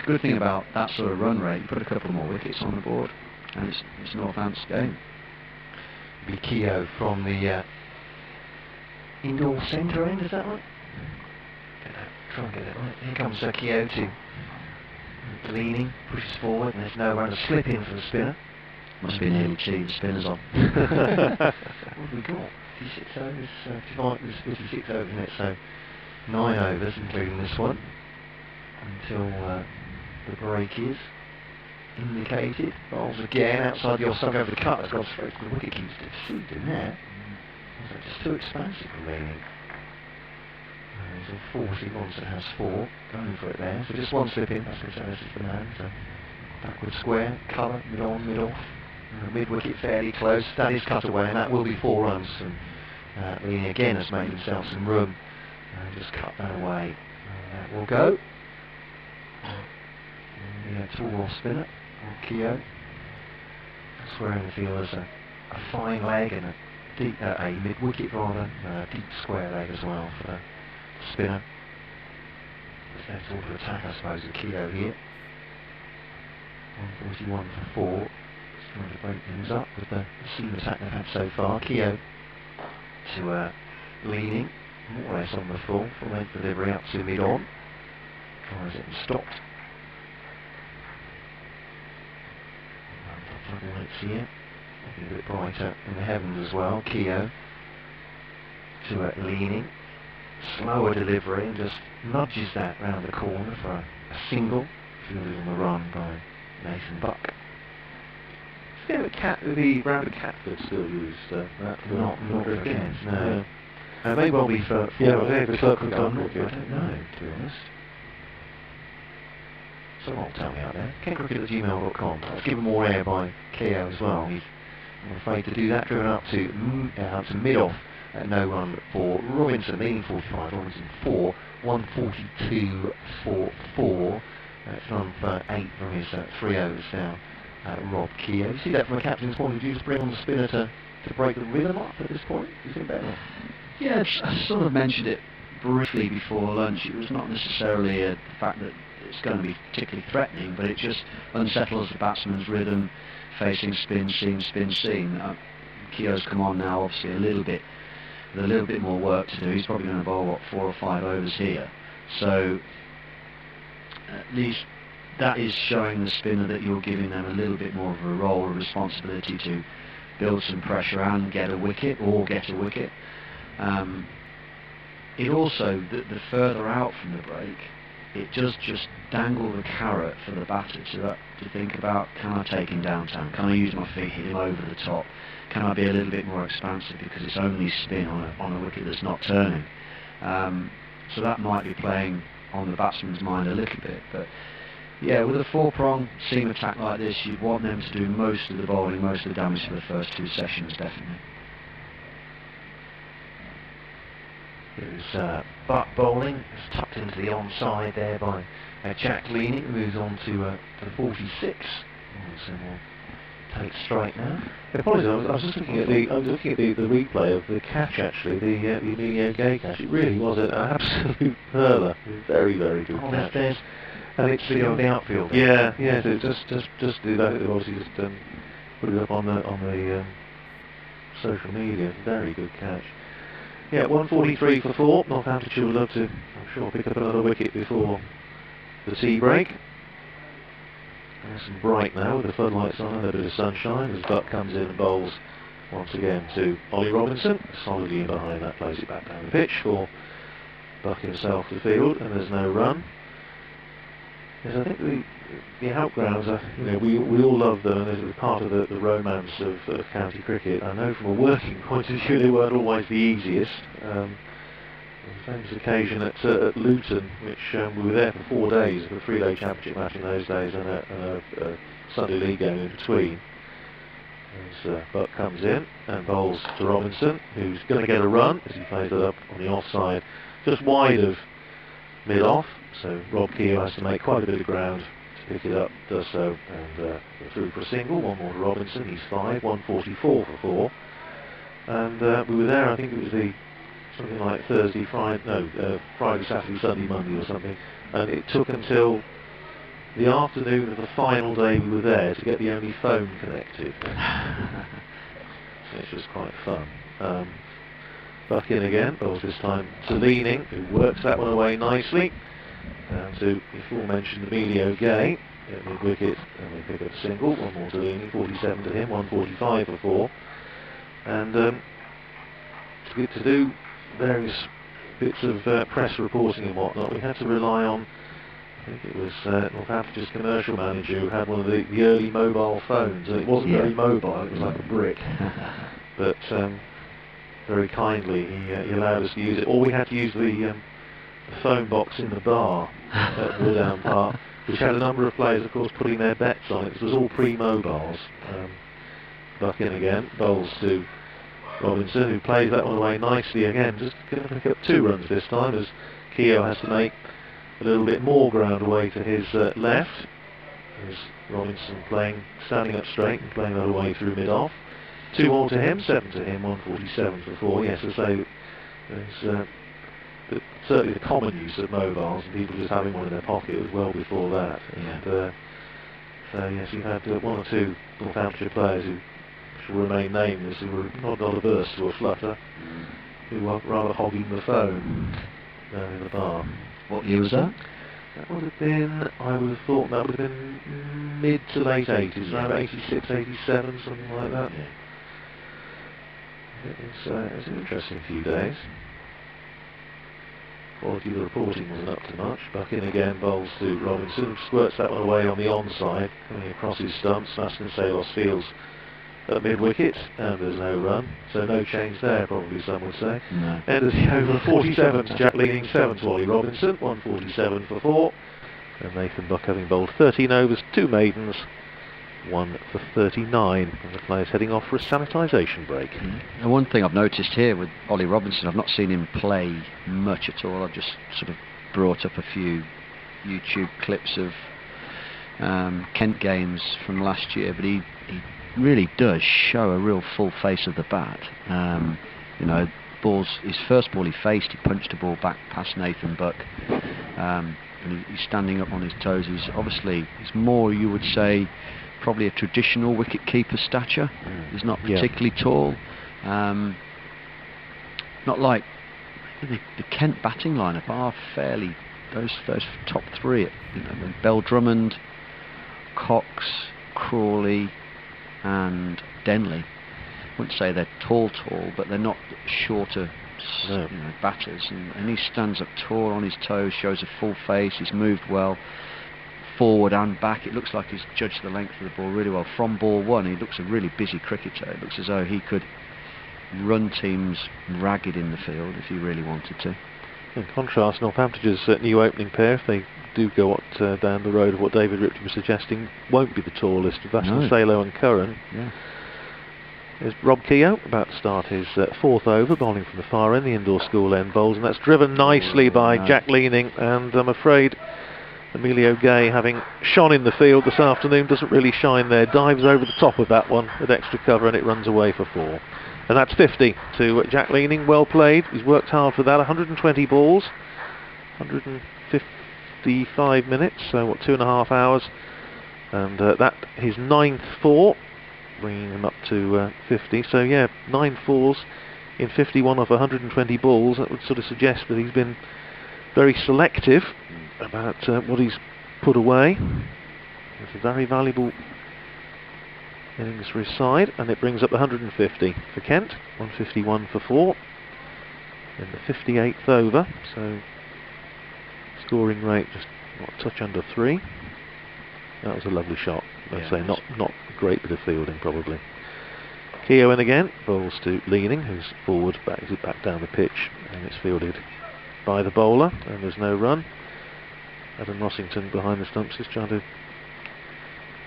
good thing about that sort of run rate, you put a couple more wickets on the board, and it's Northampton's game. Be Keogh from the indoor centre end, is that right? Try and get it right. Here comes Keogh to leaning, pushes forward, and there's no run to slip in for the spinner. Must be nearly tea, the spinner's on. What have we got? 56 overs, 56 overs in it, so 9 overs including this one, until the break is indicated. Bowls again outside the off-stump over the cut. That's gone straight to the wicket. Keeps deceived in there. It's just too expansive for leaning. He's all 40, Monson has 4. Going for it there. So just one slip in. That's Gonzalez is the man. So backward square, colour, mid on, mid off. Mid wicket fairly close. That is cut away, and that will be 4 runs. And leaning again has made himself some room. And just cut that away. And that will go. The tall off spinner. Keogh squaring the field as a fine leg and a mid wicket rather, deep square leg as well for the spinner. That's all to attack, I suppose, with Keogh here. 141 for 4. Just trying to break things up with the seam attack they've had so far. Keogh to leaning, more or less on the full length delivery up to mid on. Tries it and stopped. Lights here, maybe a bit brighter in the heavens as well. Keogh to leaning, slower delivery, and just nudges that round the corner for a single. Fielded on the run by Nathan Buck. The rounded Catford still used that for not for Kent, no. It may well be for the Clerk of Gunn. I don't know, to be honest. Someone will tell me out there. KentCricket@gmail.com. That's given more air by Keogh as well. He's, I'm afraid, to do that. Driven up to mid-off at no run for Robinson, leading 45. Robinson 4, 142 for 4. That's run for 8 from his 3 overs now. Rob Keogh. You see that from a captain's point of view, to bring on the spinner to break the rhythm up at this point? You think better? Yeah, I sort of mentioned it briefly before lunch. It was not necessarily the fact that it's going to be particularly threatening, but it just unsettles the batsman's rhythm, facing spin, seam, spin, seam. Keogh's come on now, obviously with a little bit more work to do. He's probably going to bowl 4 or 5 overs here, so at least that is showing the spinner that you're giving them a little bit more of a role, a responsibility to build some pressure and get a wicket. It also, the further out from the break, it does just dangle the carrot for the batter to think about, can I take him downtown? Can I use my feet, hit him over the top? Can I be a little bit more expansive because it's only spin on a wicket that's not turning? So that might be playing on the batsman's mind a little bit. But yeah, with a 4-prong seam attack like this, you'd want them to do most of the bowling, most of the damage for the first 2 sessions, definitely. Here's Buck bowling. It's tucked into the onside there by Jack leaning. Moves on to the 46. So we'll Take straight now. Apologies, I was just looking at the replay of the catch actually, the Emilio Gay catch. It really was an absolute hurler. Very, very good catch. And it's the outfield. Yeah, yeah. So just do that. Obviously, just put it up on the social media. Very good catch. Yeah, 143 for 4. Northamptonshire would love to, I'm sure, pick up another wicket before the tea break. Nice and bright now with the floodlights on and a bit of sunshine as Buck comes in and bowls once again to Ollie Robinson. Solidly in behind that, plays it back down the pitch for Buck himself to field, and there's no run. Yes, I think the outgrounds are, you know, we all love them, and it's part of the romance of county cricket. I know from a working point of view they weren't always the easiest. A famous occasion at Luton, which we were there for 4 days, for a 3-day championship match in those days, and a Sunday league game in between. As Buck comes in and bowls to Robinson, who's going to get a run as he plays it up on the offside, just wide of mid-off. So Rob Keogh has to make quite a bit of ground to pick it up, does so, and through for a single. One more to Robinson, he's 5, 144 for 4. And we were there, I think it was something like Thursday, Friday, Saturday, Sunday, Monday or something, and it took until the afternoon of the final day we were there to get the only phone connected. Which was quite fun. Buck in again, bowls this time to Leaning, who works that one away nicely. Down to the aforementioned Emilio Gay at mid-wicket, and we pick up a single. One more to Leaning, 47 to him, 145 for 4. And to do various bits of press reporting and whatnot, we had to rely on, I think it was Northamptonshire's commercial manager who had one of the early mobile phones, and it wasn't very mobile, it was like a brick. But very kindly he allowed us to use it. Or we had to use the phone box in the bar at Wooddown Park, which had a number of players, of course, putting their bets on it. This was all pre-mobiles. Buck in again, bowls to Robinson, who plays that one away nicely again, just going to pick up 2 runs this time, as Keogh has to make a little bit more ground away to his left. There's Robinson standing up straight and playing that away through mid-off. 2 more to him, 7 to him, 147 for 4. Yes, I say, there's certainly the common use of mobiles and people just having one in their pocket was well before that. And, so yes, you've had 1 or 2 Northamptonshire players who shall remain nameless, who were not averse to a flutter, who were rather hogging the phone down in the bar. What year was that? That would have been, I would have thought that would have been mid to late 80s, around 86, 87, something like that. Yeah. It was an interesting few days. Quality of the reporting wasn't up to much. Buck in again, bowls to Robinson, squirts that one away on the onside, coming across his stumps. Maston Salos fields at mid-wicket, and there's no run, so no change there, probably some would say. No. End of the over, 47 to Jack Leaning, 7 to Ollie Robinson, 147 for 4. And Nathan Buck having bowled 13 overs, 2 maidens, 1 for 39, and the players heading off for a sanitisation break. And one thing I've noticed here with Ollie Robinson, I've not seen him play much at all. I've just sort of brought up a few YouTube clips of Kent games from last year, but he really does show a real full face of the bat. You know, his first ball he faced, he punched a ball back past Nathan Buck, and he's standing up on his toes. He's more, you would say, probably a traditional wicket-keeper stature. He's not particularly tall. Not like the Kent batting lineup are fairly, those top 3, you know, Bell Drummond, Cox, Crawley and Denley. I wouldn't say they're tall, but they're not shorter batters. And he stands up tall on his toes, shows a full face, he's moved well. Forward and back, it looks like he's judged the length of the ball really well. From ball 1, he looks a really busy cricketer. It looks as though he could run teams ragged in the field if he really wanted to. In contrast, Northamptonshire's new opening pair, if they do go down the road of what David Ripley was suggesting, won't be the tallest. Vaston Salo and Curran. There's Rob Keogh about to start his 4th over, bowling from the far end, the indoor school end bowls, and that's driven nicely by Jack Leaning, and I'm afraid Emilio Gay, having shone in the field this afternoon, doesn't really shine there. Dives over the top of that one with extra cover, and it runs away for 4. And that's 50 to Jack Leaning. Well played. He's worked hard for that. 120 balls, 155 minutes, so what, 2.5 hours. And that his 9th 4, bringing him up to 50. So yeah, 9 4s in 51 of 120 balls. That would sort of suggest that he's been very selective about what he's put away. It's a very valuable innings for his side, and it brings up 150 for Kent, 151 for 4 in the 58th over, so scoring rate just a touch under 3. That was a lovely shot. I'd say not a great bit of fielding probably. Keogh in again, bowls to Leaning, who's forward, backs it back down the pitch, and it's fielded by the bowler, and there's no run. Adam Rossington behind the stumps is trying to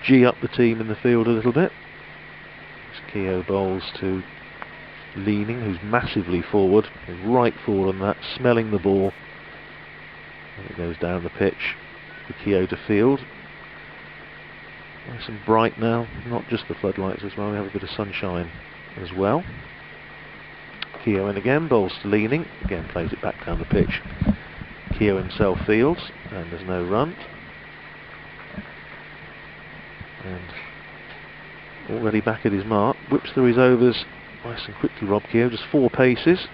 G up the team in the field a little bit. Keogh bowls to Leaning, who's massively forward, he's right forward on that, smelling the ball, and it goes down the pitch for Keogh to field. Nice and bright now, not just the floodlights as well, we have a bit of sunshine as well. Keogh in again, bowls to Leaning, again plays it back down the pitch. Keogh himself fields, and there's no run. And already back at his mark, whips through his overs nice and quickly. Rob Keogh, just 4 paces,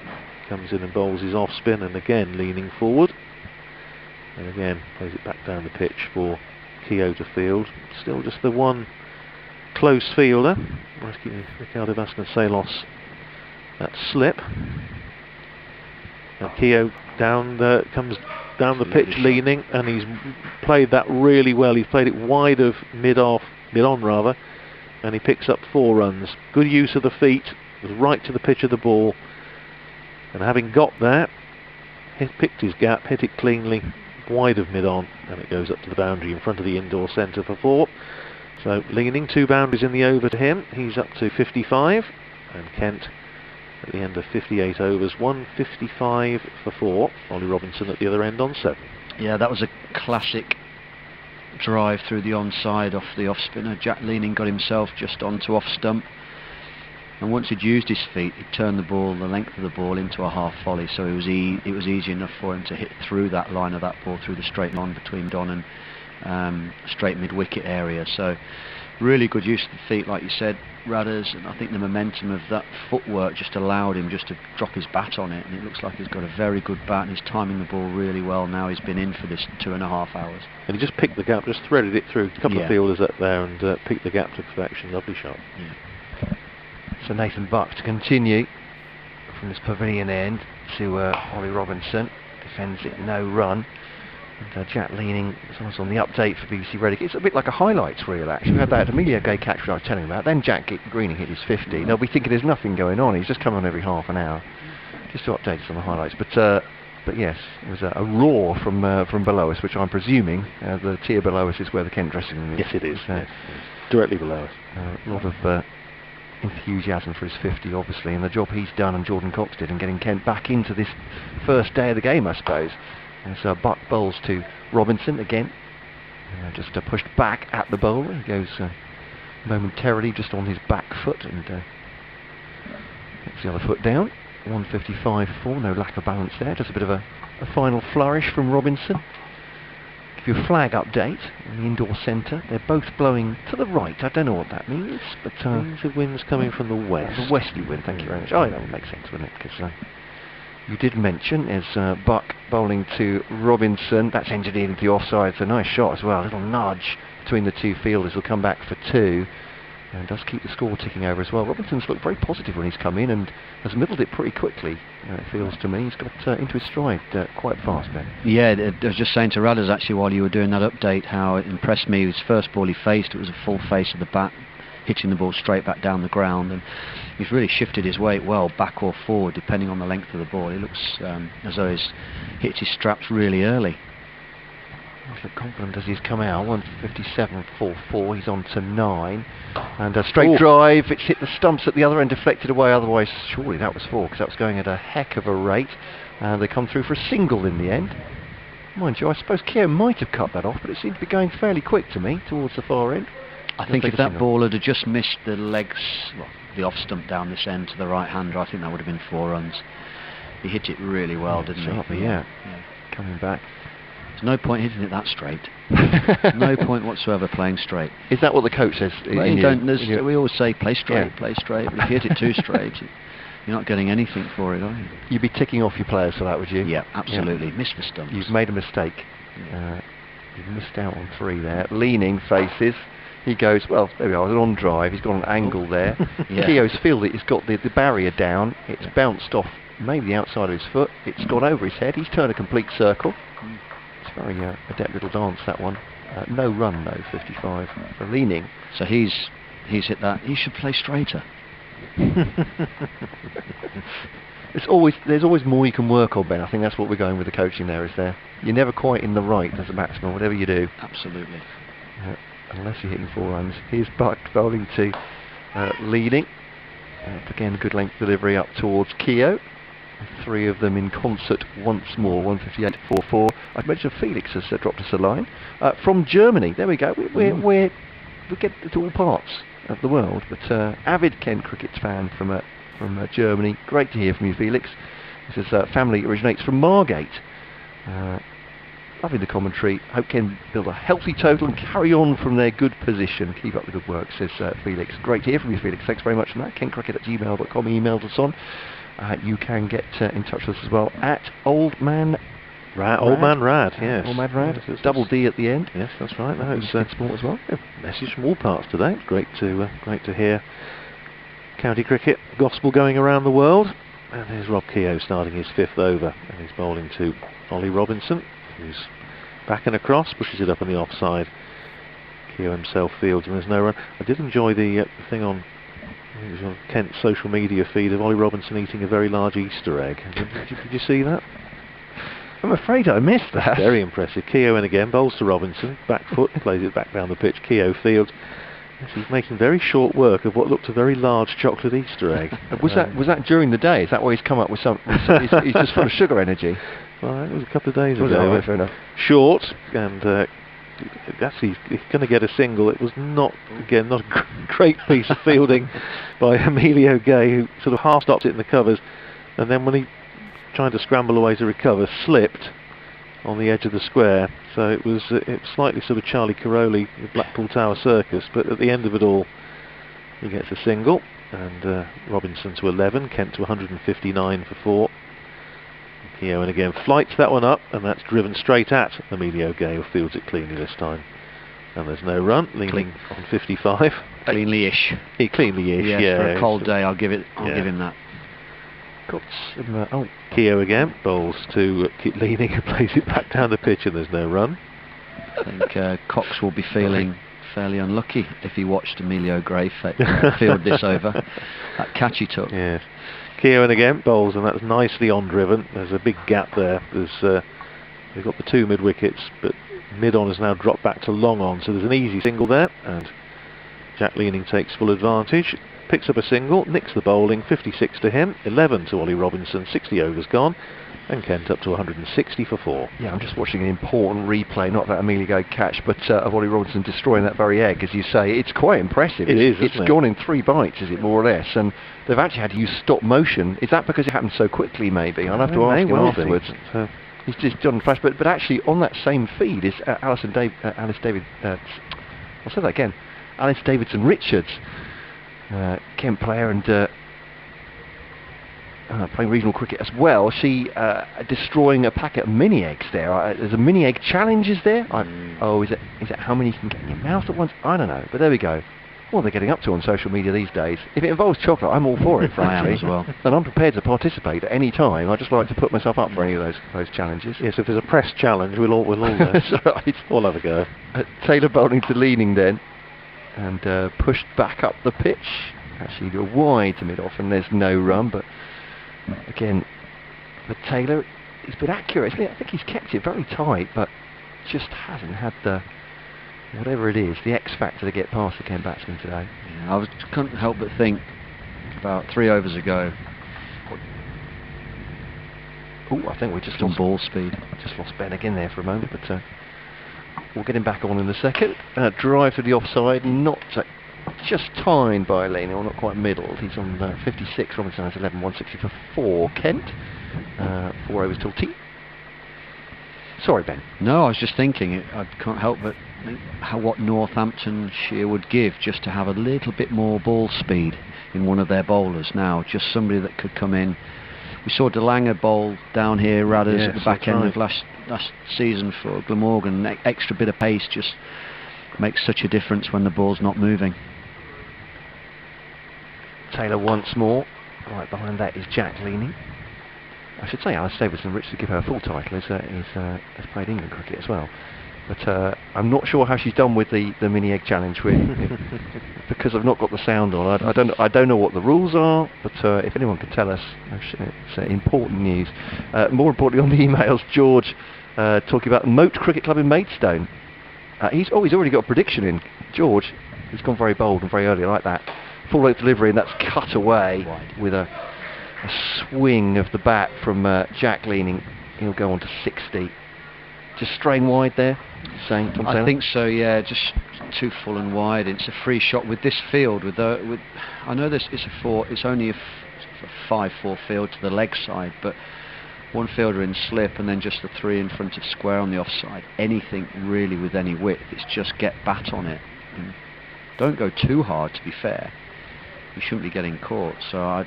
comes in and bowls his off spin, and again Leaning forward, and again plays it back down the pitch for Keogh to field. Still just the one close fielder, Ricardo Vasconcelos, that slip, and Keogh comes down the pitch Leaning, and he's played that really well. He's played it wide of mid-on rather, and he picks up 4 runs. Good use of the feet, was right to the pitch of the ball, and having got there, picked his gap, hit it cleanly, wide of mid-on, and it goes up to the boundary in front of the indoor centre for 4. So Leaning, 2 boundaries in the over to him. He's up to 55, and Kent at the end of 58 overs, 155 for 4. Ollie Robinson at the other end on 7. Yeah, that was a classic drive through the onside off the off spinner. Jack Leaning got himself just onto off stump, and once he'd used his feet, he'd turned the length of the ball into a half volley, so it was easy enough for him to hit through that line of that ball, through the straight line between Don and straight mid wicket area. So really good use of the feet, like you said, Radders, and I think the momentum of that footwork just allowed him just to drop his bat on it, and it looks like he's got a very good bat, and he's timing the ball really well now. He's been in for this 2.5 hours. And he just picked the gap, just threaded it through a couple of fielders up there, and picked the gap to perfection. Lovely shot. Yeah. So Nathan Buck to continue from this pavilion end to Ollie Robinson, defends it, no run. And Jack Leaning was on the update for BBC Radio. It's a bit like a highlights reel actually. We had that Emilio Gay catch which I was telling you about. Then Jack Greening hit his 50. They'll be thinking there's nothing going on. He's just coming on every half an hour just to update us on the highlights. But yes, it was a roar from below us, which I'm presuming the tier below us is where the Kent dressing room is. Yes, it is. Yes. Directly below us. A lot of enthusiasm for his 50 obviously, and the job he's done and Jordan Cox did in getting Kent back into this first day of the game, I suppose. And so Buck bowls to Robinson again, just pushed back at the bowler. He goes momentarily just on his back foot and gets the other foot down. 155 for 4, no lack of balance there, just a bit of a final flourish from Robinson. Give you a flag update on the indoor centre. They're both blowing to the right. I don't know what that means, but the wind's coming from the west. The westerly wind, thank you very much. Oh, that would make sense, wouldn't it? Because you did mention as Buck bowling to Robinson. That's engineered into the offside. It's a nice shot as well. A little nudge between the 2 fielders. Will come back for 2. And does keep the score ticking over as well. Robinson's looked very positive when he's come in and has middled it pretty quickly, it feels to me. He's got into his stride quite fast, Ben. Yeah, I was just saying to Radders actually while you were doing that update how it impressed me. His first ball he faced, it was a full face of the bat, hitting the ball straight back down the ground, and he's really shifted his weight well, back or forward, depending on the length of the ball. It looks as though he's hit his straps really early. He's looked confident as he's come out. 157 for 4, he's on to 9. And a straight drive, it's hit the stumps at the other end, deflected away, otherwise surely that was 4, because that was going at a heck of a rate. And they come through for a single in the end. Mind you, I suppose Keogh might have cut that off, but it seemed to be going fairly quick to me towards the far end. I think if that ball had just missed the legs, well, the off stump down this end to the right hander, I think that would have been 4 runs. He hit it really well, didn't he? Yeah. Coming back. There's no point hitting it that straight. No point whatsoever playing straight. Is that what the coach says? We always say play straight, play straight. But if you hit it too straight, you're not getting anything for it, are you? You'd be ticking off your players for that, would you? Yeah, absolutely. Yeah. Missed the stumps. You've made a mistake. You've missed out on 3 there. Leaning faces. He goes, well, there we are, an on drive. He's got an angle there. Keogh's feel that he's got the barrier down. It's bounced off maybe the outside of his foot. It's gone over his head. He's turned a complete circle. It's a very adept little dance, that one. No run, though, 55 for leaning. So he's hit that. He should play straighter. There's always more you can work on, Ben. I think that's what we're going with the coaching there, is there? You're never quite in the right as a batsman, whatever you do. Absolutely. Unless you're hitting 4 runs. Here's Buck bowling to leading. Again, good length delivery up towards Keogh. 3 of them in concert once more. 158.44. I've mentioned Felix has dropped us a line from Germany. There we go. We get to all parts of the world, but avid Kent cricket fan from Germany. Great to hear from you, Felix. This is family originates from Margate. Loving the commentary. Hope Ken build a healthy total and carry on from their good position. Keep up the good work, says Felix. Great to hear from you, Felix. Thanks very much for that. KentCricket@gmail.com emails us on. You can get in touch with us as well at Old Man Rad. Old Man Rad, yes. Old Man Rad. Double D at the end. Yes, that's right. No, it's sport as well. Message from all parts today. Great to hear county cricket gospel going around the world. And here's Rob Keogh starting his 5th over, and he's bowling to Ollie Robinson, who's back and across, pushes it up on the offside. Keogh himself fields, and there's no run. I did enjoy the thing on, I think it was on Kent's social media feed, of Ollie Robinson eating a very large Easter egg. Did you see that? I'm afraid I missed that. Very impressive. Keogh in again, bowls to Robinson, back foot, plays it back down the pitch. Keogh fields. He's making very short work of what looked a very large chocolate Easter egg. Was that during the day? Is that why he's come up with some? He's just full of sugar energy. Well, it was a couple of days ago. Right, fair enough. Short, and actually he's going to get a single. It was not a great piece of fielding by Emilio Gay, who sort of half stopped it in the covers, and then when he tried to scramble away to recover, slipped on the edge of the square. So it was slightly sort of Charlie Caroli with Blackpool Tower Circus, but at the end of it all he gets a single, and Robinson to 11, Kent to 159 for 4. Keogh and again flights that one up, and that's driven straight at Emilio Gay, who fields it cleanly this time. And there's no run, leaning on 55. Cleanly-ish. Cleanly-ish, yes, yeah. For a cold day, I'll give him that. Got some, Keogh again, bowls to keep leaning and plays it back down the pitch, and there's no run. I think Cox will be feeling fairly unlucky if he watched Emilio Gray field this over. That catch he took. Yes. Keogh and again, bowls, and that's nicely on-driven. There's a big gap there. We've got the 2 mid-wickets, but mid-on has now dropped back to long-on, so there's an easy single there, and Jack Leaning takes full advantage. Picks up a single, nicks the bowling, 56 to him, 11 to Ollie Robinson, 60 overs gone, and Kent up to 160 for 4. Yeah, I'm just watching an important replay, not that Emilio Gay catch, but of Ollie Robinson destroying that very egg, as you say. It's quite impressive. It's gone in 3 bites, is it, more or less, and they've actually had to use stop motion. Is that because it happened so quickly, maybe? I'll have to ask him afterwards. He's just done flash, but actually on that same feed is Alice Davidson Richards, Kent player and playing regional cricket as well. She destroying a packet of mini eggs there. There's a mini egg challenge, is there? Is it how many you can get in your mouth at once? I don't know, but there we go. What they're getting up to on social media these days. If it involves chocolate, I'm all for it, frankly. I am as well. And I'm prepared to participate at any time. I just like to put myself up for any of those challenges. Yes, if there's a press challenge, we'll all That's right. We'll have a go. Taylor bowling to Leaning then, and pushed back up the pitch. Actually wide to mid-off, and there's no run, but again, for Taylor, he's been accurate. I think he's kept it very tight, but just hasn't had the, whatever it is, the X factor to get past the Kent batsman today. Yeah, I couldn't help but think about 3 overs ago. Oh, I think we just on lost ball speed. Just lost Ben again there for a moment, but we'll get him back on in a second. Drive to the offside, not just timed by Laney, or not quite middled. He's on 56. Robinson has 11, 160 for 4. Kent, 4 overs till tea. Sorry, Ben. No, I was just thinking, I can't help but think what Northamptonshire would give just to have a little bit more ball speed in one of their bowlers now. Just somebody that could come in. We saw DeLanger bowl down here, Radders, at the back end of last season for Glamorgan. An extra bit of pace just makes such a difference when the ball's not moving. Taylor once more. Right behind that is Jack Leaney. I should say Alice Davidson, Rich, to give her a full title, has played England cricket as well. But I'm not sure how she's done with the mini egg challenge because I've not got the sound on. I don't know what the rules are, but if anyone can tell us, it's important news. More importantly, on the emails, George talking about Moat Cricket Club in Maidstone. He's already got a prediction in. George, he's gone very bold and very early. I like that. Full length delivery, and that's cut away with a swing of the bat from Jack Leaning. He'll go on to 60. Just strain wide there, saying Tom Taylor? I think so, yeah. Just too full and wide. It's a free shot with this field. I know this is it's only a 5-4 field to the leg side, but one fielder in slip and then just the 3 in front of square on the offside. Anything really with any width, it's just get bat on it. And don't go too hard, to be fair. You shouldn't be getting caught. So I'm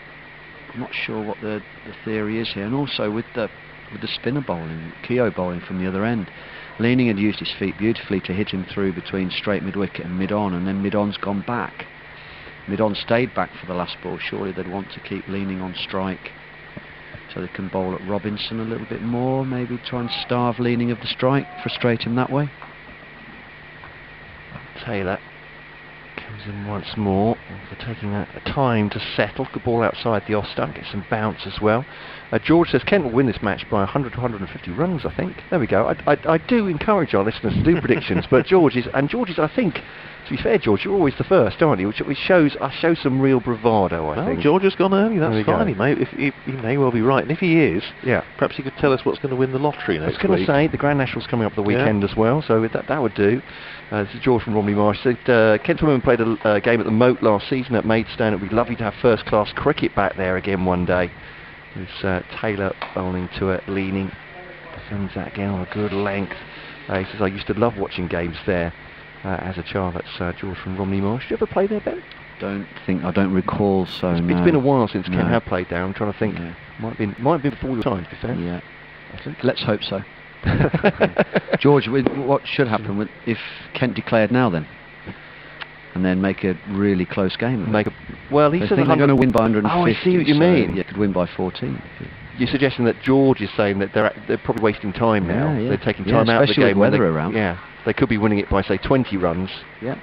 not sure what the theory is here. And also with the spinner bowling, Keogh bowling from the other end, Leaning had used his feet beautifully to hit him through between straight mid-wicket and mid-on, and then mid-on's gone back. Mid-on stayed back for the last ball. Surely they'd want to keep Leaning on strike so they can bowl at Robinson a little bit more, maybe try and starve Leaning of the strike, frustrate him that way. Taylor comes in once more for taking a time to settle. Good ball outside the off stump, get some bounce as well. George says Kent will win this match by 100 to 150 runs, I think. There we go. I do encourage our listeners to do predictions, but George is, I think, to be fair, George, you're always the first, aren't you? Which shows some real bravado, I think. George has gone early, that's fine. He may well be right. And if he is, perhaps he could tell us what's going to win the lottery next week. I was going to say, the Grand National's coming up the weekend as well, so that would do. This is George from Romney Marsh. Kent Women played a game at the Moat last season at Maidstone. It would be lovely to have first-class cricket back there again one day. There's Taylor bowling to it, Leaning. Defends that again on a good length. He says, I used to love watching games there as a child. That's George from Romney Marsh. Did you ever play there, Ben? I don't recall, so It's been a while since Kent had played there. I'm trying to think. Might have been before your time, to be fair. Yeah. I think. Let's hope so. George, what should happen if Kent declared now then? And then make a really close game. He said they're going to win by 150. Oh, I see what you mean. Yeah, could win by 14. You're suggesting that George is saying that they're probably wasting time now. Yeah. They're taking time out of the game. Especially with weather around. Yeah, they could be winning it by, say, 20 runs. Yeah.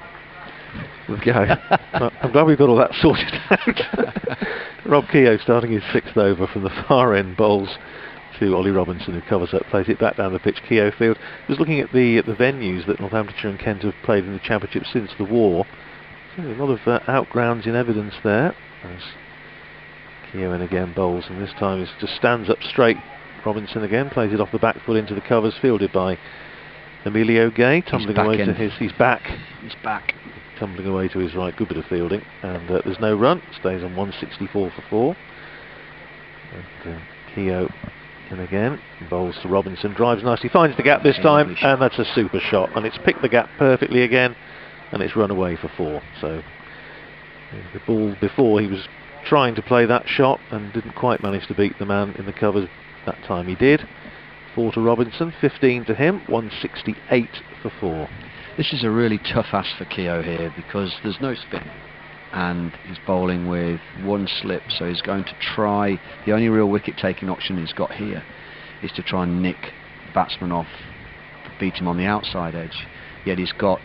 We'll go. I'm glad we've got all that sorted out. Rob Keogh starting his 6th over from the far end, bowls to Ollie Robinson, who covers up, plays it back down the pitch, Keogh Field. Just looking at the venues that Northamptonshire and Kent have played in the Championship since the war. So a lot of outgrounds in evidence there. As Keogh again bowls, and this time he just stands up straight. Robinson again plays it off the back foot into the covers, fielded by Emilio Gay, tumbling away to his. He's back. Tumbling away to his right. Good bit of fielding, and there's no run. Stays on 164 for 4. And Keogh in again, bowls to Robinson, drives nicely, finds the gap this time, and that's a super shot. And it's picked the gap perfectly again, and it's run away for 4. So the ball before, he was trying to play that shot and didn't quite manage to beat the man in the covers. That time he did. 4 to Robinson, 15 to him, 168 for 4. This is a really tough ask for Keogh here because there's no spin and he's bowling with one slip, so he's going to try. The only real wicket taking option he's got here is to try and nick the batsman off, beat him on the outside edge. Yet he's got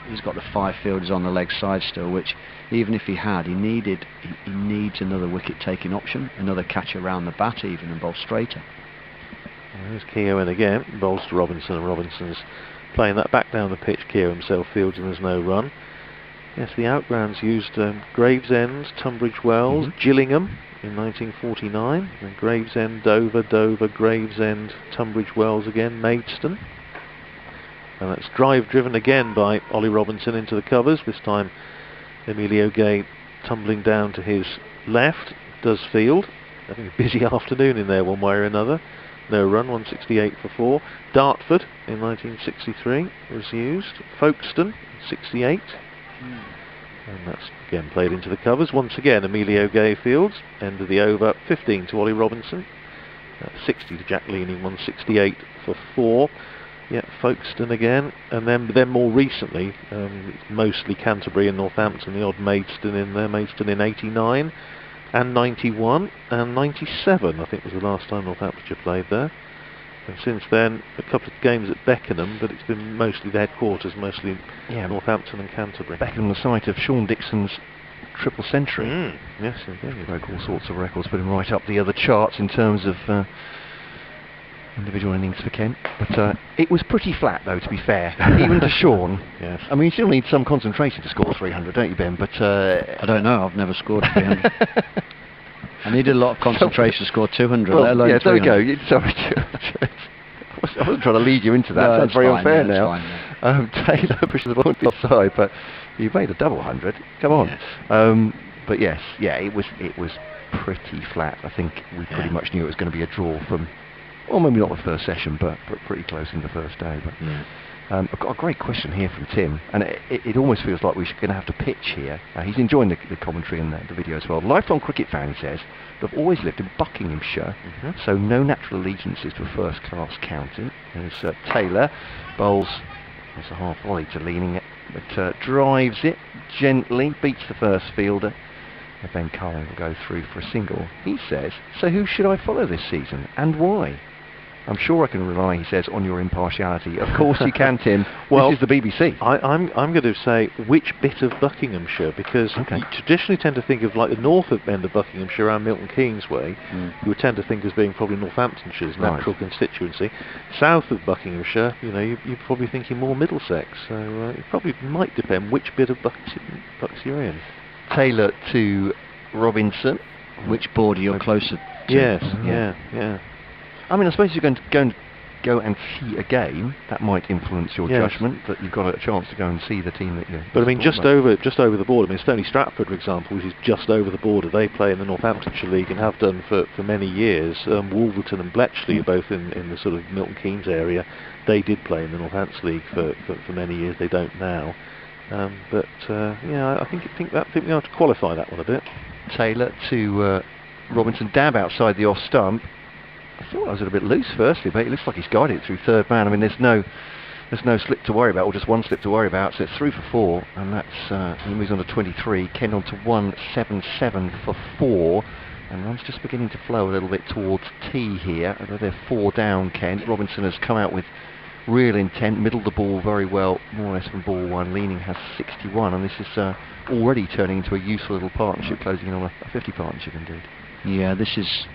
the 5 fielders on the leg side still, which even if he had, he needs another wicket taking option, another catch around the bat even, and bowl straighter. There's Keogh in again, bowls to Robinson, and Robinson's playing that back down the pitch. Keogh himself fields and there's no run. Yes, the outgrounds used Gravesend, Tunbridge Wells, Gillingham in 1949. And Gravesend, Dover, Dover, Gravesend, Tunbridge Wells again, Maidstone. And that's drive driven again by Ollie Robinson into the covers. This time Emilio Gay tumbling down to his left, does field. Having a busy afternoon in there one way or another. No run, 168 for 4. Dartford in 1963 was used. Folkestone, 68. And that's again played into the covers. Once again, Emilio Gay fields. End of the over, 15 to Ollie Robinson. 60 to Jack Leaning, 168 for 4. Yeah, Folkestone again. And then more recently, mostly Canterbury and Northampton, the odd Maidstone in there. Maidstone in 89 and 91 and 97, I think was the last time Northamptonshire played there. And since then, a couple of games at Beckenham, but it's been mostly the headquarters, mostly Northampton and Canterbury. Beckenham, the site of Sean Dixon's triple century. Yes, indeed. Broke all sorts of records, put him right up the other charts in terms of individual innings for Kent. But it was pretty flat, though, to be fair, even to Sean. Yes. I mean, you still need some concentration to score 300, don't you, Ben? But I don't know. I've never scored 300. I needed a lot of concentration to score 200. Well, let alone yeah, there we 300. go. Sorry, I wasn't trying to lead you into that. No, Sounds very fine, unfair no, now. fine, Taylor pushes the ball to the offside, but you made a double 100. Come on. Yes. But yes, yeah, it was pretty flat. I think we pretty much knew it was going to be a draw from, well, maybe not the first session, but pretty close in the first day. But I've got a great question here from Tim, and it almost feels like we're going to have to pitch here. He's enjoying the commentary and the video as well. Lifelong cricket fan, he says, but I've always lived in Buckinghamshire, so no natural allegiances to a first class county. There's Taylor, bowls, it's a half volley to Leaning, but drives it gently, beats the first fielder. And Ben Cullen will go through for a single. He says, so who should I follow this season, and why? I'm sure I can rely, he says, on your impartiality. Of course you can, Tim. Well, this is the BBC. I'm going to say which bit of Buckinghamshire, because you traditionally tend to think of like the north end of Buckinghamshire around Milton Keynes way. You would tend to think as being probably Northamptonshire's natural constituency. South of Buckinghamshire, you're probably thinking more Middlesex. So it probably might depend which bit of Bucks you're in. Taylor to Robinson. Which border you're closer to? Yes, yeah. I mean, I suppose you're going to go and see a game. That might influence your judgment, that you've got a chance to go and see the team that you. But I mean, just over the border. I mean, Stony Stratford, for example, which is just over the border. They play in the Northamptonshire League and have done for many years. Wolverton and Bletchley are both in the sort of Milton Keynes area. They did play in the Northamptonshire League for many years. They don't now. I think we have to qualify that one a bit. Taylor to Robinson, dab outside the off stump. I thought I was a bit loose firstly, but it looks like he's guided it through third man. I mean, there's no slip to worry about, or just one slip to worry about. So it's 3 for 4, and that's he moves on to 23. Kent on to 177 for 4, and runs just beginning to flow a little bit towards T here. Although they're 4 down, Kent. Robinson has come out with real intent, middled the ball very well, more or less from ball 1. Leaning has 61, and this is already turning into a useful little partnership, closing in on a 50 partnership indeed. Yeah, this is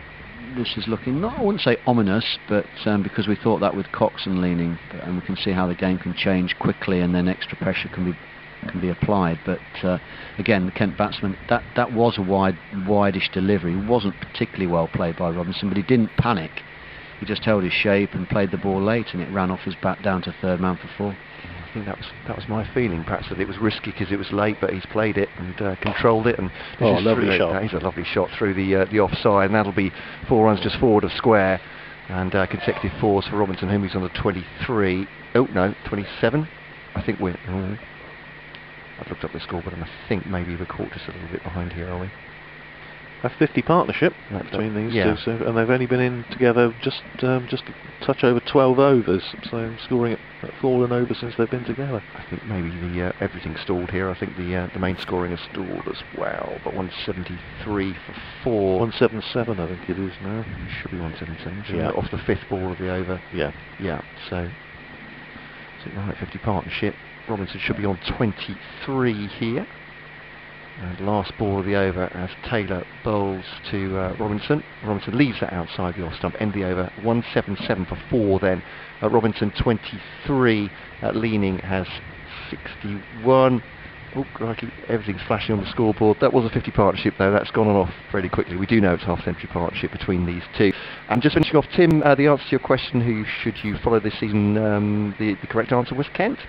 looking, I wouldn't say ominous, but because we thought that with Cox and Leaning, and we can see how the game can change quickly and then extra pressure can be applied. But again, the Kent batsman, that was a wideish delivery. It wasn't particularly well played by Robinson, but he didn't panic. He just held his shape and played the ball late, and it ran off his bat down to third man for 4. I think that was my feeling, perhaps, that it was risky because it was late, but he's played it and controlled it. And lovely shot! That is a lovely shot through the offside, and that'll be 4 runs just forward of square, and consecutive 4s for Robinson, whom he's on the 23. Oh no, 27. I think we're. I've looked up the scoreboard, and I think maybe we're caught just a little bit behind here, are we? A 50 partnership between these two, so, and they've only been in together just a touch over 12 overs, so scoring at 4 and over since they've been together. I think maybe everything's stalled here. I think the main scoring has stalled as well, but 173 for 4. 177 I think it is now. It should be 177, off the 5th ball of the over. Yeah. So is it right, 50 partnership. Robinson should be on 23 here. And last ball of the over as Taylor bowls to Robinson. Robinson leaves that outside the off stump. End the over 177 for 4 then. Robinson 23. Leaning has 61. Oh, crikey, everything's flashing on the scoreboard. That was a 50 partnership, though. That's gone on off fairly quickly. We do know it's a half-century partnership between these two. And just finishing off, Tim, the answer to your question, who should you follow this season, the correct answer was Kent.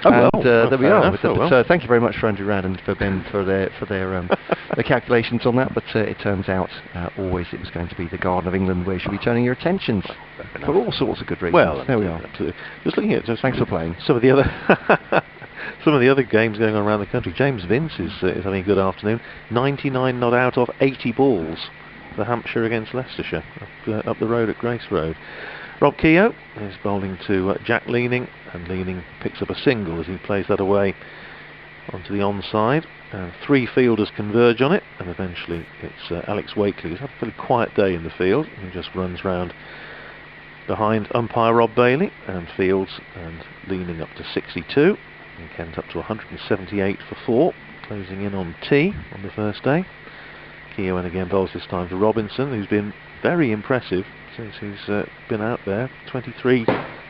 Oh, and well, there we are. Thank you very much for Andrew Rad and for Ben for their their calculations on that. But it turns out always it was going to be the Garden of England where you should be turning your attentions for all sorts of good reasons. Well, there we are. Absolutely. Just looking at Thanks for playing. some of the other some of the other games going on around the country. James Vince is having a good afternoon. 99 not out of 80 balls for Hampshire against Leicestershire up the road at Grace Road. Rob Keogh is bowling to Jack Leaning, and Leaning picks up a single as he plays that away onto the onside. Three fielders converge on it, and eventually it's Alex Wakely, who's had a fairly quiet day in the field. He just runs round behind umpire Rob Bailey and fields, and Leaning up to 62, and Kent up to 178 for 4, closing in on T on the first day. Keogh again bowls this time to Robinson, who's been very impressive since he's been out there. 23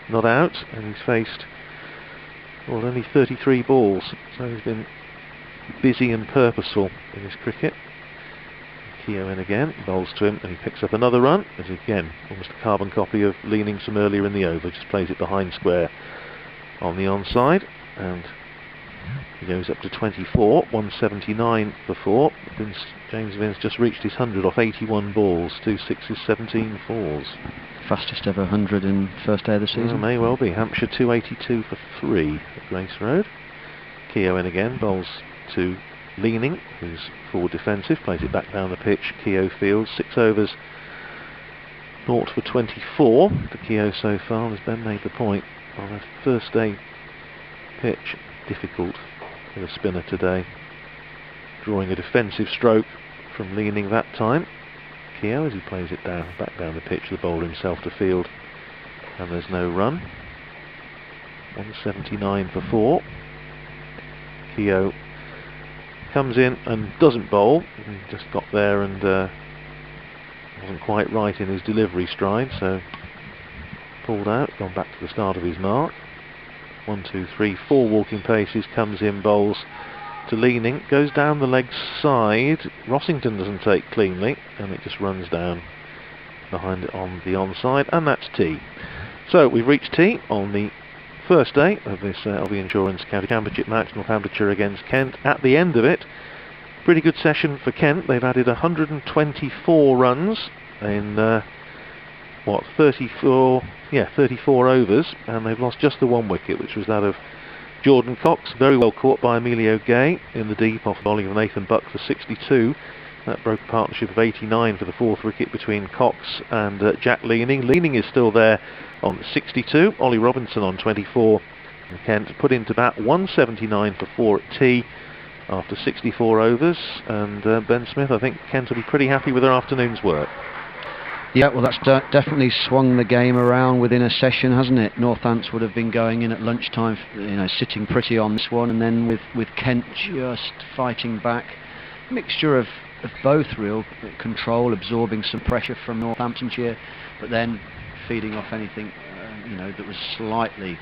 not out, and he's faced only 33 balls, so he's been busy and purposeful in his cricket. Keogh again, bowls to him, and he picks up another run, as again, almost a carbon copy of Leaning from earlier in the over, just plays it behind square on the onside, and he goes up to 24, 179 for 4. James Vince just reached his 100 off 81 balls, 2 sixes, 17 fours. Fastest ever 100 in first day of the season. Well, may well be. Hampshire 282 for 3 at Grace Road. Keogh in bowls to Leaning, who's forward defensive, plays it back down the pitch. Keogh fields 6 overs, 0 for 24 to Keogh so far, as Ben made the point on a first day pitch. Difficult for the spinner today, drawing a defensive stroke from Leaning that time. Keogh, as he plays it back down the pitch, the bowler himself to field, and there's no run. 179 for 4. Keogh comes in and doesn't bowl. He just got there and wasn't quite right in his delivery stride, so pulled out, gone back to the start of his mark. 1, 2, 3, 4 walking paces, comes in, bowls to Leaning, goes down the leg side. Rossington doesn't take cleanly, and it just runs down behind it on the onside, and that's T. So we've reached T on the first day of this LV Insurance County Championship match, Northamptonshire against Kent. At the end of it, pretty good session for Kent. They've added 124 runs in 34 overs, and they've lost just the 1 wicket, which was that of Jordan Cox, very well caught by Emilio Gay in the deep off the bowling of Nathan Buck for 62. That broke a partnership of 89 for the 4th wicket between Cox and Jack Leaning. Leaning is still there on 62. Ollie Robinson on 24. And Kent put into bat 179 for 4 at T after 64 overs. And Ben Smith, I think Kent will be pretty happy with their afternoon's work. Yeah, well, that's definitely swung the game around within a session, hasn't it? Northants would have been going in at lunchtime, sitting pretty on this one, and then with Kent just fighting back. Mixture of both, real control, absorbing some pressure from Northamptonshire, but then feeding off anything that was slightly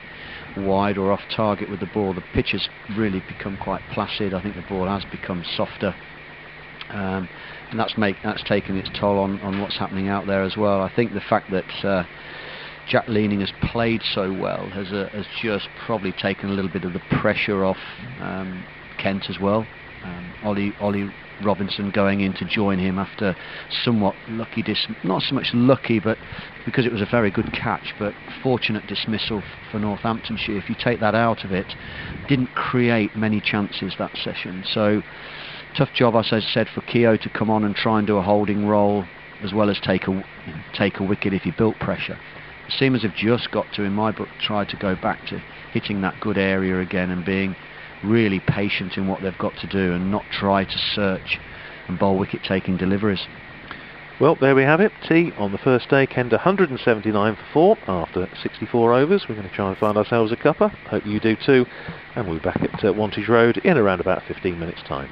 wide or off target with the ball. The pitch has really become quite placid. I think the ball has become softer. And that's taken its toll on what's happening out there as well. I think the fact that Jack Leaning has played so well has just probably taken a little bit of the pressure off Kent as well. Ollie Robinson going in to join him after somewhat lucky not so much lucky, but because it was a very good catch, but fortunate dismissal for Northamptonshire. If you take that out of it, didn't create many chances that session. So tough job, as I said, for Keogh to come on and try and do a holding role as well as take a wicket if he built pressure. The Seamers have just got to, in my book, try to go back to hitting that good area again and being really patient in what they've got to do and not try to search and bowl wicket-taking deliveries. Well, there we have it. T on the first day, Kent 179 for 4 after 64 overs. We're going to try and find ourselves a cuppa. Hope you do too. And we'll be back at Wantage Road in around about 15 minutes' time.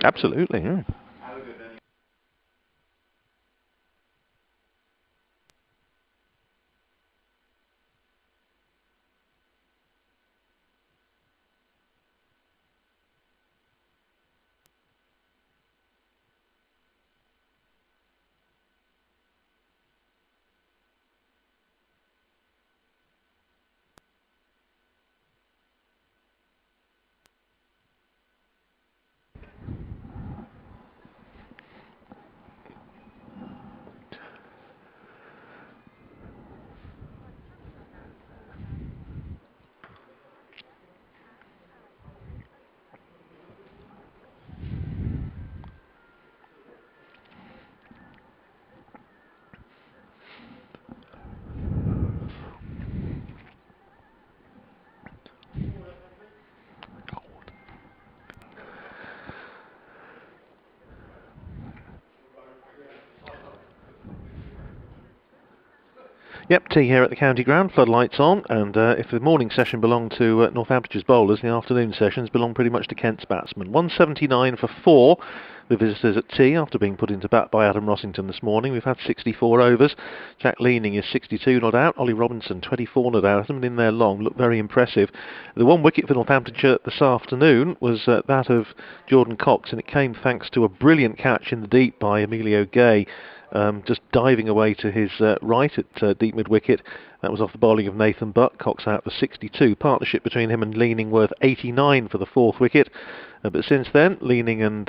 Absolutely, yeah. Yep, tea here at the county ground, floodlights on, and if the morning session belonged to Northamptonshire's bowlers, the afternoon sessions belong pretty much to Kent's batsmen. 179 for 4, the visitors at tea, after being put into bat by Adam Rossington this morning. We've had 64 overs. Jack Leaning is 62 not out, Ollie Robinson 24 not out, and in there long, looked very impressive. The one wicket for Northamptonshire this afternoon was that of Jordan Cox, and it came thanks to a brilliant catch in the deep by Emilio Gay. Just diving away to his right at deep mid-wicket. That was off the bowling of Nathan Butt. Cox out for 62. Partnership between him and Leaning worth 89 for the 4th wicket. But since then, Leaning and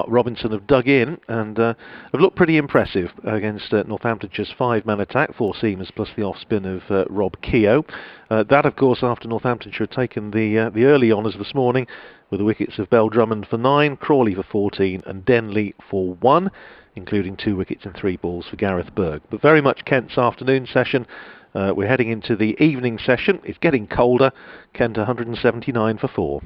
Robinson have dug in and have looked pretty impressive against Northamptonshire's 5-man attack, 4 seamers plus the off-spin of Rob Keogh. That, of course, after Northamptonshire had taken the early honours this morning with the wickets of Bell Drummond for 9, Crawley for 14 and Denley for 1, including 2 wickets and 3 balls for Gareth Berg. But very much Kent's afternoon session. We're heading into the evening session. It's getting colder. Kent 179 for 4.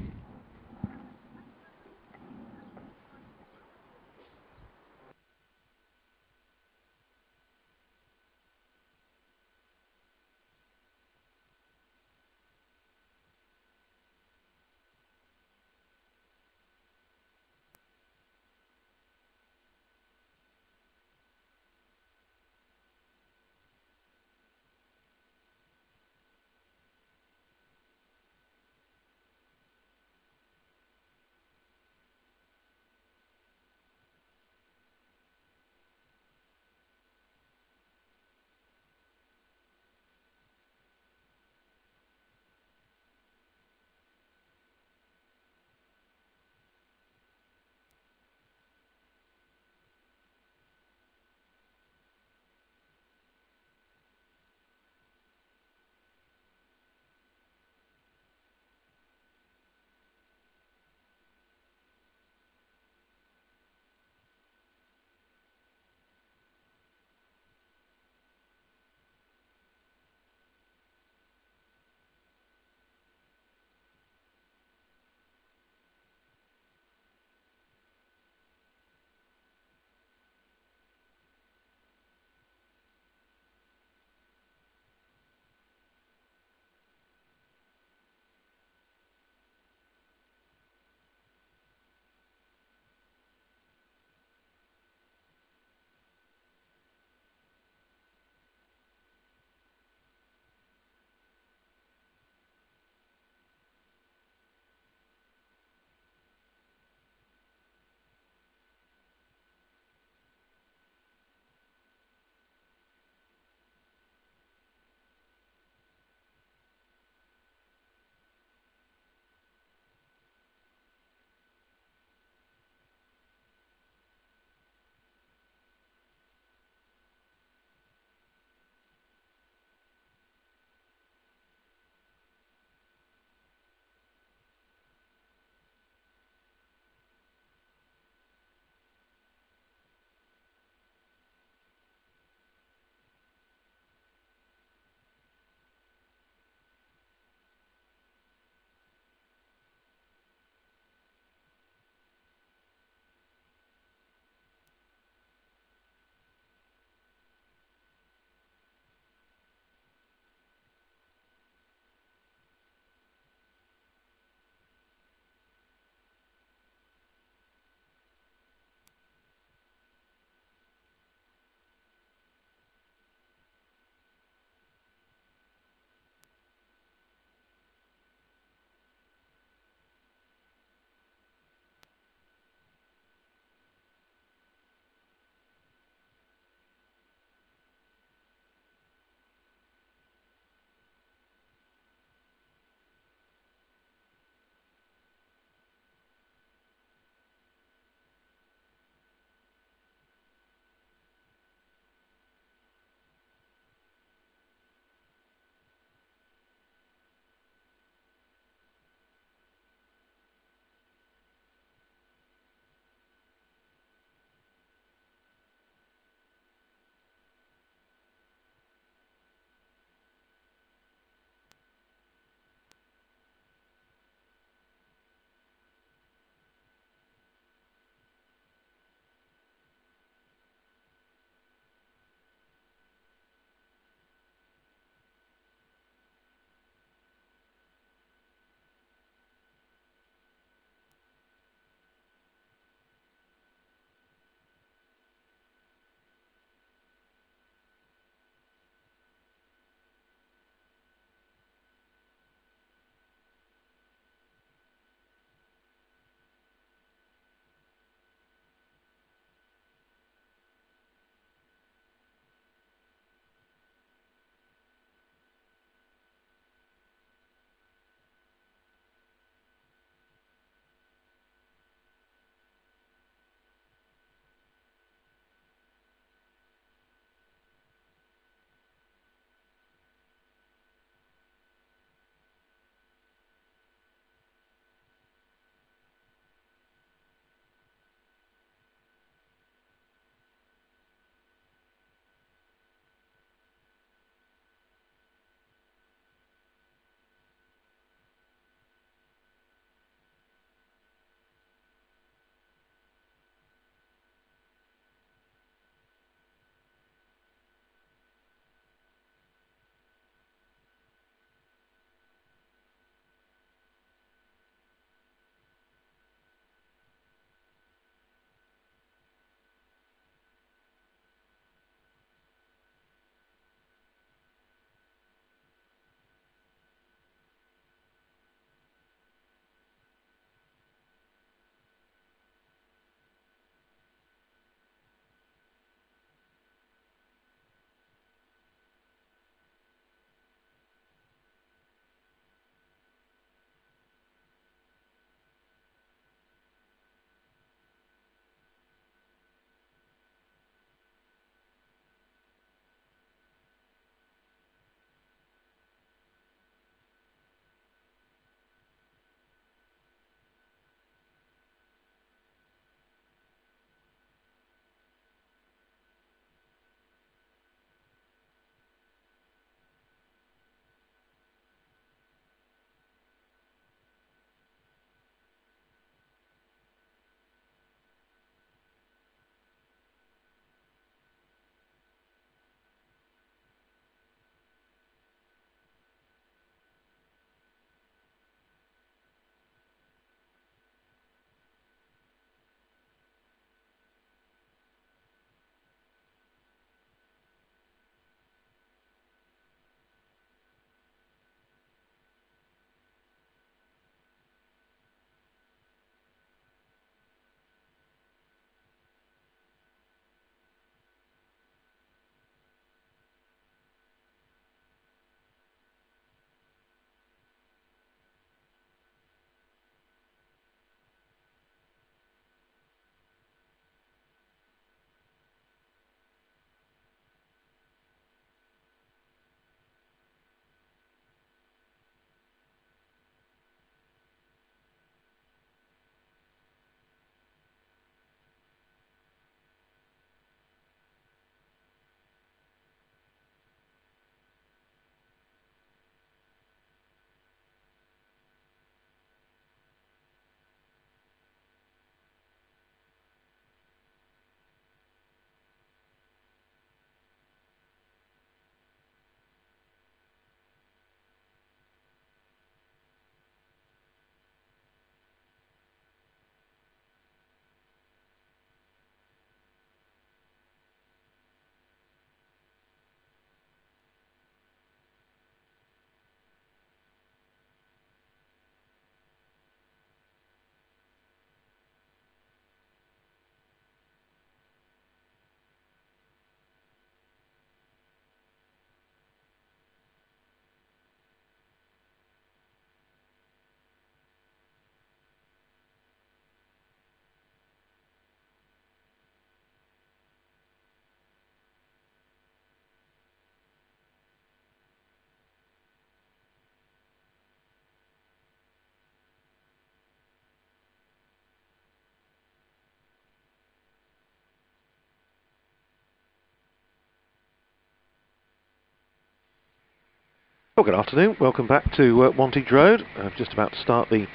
Well, good afternoon. Welcome back to Wantage Road. Just about to start the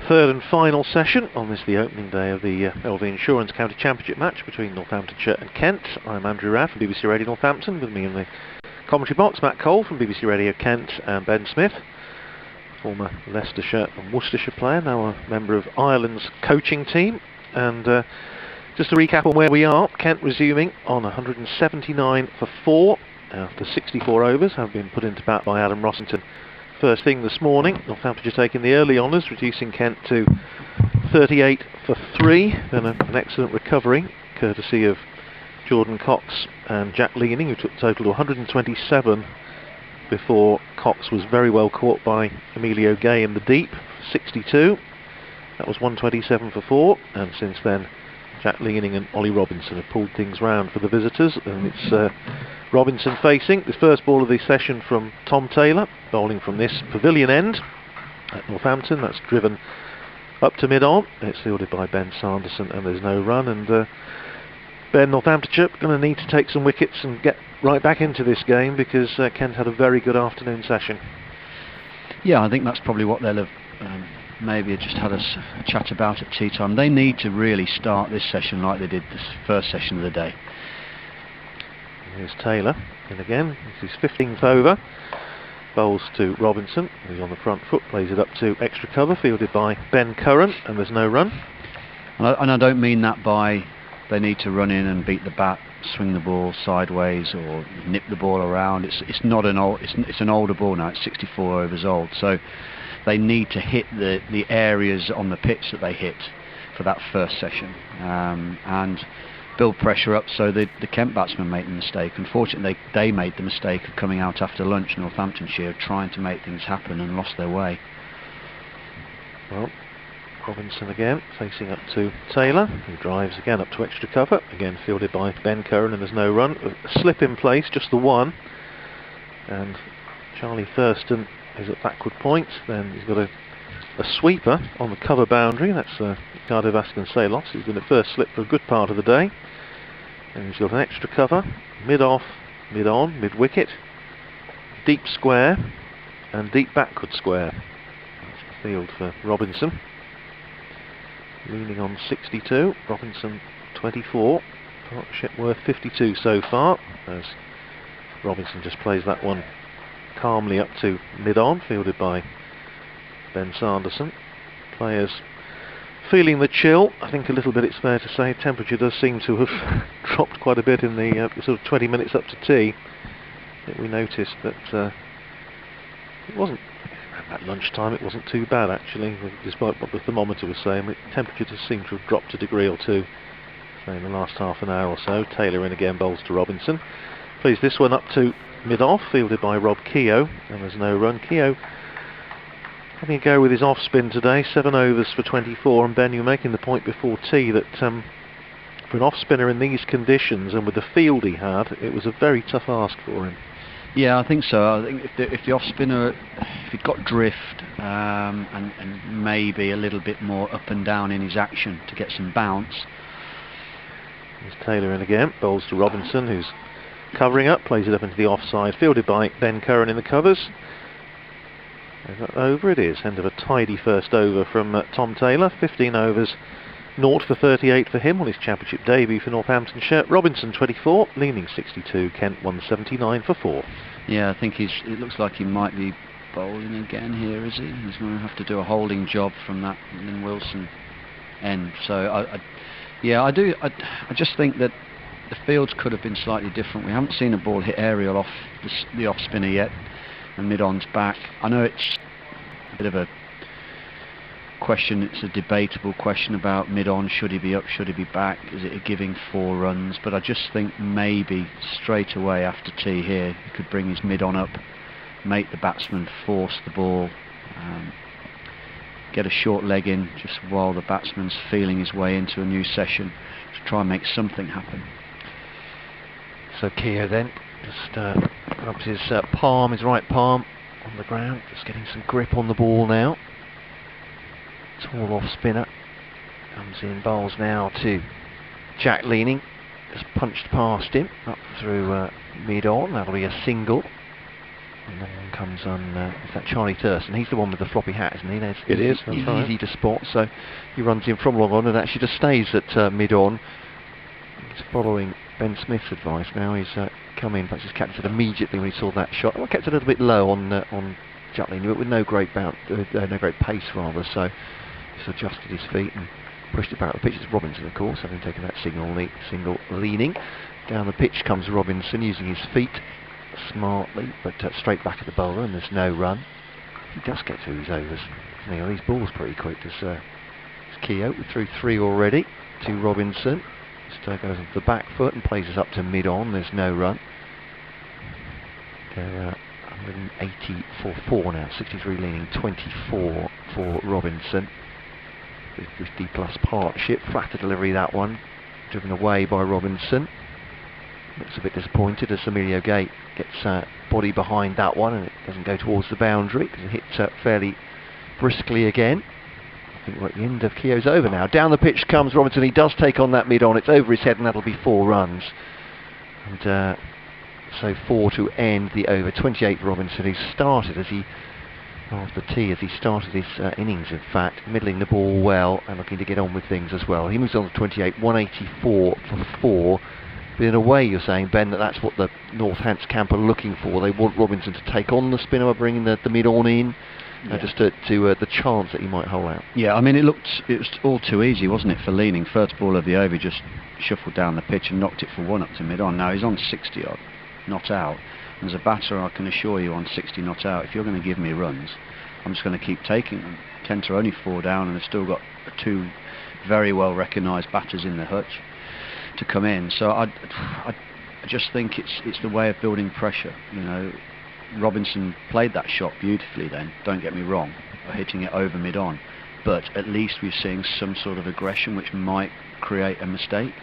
third and final session on this, the opening day of the LV Insurance County Championship match between Northamptonshire and Kent. I'm Andrew Radd from BBC Radio Northampton. With me in the commentary box, Matt Cole from BBC Radio Kent, and Ben Smith, former Leicestershire and Worcestershire player, now a member of Ireland's coaching team. And just to recap on where we are, Kent resuming on 179 for 4 after 64 overs have been put into bat by Adam Rossington first thing this morning. Northamptonshire taking the early honours, reducing Kent to 38 for 3. Then an excellent recovery courtesy of Jordan Cox and Jack Leaning, who took the total to 127 before Cox was very well caught by Emilio Gay in the deep, 62. That was 127 for 4, and since then Jack Leaning and Ollie Robinson have pulled things round for the visitors, and it's Robinson facing the first ball of the session from Tom Taylor, bowling from this pavilion end at Northampton. That's driven up to mid-on. It's fielded by Ben Sanderson, and there's no run. And Ben, Northamptonshire going to need to take some wickets and get right back into this game, because Kent had a very good afternoon session. Yeah, I think that's probably what they'll have maybe just had a chat about at tea time. They need to really start this session like they did this first session of the day. Here's Taylor in again. This is 15th over. Bowls to Robinson, who's on the front foot, plays it up to extra cover, fielded by Ben Curran, and there's no run. And I don't mean that by they need to run in and beat the bat, swing the ball sideways, or nip the ball around. It's not an old. It's an older ball now. It's 64 overs old, so they need to hit the areas on the pitch that they hit for that first session, and build pressure up so the Kent batsmen make the mistake. Unfortunately, they made the mistake of coming out after lunch, Northamptonshire, trying to make things happen, and lost their way. Well, Robinson again, facing up to Taylor, who drives again up to extra cover, again fielded by Ben Curran, and there's no run. A slip in place, just the one, and Charlie Thurston is at backward point. Then he's got a sweeper on the cover boundary. That's Ricardo Vasconcelos, who's been at first slip for a good part of the day. And he's got an extra cover, mid-off, mid-on, mid-wicket, deep square, and deep backward square. That's the field for Robinson. Leaning on 62, Robinson 24. Partnership worth 52 so far, as Robinson just plays that one calmly up to mid-on, fielded by Ben Sanderson. Players feeling the chill. I think a little bit, it's fair to say. Temperature does seem to have dropped quite a bit in the sort of 20 minutes up to tea. I think we noticed that it wasn't, at lunchtime it wasn't too bad actually, despite what the thermometer was saying. The temperature just seemed to have dropped a degree or two, say, in the last half an hour or so. Taylor in again, bowls to Robinson. Plays this one up to mid-off, fielded by Rob Keogh, and there's no run. Keogh having a go with his off-spin today, 7 overs for 24, and Ben, you were making the point before tea that for an off-spinner in these conditions and with the field he had, it was a very tough ask for him. Yeah, I think so. I think if the off-spinner, if he'd got drift and maybe a little bit more up and down in his action to get some bounce. There's Taylor in again, bowls to Robinson, who's covering up, plays it up into the offside, fielded by Ben Curran in the covers. Over it is, end of a tidy first over from Tom Taylor. 15 overs, 0 for 38 for him on his championship debut for Northamptonshire. Robinson 24, Leaning 62, Kent 179 for 4. Yeah, I think it looks like he might be bowling again here, is he? He's going to have to do a holding job from that Lynn Wilson end. So I just think that the fields could have been slightly different. We haven't seen a ball hit aerial off the off spinner yet, and mid-on's back. I know it's a bit of a question, it's a debatable question about mid-on, should he be up, should he be back, is it a giving 4 runs, but I just think maybe straight away after tea here he could bring his mid-on up, make the batsman force the ball, get a short leg in just while the batsman's feeling his way into a new session to try and make something happen. So Keogh then just rubs his palm, his right palm on the ground, just getting some grip on the ball now. Tall off spinner comes in, bowls now to Jack Leaning, just punched past him up through mid on. That'll be a single. And then one comes on, is that Charlie Thurston? He's the one with the floppy hat, isn't he? It is, that's He's right. easy to spot, so he runs in from long on and actually just stays at mid-on. He's following Ben Smith's advice now. He's come in, perhaps he's kept it immediately when he saw that shot. Well, kept it a little bit low on Jutley, but with no great pace rather, so just adjusted his feet and pushed it back. The pitch is Robinson, of course, having taken that single leaning. Down the pitch comes Robinson, using his feet smartly, but straight back at the bowler, and there's no run. He does get through his overs. These balls pretty quick. There's Keogh through 3 already to Robinson. Just goes onto the back foot and plays us up to mid-on. There's no run. They're 180 for 4 now. 63 leaning, 24 for Robinson. 50 plus partnership. Flatter delivery, that one. Driven away by Robinson. Looks a bit disappointed as Emilio Gate gets body behind that one, and it doesn't go towards the boundary because it hits fairly briskly again. I think we're at the end of Keogh's over now. Down the pitch comes Robinson. He does take on that mid-on. It's over his head, and that'll be 4 runs. And so 4 to end the over. 28 for Robinson, who started as he after tea, as he started his innings, in fact, middling the ball well and looking to get on with things as well. He moves on to 28, 184 for 4. But in a way, you're saying, Ben, that's what the Northants camp are looking for. They want Robinson to take on the spinner by bringing the mid-on in, just to the chance that he might hold out. Yeah, I mean, it was all too easy, wasn't it, for leaning. First ball of the over, just shuffled down the pitch and knocked it for 1 up to mid-on. Now he's on 60 odd, not out. And as a batter, I can assure you, on 60 not out, if you're going to give me runs, I'm just going to keep taking them. Kent are only 4 down, and they've still got 2 very well recognised batters in the hutch to come in. So I just think it's the way of building pressure. Robinson played that shot beautifully then, don't get me wrong, hitting it over mid-on, but at least we're seeing some sort of aggression which might create a mistake.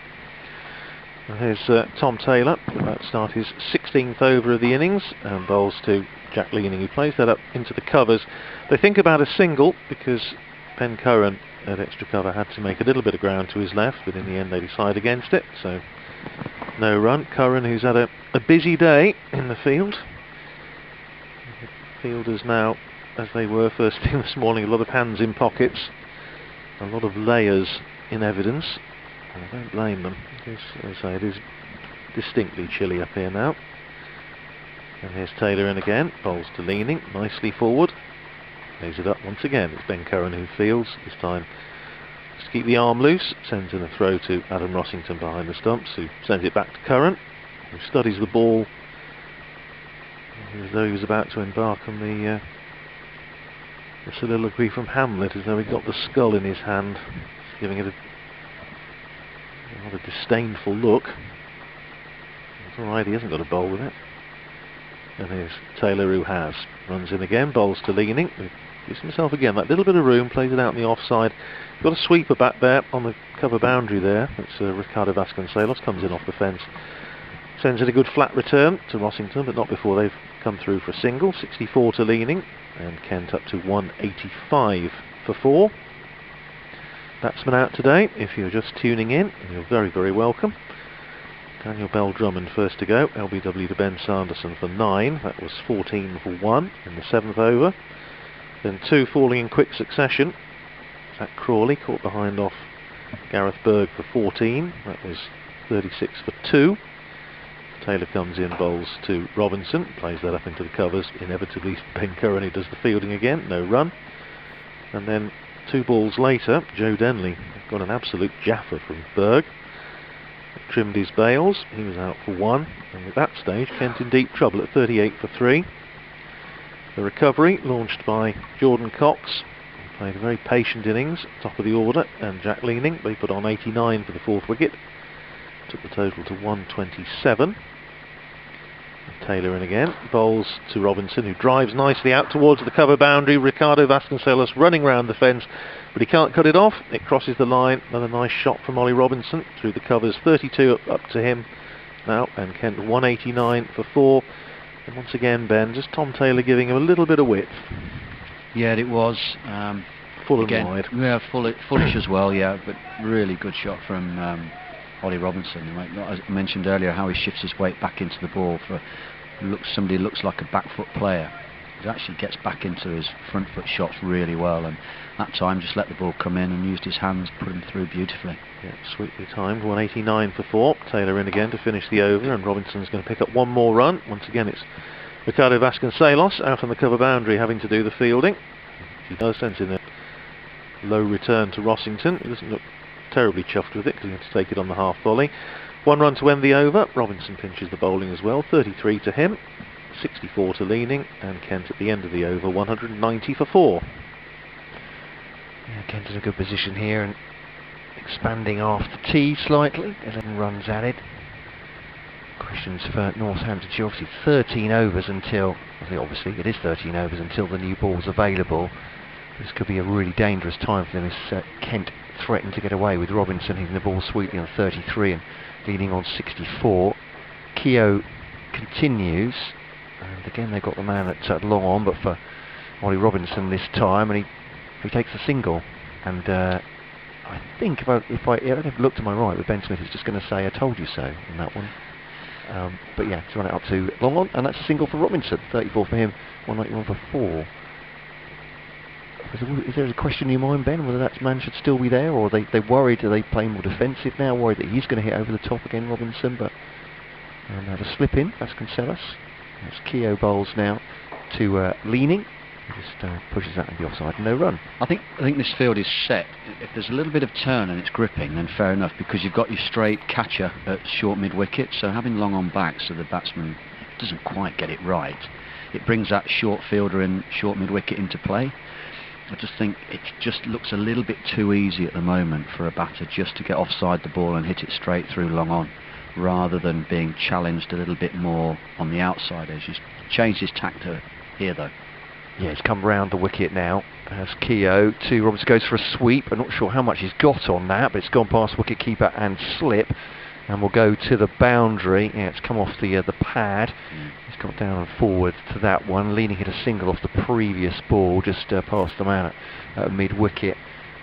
Here's Tom Taylor, about to start his 16th over of the innings, and bowls to Jack Leaning, who plays that up into the covers. They think about a single because Ben Curran at extra cover had to make a little bit of ground to his left, but in the end they decide against it, so no run. Curran, who's had a busy day in the field. Fielders now, as they were first thing this morning, a lot of hands in pockets, a lot of layers in evidence. I don't blame them, because as I say, it is distinctly chilly up here now. And here's Taylor in again, bowls to Leaning, nicely forward, lays it up once again. It's Ben Curran who fields, this time just keep the arm loose, sends in a throw to Adam Rossington behind the stumps, who sends it back to Curran, who studies the ball as though he was about to embark on the soliloquy from Hamlet, as though he got the skull in his hand, giving it a rather disdainful look. It's alright, he hasn't got a bowl with it. And here's Taylor, who has. Runs in again, bowls to Leaning, who gives himself again that little bit of room, plays it out on the offside. Got a sweeper back there on the cover boundary there. It's Ricardo Vasconcelos, comes in off the fence. Sends in a good flat return to Rossington, but not before they've come through for a single. 64 to Leaning, and Kent up to 185 for 4. Batsman out today, if you're just tuning in, and you're very, very welcome. Daniel Bell Drummond first to go, LBW to Ben Sanderson for 9, that was 14 for 1 in the 7th over. Then 2 falling in quick succession. Zach Crawley caught behind off Gareth Berg for 14, that was 36 for 2. Taylor comes in, bowls to Robinson, plays that up into the covers. Inevitably Ben Curran, who does the fielding again, no run. And then 2 balls later, Joe Denley got an absolute jaffer from Berg. Trimmed his bails, he was out for 1, and at that stage Kent in deep trouble at 38 for 3. The recovery launched by Jordan Cox, who played a very patient innings, top of the order, and Jack Leaning. They put on 89 for the 4th wicket, took the total to 127. Taylor in again, bowls to Robinson, who drives nicely out towards the cover boundary. Ricardo Vasconcelos running round the fence, but he can't cut it off. It crosses the line. Another nice shot from Ollie Robinson through the covers. 32 up to him now, and Kent 189 for 4. And once again, Ben, just Tom Taylor giving him a little bit of width. Yeah, it was. Full again, and wide. Yeah, fullish as well, yeah, but really good shot from Ollie Robinson. Like I mentioned earlier, how he shifts his weight back into the ball for somebody looks like a back foot player. He actually gets back into his front foot shots really well, and that time just let the ball come in and used his hands, put him through beautifully. Yeah, sweetly timed. 189 for 4. Taylor in again to finish the over, and Robinson's going to pick up one more run. Once again, it's Ricardo Vasconcelos out on the cover boundary having to do the fielding. He does send in a low return to Rossington. He doesn't look terribly chuffed with it because he had to take it on the half volley. One run to end the over. Robinson pinches the bowling as well. 33 to him, 64 to Leaning, and Kent at the end of the over, 190 for 4. Yeah, Kent in a good position here and expanding after tee slightly. 11 runs added. Questions for Northamptonshire. Obviously 13 overs until, obviously it is 13 overs until the new ball's available. This could be a really dangerous time for them as Kent threatened to get away with Robinson hitting the ball sweetly on 33 and Leaning on 64. Keogh continues, and again they've got the man at long on, but for Ollie Robinson this time, and he takes a single. And I think if I look to my right, with Ben Smith is just going to say "I told you so" on that one. But yeah, to run it up to long on, and that's a single for Robinson. 34 for him, 191 for 4. Is there a question in your mind, Ben, whether that man should still be there, or they worried, are they playing more defensive now, worried that he's going to hit over the top again, Robinson? But have a slip in, Vasconcelos. That's Keogh bowls now to Leaning. He just pushes that into the offside, no run. I think this field is set. If there's a little bit of turn and it's gripping, then fair enough, because you've got your straight catcher at short mid wicket, so having long on back so the batsman doesn't quite get it right, it brings that short fielder in short mid wicket into play. I just think it just looks a little bit too easy at the moment for a batter just to get offside the ball and hit it straight through long on, rather than being challenged a little bit more on the outside edge. He's changed his tack here though. Yeah, he's come round the wicket now as Keogh to Robinson goes for a sweep. I'm not sure how much he's got on that, but it's gone past wicket-keeper and slip, and will go to the boundary. Yeah, it's come off the pad. He's got down and forward to that one. Leaning hit a single off the previous ball, just past the man at mid-wicket,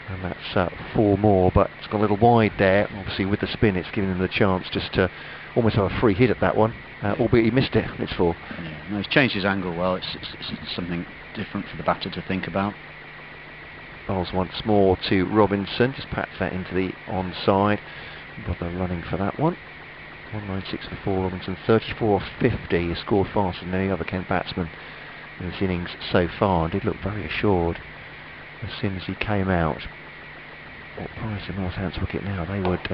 and that's 4 more, but it's gone a little wide there. Obviously with the spin it's giving him the chance just to almost have a free hit at that one, albeit he missed it. It's 4. Yeah, no, he's changed his angle well. It's something different for the batter to think about. Bowls once more to Robinson, just pats that into the onside. Bother running for that one. 196 for 4. Robinson 34 off 50. He scored faster than any other Kent batsman in this innings so far, and did look very assured as soon as he came out. What price in Northampton's wicket now? They would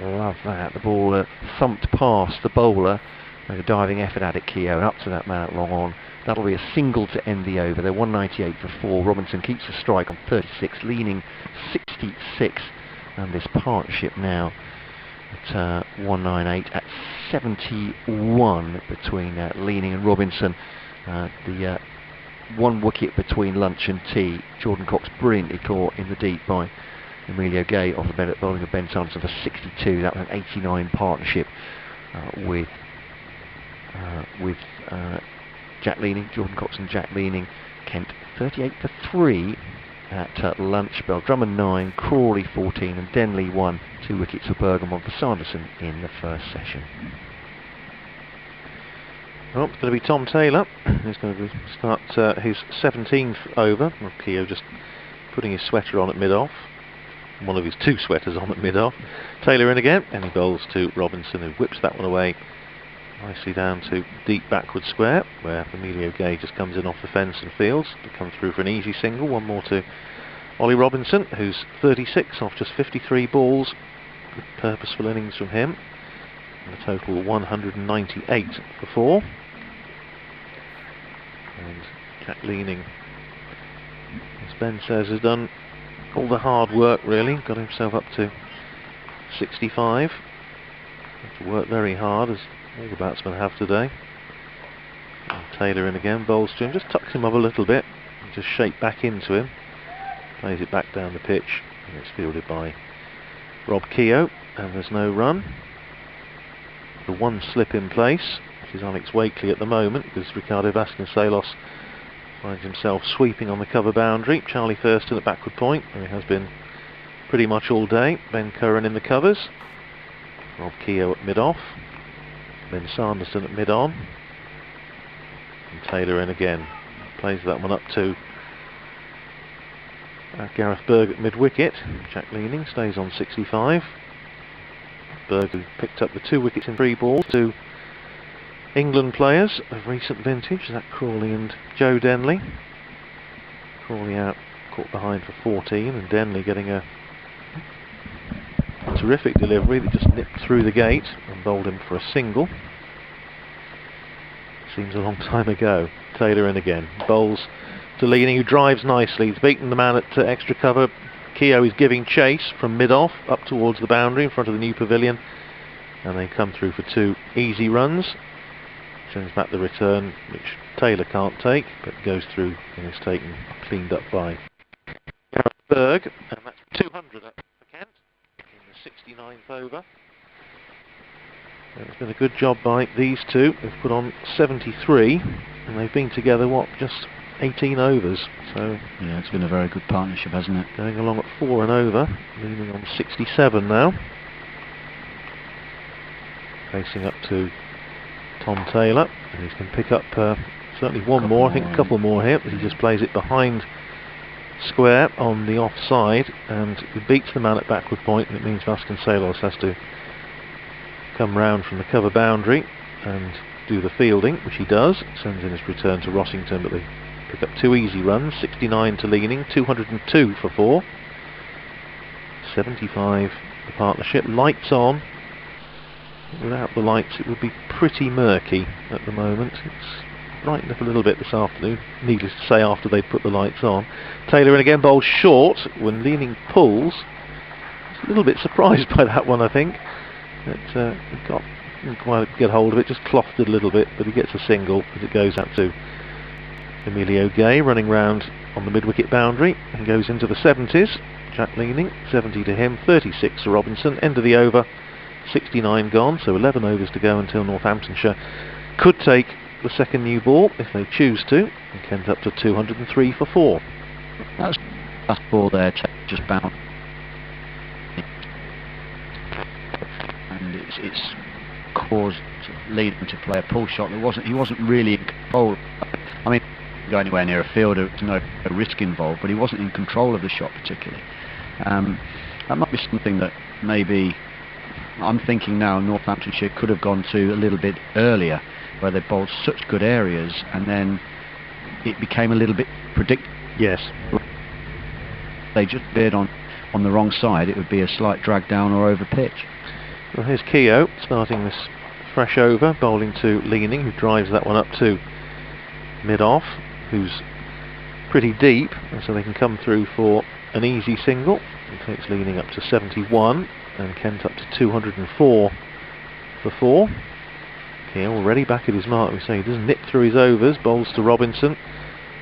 love that. The ball thumped past the bowler, made a diving effort at it, Keogh, and up to that man at long on. That'll be a single to end the over. They're 198 for 4. Robinson keeps the strike on 36, Leaning 66, and this partnership now at 198 at 71 between Leaning and Robinson. The 1 wicket between lunch and tea. Jordan Cox brilliantly caught in the deep by Emilio Gay off the bowling of Ben Sanderson for 62. That was an 89 partnership with Jack Leaning, Jordan Cox and Jack Leaning. Kent 38 for 3 at lunch. Drummond 9, Crawley 14, and Denley 1. 2 wickets for Bergam, 1 for Sanderson in the first session. Well, it's going to be Tom Taylor. He's going to start his 17th over. Keogh just putting his sweater on at mid-off. One of his 2 sweaters on at mid-off. Taylor in again, and he bowls to Robinson, who whips that one away nicely down to deep backward square, where Emilio Gay just comes in off the fence and fields to come through for an easy single. One more to Ollie Robinson, who's 36 off just 53 balls. Good purposeful innings from him. And a total 198 for 4. And Jack Leaning, as Ben says, has done all the hard work really. Got himself up to 65. Had to work very hard, as all the batsmen have today. And Taylor in again, bowls to him, just tucks him up a little bit, and just shake back into him. Plays it back down the pitch, and it's fielded by Rob Keogh, and there's no run. The 1 slip in place, which is Alex Wakely at the moment, because Ricardo Vasconcelos finds himself sweeping on the cover boundary. Charlie Thurston at backward point, where he has been pretty much all day. Ben Curran in the covers. Rob Keogh at mid-off. Ben Sanderson at mid-on. And Taylor in again. Plays that one up to Gareth Berg at mid-wicket. Jack Leaning stays on 65. Berg, who picked up the 2 wickets in 3 balls, 2 England players of recent vintage, Zach Crawley and Joe Denley. Crawley out, caught behind for 14, and Denley getting a terrific delivery that just nipped through the gate and bowled him for a single. Seems a long time ago. Taylor in again. Bowls to Leaning, who drives nicely. He's beaten the man at extra cover. Keogh is giving chase from mid-off up towards the boundary in front of the new pavilion, and they come through for 2 easy runs. Sends back the return, which Taylor can't take, but goes through and is taken, cleaned up by Gareth Berg, and that's 200 up for Kent in the 69th over. It's been a good job by these two. They've put on 73, and they've been together, what, just 18 overs. So yeah, it's been a very good partnership, hasn't it? Going along at 4 and over, leaning on 67 now. Facing up to Tom Taylor, and he can pick up certainly one more, I think a couple more here, but he just plays it behind square on the offside, and he beats the man at backward point, and it means Vasconcelos has to come round from the cover boundary and do the fielding, which he does. Sends in his return to Rossington, but they pick up 2 easy runs, 69 to Leaning, 202 for 4. 75 the partnership. Lights on. Without the lights it would be pretty murky at the moment. It's brightened up a little bit this afternoon, needless to say, after they put the lights on. Taylor in again, bowls short when Leaning pulls. I was a little bit surprised by that one, I think. He didn't quite get hold of it, just clothed it a little bit, but he gets a single as it goes out to Emilio Gay, running round on the mid-wicket boundary and goes into the 70s. Jack Leaning, 70 to him, 36 to Robinson. End of the over, 69 gone, so 11 overs to go until Northamptonshire could take the second new ball if they choose to, and Kent up to 203 for 4. That's last ball there, just bounced. And it's caused Leaning to play a pull shot that he wasn't really in control. I mean, go anywhere near a fielder, there's no risk involved, but he wasn't in control of the shot particularly. That might be something that maybe I'm thinking now Northamptonshire could have gone to a little bit earlier, where they bowled such good areas, and then it became a little bit predictable. Yes. They just veered on the wrong side, it would be a slight drag down or over pitch. Well, here's Keogh starting this fresh over, bowling to Leaning, who drives that one up to mid-off, who's pretty deep, and so they can come through for an easy single. It takes Leaning up to 71, and Kent up to 204 for 4. Keogh already back at his mark. We say he doesn't nip through his overs, bowls to Robinson,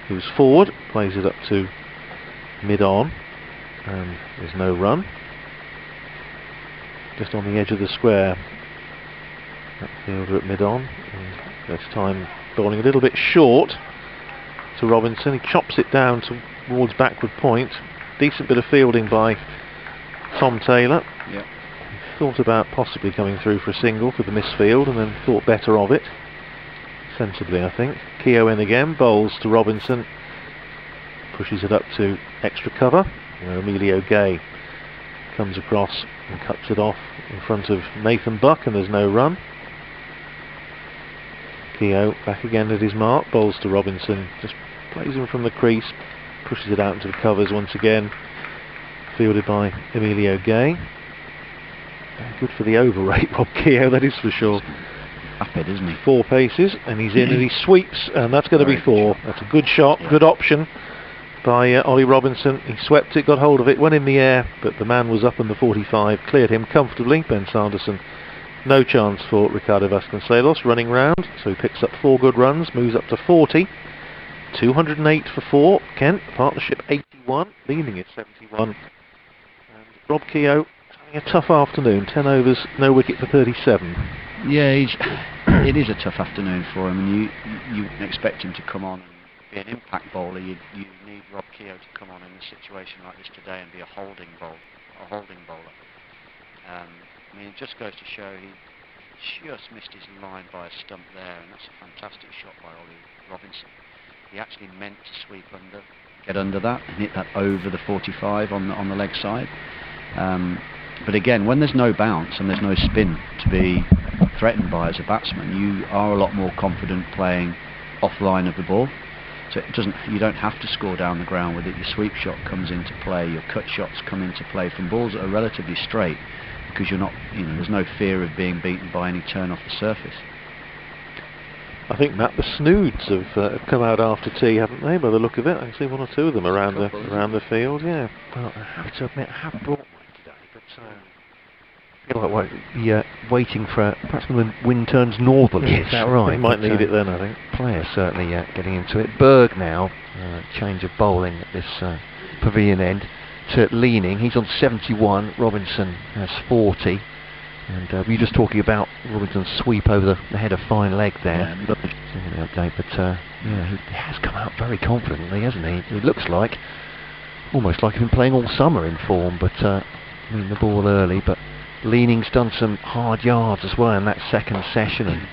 who's forward, plays it up to mid-on, and there's no run. Just on the edge of the square, that fielder at mid-on, and this time bowling a little bit short to Robinson. He chops it down towards backward point. Decent bit of fielding by Tom Taylor. Yep. He thought about possibly coming through for a single for the misfield, and then thought better of it. Sensibly, I think. Keogh in again, bowls to Robinson, pushes it up to extra cover. Emilio Gay comes across and cuts it off in front of Nathan Buck, and there's no run. Keogh back again at his mark, bowls to Robinson, just plays him from the crease, pushes it out into the covers once again, fielded by Emilio Gay. Good for the over rate, Rob Keogh, that is for sure. Rapid, isn't he? 4 paces, and he's in, and he sweeps, and that's going to be 4. That's a good shot, good option by Ollie Robinson. He swept it, got hold of it, went in the air, but the man was up in the 45, cleared him comfortably. Ben Sanderson, no chance for Ricardo Vasconcelos running round, so he picks up 4 good runs, moves up to 40. 208 for 4. Kent, partnership 81, Leaning at 71. And Rob Keogh having a tough afternoon, 10 overs, no wicket for 37. Yeah, it is a tough afternoon for him, and you wouldn't expect him to come on and be an impact bowler. You need Rob Keogh to come on in a situation like this today and be a holding bowler. I mean, it just goes to show just missed his line by a stump there, and that's a fantastic shot by Ollie Robinson. He actually meant to sweep under, get under that, and hit that over the 45 on the leg side. But again, when there's no bounce and there's no spin to be threatened by as a batsman, you are a lot more confident playing offline of the ball. So you don't have to score down the ground with it. Your sweep shot comes into play, your cut shots come into play from balls that are relatively straight, because you're not, there's no fear of being beaten by any turn off the surface. I think, Matt, the snoods have come out after tea, haven't they? By the look of it, I can see one or two of them around the field. Yeah. Well, I have to admit, I have brought one today, but I feel like waiting for perhaps when the wind turns northerly. Yes, is that right? They might need it then, I think. Players certainly getting into it. Berg now, change of bowling at this pavilion end to leaning. He's on 71. Robinson has 40. And we were just talking about Robinson's sweep over the head of fine leg there. Yeah, The update, but he has come out very confidently, hasn't he? It looks like almost like he's been playing all summer in form, but the ball early. But Leaning's done some hard yards as well in that second session and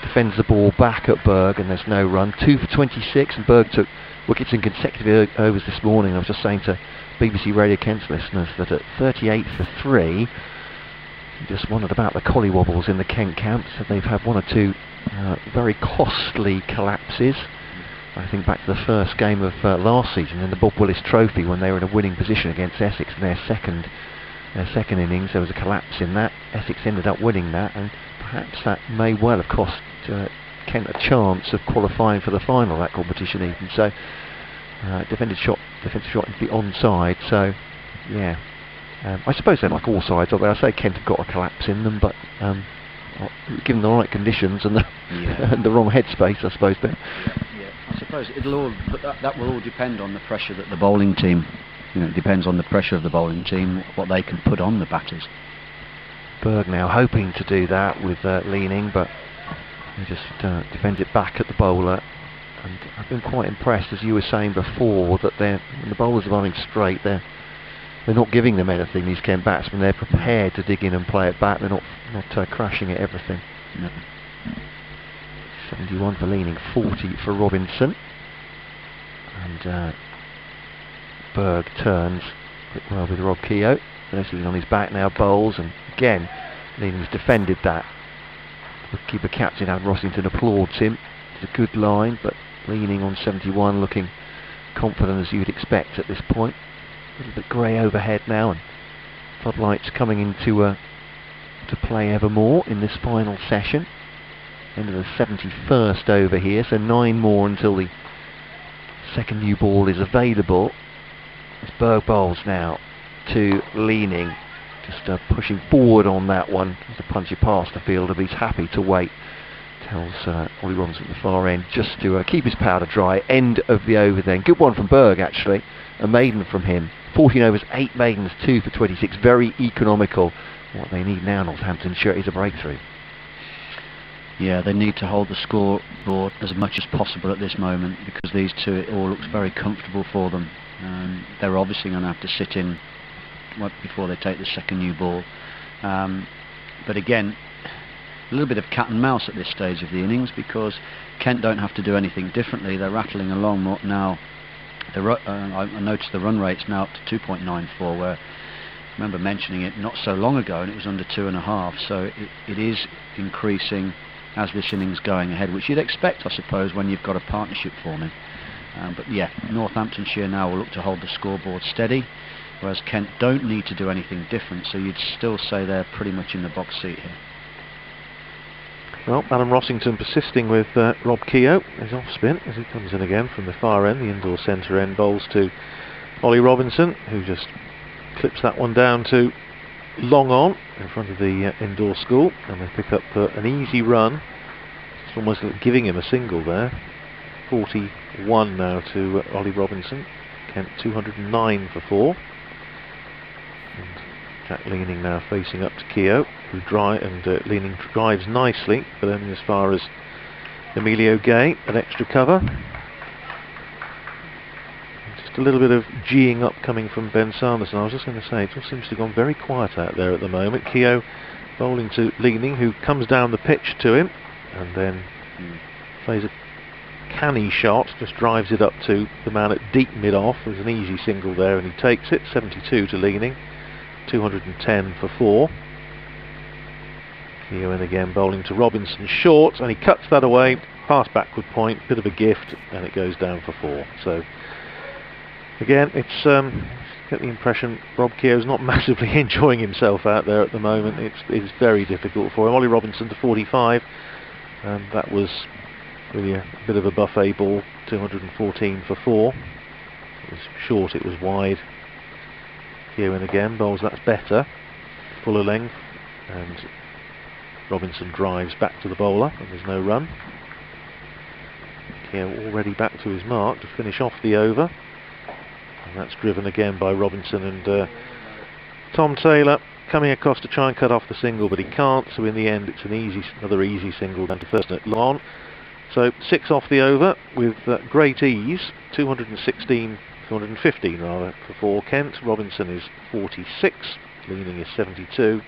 defends the ball back at Berg, and there's no run. 2 for 26, and Berg took wickets in consecutive overs this morning. I was just saying to BBC Radio Kent's listeners that at 38 for 3. Just wondered about the collywobbles in the Kent camp. So they've had one or two very costly collapses. I think back to the first game of last season in the Bob Willis Trophy, when they were in a winning position against Essex in their second innings. There was a collapse in that. Essex ended up winning that, and perhaps that may well have cost Kent a chance of qualifying for the final of that competition even. So defensive shot into the onside. So yeah. I suppose they're like all sides of it. I say Kent have got a collapse in them, but given the right conditions and and the wrong headspace, I suppose. But yeah, I suppose that will all depend on the pressure that the bowling team. It depends on the pressure of the bowling team, what they can put on the batters. Berg now hoping to do that with Leaning, but he just defends it back at the bowler. And I've been quite impressed, as you were saying before, that when the bowlers are running straight, they're not giving them anything, these Kent batsmen. They're prepared to dig in and play it back. They're not crashing at everything. No. 71 for Leaning, 40 for Robinson. And Berg turns well with Rob Keogh. Basically on his back now, bowls, and again Leaning's defended that. The keeper captain Adam Rossington applauds him. It's a good line, but Leaning on 71 looking confident as you'd expect at this point. A little bit grey overhead now, and floodlights coming into to play ever more in this final session. End of the 71st over here, so 9 more until the second new ball is available. As Berg bowls now to Leaning, just pushing forward on that one. There's a punchy past the fielder, but he's happy to wait. Tells Ollie Robinson at the far end just to keep his powder dry. End of the over then. Good one from Berg, actually. A maiden from him. 14 overs, 8 maidens, 2 for 26. Very economical. What they need now, Northamptonshire, is a breakthrough. Yeah, they need to hold the scoreboard as much as possible at this moment, because these two, it all looks very comfortable for them. They're obviously going to have to sit in before they take the second new ball. But again, a little bit of cat and mouse at this stage of the innings, because Kent don't have to do anything differently. They're rattling along now. I noticed the run rate's now up to 2.94, where I remember mentioning it not so long ago, and it was under 2.5. So it is increasing as this innings going ahead, which you'd expect, I suppose, when you've got a partnership forming. But yeah, Northamptonshire now will look to hold the scoreboard steady, whereas Kent don't need to do anything different. So you'd still say they're pretty much in the box seat here. Well, Adam Rossington persisting with Rob Keogh, his off spin as he comes in again from the far end, the indoor centre end, bowls to Ollie Robinson, who just clips that one down to long on in front of the indoor school, and they pick up an easy run. It's almost like giving him a single there. 41 now to Ollie Robinson. Kent 209 for 4. And Jack Leaning now facing up to Keogh, who Leaning drives nicely, but only as far as Emilio Gay, an extra cover. Just a little bit of geeing up coming from Ben Sanderson. I was just going to say, it all seems to have gone very quiet out there at the moment. Keogh bowling to Leaning, who comes down the pitch to him and then plays a canny shot, just drives it up to the man at deep mid-off. There's an easy single there and he takes it. 72 to Leaning, 210 for 4. Keoghan again bowling to Robinson short, and he cuts that away, pass backward point, bit of a gift, and it goes down for 4. So again, it's get the impression Rob Keogh's not massively enjoying himself out there at the moment. It's very difficult for him. Ollie Robinson to 45, and that was really a bit of a buffet ball. 214 for 4. It was short, it was wide. Keoghan again bowls, that's better, fuller length, and Robinson drives back to the bowler and there's no run. Keogh already back to his mark to finish off the over, and that's driven again by Robinson and Tom Taylor coming across to try and cut off the single, but he can't, so in the end it's another easy single down to first at long. So 6 off the over with great ease. 215 rather for 4. Kent. Robinson is 46, Leaning is 72.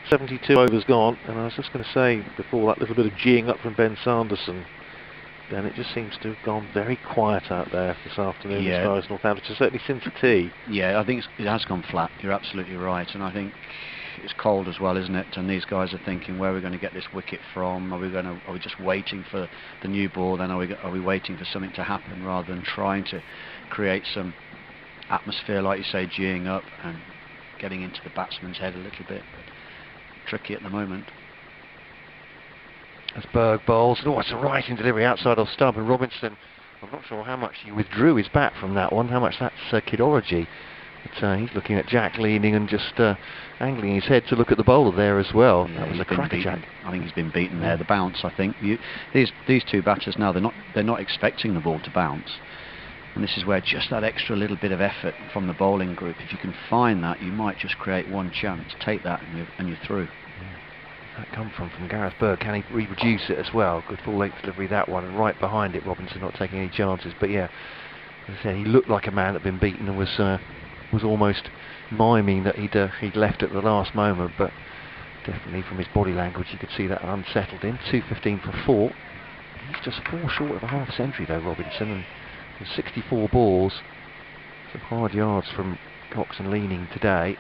72 overs gone, and I was just going to say before that little bit of geeing up from Ben Sanderson, then it just seems to have gone very quiet out there this afternoon as far as Northamptonshire, certainly since the tee. Yeah, I think it has gone flat. You're absolutely right, and I think it's cold as well, isn't it? And these guys are thinking, where are we going to get this wicket from? Are we just waiting for the new ball? Then are we waiting for something to happen rather than trying to create some atmosphere, like you say, geeing up and getting into the batsman's head a little bit? Tricky at the moment. As Berg bowls, it's a right in delivery outside off stump, and Robinson, I'm not sure how much he withdrew his bat from that one, how much that's kidology. But he's looking at Jack Leaning and just angling his head to look at the bowler there as well. Yeah, that was a cracker, Jack. I think he's been beaten there. The bounce, I think. These two batters now, they're not expecting the ball to bounce. And this is where just that extra little bit of effort from the bowling group, if you can find that, you might just create one chance. Take that and you're through. That come from Gareth Berg. Can he reproduce it as well? Good full length delivery, that one, and right behind it Robinson not taking any chances. But yeah, as I said, he looked like a man that had been beaten and was almost miming that he'd left at the last moment, but definitely from his body language you could see that unsettled him. 215 for 4. He's just 4 short of a half century though, Robinson, and 64 balls, some hard yards from Cox and Leaning today.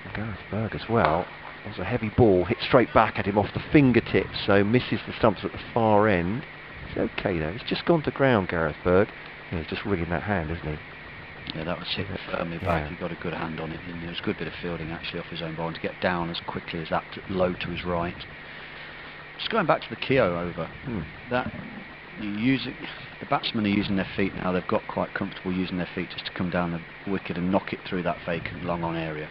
And Gareth Berg as well. It was a heavy ball, hit straight back at him off the fingertips, so misses the stumps at the far end. It's okay though, he's just gone to ground, Gareth Berg. Yeah, he's just rigging that hand, isn't he? Yeah, that was hit firmly back. He got a good hand on it, and it was a good bit of fielding actually off his own ball, and to get down as quickly as that low to his right. Just going back to the Keogh over, the batsmen are using their feet now. They've got quite comfortable using their feet just to come down the wicket and knock it through that vacant long on area.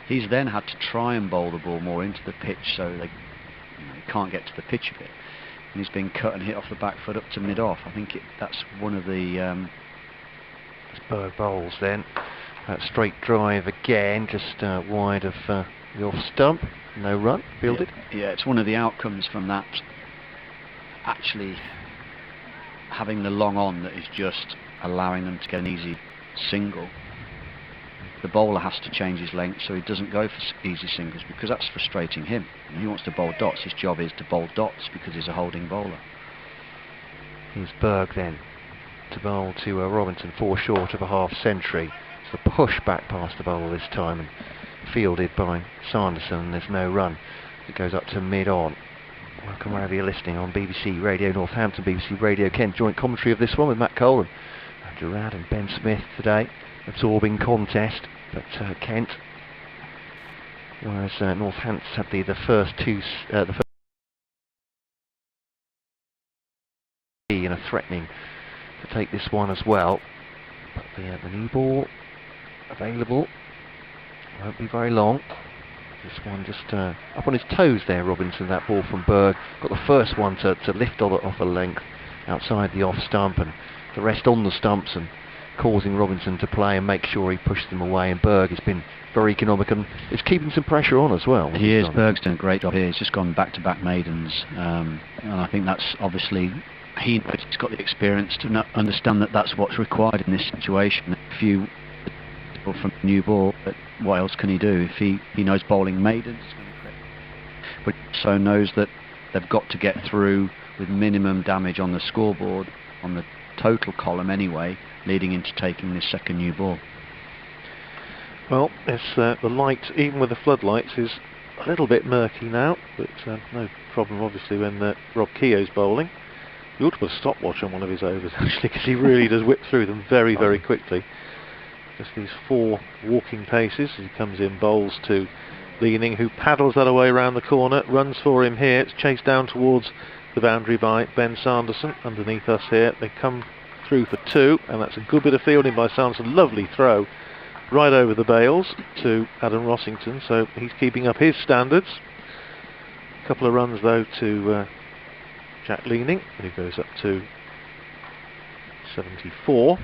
He's then had to try and bowl the ball more into the pitch, so they can't get to the pitch a bit. And he's been cut and hit off the back foot up to mid-off. I think that's one of the... Berg bowls then. That straight drive again, just wide of the off stump. No run, fielded. Yeah, it's one of the outcomes from that. Actually having the long on that is just allowing them to get an easy single. The bowler has to change his length so he doesn't go for easy singles, because that's frustrating him. He wants to bowl dots. His job is to bowl dots because he's a holding bowler. Here's Berg then to bowl to Robinson, 4 short of a half century. It's a push back past the bowler this time and fielded by Sanderson, and there's no run. It goes up to mid-on. Welcome wherever you're listening on BBC Radio Northampton, BBC Radio Kent. Joint commentary of this one with Matt Cole and Andrew Rad and Ben Smith today. Absorbing contest, but Kent, whereas Northampton had the first two, the first and are threatening to take this one as well. But the new ball available won't be very long. This one just up on his toes there, Robinson, that ball from Berg. Got the first one to lift off a length outside the off stump, and the rest on the stumps, and causing Robinson to play and make sure he pushed them away. And Berg has been very economic and is keeping some pressure on as well. He is. Berg's done a great job here. He's just gone back-to-back maidens, and I think that's obviously, he's got the experience to understand that that's what's required in this situation. If you from new ball, but what else can he do? If he knows bowling maidens, it's going to but he also knows that they've got to get through with minimum damage on the scoreboard, on the total column anyway, leading into taking this second new ball. Well, it's the light, even with the floodlights, is a little bit murky now, but no problem obviously when Rob Keogh's bowling. You ought to put a stopwatch on one of his overs actually, because he really does whip through them very, very quickly. Just these 4 walking paces as he comes in, bowls to Leaning, who paddles that away around the corner, runs for him here. It's chased down towards the boundary by Ben Sanderson. Underneath us here, they come through for 2, and that's a good bit of fielding by Sanderson. Lovely throw right over the bails to Adam Rossington, so he's keeping up his standards. A couple of runs though to Jack Leaning, who goes up to 74,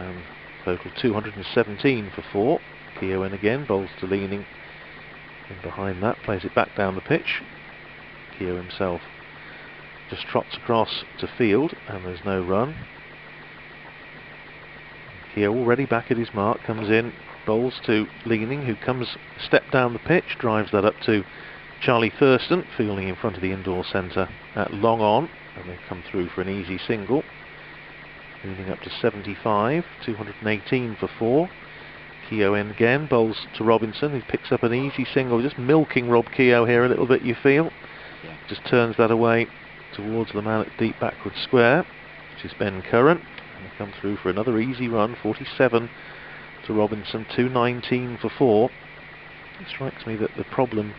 and total 217 for 4. Keogh in again, bowls to Leaning, and behind that plays it back down the pitch. Keogh himself just trots across to field, and there's no run. Keogh already back at his mark, comes in, bowls to Leaning, who comes a step down the pitch, drives that up to Charlie Thurston, fielding in front of the indoor centre at long on, and they come through for an easy single. Leaning up to 75, 218 for 4. Keogh in again, bowls to Robinson, who picks up an easy single, just milking Rob Keogh here a little bit, you feel. Yeah. Just turns that away towards the man at deep backward square, which is Ben Curran, and they come through for another easy run, 47 to Robinson, 219 for 4. It strikes me that the problem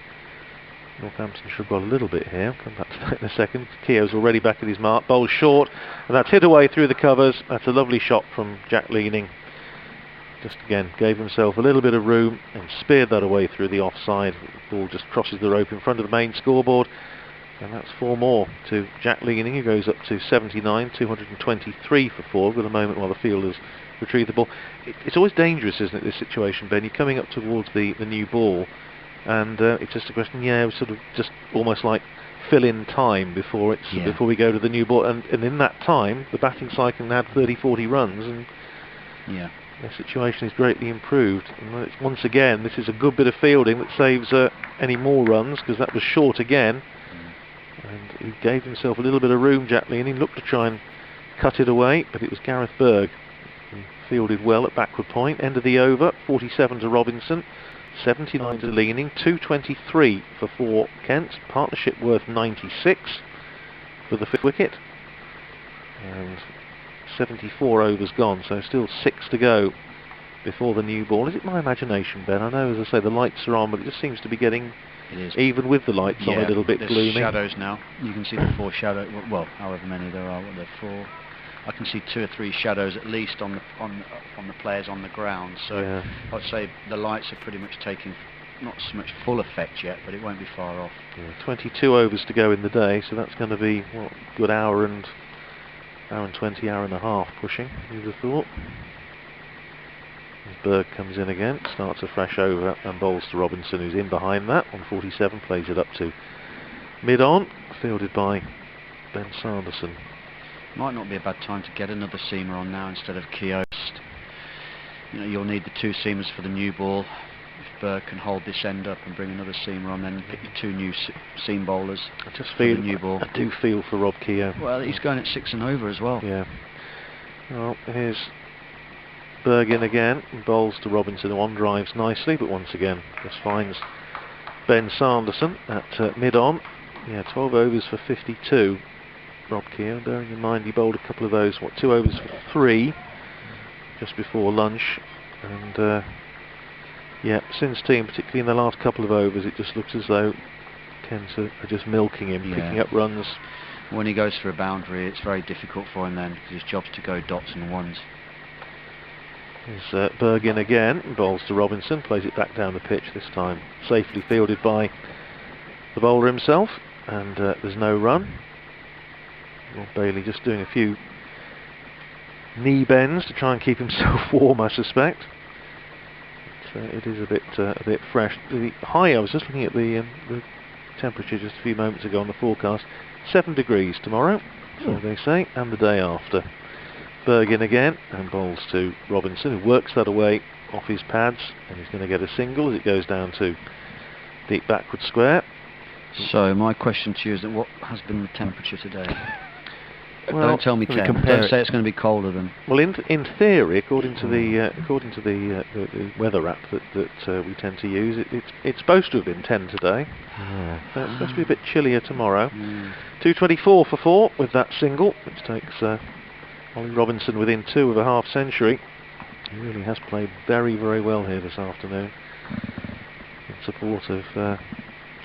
Northamptonshire have got a little bit here. I'll come back to that in a second. Keogh's already back at his mark, bowls short, and that's hit away through the covers. That's a lovely shot from Jack Leaning. Just again gave himself a little bit of room and speared that away through the offside. The ball just crosses the rope in front of the main scoreboard, and that's 4 more to Jack Leaning, who goes up to 79, 223 for 4. With a moment while the fielders retrieve the ball. It's always dangerous, isn't it, this situation, Ben? You're coming up towards the new ball, and it's just a question, sort of just almost like fill in time before before we go to the new ball, and in that time the batting side can add 30-40 runs, and the situation is greatly improved. And once again, this is a good bit of fielding that saves any more runs, because that was short again, and he gave himself a little bit of room, Jack Leaning. Looked to try and cut it away, but it was Gareth Berg who fielded well at backward point. End of the over, 47 to Robinson, 79 to Leaning, 223 for 4 Kent. Partnership worth 96 for the 5th wicket, and 74 overs gone, so still 6 to go before the new ball. Is it my imagination, Ben? I know, as I say, the lights are on, but it just seems to be getting, even with the lights on, a little bit gloomy. Shadows now. You can see the 4 shadows. Well, however many there are. What, there are 4. I can see 2 or 3 shadows at least on the players on the ground. So I'd say the lights are pretty much taking not so much full effect yet, but it won't be far off. 22 overs to go in the day, so that's going to be a good hour and 20, hour and a half pushing, you'd have thought. As Berg comes in again, starts a fresh over and bowls to Robinson, who's in behind that on 47, plays it up to mid-on, fielded by Ben Sanderson. Might not be a bad time to get another seamer on now instead of Keogh. You'll need the 2 seamers for the new ball. If Berg can hold this end up and bring another seamer on, then get your 2 new seam bowlers. I just feel the new ball. I do feel for Rob Keogh. Well, he's going at 6 and over as well. Yeah. Well, here's Berg in again, and bowls to Robinson, who on drives nicely, but once again just finds Ben Sanderson at mid-on. 12 overs for 52. Rob Keogh, bearing in mind he bowled a couple of those, 2 overs for 3 just before lunch, and since team, particularly in the last couple of overs, it just looks as though Kent are just milking him, picking up runs. When he goes for a boundary, it's very difficult for him then, because his job's to go dots and ones. There's Berg in again, bowls to Robinson, plays it back down the pitch, this time safely fielded by the bowler himself, and there's no run. Rob Bailey just doing a few knee bends to try and keep himself warm, I suspect. It is a bit fresh. The high, I was just looking at the temperature just a few moments ago on the forecast, 7 degrees tomorrow, so they say, and the day after. Berg in again, and bowls to Robinson, who works that away off his pads, and he's going to get a single as it goes down to deep backward square. So my question to you is that what has been the temperature today? Well, Don't tell me can we 10. compare Don't it? say it's going to be colder than. Well, in theory, according to the weather app that we tend to use, it's supposed to have been 10 today. Yeah. It's supposed to be a bit chillier tomorrow. 2:24 for 4 with that single, which takes Ollie Robinson within 2 of a half century. He really has played very, very well here this afternoon in support of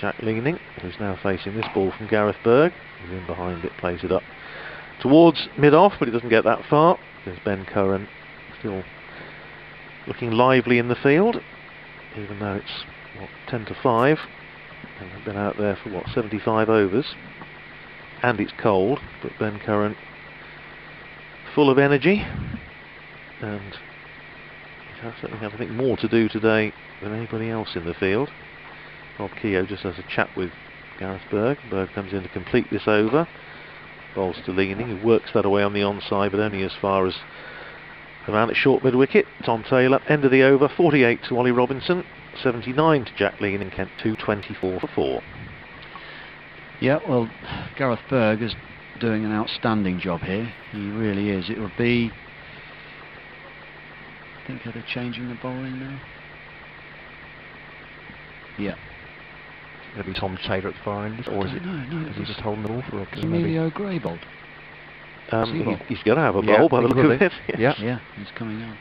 Jack Leaning, who's now facing this ball from Gareth Berg. He's in behind it, plays it up towards mid-off, but it doesn't get that far. There's Ben Curran still looking lively in the field, even though it's 10 to 5. And they've been out there for 75 overs, and it's cold. But Ben Curran full of energy, and he's certainly had, I think, more to do today than anybody else in the field. Rob Keogh just has a chat with Gareth Berg. Berg comes in to complete this over. Bowls to Leaning, who works that away on the onside, but only as far as the man at short mid wicket. Tom Taylor, end of the over, 48 to Ollie Robinson, 79 to Jack Leaning, Kent 2:24 for 4. Yeah, well, Gareth Berg is doing an outstanding job here. He really is. It would be. I think, are they changing the bowling now? Yeah. Going to be Tom Taylor at the far end, or is it? No, Is he just holding the ball for a Emilio Gray bowled. He's going to have a bowl by the look of it. Yeah. Yeah, he's coming on.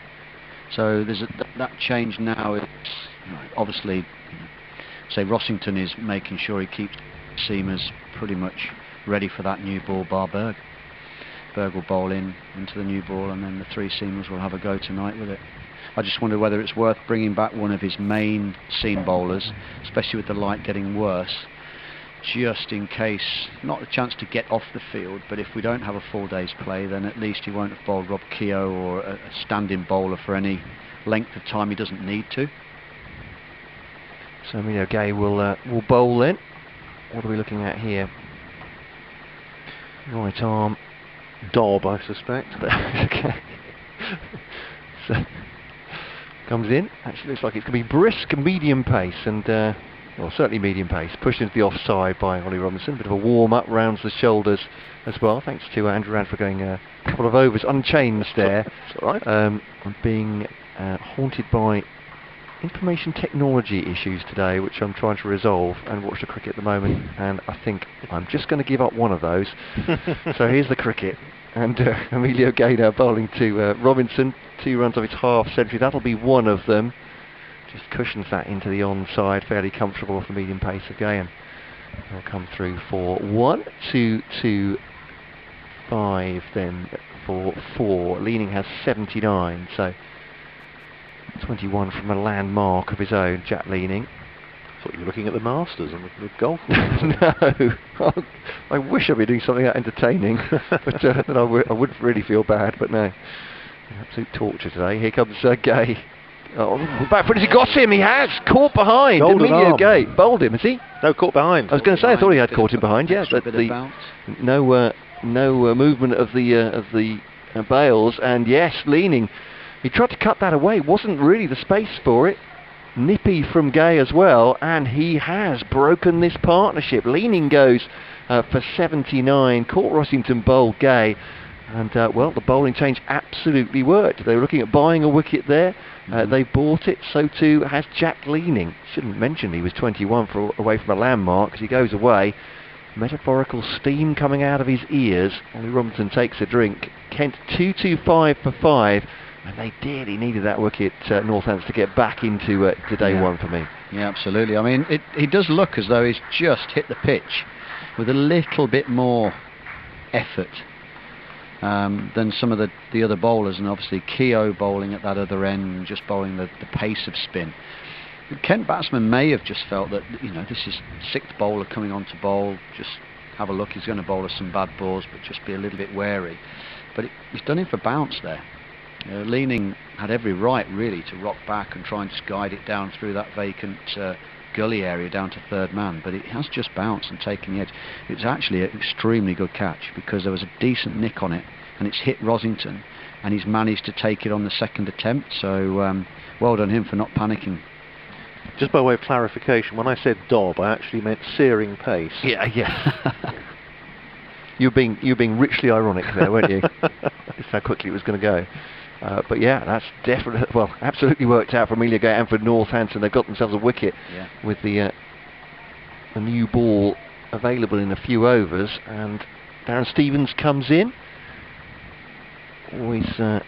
So there's that change now. It's obviously, say Rossington is making sure he keeps seamers pretty much ready for that new ball, bar Berg. Berg will bowl into the new ball, and then the 3 seamers will have a go tonight with it. I just wonder whether it's worth bringing back one of his main seam bowlers, especially with the light getting worse, just in case, not a chance to get off the field, but if we don't have a full day's play, then at least he won't have bowled Rob Keogh or a stand-in bowler for any length of time he doesn't need to. So Emilio Gay will bowl then. What are we looking at here? Right arm. Dob, I suspect. Okay. So, comes in. Actually looks like it's going to be brisk and medium pace, and well, certainly medium pace. Pushed into the offside by Ollie Robinson. Bit of a warm up, rounds the shoulders as well. Thanks to Andrew Rand for going a couple of overs unchanged there. That's all right. I'm being haunted by information technology issues today, which I'm trying to resolve, and watch the cricket at the moment, and I think I'm just going to give up one of those. So here's the cricket, and Emilio Gay now bowling to Robinson, 2 runs of its half century. That'll be one of them. Just cushions that into the onside, fairly comfortable off the medium pace of Gay, and they'll come through for 1, 2, 2, 5, then for 4. Leaning has 79, so 21 from a landmark of his own, Jack Leaning. I thought you were looking at the Masters and the golf. No, I wish I'd be doing something that entertaining, but then I wouldn't really feel bad, but no. Absolute torture today. Here comes Gay. Oh, back foot, has he got him? He has! Caught behind! Golden Emilio arm. Gay bowled him, has he? No, caught behind. I was going to say, I thought he had caught him behind, yeah, but no movement of the bails, and yes, Leaning. He tried to cut that away, wasn't really the space for it. Nippy from Gay as well, and he has broken this partnership. Leaning goes for 79, caught Rossington bowled Gay, and well, the bowling change absolutely worked. They were looking at buying a wicket there. They bought it, so too has Jack Leaning. Shouldn't mention he was 21 away from a landmark, because he goes away. Metaphorical steam coming out of his ears. Ollie Robinson takes a drink. Kent 225 for 5. And they dearly needed that wicket, Northampton, to get back into day one for me. Yeah, absolutely. I mean, he does look as though he's just hit the pitch with a little bit more effort than some of the other bowlers, and obviously Keogh bowling at that other end, just bowling the pace of spin. The Kent batsman may have just felt that, this is 6th bowler coming on to bowl, just have a look, he's going to bowl us some bad balls, but just be a little bit wary. But he's done it for bounce there. Leaning had every right really to rock back and try and just guide it down through that vacant gully area down to 3rd man, but it has just bounced and taken the edge. It's actually an extremely good catch, because there was a decent nick on it and it's hit Rossington, and he's managed to take it on the 2nd attempt, so well done him for not panicking. Just by way of clarification, when I said dob, I actually meant searing pace. Yeah. you were being richly ironic there, weren't you? Just how quickly it was going to go. But yeah, that's definitely, well, absolutely worked out for Emilio Gay and for Northampton. They've got themselves a wicket with the new ball available in a few overs, and Darren Stevens comes in. Always an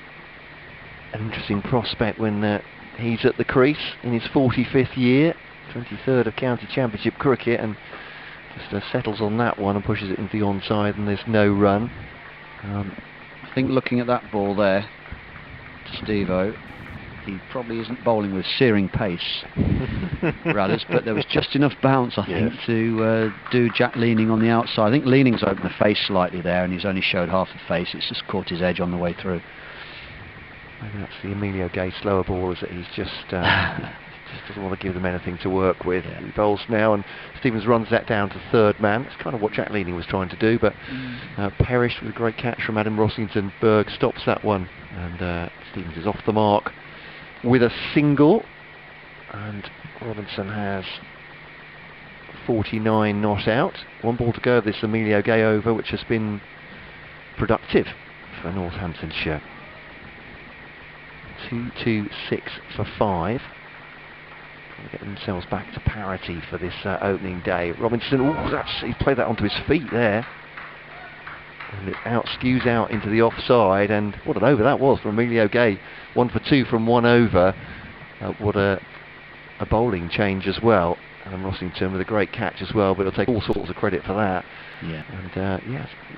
interesting prospect when he's at the crease in his 45th year, 23rd of county championship cricket, and just settles on that one and pushes it into the onside, and there's no run. I think looking at that ball there, Steve-O, he probably isn't bowling with searing pace, Radders, but there was just enough bounce, I think, to do Jack Leaning on the outside. I think Leaning's opened the face slightly there, and he's only showed half the face. It's just caught his edge on the way through. Maybe that's the Emilio Gay slower ballers that he's just doesn't want to give them anything to work with. He bowls now, and Stevens runs that down to third man. That's kind of what Jack Leaning was trying to do, but perished with a great catch from Adam Rossington. Berg stops that one, and Stevens is off the mark with a single, and Robinson has 49 not out. One ball to go of this Emilio Gay over, which has been productive for Northamptonshire. 2-2-6 for 5. Trying to get themselves back to parity for this opening day. Robinson, he played that onto his feet there, and it skews out into the offside, and what an over that was for Emilio Gay. 1 for 2 from 1 over. What a bowling change as well. And Rossington with a great catch as well, but he'll take all sorts of credit for that. Yeah. And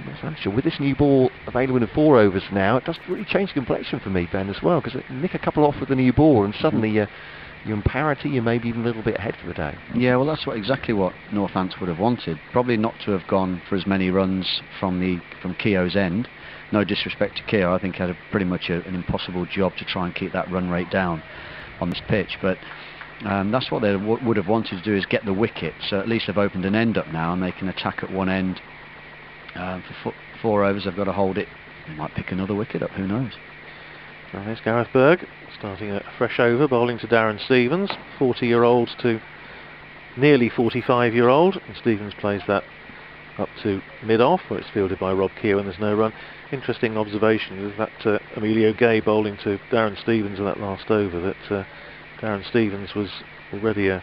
Northamptonshire with this new ball available in 4 overs now, it does really change the complexion for me, Ben, as well, because nick a couple off with the new ball, and suddenly you're in parity, you're maybe even a little bit ahead for the day. Yeah, well, that's exactly what Northampton would have wanted. Probably not to have gone for as many runs from Keogh's end. No disrespect to Keogh, I think he had pretty much an impossible job to try and keep that run rate down on this pitch, but that's what they would have wanted to do, is get the wicket. So at least they've opened an end up now, and they can attack at one end. For 4 overs, they've got to hold it. They might pick another wicket up, who knows. Well, there's Gareth Berg starting a fresh over, bowling to Darren Stevens, 40-year-old to nearly 45-year-old, and Stevens plays that up to mid-off, where it's fielded by Rob Keogh, and there's no run. Interesting observation is that Emilio Gay bowling to Darren Stevens in that last over, that Darren Stevens was already an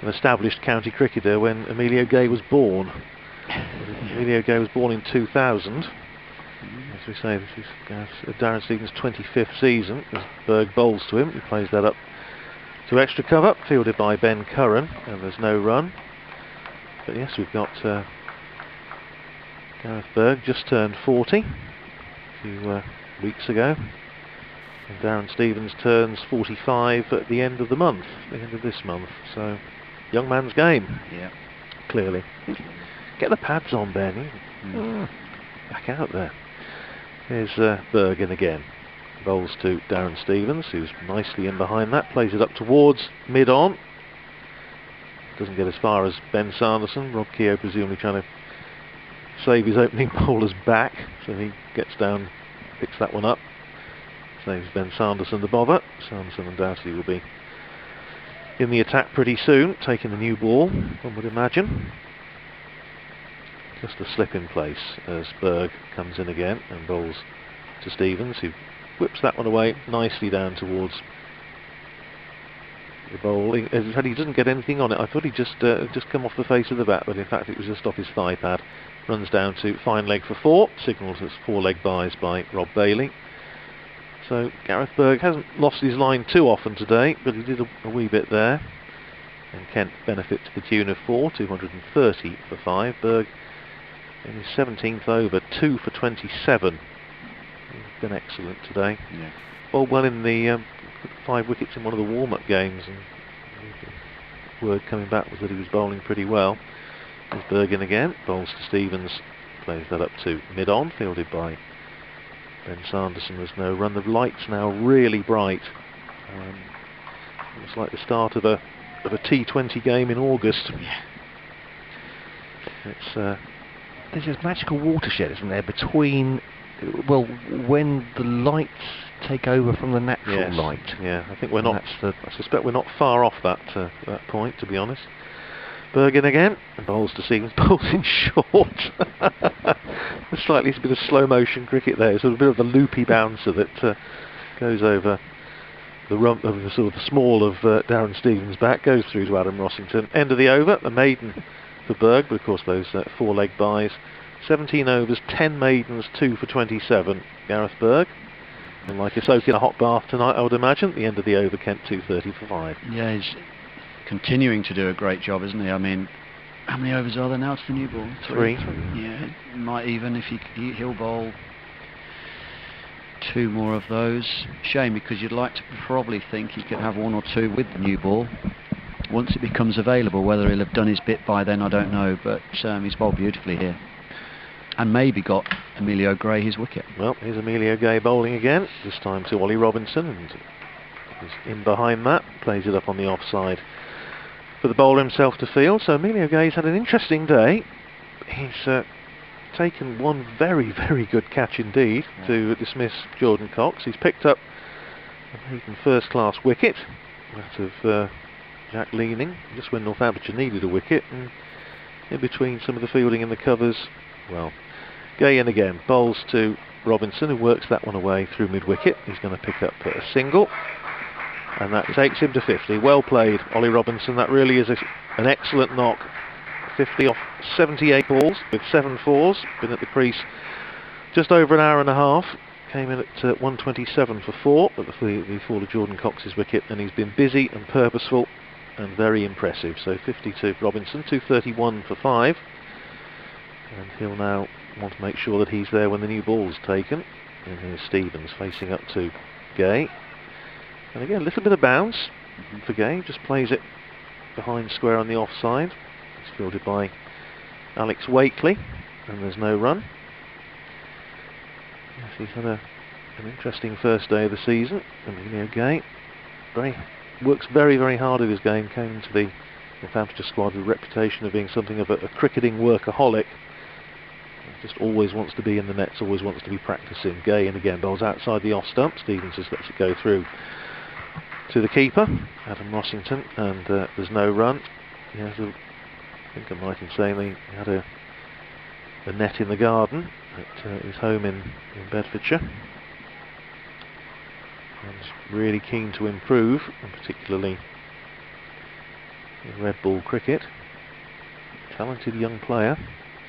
established county cricketer when Emilio Gay was born. Emilio Gay was born in 2000. As we say, this is Darren Stevens' 25th season. As Berg bowls to him, he plays that up to extra cover, fielded by Ben Curran, and there's no run. But yes, we've got Gareth Berg just turned 40 a few weeks ago. And Darren Stevens turns 45 at the end of the month, the end of this month. So, young man's game. Yeah. Clearly. Get the pads on, Ben. Back out there. Here's Berg in again. Bowls to Darren Stevens, who's nicely in behind that. Plays it up towards mid-on. Doesn't get as far as Ben Sanderson. Rob Keogh presumably trying to save his opening bowler's back. So he gets down, picks that one up. Saves Ben Sanderson the bother. Sanderson undoubtedly will be in the attack pretty soon, taking the new ball, one would imagine. Just a slip in place as Berg comes in again and bowls to Stevens, who whips that one away nicely down towards the bowl. In fact, he doesn't get anything on it. I thought he'd just come off the face of the bat, but in fact it was just off his thigh pad. Runs down to fine leg for 4, signals as 4-leg byes by Rob Bailey. So Gareth Berg hasn't lost his line too often today, but he did a wee bit there. And Kent benefit to the tune of 4, 230 for 5. Berg in his 17th over, 2 for 27. He's been excellent today. Yeah. Bowled well in the 5 wickets in one of the warm-up games, and the word coming back was that he was bowling pretty well. There's Berg in again, bowls to Stevens, plays that up to mid-on, fielded by Ben Sanderson. There's no run. The light's now really bright. It's like the start of a T20 game in August. Yeah. It's there's this magical watershed, isn't there, between well, when the lights take over from the natural Yes. light. Yeah, I think we're not. I suspect we're not far off that point, to be honest. Bergen again, and bowls to Stevens, bowls in short. A slightly bit of slow motion cricket there, sort of a bit of a loopy bouncer that goes over the rump of the sort of the small of Darren Stevens' back, goes through to Adam Rossington. End of the over, a maiden for Berg, but of course those 4-leg buys. 17 overs, 10 maidens, 2 for 27. Gareth Berg. And like a soak in a hot bath tonight, I would imagine. At the end of the over, Kent 230 for 5. Yeah, he's continuing to do a great job, isn't he? I mean, how many overs are there now to the new ball? 3. Yeah, might even, if he'll bowl 2 more of those. Shame, because you'd like to probably think he could have 1 or 2 with the new ball once it becomes available. Whether he'll have done his bit by then, I don't know, but he's bowled beautifully here. And maybe got Emilio Gray his wicket. Well, here's Emilio Gray bowling again, this time to Ollie Robinson, and he's in behind that, plays it up on the offside for the bowler himself to field. So Emilio Gay's had an interesting day. He's taken one very, very good catch indeed to dismiss Jordan Cox. He's picked up a maiden first-class wicket out of Jack Leaning, just when Northamptonshire needed a wicket, and in between some of the fielding and the covers, well, Gay in again, bowls to Robinson, who works that one away through mid-wicket. He's going to pick up a single, and that takes him to 50. Well played, Ollie Robinson. That really is an excellent knock. 50 off 78 balls with 7 fours. Been at the crease just over an hour and a half. Came in at 127 for 4 at the fall of Jordan Cox's wicket, and he's been busy and purposeful and very impressive. So 52 for Robinson, 231 for 5. And he'll now want to make sure that he's there when the new ball's taken. And here's Stevens facing up to Gay. And again, a little bit of bounce for Gay. Just plays it behind square on the offside. It's fielded by Alex Wakely, and there's no run. Yes, he's had an interesting first day of the season. Emilio Gay works very, very hard at his game. Came into the Northamptonshire squad with a reputation of being something of a cricketing workaholic. Just always wants to be in the nets, always wants to be practicing. Gay and again bowls outside the off stump. Stevens just lets it go through to the keeper, Adam Rossington, and there's no run. He has I think I'm right in saying he had a net in the garden at his home in Bedfordshire. And really keen to improve, and particularly in red ball cricket. Talented young player.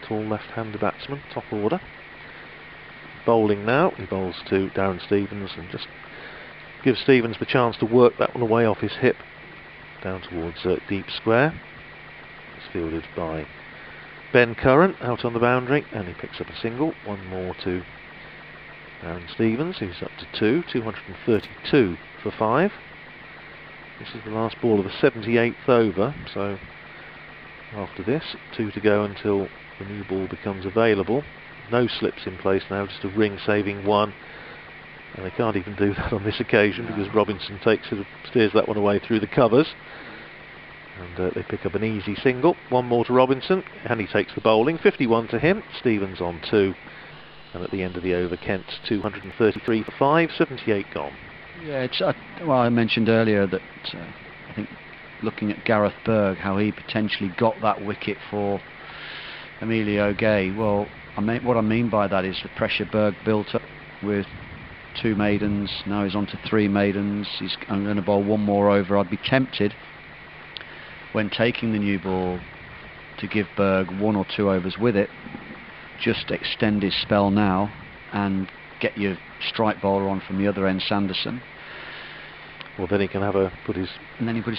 Tall left-hander batsman, top order. Bowling now, he bowls to Darren Stevens and just gives Stevens the chance to work that one away off his hip down towards deep square. It's fielded by Ben Curran out on the boundary, and he picks up a single. One more to Darren Stevens, who's up to 232 for 5. This is the last ball of the 78th over, so after this, 2 to go until the new ball becomes available. No slips in place now, just a ring saving 1, and they can't even do that on this occasion because Robinson steers that one away through the covers, and they pick up an easy single. One more to Robinson, and he takes the bowling. 51 to him. Stevens on 2, and at the end of the over, Kent 233 for 5, 78 gone. Yeah, it's well, I mentioned earlier that I think looking at Gareth Berg, how he potentially got that wicket for Emilio Gay. Well, what I mean by that is the pressure Berg built up with 2 maidens. Now he's on to 3 maidens. He's going to bowl 1 more over. I'd be tempted, when taking the new ball, to give Berg 1 or 2 overs with it. Just extend his spell now and get your strike bowler on from the other end, Sanderson. Well, then he can put his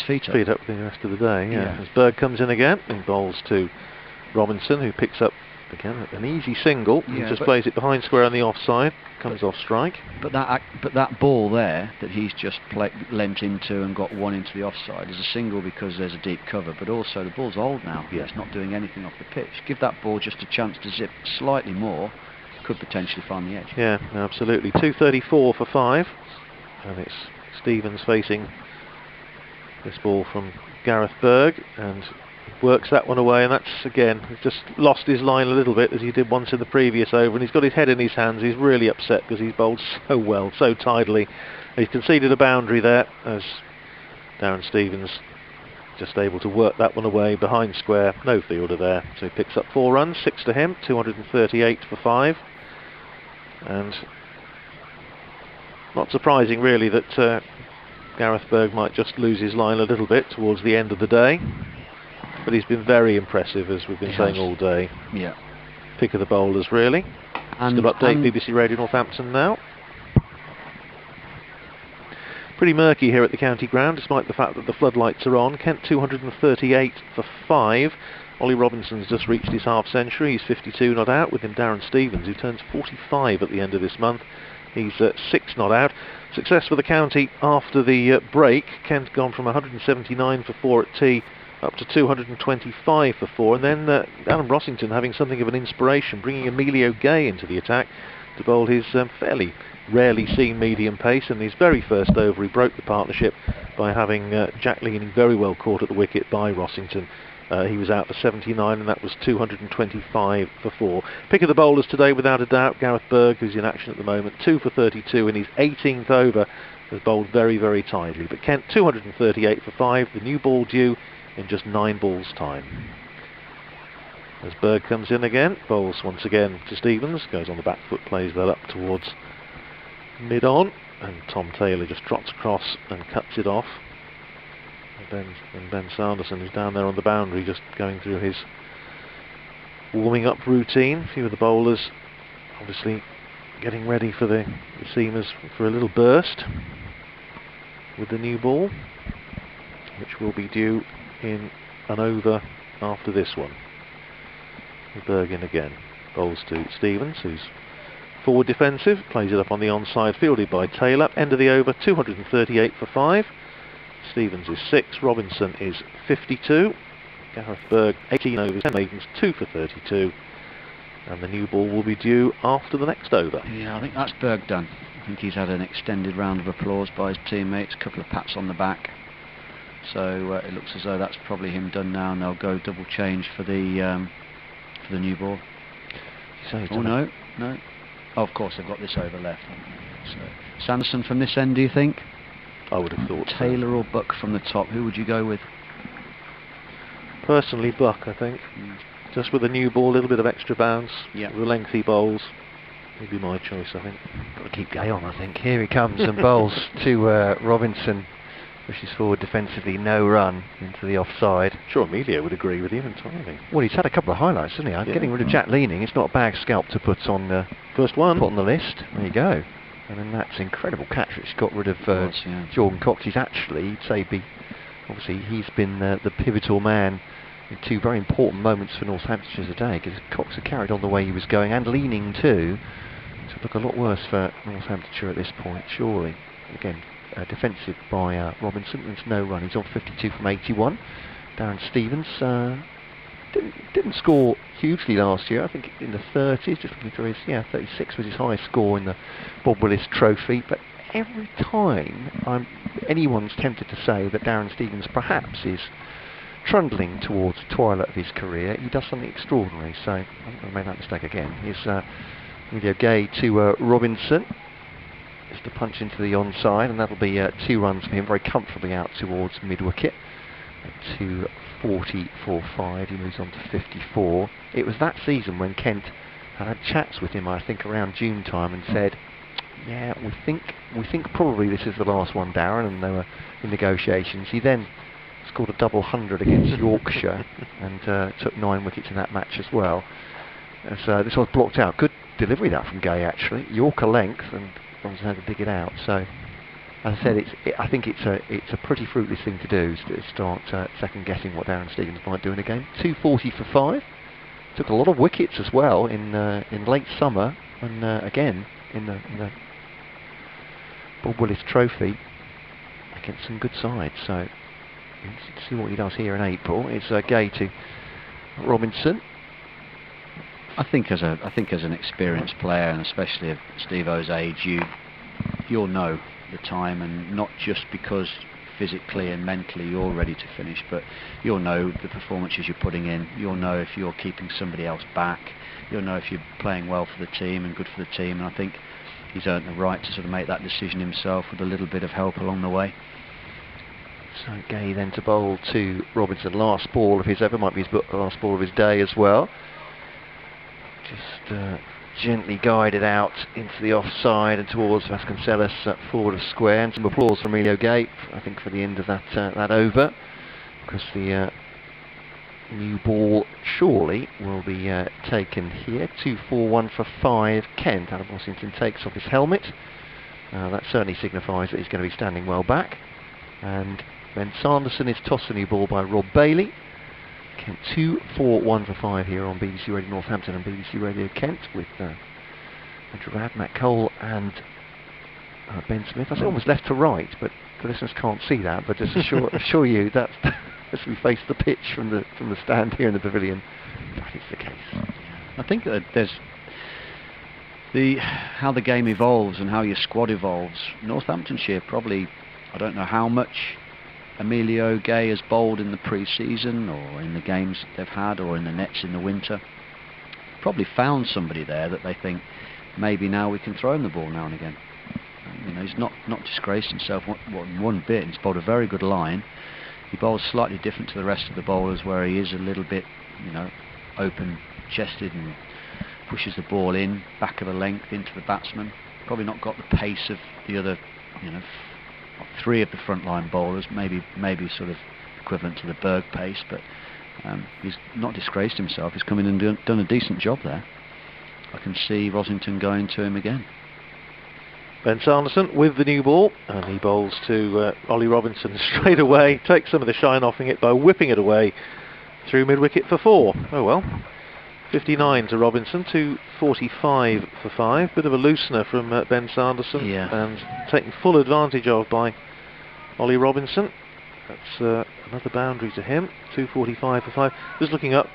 feet up for the rest of the day. Yeah. As Berg comes in again, he bowls to Robinson, who picks up again an easy single. He just plays it behind square on the offside, comes off strike. But that ball there that he's just lent into and got 1 into the offside is a single because there's a deep cover. But also the ball's old now. Yeah. It's not doing anything off the pitch. Give that ball just a chance to zip slightly more, could potentially find the edge. Yeah, absolutely. 234 for 5, and it's Stevens facing this ball from Gareth Berg, and Works that one away, and that's, again, he's just lost his line a little bit as he did once in the previous over, and he's got his head in his hands. He's really upset because he's bowled so well, so tidily. He's conceded a boundary there as Darren Stevens just able to work that one away behind square. No fielder there, so he picks up 4 runs, 6 to him, 238 for 5. And not surprising really that Gareth Berg might just lose his line a little bit towards the end of the day. But he's been very impressive, as we've been saying all day. Yeah. Pick of the bowlers, really. And Just to update BBC Radio Northampton now. Pretty murky here at the county ground, despite the fact that the floodlights are on. Kent 238 for 5. Ollie Robinson's just reached his half century. He's 52 not out. With him Darren Stevens, who turns 45 at the end of this month. He's 6 not out. Success for the county after the break. Kent gone from 179 for 4 at tea up to 225 for 4, and then Alan Rossington having something of an inspiration, bringing Emilio Gay into the attack to bowl his fairly rarely seen medium pace. And his very first over he broke the partnership by having Jack Leaning very well caught at the wicket by Rossington. He was out for 79, and that was 225 for 4. Pick of the bowlers today without a doubt, Gareth Berg, who's in action at the moment, 2 for 32 in his 18th over, has bowled very, very tidily. But Kent 238 for 5, the new ball due in just 9 balls time. As Berg comes in again, bowls once again to Stevens, goes on the back foot, plays that up towards mid-on, and Tom Taylor just trots across and cuts it off. And Ben Sanderson, who's down there on the boundary, just going through his warming up routine. A few of the bowlers obviously getting ready for the seamers for a little burst with the new ball, which will be due in an over after this one. Berg in again, bowls to Stevens, who's forward defensive, plays it up on the onside, fielded by Taylor. End of the over, 238 for 5. Stevens is 6, Robinson is 52. Gareth Berg 18 overs, 10 maidens, 2 for 32. And the new ball will be due after the next over. Yeah, I think that's Berg done. I think he's had an extended round of applause by his teammates, a couple of pats on the back. So it looks as though that's probably him done now, and they'll go double change for the new ball. Oh no. Oh, of course they've got this over left. So Sanderson from this end, do you think? I would have thought Taylor so. or Buck from the top. Who would you go with? Personally, Buck, I think. Just with a new ball, a little bit of extra bounce, the lengthy bowls. Would be my choice, I think. Got to keep Gay on, I think. Here he comes and bowls to Robinson. Pushes forward defensively, no run into the offside. Sure, Emilio would agree with you entirely. Well, he's had a couple of highlights, hasn't he? Yeah. Getting rid of Jack Leaning, it's not a bad scalp to put on the first one. Put on the list. There you go. And then that's incredible catch, which got rid of Jordan Cox. He's actually, you'd say, obviously he's been the pivotal man in 2 very important moments for Northamptonshire today, because Cox had carried on the way he was going, and Leaning too. So look a lot worse for Northamptonshire at this point, surely. Again, defensive by Robinson. There's no run. He's on 52 from 81. Darren Stevens didn't score hugely last year. I think in the 30s. Just looking through his 36 was his highest score in the Bob Willis Trophy. But every time anyone's tempted to say that Darren Stevens perhaps is trundling towards the twilight of his career, he does something extraordinary. So I think I made that mistake again. Here's Emilio Gay to Robinson. To punch into the onside, and that'll be 2 runs for him, very comfortably out towards mid-wicket. 240 for 5, he moves on to 54. It was that season when Kent had chats with him, I think around June time, and said, yeah, we think probably this is the last one, Darren, and they were in negotiations. He then scored a double 100 against Yorkshire and took 9 wickets in that match as well. So this was blocked out. Good delivery that from Gay, actually. Yorker length, and Robinson had to dig it out. So, as I said, I think it's a pretty fruitless thing to do, to start second guessing what Darren Stevens might do in a game. 240 for 5. Took a lot of wickets as well in late summer, and again in the Bob Willis Trophy against some good sides. So, let's see what he does here in April. It's Gay to Robinson. I think as an experienced player, and especially of Steve-O's age, you'll know the time, and not just because physically and mentally you're ready to finish, but you'll know the performances you're putting in, you'll know if you're keeping somebody else back, you'll know if you're playing well for the team and good for the team, and I think he's earned the right to sort of make that decision himself with a little bit of help along the way. So Gay then to bowl to Robinson, last ball of his ever, might be his last ball of his day as well. Just gently guided out into the offside and towards Vasconcelos forward of square, and some applause from Emilio Gay, I think, for the end of that over, because the new ball surely will be taken here. 2-4-1 for 5. Kent, Adam Rossington takes off his helmet. That certainly signifies that he's going to be standing well back. And Ben Sanderson is tossed the new ball by Rob Bailey. Kent 2-4-1 for 5 here on BBC Radio Northampton and BBC Radio Kent, with Gerard, Matt Cole and Ben Smith. I say almost left to right, but the listeners can't see that, but just assure you that as we face the pitch from the stand here in the pavilion, that is the case. I think that there's how the game evolves and how your squad evolves. Northamptonshire probably, I don't know how much Emilio Gay has bowled in the pre-season or in the games that they've had or in the nets in the winter. Probably found somebody there that they think maybe now we can throw him the ball now and again. You know, he's not disgraced himself one bit. He's bowled a very good line. He bowls slightly different to the rest of the bowlers, where he is a little bit, you know, open-chested and pushes the ball in, back of the length into the batsman. Probably not got the pace of the other, you know, 3 of the front-line bowlers, maybe sort of equivalent to the Berg pace, but he's not disgraced himself. He's come in and done a decent job there. I can see Rosington going to him again. Ben Sanderson with the new ball, and he bowls to Ollie Robinson straight away, takes some of the shine off it by whipping it away through mid-wicket for 4. Oh well. 59 to Robinson, 245 for 5. Bit of a loosener from Ben Sanderson, and taken full advantage of by Ollie Robinson. That's another boundary to him, 245 for 5. Just looking up,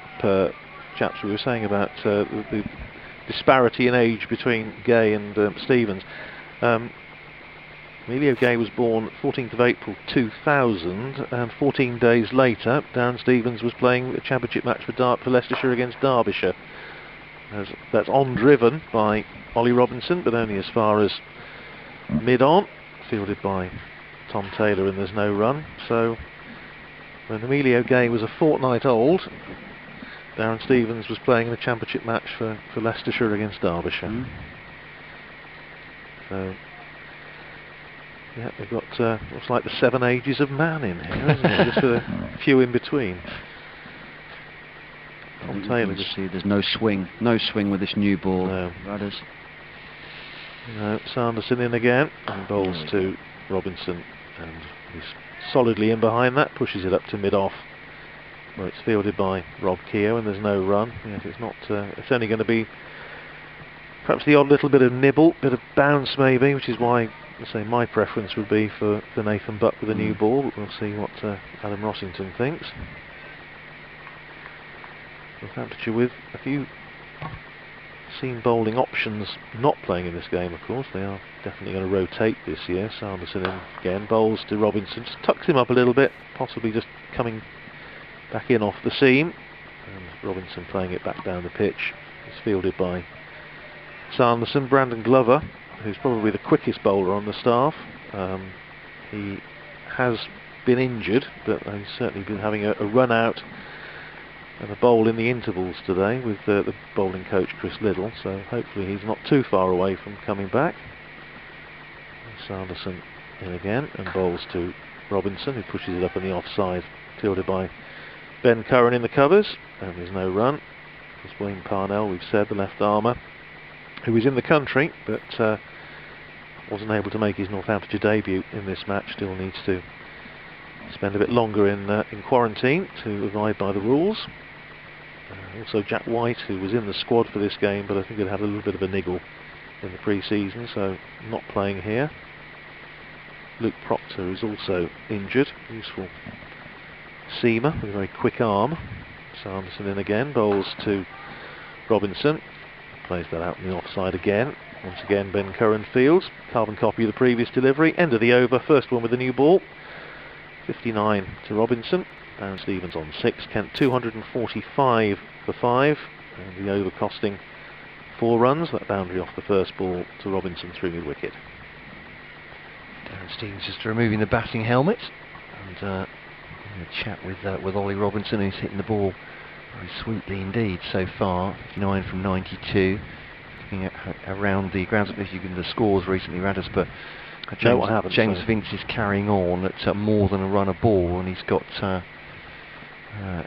chaps, we were saying about the disparity in age between Gay and Stevens. Emilio Gay was born 14th of April 2000, and 14 days later Dan Stevens was playing a championship match for Leicestershire against Derbyshire. That's on-driven by Ollie Robinson, but only as far as mid-on, fielded by Tom Taylor, and there's no run. So when Emilio Gay was a fortnight old, Darren Stevens was playing in a championship match for Leicestershire against Derbyshire. So yeah, we've got looks like the 7 ages of man in here, isn't it? Just a few in between. Tom Taylor, just see there's no swing with this new ball. No. Rudders. No, Sanderson in again, and bowls to Robinson, and he's solidly in behind that, pushes it up to mid-off, where it's fielded by Rob Keogh, and there's no run. Yes, it's not. It's only going to be perhaps the odd little bit of nibble, bit of bounce maybe, which is why I say my preference would be for Nathan Buck with a new ball, but we'll see what Adam Rossington thinks. Northamptonshire with a few seam bowling options not playing in this game, of course. They are definitely going to rotate this year. Sanderson in again, bowls to Robinson, just tucks him up a little bit, possibly just coming back in off the seam, and Robinson playing it back down the pitch. It's fielded by Sanderson. Brandon Glover, who's probably the quickest bowler on the staff. He has been injured, but he's certainly been having a run out and a bowl in the intervals today with the bowling coach Chris Liddle, so hopefully he's not too far away from coming back. Sanderson in again, and bowls to Robinson, who pushes it up on the offside, fielded by Ben Curran in the covers, and there's no run. It's Wayne Parnell, we've said, the left armour, who was in the country but wasn't able to make his Northamptonshire debut in this match, still needs to spend a bit longer in quarantine to abide by the rules. Also Jack White, who was in the squad for this game, but I think had a little bit of a niggle in the pre-season, so not playing here. Luke Proctor is also injured, useful seamer with a very quick arm. Sanderson in again, bowls to Robinson, plays that out in the offside again. Once again Ben Curran fields, carbon copy of the previous delivery, end of the over, first one with the new ball. 59 to Robinson. And Stevens on 6. Kent 245 for 5. And the over costing 4 runs. That boundary off the first ball to Robinson through mid-wicket. Darren Stevens just removing the batting helmet and having a chat with Ollie Robinson, who's hitting the ball very sweetly indeed so far. 59 from 92. Looking at around the grounds, if you can the scores recently, Radders, but James Vince is carrying on at more than a run a ball, and he's got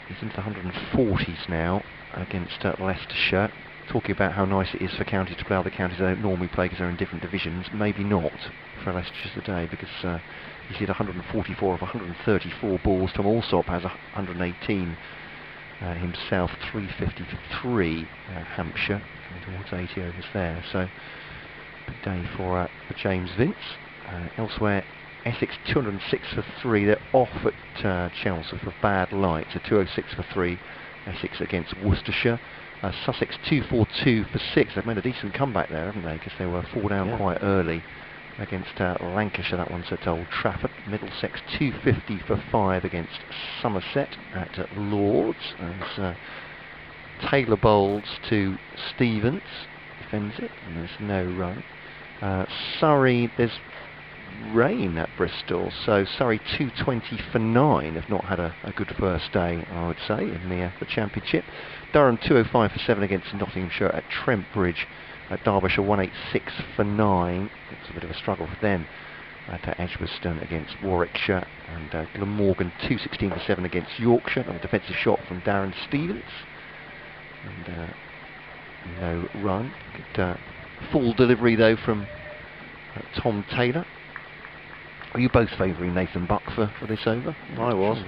he's into the 140s now against Leicestershire. Talking about how nice it is for counties to play other counties they don't normally play because they're in different divisions. Maybe not for Leicestershire today, because he's hit 144 of 134 balls. Tom Alsop has 118 himself, 350 for 3. Hampshire coming towards 80 overs there, so big day for James Vince. Elsewhere, Essex 206 for 3. They're off at Chelmsford for bad light, so 206 for 3. Essex against Worcestershire. Sussex 242 for 6. They've made a decent comeback there, haven't they? Because they were 4 down quite early against Lancashire. That one's at Old Trafford. Middlesex 250 for 5 against Somerset at Lords. And Taylor bowls to Stevens, defends it, and there's no run. Surrey, there's rain at Bristol, so Surrey 220 for 9 have not had a good first day, I would say, in the Championship. Durham 205 for 7 against Nottinghamshire at Trent Bridge. At Derbyshire 186 for 9. It's a bit of a struggle for them. At Edgbaston against Warwickshire, and Glamorgan 216 for 7 against Yorkshire. A defensive shot from Darren Stevens, and no run. Good full delivery though from Tom Taylor. Are you both favouring Nathan Buck for this over? I was.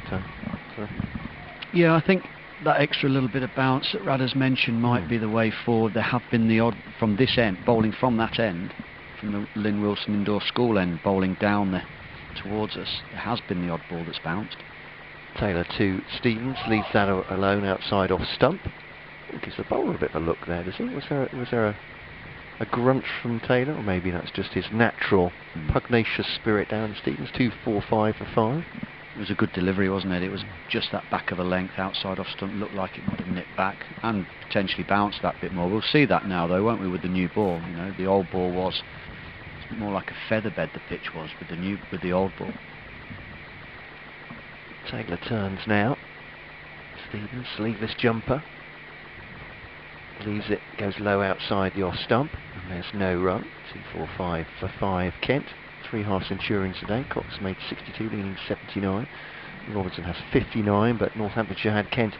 Yeah, I think that extra little bit of bounce that Radders mentioned might be the way forward. There have been the odd from this end, bowling from that end, from the Lynn Wilson Indoor School end, bowling down there towards us. There has been the odd ball that's bounced. Taylor to Stevens, leaves that alone outside off stump. Gives the bowler a bit of a look there, does he? Was there a grunt from Taylor, or maybe that's just his natural pugnacious spirit down Stevens? 245 for 5. It was a good delivery, wasn't it? It was just that back of the length outside off stump. Looked like it might have nipped back and potentially bounced that bit more. We'll see that now though, won't we, with the new ball? You know, the old ball was more like a featherbed, the pitch was, with the old ball. Taylor turns now. Stevens, sleeveless jumper. Leaves it, goes low outside the off stump, and there's no run. 245 for 5 Kent. 3 half centurions today. Cox made 62, leading 79. Robinson has 59, but Northamptonshire had Kent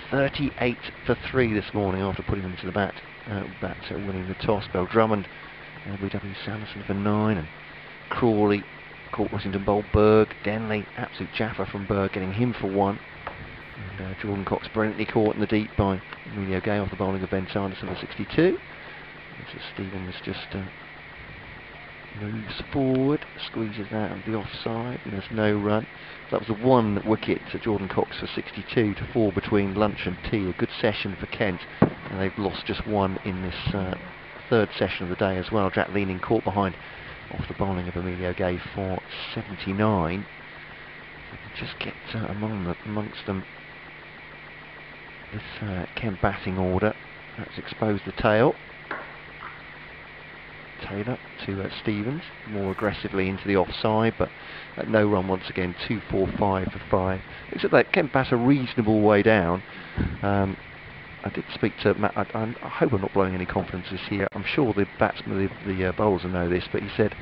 38 for 3 this morning after putting them to the bat, winning the toss. Bell Drummond, W. Sanderson for 9, and Crawley caught Washington bowl. Berg, Denley, absolute jaffa from Berg, getting him for 1. And Jordan Cox brilliantly caught in the deep by Emilio Gay off the bowling of Ben Sanderson for 62. So Stevens just moves forward, squeezes out of the offside, and there's no run. So that was the 1 wicket to Jordan Cox for 62 to 4 between lunch and tea. A good session for Kent, and they've lost just 1 in this third session of the day as well. Jack Leaning caught behind off the bowling of Emilio Gay for 79. Just get amongst them this Kent batting order. That's exposed the tail. Taylor to Stevens, more aggressively into the offside, but no run once again. 245 for 5. Except that Kent bat a reasonable way down. I did speak to Matt. I hope I'm not blowing any confidences here. I'm sure the batsmen, the bowlers will know this, but he said,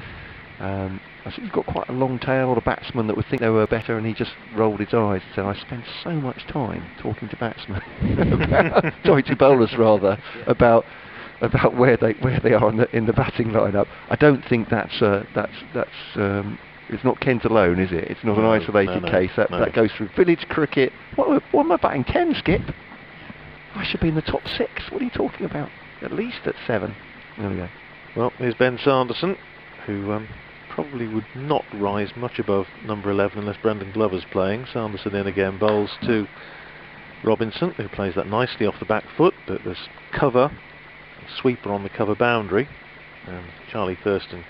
I said, you've got quite a long tail, or a batsman that would think they were better, and he just rolled his eyes and said, I spend so much time talking to batsmen, sorry, to bowlers rather, about where they are in the batting lineup. I don't think that's it's not Kent alone, is it? It's not an isolated case. That goes through village cricket. What am I batting 10, Skip? I should be in the top 6. What are you talking about? At least at 7. There we go. Well, here's Ben Sanderson, who probably would not rise much above number 11 unless Brendan Glover's playing. Sanderson in again, bowls to Robinson, who plays that nicely off the back foot, but there's cover, sweeper on the cover boundary, and Charlie Thurston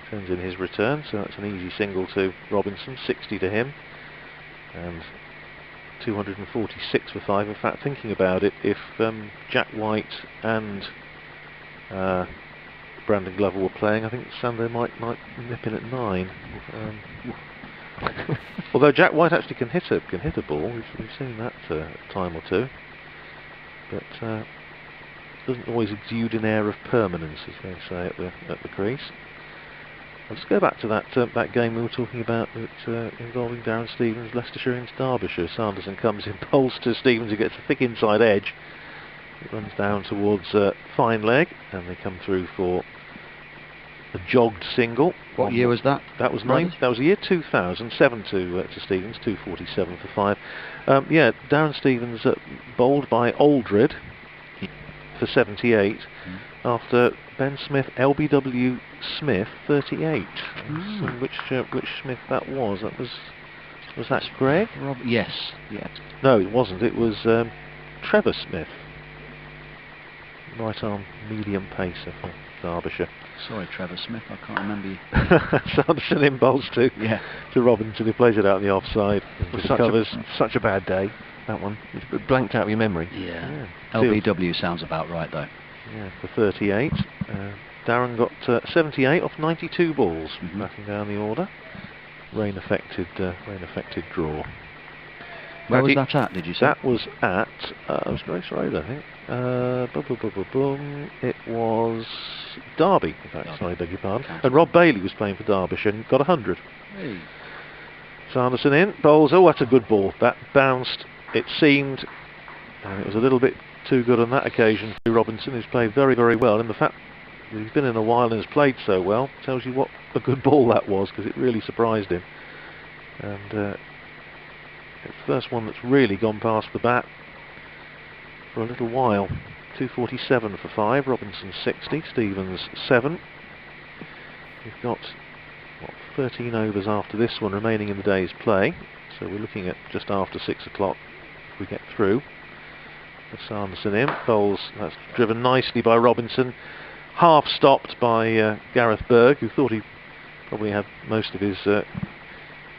turns in his return, so that's an easy single to Robinson, 60 to him. and 246 for 5. In fact, thinking about it, if Jack White and Brandon Glover were playing, I think Sando might nip in at 9. Although Jack White actually can hit a ball, we've seen that a time or two, but doesn't always exude an air of permanence, as they say at the crease. Let's go back to that game we were talking about involving Darren Stevens, Leicestershire against Derbyshire. Sanderson comes in, bowls to Stevens, who gets a thick inside edge. It runs down towards fine leg, and they come through for a jogged single. What year was that? That was that was the year 2000. 7 to Stevens, 247 for 5. Yeah, Darren Stevens bowled by Aldred for 78 after Ben Smith, LBW Smith, 38. So which Smith that was? Was that Greg? Yes. No, it wasn't. It was Trevor Smith, right arm medium pacer for Derbyshire. Sorry, Trevor Smith, I can't remember you. Sanderson in bowls to Robinson, who plays it out on the offside. Such a bad day, that one. It's blanked out of your memory. Yeah. LBW sounds about right, though. Yeah, for 38. Darren got 78 off 92 balls, backing down the order. Rain affected draw. Where was that at, did you say? That was at Grace Road, I think. It was Derby, in fact, sorry, beg your pardon. And Rob Bailey was playing for Derbyshire and got 100. Hey. Sanderson in, bowls, that's a good ball. That bounced, it seemed, and it was a little bit too good on that occasion for Robinson, who's played very, very well. And the fact that he's been in a while and has played so well tells you what a good ball that was, because it really surprised him. And it's the first one that's really gone past the bat for a little while. 247 for 5, Robinson 60, Stevens 7. We've got 13 overs after this one remaining in the day's play, so we're looking at just after 6 o'clock if we get through. Sanderson in, bowls, that's driven nicely by Robinson, half stopped by Gareth Berg, who thought he probably had most of his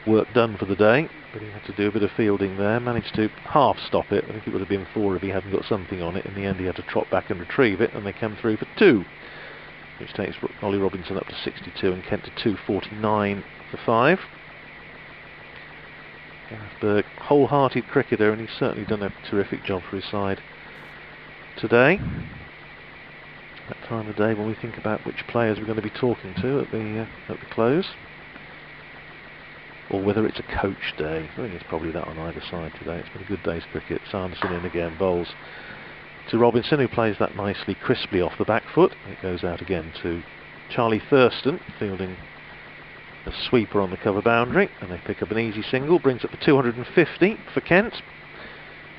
work done for the day, but he had to do a bit of fielding there, managed to half stop it. I think it would have been 4 if he hadn't got something on it. In the end he had to trot back and retrieve it, and they came through for 2, which takes Ollie Robinson up to 62 and Kent to 249 for 5. Gareth Berg, wholehearted cricketer, and he's certainly done a terrific job for his side today. That time of day when we think about which players we're going to be talking to at the close, or whether it's a coach day. I think it's probably that on either side today. It's been a good day's cricket. Sanderson in again, bowls to Robinson, who plays that nicely, crisply off the back foot. It goes out again to Charlie Thurston, fielding a sweeper on the cover boundary, and they pick up an easy single, brings up to 250 for Kent.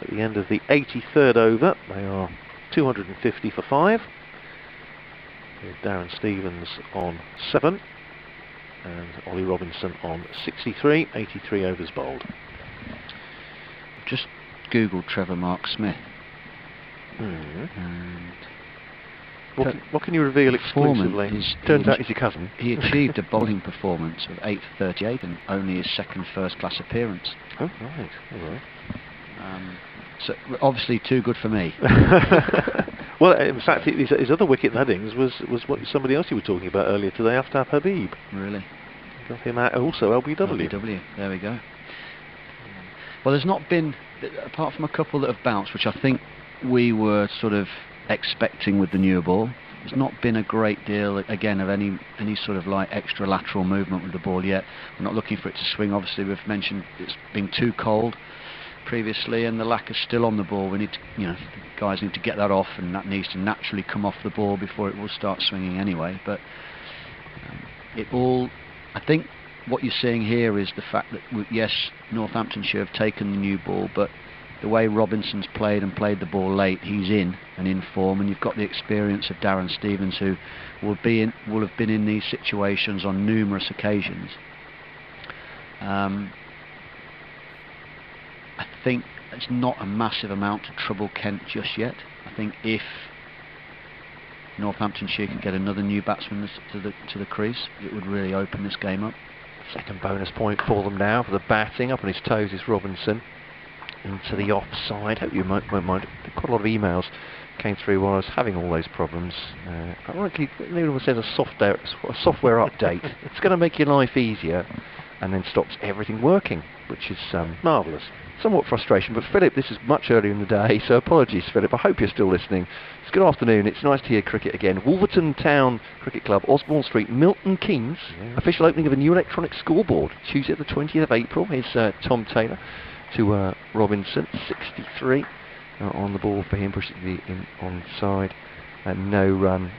At the end of the 83rd over, they are 250 for 5. With Darren Stevens on 7. And Ollie Robinson on 63, 83 overs bowled. Just googled Trevor Mark Smith. And what can you reveal exclusively? Turns out he's your cousin. He achieved a bowling performance of 8 for 38 and only his second first-class appearance. Oh, right. All right. So obviously too good for me. Well, in fact, his other wicket in that innings was what somebody else you were talking about earlier today, Aftab Habib. Really? Got him out also, LBW. LBW, there we go. Well, there's not been, apart from a couple that have bounced, which I think we were sort of expecting with the newer ball, there's not been a great deal, again, of any sort of like extra lateral movement with the ball yet. We're not looking for it to swing. Obviously, we've mentioned it's been too cold previously, and the lacquer is still on the ball. We need to, the guys need to get that off, and that needs to naturally come off the ball before it will start swinging anyway. But I think what you're seeing here is the fact that yes, Northamptonshire have taken the new ball, but the way Robinson's played the ball late, he's in form, and you've got the experience of Darren Stevens, who will have been in these situations on numerous occasions. I think it's not a massive amount to trouble Kent just yet. I think if Northamptonshire can get another new batsman to the crease, it would really open this game up. Second bonus point for them now for the batting. Up on his toes is Robinson. Into the offside. Hope you won't mind. Quite a lot of emails came through while I was having all those problems. Ironically, anyone says a software update. It's going to make your life easier, and then stops everything working, which is marvellous. Somewhat frustration, but Philip, this is much earlier in the day, so apologies, Philip. I hope you're still listening. It's good afternoon. It's nice to hear cricket again. Wolverton Town Cricket Club, Osborne Street, Milton Keynes. Yeah. Official opening of a new electronic scoreboard. Tuesday the 20th of April. Here's Tom Taylor to Robinson, 63 on the ball for him, pushing the in onside. No run.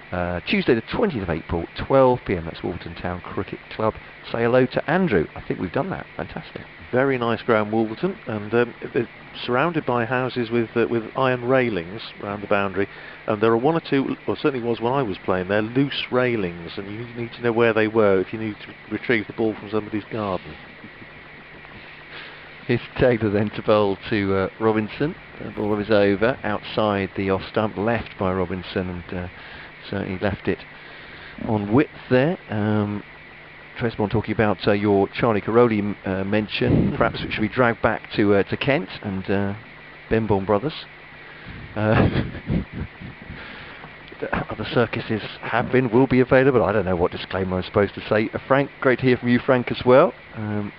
Tuesday the 20th of April, 12 p.m. That's Wolverton Town Cricket Club. Say hello to Andrew. I think we've done that. Fantastic. Very nice ground, Wolverton, and they're surrounded by houses with iron railings around the boundary. And there are one or two, or certainly was when I was playing there, loose railings, and you need to know where they were if you need to retrieve the ball from somebody's garden. Here's Taylor then to bowl to Robinson. The ball was over outside the off stump, left by Robinson, and certainly left it on width there. Tresborn talking about your Charlie Caroli mention. Perhaps it should be dragged back to Kent and Benbourne Brothers. Other circuses have been, will be available. I don't know what disclaimer I'm supposed to say. Frank, great to hear from you, Frank, as well. On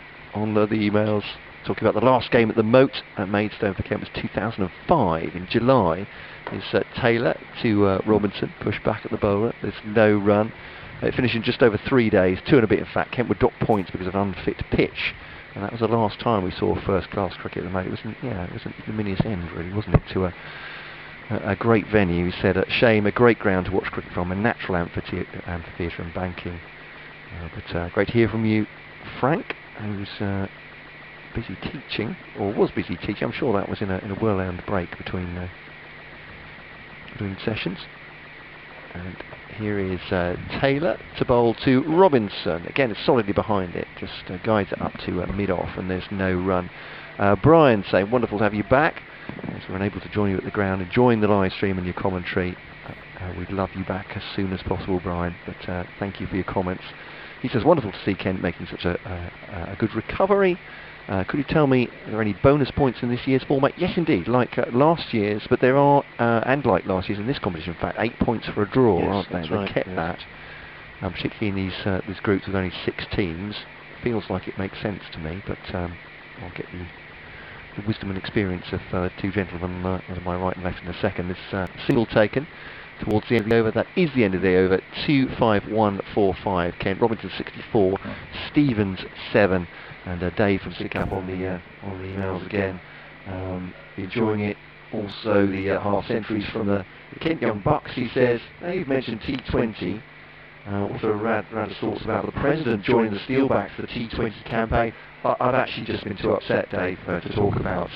the emails, talking about the last game at the Moat at Maidstone for Kent was 2005 in July. Is Taylor to Robinson, push back at the bowler. There's no run. It finished in just over 3 days, 2 and a bit in fact. Kent would drop points because of an unfit pitch, and that was the last time we saw first-class cricket at the Moat. It was an ignominious end, really, wasn't it, to a great venue. He said, shame, a great ground to watch cricket from, a natural amphitheatre and banking. But great to hear from you, Frank, who's busy teaching, or was busy teaching. I'm sure that was in a well-earned break between sessions. And here is Taylor to bowl to Robinson. Again, it's solidly behind it, just guides it up to mid-off, and there's no run. Brian saying, wonderful to have you back. As we're unable to join you at the ground, enjoying the live stream and your commentary. We'd love you back as soon as possible, Brian, but thank you for your comments. He says, wonderful to see Kent making such a good recovery. Could you tell me, are there any bonus points in this year's format? Yes, indeed, like last year's, but there are, and like last year's in this competition, in fact, 8 points for a draw, yes, aren't they? They right, kept yes. that, particularly in these groups with only 6 teams. Feels like it makes sense to me, but I'll get the wisdom and experience of 2 gentlemen on my right and left in a second. This single taken towards the end of the over. That is the end of the over. 25145. Kent Robinson 64, Stevens 7. And Dave from Sidcup on the emails again, enjoying it. Also the half centuries from the Kent Young Bucks. He says, now you've mentioned T20. Also round of thoughts about the President joining the Steelbacks for the T20 campaign. I've actually just been too upset, Dave, to talk about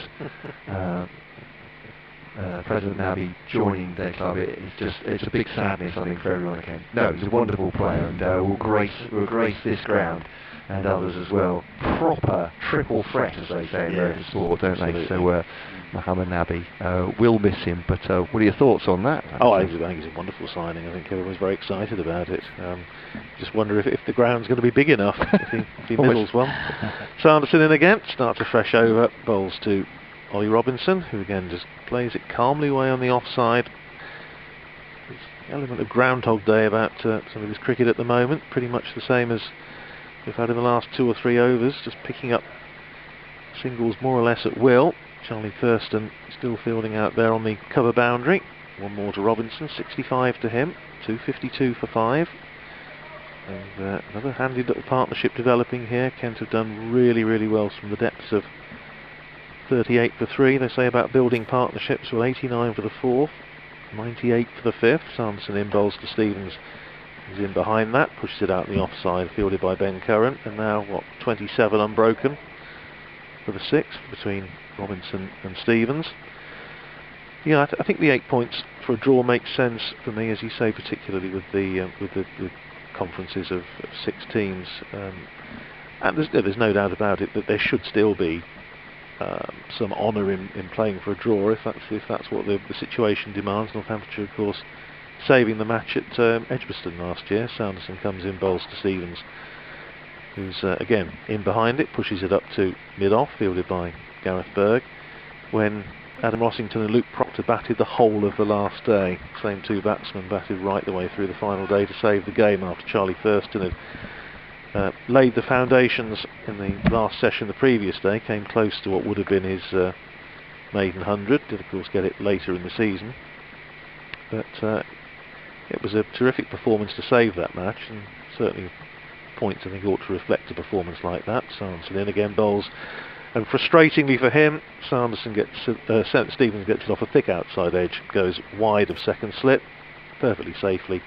President now be joining their club. It's a big sadness, I think, for everyone at Kent. No, he's a wonderful player, and will grace this ground and others as well. Proper triple threat, as they say in American sport, don't they? So Mohammed Nabi, will miss him, but what are your thoughts on that? Oh, I think it's a wonderful signing. I think everyone's very excited about it. Just wonder if the ground's going to be big enough if he middles well. Sanderson in again, starts a fresh over, bowls to Ollie Robinson, who again just plays it calmly away on the offside. There's the element of Groundhog Day about some of his cricket at the moment, pretty much the same as we've had in the last 2 or 3 overs, just picking up singles more or less at will. Charlie Thurston still fielding out there on the cover boundary. One more to Robinson, 65 to him, 252 for 5. And another handy little partnership developing here. Kent have done really, really well from the depths of 38 for 3. They say about building partnerships. Well, 89 for the 4th, 98 for the 5th. Sanderson in bowls to Stevens. He's in behind that, pushes it out the offside, fielded by Ben Curran, and now 27 unbroken for the 6th between Robinson and Stevens. Yeah, I think the 8 points for a draw makes sense for me, as you say, particularly with the conferences of 6 teams. And there's no doubt about it that there should still be some honour in playing for a draw if that's what the situation demands. Northamptonshire, of course, saving the match at Edgbaston last year. Sanderson comes in, bowls to Stevens. who's again in behind it, pushes it up to mid-off, fielded by Gareth Berg, when Adam Rossington and Luke Proctor batted the whole of the last day. Same two batsmen batted right the way through the final day to save the game after Charlie Thurston had laid the foundations in the last session the previous day, came close to what would have been his maiden 100, did of course get it later in the season, but it was a terrific performance to save that match, and certainly points I think ought to reflect a performance like that. Sanderson in again, bowls, and frustratingly for him, Stevens gets it off a thick outside edge, goes wide of second slip, perfectly safely.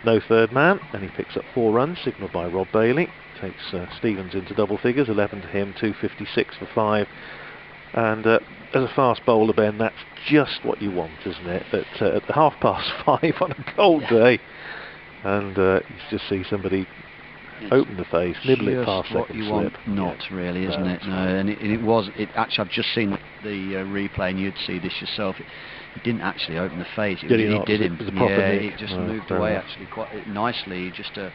No third man, and he picks up 4 runs, signalled by Rob Bailey. Takes Stevens into double figures, 11 to him, 256 for 5. And as a fast bowler, Ben, that's just what you want, isn't it? That at the 5:30 on a cold day, and you just see somebody open the face, nibble it past second slip. What you want, not really, isn't it? No, and it was. Actually, I've just seen the replay, and you'd see this yourself. He didn't actually open the face. He did him. Yeah, it just moved away actually quite nicely. Just a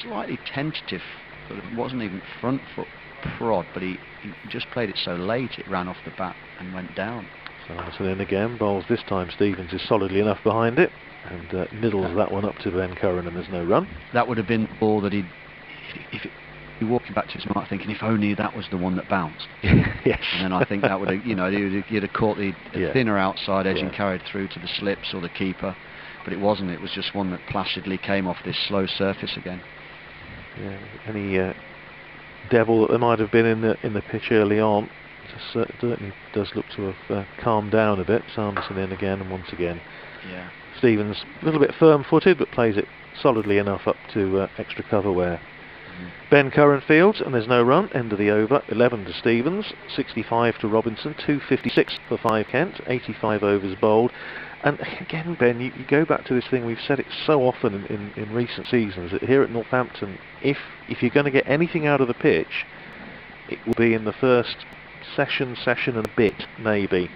slightly tentative, but it wasn't even front foot prod, but he just played it so late it ran off the bat and went down. Sanderson in again, bowls this time. Stevens is solidly enough behind it, and middles that one up to Ben Curran, and there's no run. That would have been the ball that he walking back to his mark thinking, if only that was the one that bounced. Yes. And then I think that would have, you'd have caught the thinner outside edge and carried through to the slips or the keeper, but it wasn't. It was just one that placidly came off this slow surface again. Yeah. Any devil that there might have been in the pitch early on certainly does look to have calmed down a bit. Sanderson in again, and once again Stevens a little bit firm-footed, but plays it solidly enough up to extra cover where Ben Curran fields, and there's no run. End of the over. 11 to Stevens, 65 to Robinson, 256 for 5 Kent, 85 overs bowled. And again, Ben, you go back to this thing, we've said it so often in recent seasons, that here at Northampton, if you're going to get anything out of the pitch, it will be in the first session and a bit, maybe.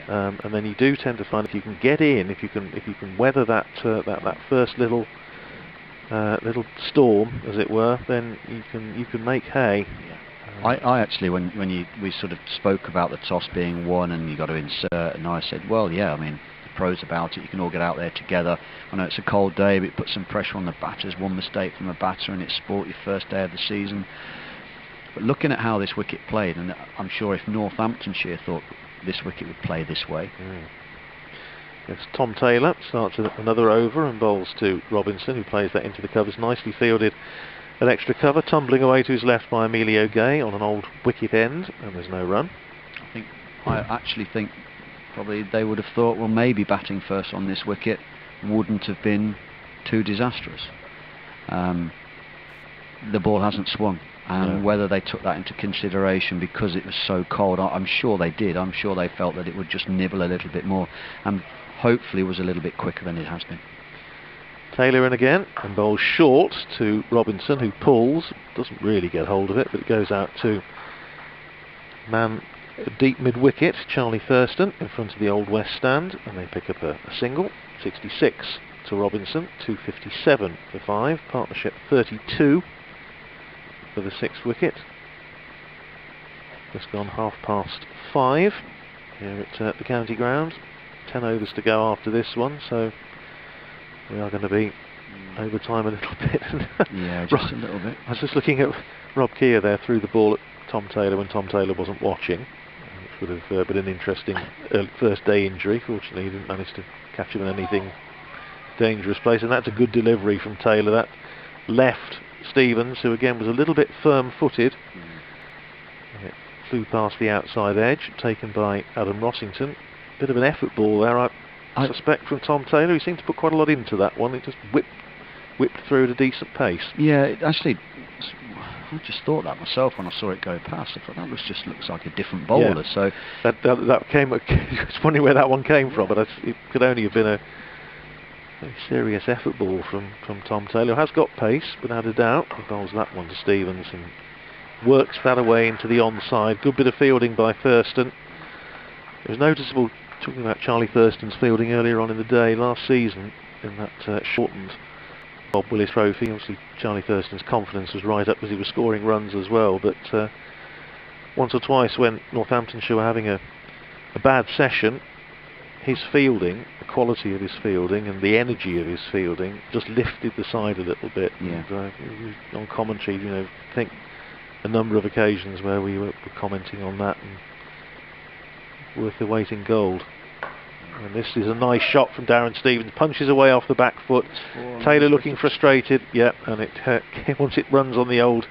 And then you do tend to find if you can get in, if you can weather that first little storm, as it were, then you can make hay. I actually, when we sort of spoke about the toss being won and you got to insert, and I said, well, yeah, I mean, the pros about it, you can all get out there together. I know it's a cold day, but it puts some pressure on the batters. One mistake from a batter and it's sport your first day of the season. But looking at how this wicket played, and I'm sure if Northamptonshire thought this wicket would play this way. Yes, Tom Taylor starts another over and bowls to Robinson, who plays that into the covers. Nicely fielded at extra cover, tumbling away to his left by Emilio Gay on an old wicket end, and there's no run. I actually think probably they would have thought, well, maybe batting first on this wicket wouldn't have been too disastrous. The ball hasn't swung, and whether they took that into consideration because it was so cold, I'm sure they did. I'm sure they felt that it would just nibble a little bit more, and hopefully was a little bit quicker than it has been. Taylor in again and bowls short to Robinson, who pulls, doesn't really get hold of it, but it goes out to man deep mid-wicket, Charlie Thurston, in front of the Old West stand, and they pick up a single. 66 to Robinson, 257 for 5, partnership 32 for the 6th wicket. Just gone 5:30 here at the county ground. 10 overs to go after this one, so we are going to be over time a little bit. Yeah, just a little bit. I was just looking at Rob Keir there, threw the ball at Tom Taylor when Tom Taylor wasn't watching, which would have been an interesting first day injury. Fortunately he didn't manage to catch him in anything dangerous place, and that's a good delivery from Taylor. That left Stevens, who again was a little bit firm-footed. It flew past the outside edge, taken by Adam Rossington. Bit of an effort ball there, I suspect, from Tom Taylor. He seemed to put quite a lot into that one. It just whipped through at a decent pace. Yeah, actually, I just thought that myself when I saw it go past. I thought that just looks like a different bowler. Yeah. So that came. It's funny where that one came from, but it could only have been a serious effort ball from Tom Taylor. Who has got pace, without a doubt. He bowls that one to Stevens and works that away into the onside. Good bit of fielding by Thurston. It was noticeable, talking about Charlie Thurston's fielding earlier on in the day last season, in that shortened Bob Willis Trophy. Obviously Charlie Thurston's confidence was right up as he was scoring runs as well, but once or twice when Northamptonshire were having a bad session, his fielding, the quality of his fielding and the energy of his fielding just lifted the side a little bit. Yeah. And, on commentary, I think a number of occasions where we were commenting on that, and worth the weight in gold. And this is a nice shot from Darren Stevens, punches away off the back foot. Taylor looking frustrated, yeah, and once it runs on the old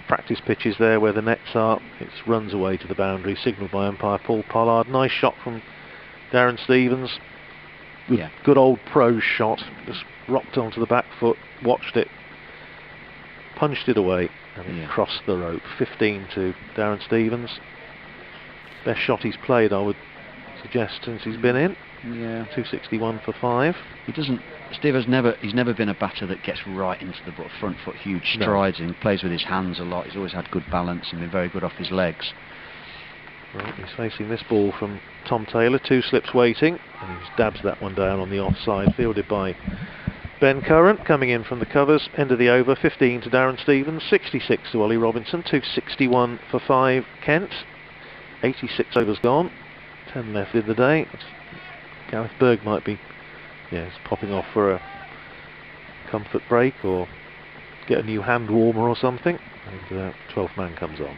practice pitches there where the nets are, it runs away to the boundary, signalled by umpire Paul Pollard. Nice shot from Darren Stevens. Good old pro shot, just rocked onto the back foot, watched it, punched it away, and it crossed the rope. 15 to Darren Stevens. Best shot he's played, I would suggest, since he's been in. 261 for 5. He's never been a batter that gets right into the front foot, huge strides, and he plays with his hands a lot. He's always had good balance and been very good off his legs. Right, he's facing this ball from Tom Taylor, 2 slips waiting, and he dabs that one down on the offside, fielded by Ben Curran, coming in from the covers. End of the over, 15 to Darren Stevens, 66 to Ollie Robinson, 261 for 5 Kent. 86 overs gone, 10 left in the day. Gareth Berg might be popping off for a comfort break or get a new hand warmer or something, and 12th man comes on.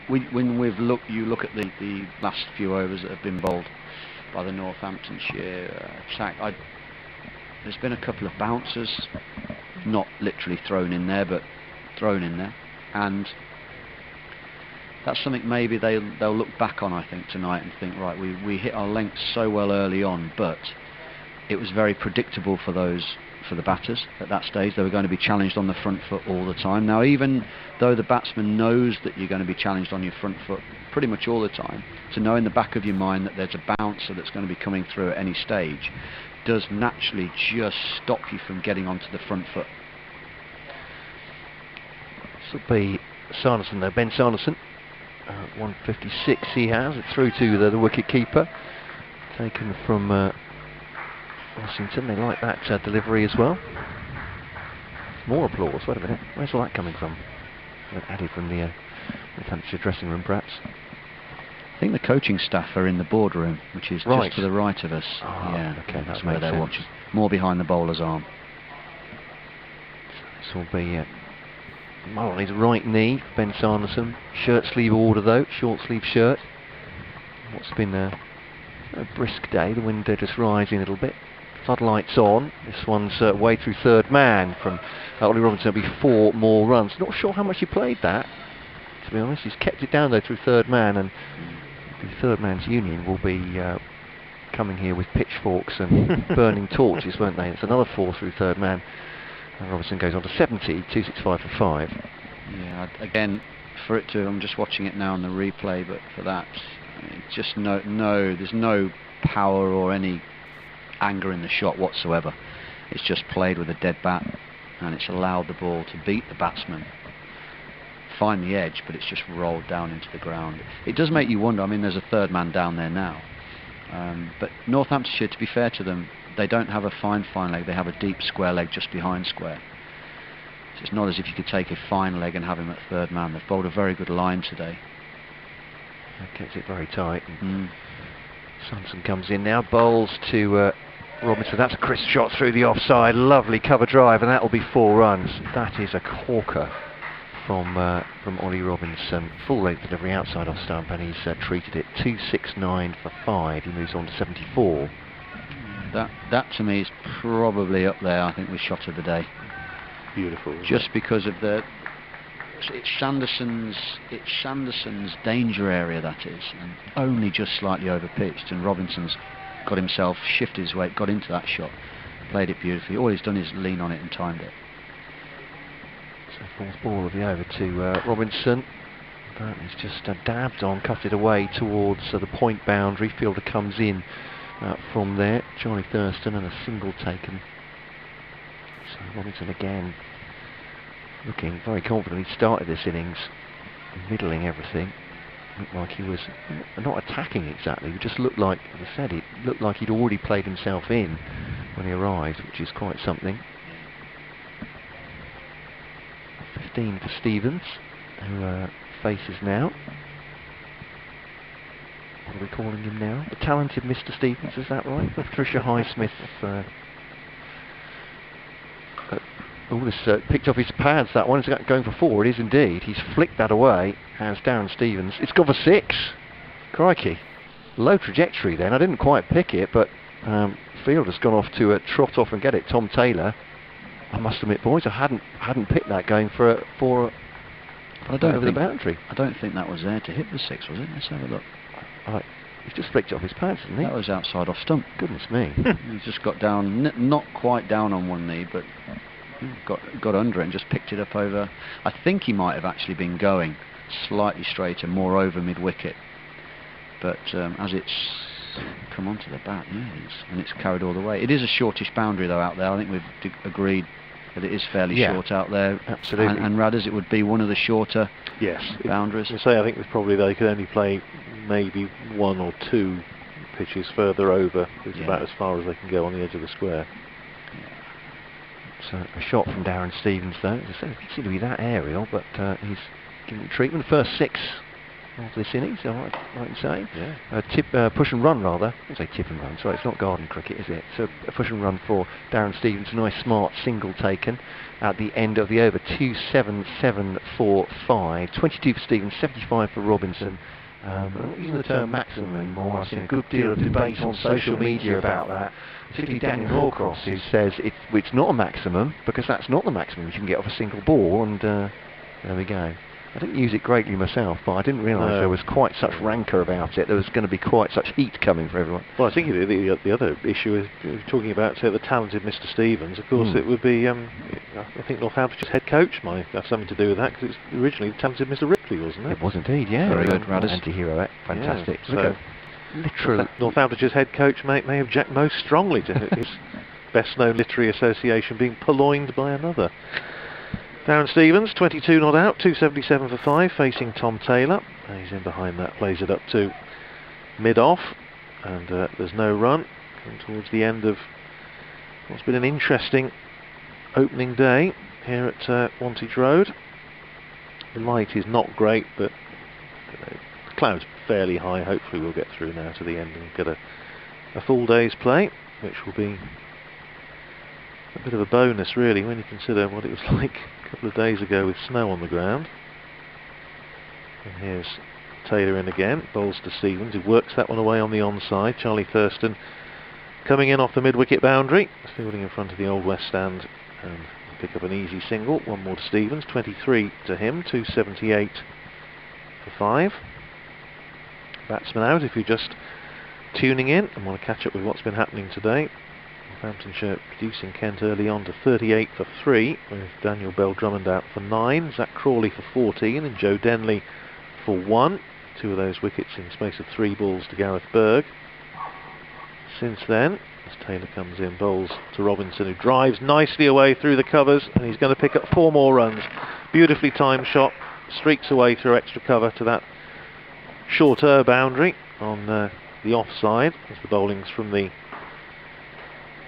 When you look at the last few overs that have been bowled by the Northamptonshire attack, there's been a couple of bouncers, not literally thrown in there, but thrown in there, and that's something maybe they'll look back on, I think, tonight and think, right, we hit our lengths so well early on, but it was very predictable for the batters at that stage. They were going to be challenged on the front foot all the time. Now, even though the batsman knows that you're going to be challenged on your front foot pretty much all the time, to know in the back of your mind that there's a bouncer that's going to be coming through at any stage does naturally just stop you from getting onto the front foot. This will be Sanderson though, Ben Sanderson. 156 he has, it through to the wicket keeper, taken from Washington. They like that delivery as well. More applause, wait a minute, where's all that coming from? Added from the Northamptonshire dressing room perhaps. I think the coaching staff are in the boardroom, which is just to the right of us. Okay, that's where they're watching. More behind the bowler's arm. This will be on his right knee, Ben Sanderson. Shirt sleeve order though, short sleeve shirt. What's been a brisk day, the wind just rising a little bit. Floodlights on. This one's way through third man from Ollie Robinson. There'll be 4 more runs. Not sure how much he played that, to be honest. He's kept it down though through third man, and the third man's union will be coming here with pitchforks and burning torches, won't they? It's another 4 through third man. And Robinson goes on to 70, 265 for 5. Yeah, again, for it to, I'm just watching it now on the replay, but for that, just there's no power or any anger in the shot whatsoever. It's just played with a dead bat, and it's allowed the ball to beat the batsman, find the edge, but it's just rolled down into the ground. It does make you wonder. I mean, there's a third man down there now, but Northamptonshire, to be fair to them, they don't have a fine leg, they have a deep square leg just behind square. So it's not as if you could take a fine leg and have him at third man. They've bowled a very good line today. That gets it very tight. Sanderson comes in now, bowls to Robinson. That's a crisp shot through the offside, lovely cover drive, and that will be 4 runs. That is a corker from Ollie Robinson. Full length delivery outside off stump, and he's treated it. 269 for 5. He moves on to 74. That to me is probably up there, I think, with shot of the day. Beautiful. Just because of it's Sanderson's danger area, that is, and only just slightly over pitched, and Robinson's got himself, shifted his weight, got into that shot, played it beautifully. All he's done is lean on it and timed it. So 4th ball of the over to Robinson. That is just dabbed on, cut it away towards the point boundary. Fielder comes in from there, Charlie Thurston, and a single taken. So Robinson again looking very confident. He started this innings middling everything. Looked like he was not attacking exactly. It just looked like, as I said, it looked like he'd already played himself in when he arrived, which is quite something. 15 for Stevens, who faces now. What are we calling him now? The talented Mr. Stevens, is that right? Patricia Highsmith. This picked off his pads, that one. Is going for 4, it is indeed. He's flicked that away, has Darren Stevens. It's gone for 6. Crikey. Low trajectory then. I didn't quite pick it, but Field has gone off to trot off and get it. Tom Taylor. I must admit, boys, I hadn't picked that going for over the boundary. I don't think that was there to hit the 6, was it? Let's have a look. He's just flicked it off his pads, didn't he? That was outside off stump. Goodness me. He's just got down, not quite down on one knee, but got under it and just picked it up over. I think he might have actually been going slightly straighter, more over mid-wicket. But as it's come onto the bat, and it's carried all the way. It is a shortish boundary though out there. I think we've agreed that it is fairly short out there. Absolutely. And Radders, it would be one of the shorter boundaries. I think they could only play maybe 1 or 2 pitches further over. It's about as far as they can go on the edge of the square. So a shot from Darren Stevens though. As I said, it doesn't seem to be that aerial, but he's giving treatment. First 6 of this innings, right to say. Yeah. Push and run rather. I say tip and run, sorry, it's not garden cricket, is it? So a push and run for Darren Stevens, a nice smart single taken at the end of the over. 2-7-7 for 5. 22 for Stevens, 75 for Robinson. I'm not using the term maximum anymore. I've seen a good deal of debate on social media about that, particularly Daniel Norcross, who says it's not a maximum, because that's not the maximum you can get off a single ball, and there we go. I didn't use it greatly myself, but I didn't realise there was quite such rancour about it. There was going to be quite such heat coming for everyone. Well, I think the other issue is talking about the talented Mr. Stevens. Of course, it would be. I think Northamptonshire's head coach might have something to do with that, because it's originally the talented Mr. Ripley, wasn't it? It was indeed, yeah. Very good, Radders. Anti-hero, fantastic. Yeah, so literally, Northamptonshire's head coach may object most strongly to his best-known literary association being purloined by another. Darren Stevens, 22 not out, 277 for 5, facing Tom Taylor. He's in behind that, plays it up to mid-off, and there's no run. Coming towards the end of what's been an interesting opening day here at Wantage Road. The light is not great, but the clouds are fairly high. Hopefully we'll get through now to the end and get a full day's play, which will be a bit of a bonus really when you consider what it was like a couple of days ago with snow on the ground. And here's Taylor in again, bowls to Stevens, who works that one away on the onside. Charlie Thurston coming in off the mid-wicket boundary, fielding in front of the Old West stand, and pick up an easy single. One more to Stevens, 23 to him, 278 for 5. Batsman out if you're just tuning in and want to catch up with what's been happening today. Northamptonshire producing Kent early on to 38 for 3, with Daniel Bell-Drummond out for 9, Zach Crawley for 14 and Joe Denley for 1. 2 of those wickets in space of 3 balls to Gareth Berg. Since then, as Taylor comes in, bowls to Robinson, who drives nicely away through the covers, and he's going to pick up 4 more runs. Beautifully timed shot, streaks away through extra cover to that shorter boundary on the offside, as the bowling's from the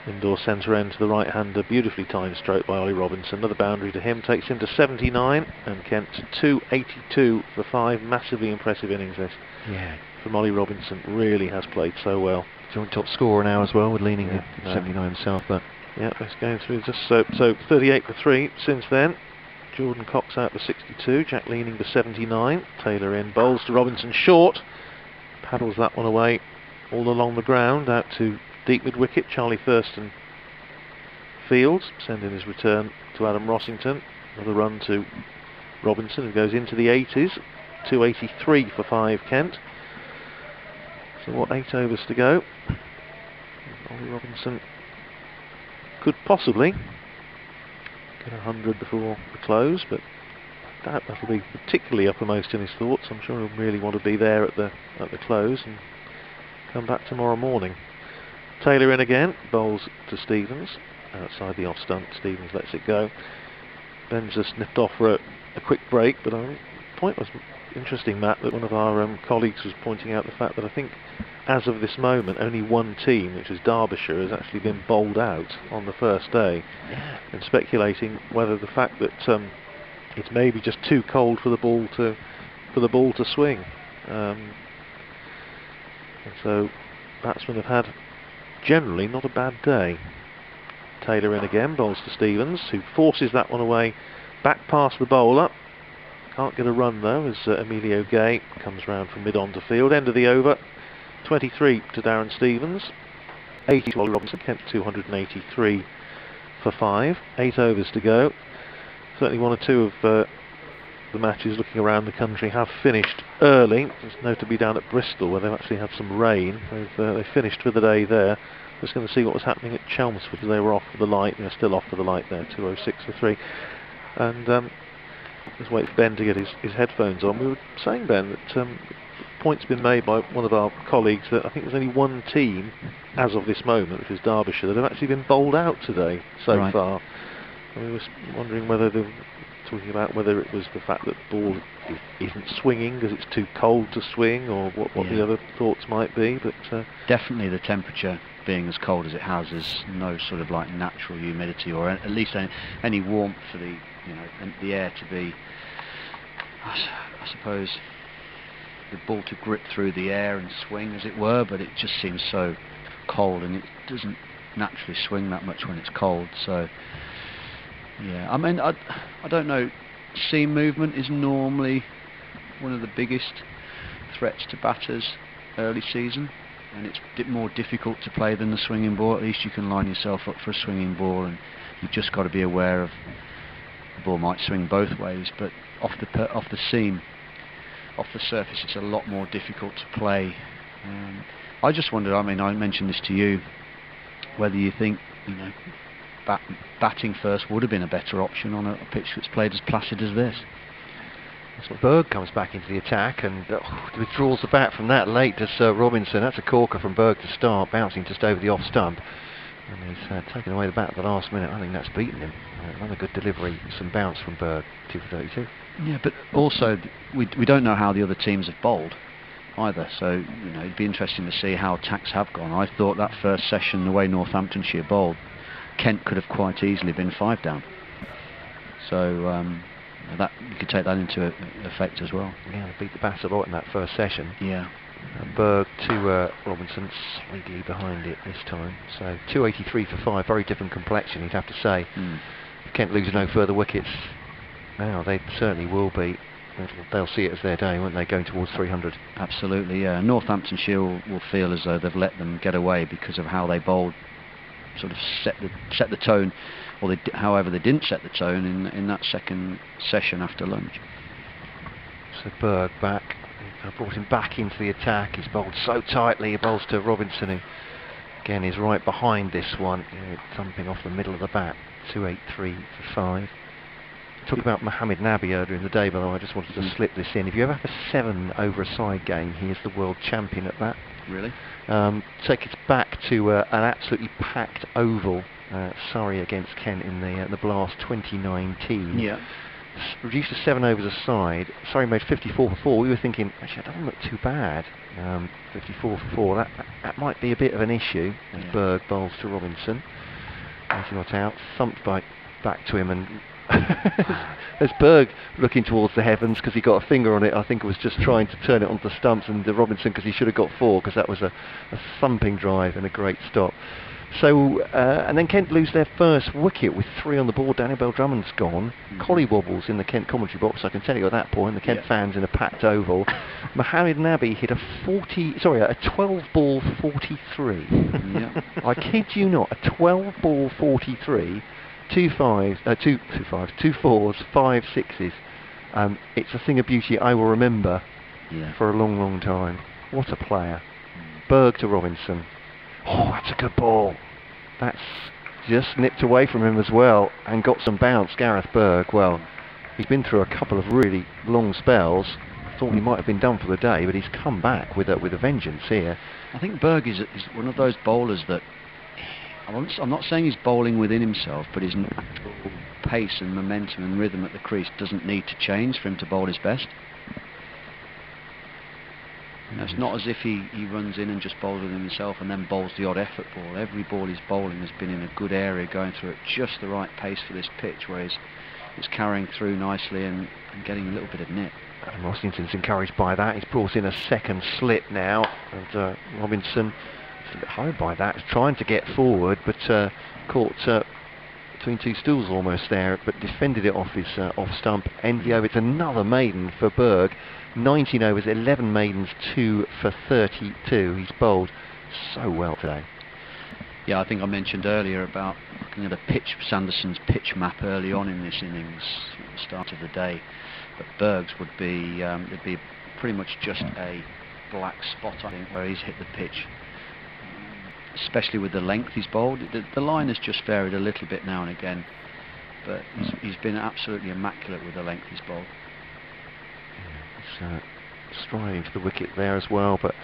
indoor centre end to the right-hander. Beautifully timed stroke by Ollie Robinson. Another boundary to him takes him to 79, and Kent to 282 for 5. Massively impressive innings this. Yeah. From Ollie Robinson. Really has played so well. Joint top scorer now as well, with leaning at 79 himself. But yeah, let's go through just so 38 for 3 since then. Jordan Cox out for 62, Jack Leaning for 79. Taylor in, bowls to Robinson short, paddles that one away all along the ground out to deep mid-wicket. Charlie Thurston fields, sending his return to Adam Rossington. Another run to Robinson, who goes into the 80s. 283 for 5 Kent. So what, 8 overs to go. Ollie Robinson could possibly get 100 before the close, but I doubt that'll be particularly uppermost in his thoughts. I'm sure he'll really want to be there at the close and come back tomorrow morning. Taylor in again, bowls to Stevens, outside the off stump. Stevens lets it go. Ben's just nipped off for a quick break, but the point was interesting, Matt, that one of our colleagues was pointing out the fact that I think as of this moment, only one team, which is Derbyshire, has actually been bowled out on the first day. Yeah. And speculating whether the fact that it's maybe just too cold for the ball to swing. And so batsmen have had generally not a bad day. Taylor in again, bowls to Stevens, who forces that one away back past the bowler. Can't get a run though, as Emilio Gay comes round from mid-on to field. End of the over, 23 to Darren Stevens, 80 to Ollie Robinson. Kent 283 for 5, 8 overs to go. Certainly one or two of the matches looking around the country have finished early. There's notably down at Bristol, where they've actually had some rain. They finished for the day there. Just going to see what was happening at Chelmsford, because they were off for the light. They're still off for the light there, 206 for 3. And just wait for Ben to get his headphones on. We were saying, Ben, that the point's been made by one of our colleagues that I think there's only one team, as of this moment, which is Derbyshire, that have actually been bowled out today so far. And we were wondering whether they were talking about whether it was the fact that the ball isn't swinging because it's too cold to swing, or what the other thoughts might be. But definitely the temperature being as cold as it has, is no sort of like natural humidity, or at least any warmth for the the air to be, I suppose, the ball to grip through the air and swing, as it were. But it just seems so cold, and it doesn't naturally swing that much when it's cold. So yeah, I mean, I don't know. Seam movement is normally one of the biggest threats to batters early season, and it's more difficult to play than the swinging ball. At least you can line yourself up for a swinging ball, and you've just got to be aware of the ball might swing both ways. But off the seam, off the surface, it's a lot more difficult to play. I just wondered, I mean, I mentioned this to you, whether you think, batting first would have been a better option on a pitch that's played as placid as this. So Berg comes back into the attack and withdraws the bat from that late to Sir Robinson. That's a corker from Berg to start, bouncing just over the off stump. And he's taken away the bat at the last minute. I think that's beaten him. Another good delivery, some bounce from Berg, 2 for 32. Yeah, but also we don't know how the other teams have bowled either, so it'd be interesting to see how attacks have gone. I thought that first session, the way Northamptonshire bowled, Kent could have quite easily been 5 down. So that you could take that into effect as well. Yeah, they beat the bat a lot in that first session. Yeah. Berg to Robinson, slightly behind it this time. So 283 for 5, very different complexion, you'd have to say. If Kent loses no further wickets, now they certainly will be. They'll see it as their day, won't they, going towards 300? Absolutely, yeah. Northamptonshire will feel as though they've let them get away because of how they bowled, sort of set the tone, or however they didn't set the tone in that second session after lunch. So Berg back, brought him back into the attack. He's bowled so tightly. He bowls to Robinson, who again is right behind this one, thumping off the middle of the bat. 283 for 5. Talking about Mohammed Nabi earlier in the day, by the way, I just wanted to slip this in. If you ever have a 7 over a side game, he is the world champion at that. Really? Take us back to an absolutely packed oval, Surrey against Kent in the Blast 2019. Yeah. Reduced to 7 overs a side. Surrey made 54 for 4. We were thinking, actually, that doesn't look too bad. 54 for 4. That might be a bit of an issue. As Berg bowls to Robinson. 80 not out. Thumped back to him, and as Berg looking towards the heavens because he got a finger on it, I think it was just trying to turn it onto the stumps, and Robinson, because he should have got 4, because that was a thumping drive and a great stop. So and then Kent lose their first wicket with 3 on the board. Daniel Bell-Drummond's gone. Collie wobbles in the Kent commentary box, I can tell you at that point. The Kent fans in a packed oval. Mohammed Nabi hit a 12-ball 43. I kid you not, a 12-ball 43. 2 fours, 5 sixes. It's a thing of beauty I will remember for a long, long time. What a player. Berg to Robinson. Oh, that's a good ball. That's just nipped away from him as well and got some bounce. Gareth Berg, well, he's been through a couple of really long spells. Thought he might have been done for the day, but he's come back with a vengeance here. I think Berg is one of those bowlers that, I'm not saying he's bowling within himself, but his natural pace and momentum and rhythm at the crease doesn't need to change for him to bowl his best. You know, it's not as if he runs in and just bowls with himself and then bowls the odd effort ball. Every ball he's bowling has been in a good area, going through at just the right pace for this pitch, where he's carrying through nicely and getting a little bit of nip. And Rossington's encouraged by that. He's brought in a second slip now, and Robinson is a bit hard by that. He's trying to get forward, but caught between two stools almost there, but defended it off his off stump. End the over. It's another maiden for Berg. 19 overs, 11 maidens, 2 for 32. He's bowled so well today. Yeah, I think I mentioned earlier about looking at Sanderson's pitch map early on in this innings at the start of the day. But Berg's would be it'd be pretty much just a black spot, I think, where he's hit the pitch. Especially with the length he's bowled. The line has just varied a little bit now and again, but he's been absolutely immaculate with the length he's bowled. Yeah, he's striding to the wicket there as well, but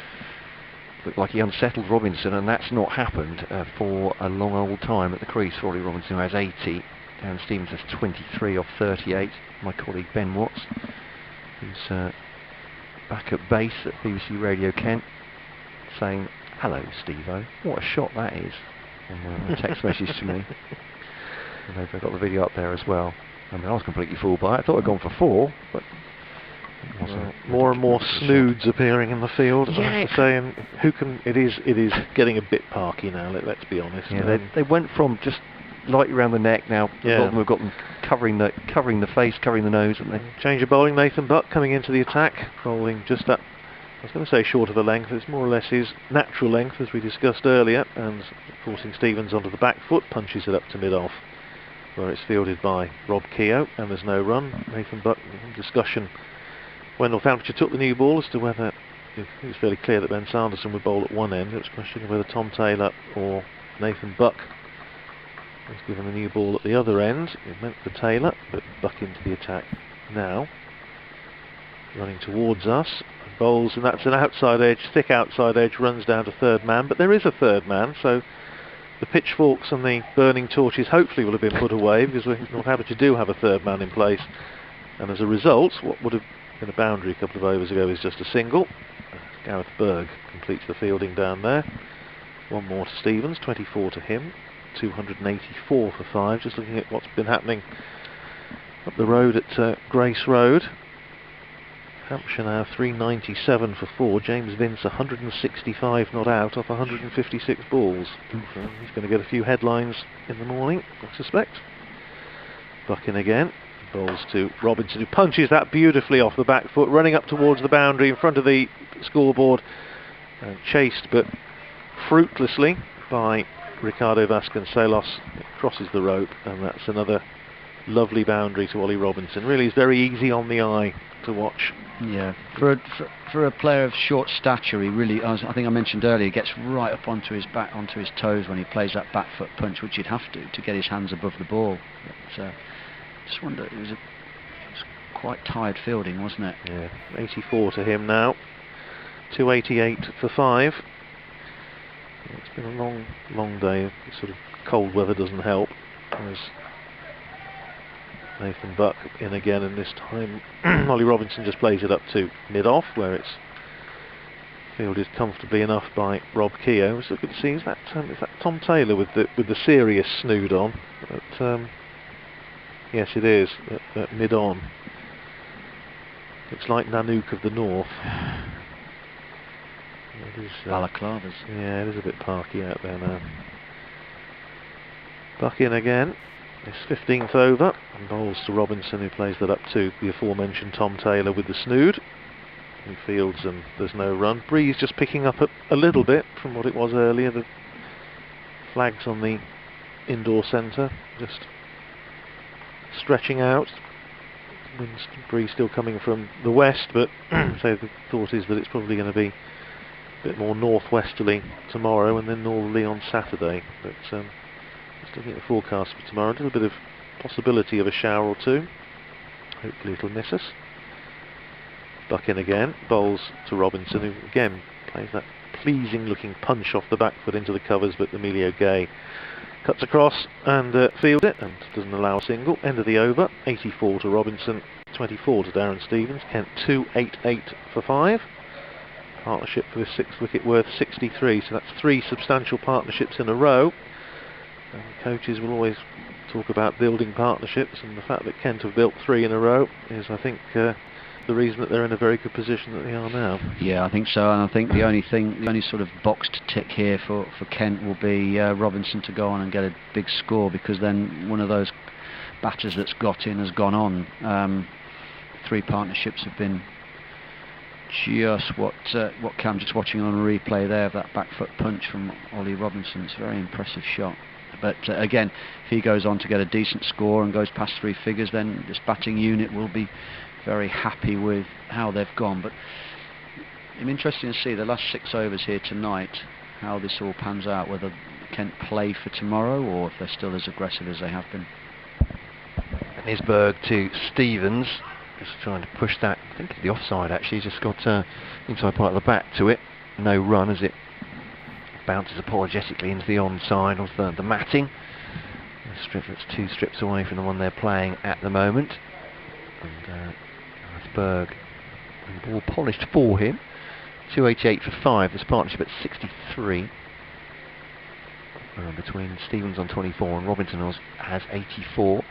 looked like he unsettled Robinson, and that's not happened for a long old time at the crease for Ollie Robinson, who has 80. Darren Stevens has 23 off 38. My colleague Ben Watts, who's back at base at BBC Radio Kent, saying, "Hello, Steve-O, what a shot that is," on a text message to me. And they've got the video up there as well. I mean, I was completely fooled by it. I thought I'd gone for 4, but more and more snoods appearing in the field. Yeah, I have to say, and it is getting a bit parky now. Let's be honest. Yeah, they went from just lightly around the neck. Now we've got them covering the face, covering the nose, and they change of bowling. Nathan Buck coming into the attack, bowling just that. I was going to say short of a length. It's more or less his natural length, as we discussed earlier, and forcing Stevens onto the back foot, punches it up to mid-off, where it's fielded by Rob Keogh, and there's no run. Nathan Buck, discussion when Northamptonshire took the new ball as to whether it was fairly clear that Ben Sanderson would bowl at one end. It was a question of whether Tom Taylor or Nathan Buck was given the new ball at the other end. It meant for Taylor, but Buck into the attack now, running towards us. Bowls, and that's an outside edge, thick outside edge, runs down to third man, but there is a third man, so the pitchforks and the burning torches hopefully will have been put away, because Northamptonshire do have a third man in place, and as a result, what would have been a boundary a couple of overs ago is just a single. Gareth Berg completes the fielding down there. One more to Stevens, 24 to him, 284 for 5. Just looking at what's been happening up the road at Grace Road. Hampshire now 397 for 4. James Vince 165 not out off 156 balls. So he's going to get a few headlines in the morning, I suspect. Buck in again. Bowls to Robinson, who punches that beautifully off the back foot, running up towards the boundary in front of the scoreboard. Chased but fruitlessly by Ricardo Vasconcelos. It crosses the rope, and that's another lovely boundary to Ollie Robinson. Really is very easy on the eye to watch. Yeah, for a player of short stature, he really, I think I mentioned earlier, he gets right up onto his back, onto his toes when he plays that back foot punch, which he'd have to get his hands above the ball. But, just wonder, it was quite tired fielding, wasn't it? Yeah, 84 to him now, 288 for 5. It's been a long day. Sort of cold weather doesn't help. There's Nathan Buck in again, and this time Ollie Robinson just plays it up to mid-off, where it's fielded comfortably enough by Rob Keogh. So good to see, is that Tom Taylor with the serious snood on? But, yes, it is at mid-on. Looks like Nanook of the North. It is, balaclavas. Yeah, it is a bit parky out there now. Buck in again. It's 15th over, and bowls to Robinson, who plays that up to the aforementioned Tom Taylor with the snood. He fields, and there's no run. Breeze just picking up a little bit from what it was earlier. The flags on the indoor centre just stretching out. Breeze still coming from the west, but so the thought is that it's probably going to be a bit more northwesterly tomorrow and then northerly on Saturday. But just looking at the forecast for tomorrow, a little bit of possibility of a shower or two. Hopefully it'll miss us. Buck in again, bowls to Robinson, who again plays that pleasing looking punch off the back foot into the covers, but Emilio Gay cuts across and fields it and doesn't allow a single. End of the over, 84 to Robinson, 24 to Darren Stevens. Kent 288 for 5. Partnership for this 6th wicket worth 63, so that's 3 substantial partnerships in a row. And coaches will always talk about building partnerships, and the fact that Kent have built 3 in a row is, I think, the reason that they're in a very good position that they are now. Yeah, I think so, and I think the only sort of box to tick here for Kent will be Robinson to go on and get a big score, because then one of those batters that's got in has gone on. 3 partnerships have been just what Cam just watching on a replay there of that back foot punch from Ollie Robinson. It's a very impressive shot. But again, if he goes on to get a decent score and goes past 3 figures, then this batting unit will be very happy with how they've gone. But I'm interested to see the last 6 overs here tonight, how this all pans out, whether Kent play for tomorrow or if they're still as aggressive as they have been. And here's Berg to Stevens, just trying to push that, I think the offside actually, just got inside part of the bat to it. No run as it bounces apologetically into the onside of the matting. That's 2 strips away from the one they're playing at the moment. And Berg, ball polished for him. 288 for 5. This partnership at 63. Between Stevens on 24 and Robinson has 84.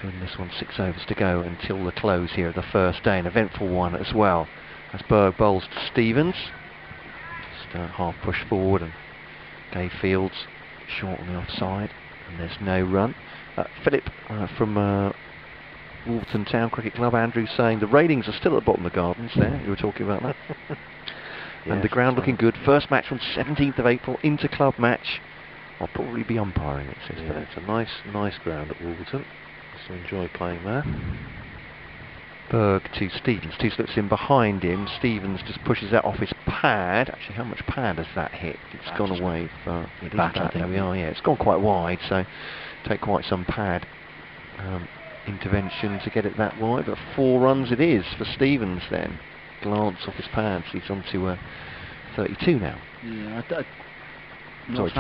And this one 6 overs to go until the close here of the first day. An eventful one as well. As Berg bowls to Stevens. Just half push forward, and Gay Fields short on the offside. And there's no run. Philip from Wolverton Town Cricket Club, Andrew, saying the ratings are still at the bottom of the gardens there. You were talking about that. Yes, and the ground looking good. First match on 17th of April, inter-club match. I'll probably be umpiring it, says yeah, it's a nice ground at Wolverton. So enjoy playing there. Berg to Stevens, 2 slips in behind him. Stevens just pushes that off his pad. Actually, how much pad has that hit? It's gone away for bat, there we are, yeah. It's gone quite wide, so take quite some pad intervention to get it that wide, but 4 runs it is for Stevens then. Glance off his pads, he's on to 32 now. Yeah, Sorry,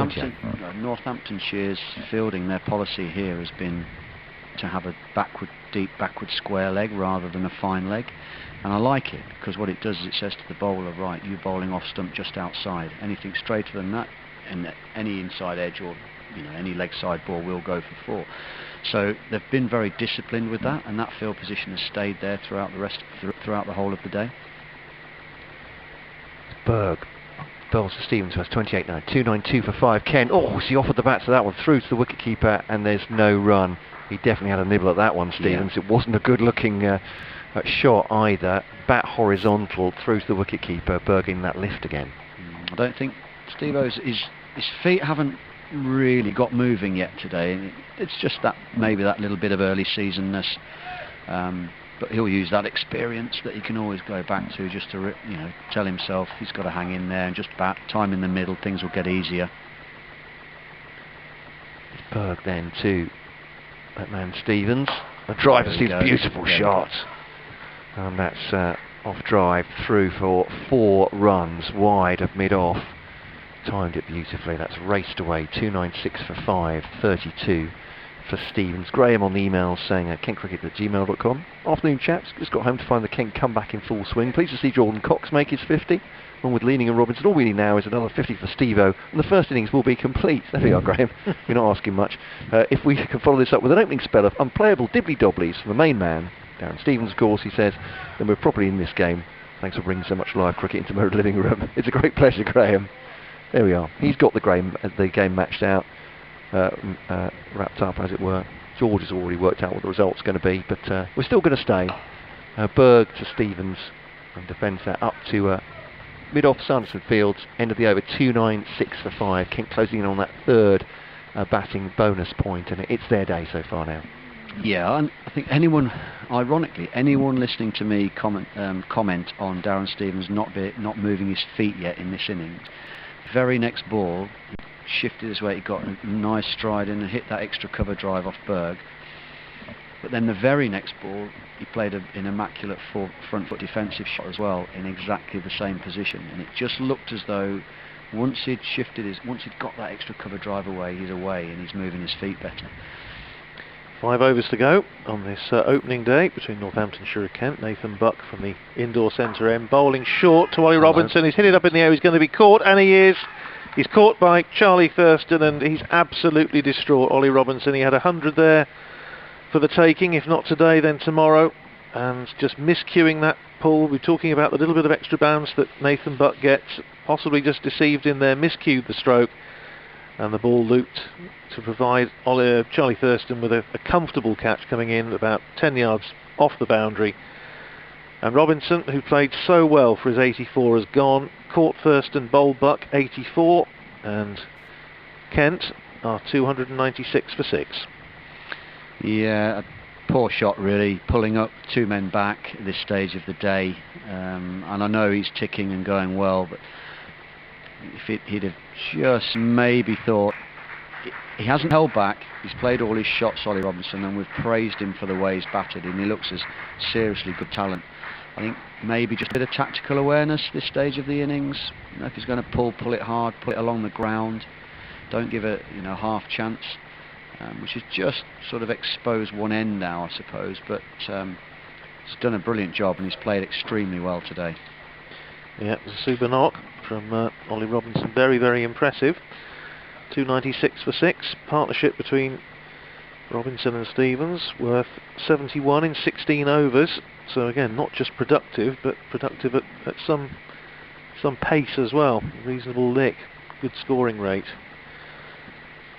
Northamptonshire's fielding, their policy here has been to have a deep backward square leg rather than a fine leg, and I like it, because what it does is it says to the bowler, right, you bowling off stump just outside. Anything straighter than that, and any inside edge or any leg side ball will go for 4. So they've been very disciplined with that, and that field position has stayed there throughout the whole of the day. Berg bowls to Stevens, who has 28 now. 292 for 5. Ken, he offered the bat to that one, through to the wicketkeeper, and there's no run. He definitely had a nibble at that one, Stevens. Yeah. It wasn't a good looking shot either. Bat horizontal through to the wicketkeeper. Berg in that lift again. I don't think Steve-O's his feet haven't really got moving yet today. It's just that maybe that little bit of early seasonness, but he'll use that experience that he can always go back to, just to tell himself he's got to hang in there and just bat. Time in the middle, things will get easier. Berg then to that man Stevens. A drive to Stevens, beautiful shot, and that's off drive through for 4 runs wide of mid off. Timed it beautifully. That's raced away. 296 for 5, 32 for Stevens. Graham on the email saying kentcricket@gmail.com. Afternoon, chaps. Just got home to find the Kent comeback in full swing. Pleased to see Jordan Cox make his 50. Along with Leaning and Robinson. All we need now is another 50 for Steve-O, and the first innings will be complete. There we are, Graham. You're not asking much. If we can follow this up with an opening spell of unplayable dibbly-dobblies from the main man, Darren Stevens, of course, he says, then we're probably in this game. Thanks for bringing so much live cricket into my living room. It's a great pleasure, Graham. There we are. He's got the game matched out, wrapped up, as it were. George has already worked out what the result's going to be, but we're still going to stay. Berg to Stevens, and defends that up to mid-off Sanderson Fields. End of the over, 296 for 5. Kent closing in on that 3rd batting bonus point, and it's their day so far now. Yeah, and I think ironically, anyone listening to me comment on Darren Stevens not moving his feet yet in this innings, very next ball, shifted his weight, he got a nice stride in and hit that extra cover drive off Berg. But then the very next ball, he played an immaculate front foot defensive shot as well in exactly the same position, and it just looked as though once he'd got that extra cover drive away, he's away and he's moving his feet better. 5 overs to go on this opening day between Northamptonshire and Kent. Nathan Buck from the indoor centre end, bowling short to Ollie Robinson. He's hit it up in the air, he's going to be caught, and he is. He's caught by Charlie Thurston, and he's absolutely distraught, Ollie Robinson. He had 100 there for the taking, if not today then tomorrow, and just miscuing that pull. We're talking about the little bit of extra bounce that Nathan Buck gets, possibly just deceived in there, miscued the stroke, and the ball looped to provide Charlie Thurston with a comfortable catch coming in about 10 yards off the boundary. And Robinson, who played so well for his 84, has gone. Caught Thurston, bowled Buck, 84, and Kent are 296 for 6. Yeah, a poor shot really, pulling up 2 men back at this stage of the day. And I know he's ticking and going well, but if he'd have just maybe thought, he hasn't held back, he's played all his shots, Ollie Robinson, and we've praised him for the way he's batted, and he looks as seriously good talent. I think maybe just a bit of tactical awareness this stage of the innings. You know, if he's going to pull it hard, pull it along the ground, don't give it, you know, half chance, which has just sort of exposed one end now, I suppose, but he's done a brilliant job and he's played extremely well today. Yeah, it was a super knock from Ollie Robinson, very, very impressive. 296 for 6, partnership between Robinson and Stevens, worth 71 in 16 overs. So again, not just productive, but productive at some pace as well. Reasonable lick, good scoring rate.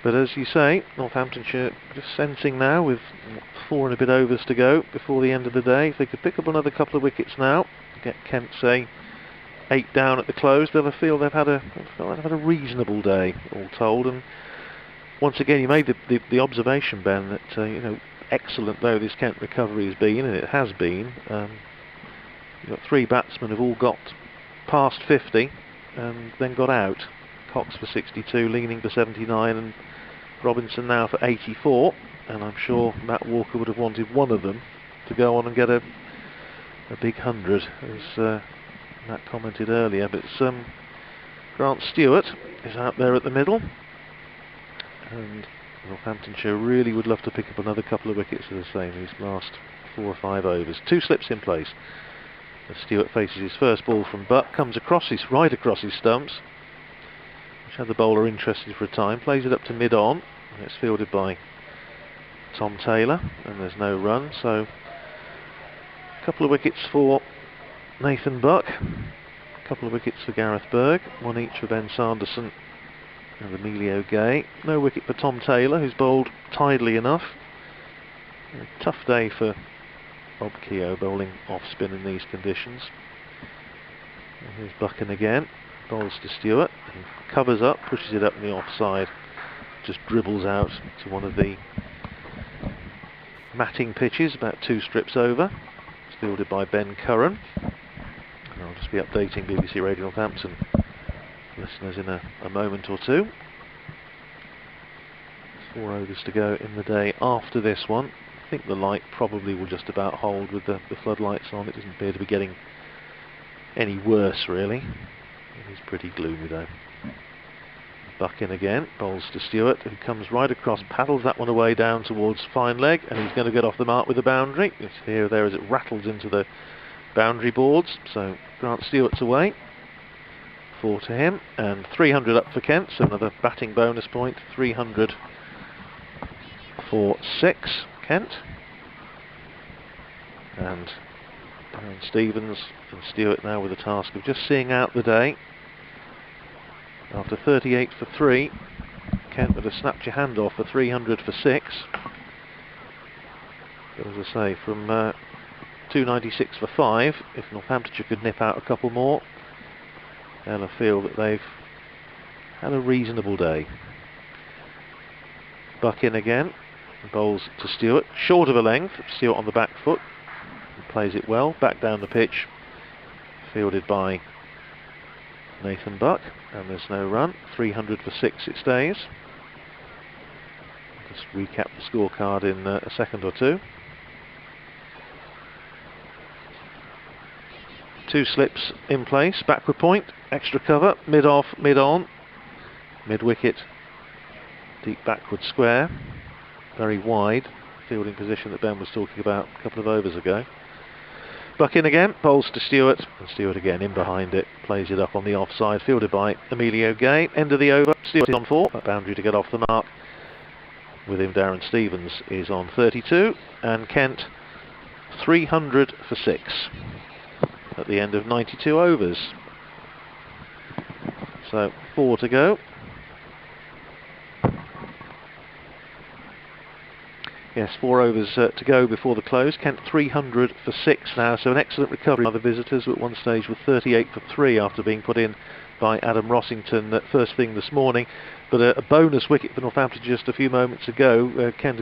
But as you say, Northamptonshire just sensing now with 4 and a bit overs to go before the end of the day. If they could pick up another couple of wickets now, get Kent, say, 8 down at the close, they'll feel they've had a reasonable day, all told. And once again, you made the observation, Ben, that you know, excellent though this Kent recovery has been, and it has been. You've got 3 batsmen who've all got past 50 and then got out. Cox for 62, leaning for 79, and Robinson now for 84. And I'm sure Matt Walker would have wanted one of them to go on and get a big 100, as Matt commented earlier. But Grant Stewart is out there at the middle, and Northamptonshire really would love to pick up another couple of wickets, as I say, in these last 4 or 5 overs. 2 slips in place as Stewart faces his first ball from Buck, comes right across his stumps, which had the bowler interested for a time, plays it up to mid-on, and it's fielded by Tom Taylor, and there's no run. So a couple of wickets for Nathan Buck, a couple of wickets for Gareth Berg, 1 each for Ben Sanderson and Emilio Gay. No wicket for Tom Taylor, who's bowled tidily enough. A tough day for Rob Keogh, bowling off spin in these conditions. And here's Buchan again, bowls to Stewart, and covers up, pushes it up in the offside, just dribbles out to one of the matting pitches, about 2 strips over. It's fielded by Ben Curran. And I'll just be updating BBC Radio Northampton listeners in a moment or two. 4 overs to go in the day after this one. I think the light probably will just about hold with the floodlights on. It doesn't appear to be getting any worse, really. It is pretty gloomy though. Buck in again, bowls to Stewart, who comes right across, paddles that one away down towards fine leg, and he's going to get off the mark with the boundary. It's here or there as it rattles into the boundary boards. So Grant Stewart's away. 4 to him, and 300 up for Kent, so another batting bonus point. 300 for 6, Kent. And Aaron Stevens and Stewart now with the task of just seeing out the day. After 38 for 3, Kent would have snapped your hand off for 300 for 6. But as I say, from 296 for 5, if Northamptonshire could nip out a couple more, they'll feel that they've had a reasonable day. Buck in again, bowls to Stewart, short of a length. Stewart on the back foot, plays it well, back down the pitch, fielded by Nathan Buck, and there's no run. 300 for 6 it stays. Just recap the scorecard in a second or two. 2 slips in place, backward point, extra cover, mid off, mid on, mid wicket, deep backward square, very wide, fielding position that Ben was talking about a couple of overs ago. Buck in again, bowls to Stewart, and Stewart again in behind it, plays it up on the offside, fielded by Emilio Gay. End of the over, Stewart is on 4, that boundary to get off the mark. With him, Darren Stevens is on 32, and Kent 300 for 6 at the end of 92 overs. So 4 to go. Yes, 4 overs to go before the close. Kent 300 for 6 now, so an excellent recovery by the visitors, who at one stage were 38 for 3 after being put in by Adam Rossington first thing this morning. But a bonus wicket for Northampton just a few moments ago. Kent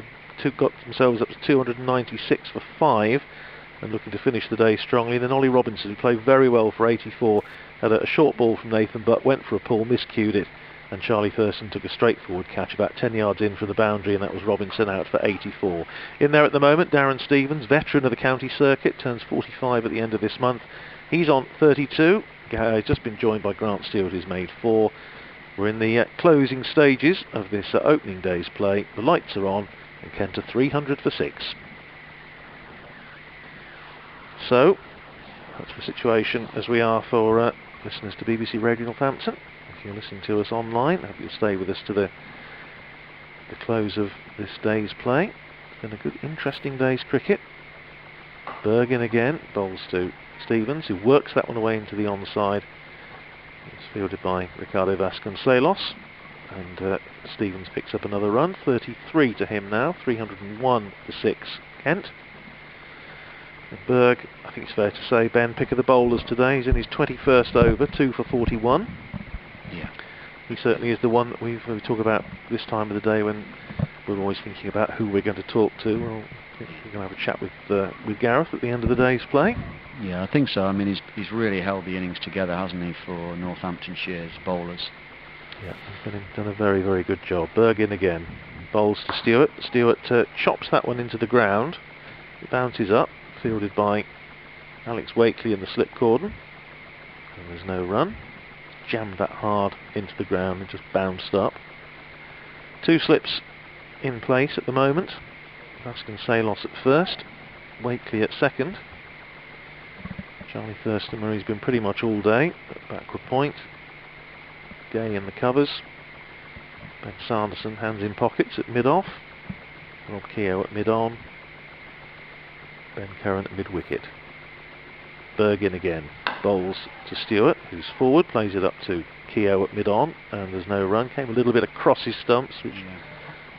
got themselves up to 296 for 5 and looking to finish the day strongly. Then Ollie Robinson, who played very well for 84, had a short ball from Nathan Butt, went for a pull, miscued it, and Charlie Thurston took a straightforward catch about 10 yards in from the boundary, and that was Robinson out for 84. In there at the moment, Darren Stevens, veteran of the county circuit, turns 45 at the end of this month. He's on 32. He's just been joined by Grant Stewart, who's made 4. We're in the closing stages of this opening day's play. The lights are on, and Kent are 300 for 6. So, that's the situation as we are for listeners to BBC Radio Northampton. If you're listening to us online, I hope you'll stay with us to the close of this day's play. It's been a good, interesting day's cricket. Berg in again, bowls to Stevens, who works that one away into the onside. It's fielded by Ricardo Vasconcelos, and Stevens picks up another run. 33 to him now, 301 for 6 Kent. And Berg, I think it's fair to say, Ben, pick of the bowlers today. He's in his 21st over, 2 for 41. Yeah. He certainly is the one that we talk about this time of the day when we're always thinking about who we're going to talk to. Well, I think we're going to have a chat with Gareth at the end of the day's play. Yeah, I think so. I mean, he's really held the innings together, hasn't he, for Northamptonshire's bowlers? Yeah, he's done a very, very good job. Berg in again. Bowls to Stewart. Stewart chops that one into the ground. It bounces up, fielded by Alex Wakely in the slip cordon. And there's no run. Jammed that hard into the ground and just bounced up. 2 slips in place at the moment. Vasconcelos at first, Wakely at second. Charlie Thurston, where he's been pretty much all day at backward point. Gay in the covers. Ben Sanderson, hands in pockets at mid-off. Rob Keogh at mid-on. Ben Curran at mid-wicket. Berg in again. Bowls to Stewart, who's forward, plays it up to Keogh at mid-on, and there's no run. Came a little bit across his stumps, which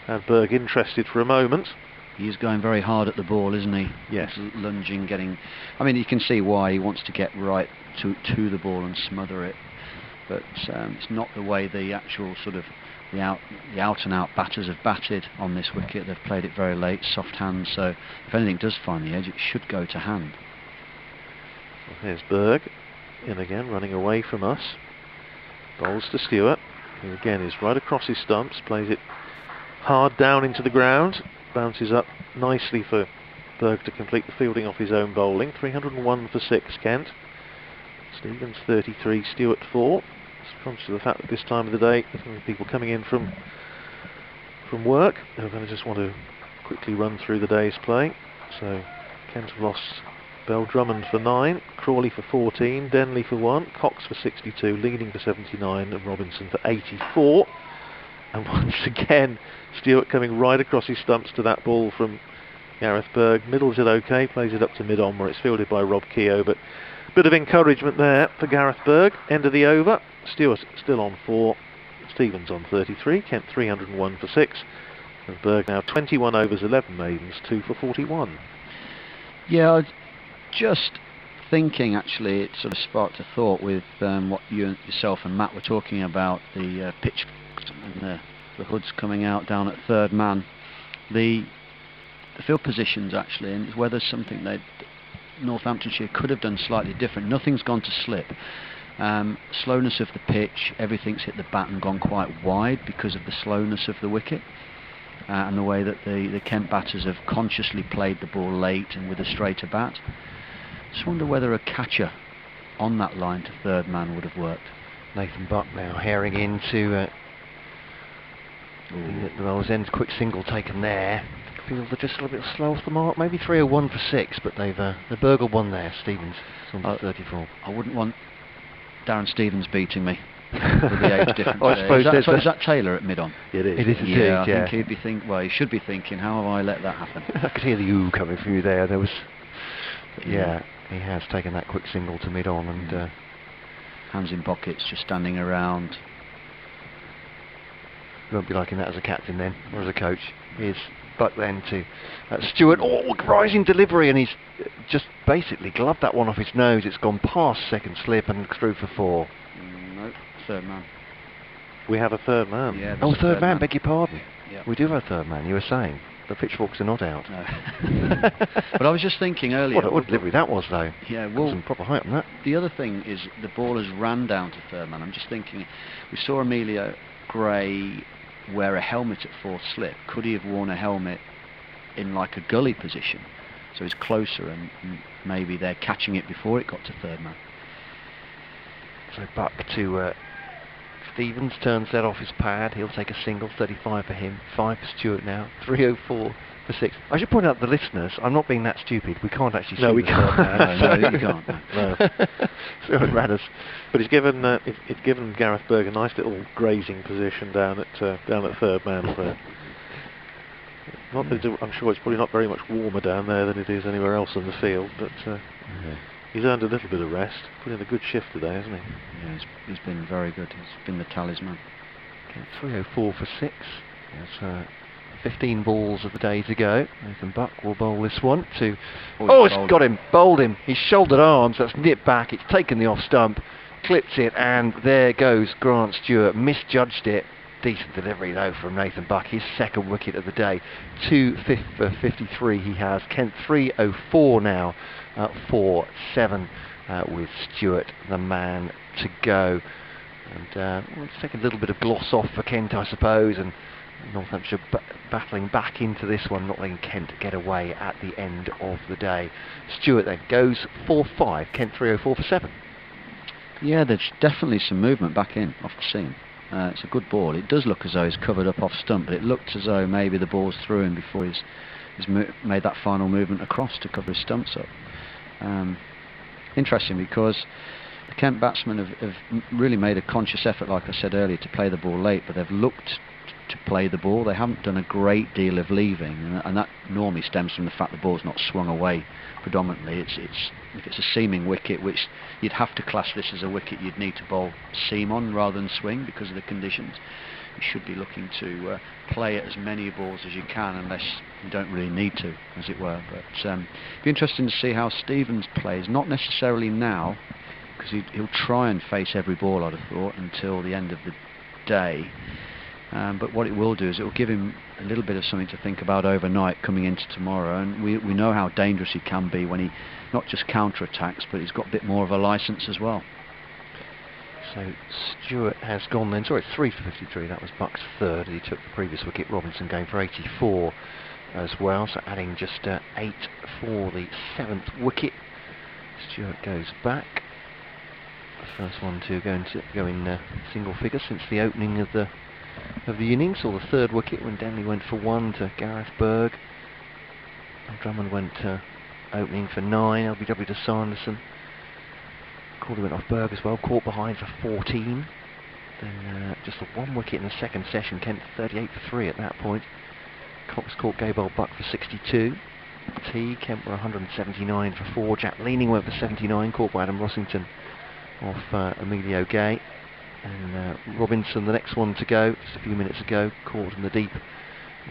had Berg interested for a moment. He's going very hard at the ball, isn't he? Yes. Lunging, getting... I mean, you can see why he wants to get right to the ball and smother it. But it's not the way the actual sort of the out-and-out batters have batted on this wicket. They've played it very late, soft hand, so if anything does find the edge, it should go to hand. Well, here's Berg in again, running away from us. Bowls to Stewart, who again is right across his stumps, plays it hard down into the ground, bounces up nicely for Berg to complete the fielding off his own bowling. 301 for 6 Kent. Stevens 33, Stewart 4. It's conscious of the fact that this time of the day there's going to be people coming in from work who are going to just want to quickly run through the day's play. So Kent have lost Bell Drummond for 9, Crawley for 14, Denley for 1, Cox for 62, Leading for 79, and Robinson for 84. And once again, Stewart coming right across his stumps to that ball from Gareth Berg. Middles it okay, plays it up to mid-on where it's fielded by Rob Keogh, but a bit of encouragement there for Gareth Berg. End of the over. Stewart still on 4, Stevens on 33, Kent 301 for 6, and Berg now 21 overs, 11 maidens, 2 for 41. Yeah, just thinking actually, it sort of sparked a thought with what yourself and Matt were talking about, the pitch and the hoods coming out down at third man. The field positions actually, and whether something that Northamptonshire could have done slightly different. Nothing's gone to slip. Slowness of the pitch, everything's hit the bat and gone quite wide because of the slowness of the wicket. And the way that the Kent batters have consciously played the ball late and with a straighter bat. Just wonder whether a catcher on that line to third man would have worked. Nathan Buck now herring into the bowler's end. Quick single taken there. Wakefield are just a little bit slow off the mark, maybe 301 for 6, but they've the Burger won there. Stevens on 34. I wouldn't want Darren Stevens beating me with the age difference. I suppose is that Taylor at mid-on? It is. It is indeed, yeah. I yeah. think he'd be he should be thinking, how have I let that happen? I could hear the ooh coming from you there. There was, yeah, he has taken that quick single to mid-on and. Hands in pockets, just standing around. You won't be liking that as a captain then, or as a coach. Here's Buck then to Stewart. Oh, rising delivery, and he's just basically gloved that one off his nose. It's gone past second slip and through for 4. No, third man. We have a third man. Yeah, oh, third man, beg your pardon. Yeah. We do have a third man, you were saying. The pitchforks are not out. No. But I was just thinking earlier. What delivery that was, though. Yeah, well, some proper height on that. The other thing is the ball has ran down to third man. I'm just thinking, we saw Emilio Gray wear a helmet at fourth slip. Could he have worn a helmet in like a gully position, so he's closer and maybe they're catching it before it got to third man? So Buck to Stevens, turns that off his pad. He'll take a single, 35 for him, 5 for Stewart now, 304 for 6. I should point out to the listeners, I'm not being that stupid. We can't actually see. No, we can't. No, you can't. No. So it ran us. But it's given Gareth Berg a nice little grazing position down at third man there. Not that I'm sure it's probably not very much warmer down there than it is anywhere else in the field, but he's earned a little bit of rest. Put in a good shift today, hasn't he? Yeah, he's been very good. He's been the talisman. Okay, 304 for 6. There's 15 balls of the day to go. Nathan Buck will bowl this one to... Oh, it's got him, bowled him. He's shouldered arms, that's nipped back, it's taken the off stump, clipped it, and there goes Grant Stewart. Misjudged it. Decent delivery though from Nathan Buck, his second wicket of the day. 2 for 53 he has. Kent 304 now, 4-7 with Stewart the man to go. And let's take a little bit of gloss off for Kent, I suppose, and Northamptonshire battling back into this one, not letting Kent get away at the end of the day. Stewart then goes 4-5, Kent 304 for 7. Yeah, there's definitely some movement back in off the seam. It's a good ball. It does look as though he's covered up off stump, but it looked as though maybe the ball's through him before he's made that final movement across to cover his stumps up. Interesting, because the Kent batsmen have really made a conscious effort, like I said earlier, to play the ball late, but they've looked to play the ball. They haven't done a great deal of leaving, and that normally stems from the fact the ball's not swung away predominantly. If it's a seaming wicket, which you'd have to class this as a wicket you'd need to bowl seam on rather than swing because of the conditions. You should be looking to play at as many balls as you can, unless you don't really need to, as it were. But it'd be interesting to see how Stevens plays, not necessarily now, because he'll try and face every ball, I'd have thought, until the end of the day. But what it will do is it will give him a little bit of something to think about overnight coming into tomorrow, and we know how dangerous he can be when he not just counter-attacks, but he's got a bit more of a licence as well. So Stewart has gone then, sorry, 3 for 53, that was Buck's third, he took the previous wicket. Robinson going for 84 as well, so adding just 8 for the 7th wicket. Stewart goes back. The first one to go in single figure since the opening of the innings, or the third wicket when Denley went for 1 to Gareth Berg. And Drummond went opening for 9, LBW to Sanderson. Corder went off Berg as well, caught behind for 14. Then just the 1 wicket in the second session, Kent 38 for 3 at that point. Cox caught Gable Buck for 62. Kent were 179 for 4. Jack Leaning went for 79, caught by Adam Rossington off Emilio Gay. And Robinson, the next one to go, just a few minutes ago, caught in the deep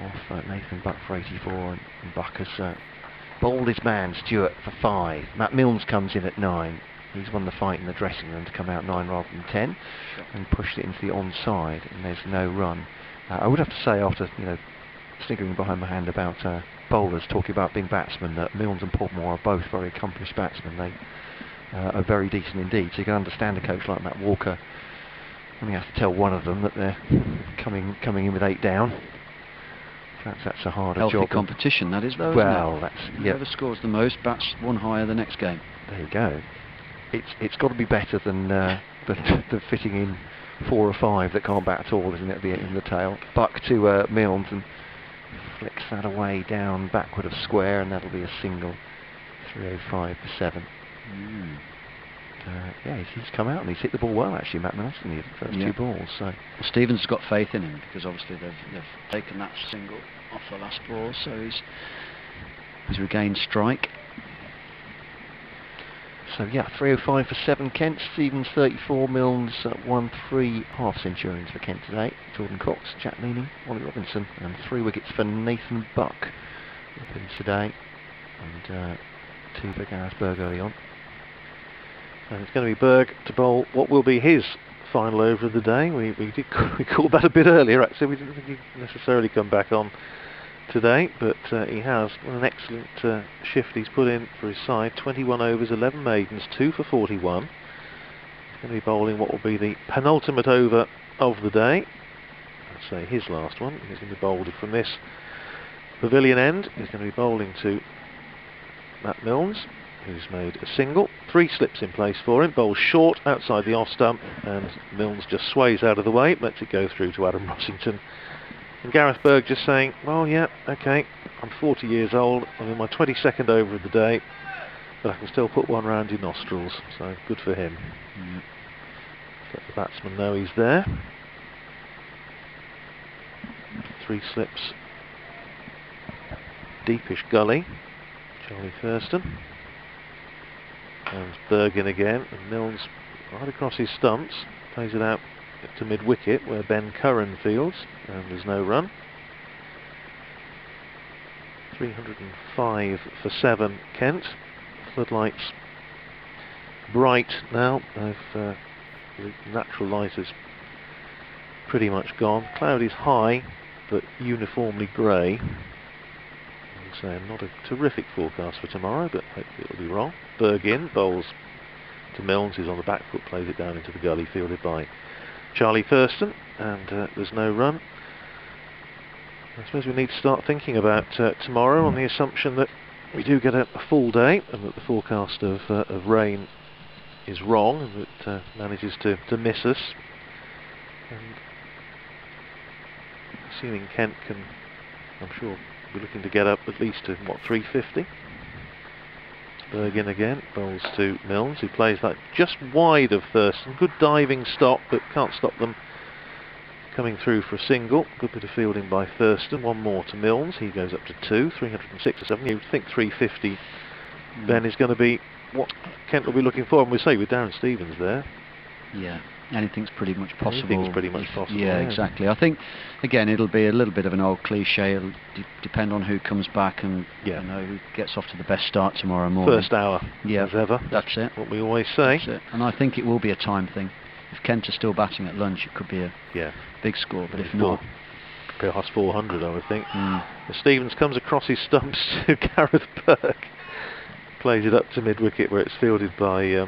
off Nathan Buck for 84, and Buck has bowled his man Stewart for 5. Matt Milnes comes in at 9. He's won the fight in the dressing room to come out 9 rather than 10, and pushed it into the onside, and there's no run. I would have to say, after sniggering behind my hand about bowlers talking about being batsmen, that Milnes and Podmore are both very accomplished batsmen. They are very decent indeed, so you can understand a coach like Matt Walker only has to tell one of them that they're coming in with 8 down. Perhaps that's a harder Healthy job. competition, that is, though. Well, isn't it? that's whoever scores the most bats one higher the next game. There you go. It's got to be better than the fitting in 4 or 5 that can't bat at all, isn't it? In the tail. Buck to Milnes, and flicks that away down backward of square, and that'll be a single. 305 for 7. Yeah, he's come out and he's hit the ball well actually, Matt Mills, in the first 2 balls. So well, Stevens has got faith in him, because obviously they've taken that single off the last ball, so he's regained strike. So yeah, 305 for 7 Kent, Stevens 34, Milnes 1-3 half centurions for Kent today. Jordan Cox, Jack Meany, Ollie Robinson, and 3 wickets for Nathan Buck today, and 2 for Gareth Berg early on. And it's going to be Berg to bowl what will be his final over of the day. We called that a bit earlier actually. We didn't think he'd necessarily come back on today, but he has. What an excellent shift he's put in for his side. 21 overs, 11 maidens, 2 for 41. He's going to be bowling what will be the penultimate over of the day. I'd say his last one. He's going to be bowled from this pavilion end. He's going to be bowling to Matt Milnes, who's made a single. 3 slips in place for him. Bowls short outside the off stump, and Milnes just sways out of the way, lets it go through to Adam Rossington. And Gareth Berg just saying, well, yeah, okay, I'm 40 years old, I'm in my 22nd over of the day, but I can still put one round your nostrils, so good for him. Let the batsman know he's there. 3 slips. Deepish gully. Charlie Thurston. And Berg in again, and Milnes right across his stumps, plays it out to mid-wicket where Ben Curran fields, and there's no run. 305 for 7 Kent. Floodlights bright now. The natural light is pretty much gone. Cloud is high but uniformly grey. So not a terrific forecast for tomorrow, but hopefully it'll be wrong. Berg in, bowls to Milnes, who's on the back foot, plays it down into the gully, fielded by Charlie Thurston, and there's no run. I suppose we need to start thinking about tomorrow, on the assumption that we do get a full day, and that the forecast of rain is wrong, and that manages to miss us. And assuming Kent can, I'm sure, be looking to get up at least to, what, 350? Berg in again, bowls to Milnes, who plays that just wide of Thurston. Good diving stop, but can't stop them coming through for a single. Good bit of fielding by Thurston. One more to Milnes, he goes up to 2, 306 or 7. You'd think 350 then is going to be what Kent will be looking for, and we say with Darren Stevens there. Yeah, anything's pretty much possible. Anything's pretty much possible. Yeah, exactly. I think, again, it'll be a little bit of an old cliche. It'll depend on who comes back and who gets off to the best start tomorrow morning. First hour, as ever. That's it. What we always say. That's it. And I think it will be a time thing. If Kent are still batting at lunch, it could be a big score. But if not, past 400, I would think. Stevens comes across his stumps to Gareth Berg. Plays it up to mid-wicket where it's fielded by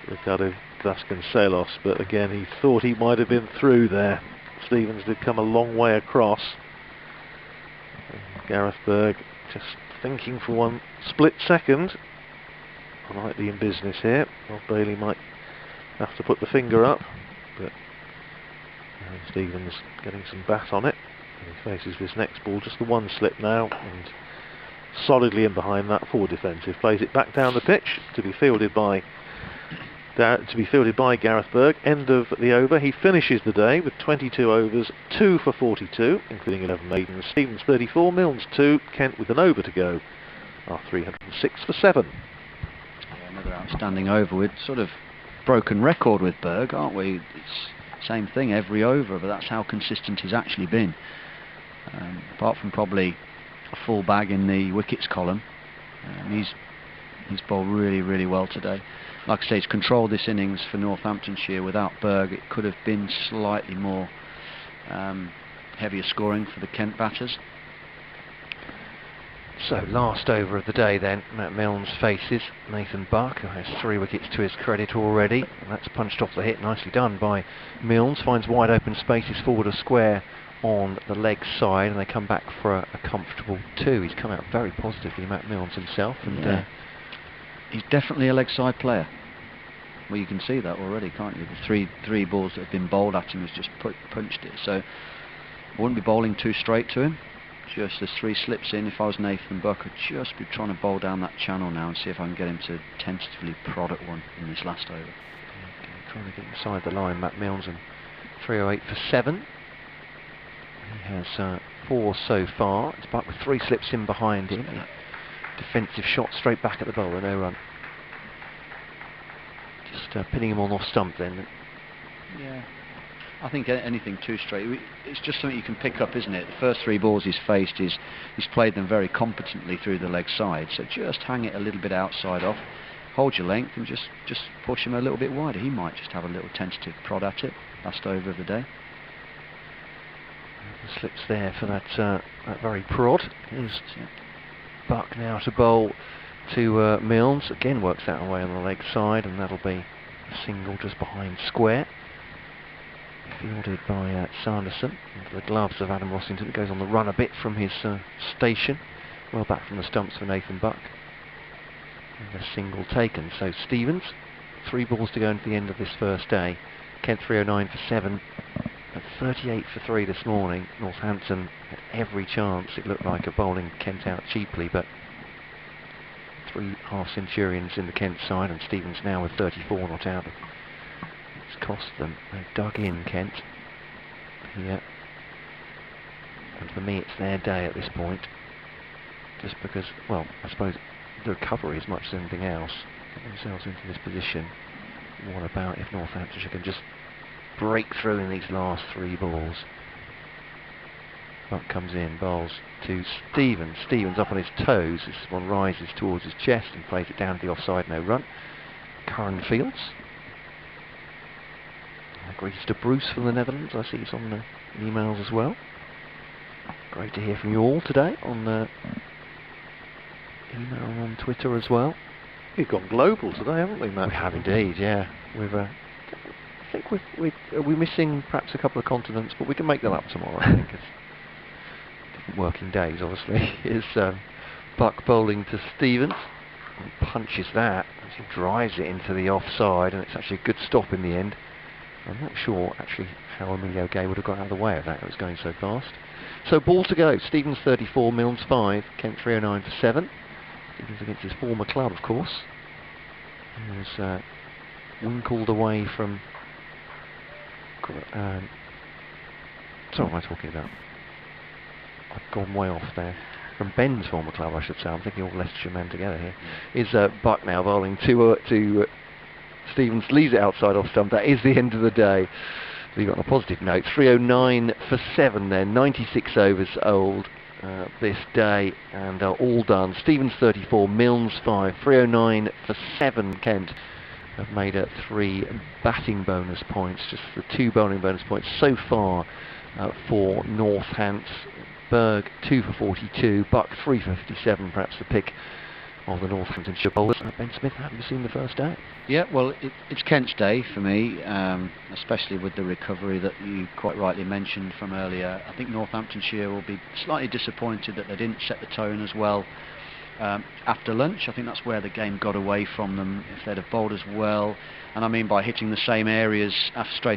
Ricardo Vasconcelos, but again he thought he might have been through there. Stevens did come a long way across. And Gareth Berg just thinking for one split second. I might be in business here. Well, Bailey might have to put the finger up, but Stevens getting some bat on it. And he faces this next ball, just the one slip now, and solidly in behind that, forward defensive. Plays it back down the pitch to be fielded by Gareth Berg. End of the over. He finishes the day with 22 overs, 2 for 42, including 11 maidens. Stevens 34, Milnes 2, Kent with an over to go are 306 for 7. Another outstanding over. With sort of broken record with Berg, aren't we? It's same thing every over, but that's how consistent he's actually been. Apart from probably a full bag in the wickets column, he's bowled really, really well today. Like I say, he's controlled this innings for Northamptonshire. Without Berg, it could have been slightly more heavier scoring for the Kent batters. So last over of the day then, Matt Milnes faces Nathan Buck, who has 3 wickets to his credit already, and that's punched off the hit, nicely done by Milnes. Finds wide open spaces forward of square on the leg side, and they come back for a comfortable 2. He's come out very positively, Matt Milnes himself, and he's definitely a leg side player. Well, you can see that already, can't you? The three balls that have been bowled at him has just punched it. So I wouldn't be bowling too straight to him. Just as 3 slips in, if I was Nathan Buck, I'd just be trying to bowl down that channel now and see if I can get him to tentatively prod at one in this last over. Okay, trying to get inside the line, Matt Milnes, and 308 for 7. He has 4 so far. It's Buck with 3 slips in behind him. Defensive shot straight back at the bowler, no run. Just pinning him on off stump then. Yeah. I think anything too straight, it's just something you can pick up, isn't it? The first 3 balls he's faced, he's played them very competently through the leg side, so just hang it a little bit outside off, hold your length and just push him a little bit wider. He might just have a little tentative prod at it, last over of the day. The slips there for that very prod. Here's Buck now to bowl to Milnes, again works that away on the leg side, and that'll be a single just behind square. Fielded by Sanderson into the gloves of Adam Rossington. It goes on the run a bit from his station. Well back from the stumps for Nathan Buck. And a single taken. So Stevens, 3 balls to go into the end of this first day. Kent 309 for 7. At 38 for 3 this morning. Northampton had every chance, it looked like, of bowling Kent out cheaply, but 3 half-centurions in the Kent side, and Stevens now with 34 not out. It's cost them. They've dug in, Kent. Here. And for me, it's their day at this point. Just because, well, I suppose the recovery as much as anything else. Get themselves into this position. What about if Northamptonshire can just break through in these last 3 balls? Buck comes in, bowls to Stevens. Stevens up on his toes. This one rises towards his chest and plays it down to the offside, no run. Curran Fields. Agrees to Bruce from the Netherlands. I see it's on the emails as well. Great to hear from you all today on email and on Twitter as well. We've gone global today, haven't we, Matt? We have indeed, yeah. We've I think we're missing perhaps a couple of continents, but we can make them up tomorrow. I think it's different working days, obviously. Is Buck bowling to Stevens, and punches that as he drives it into the offside, and it's actually a good stop in the end. I'm not sure actually how Emilio Gay would have got out of the way of that. It was going so fast. So ball to go. Stevens 34, Milnes 5, Kent 309 for 7. Stevens against his former club, of course. He was winkled away from. So what am I talking about? I've gone way off there. From Ben's former club, I should say. I'm thinking all Leicestershire men together here. Is Buck now bowling to Stevens, leaves it outside off stump. That is the end of the day. So you got on a positive note. 309 for 7 then. 96 overs old this day, and all done. Stevens 34, Milnes 5. 309 for 7. Kent have made 3 batting bonus points. Just the 2 bowling bonus points so far for Northants. Berg 2 for 42. Buck 3 for 57. Perhaps the pick of the Northamptonshire bowlers. Ben Smith, haven't you seen the first day? Yeah, well, it's Kent's day for me, especially with the recovery that you quite rightly mentioned from earlier. I think Northamptonshire will be slightly disappointed that they didn't set the tone as well after lunch. I think that's where the game got away from them. If they'd have bowled as well, and I mean by hitting the same areas straight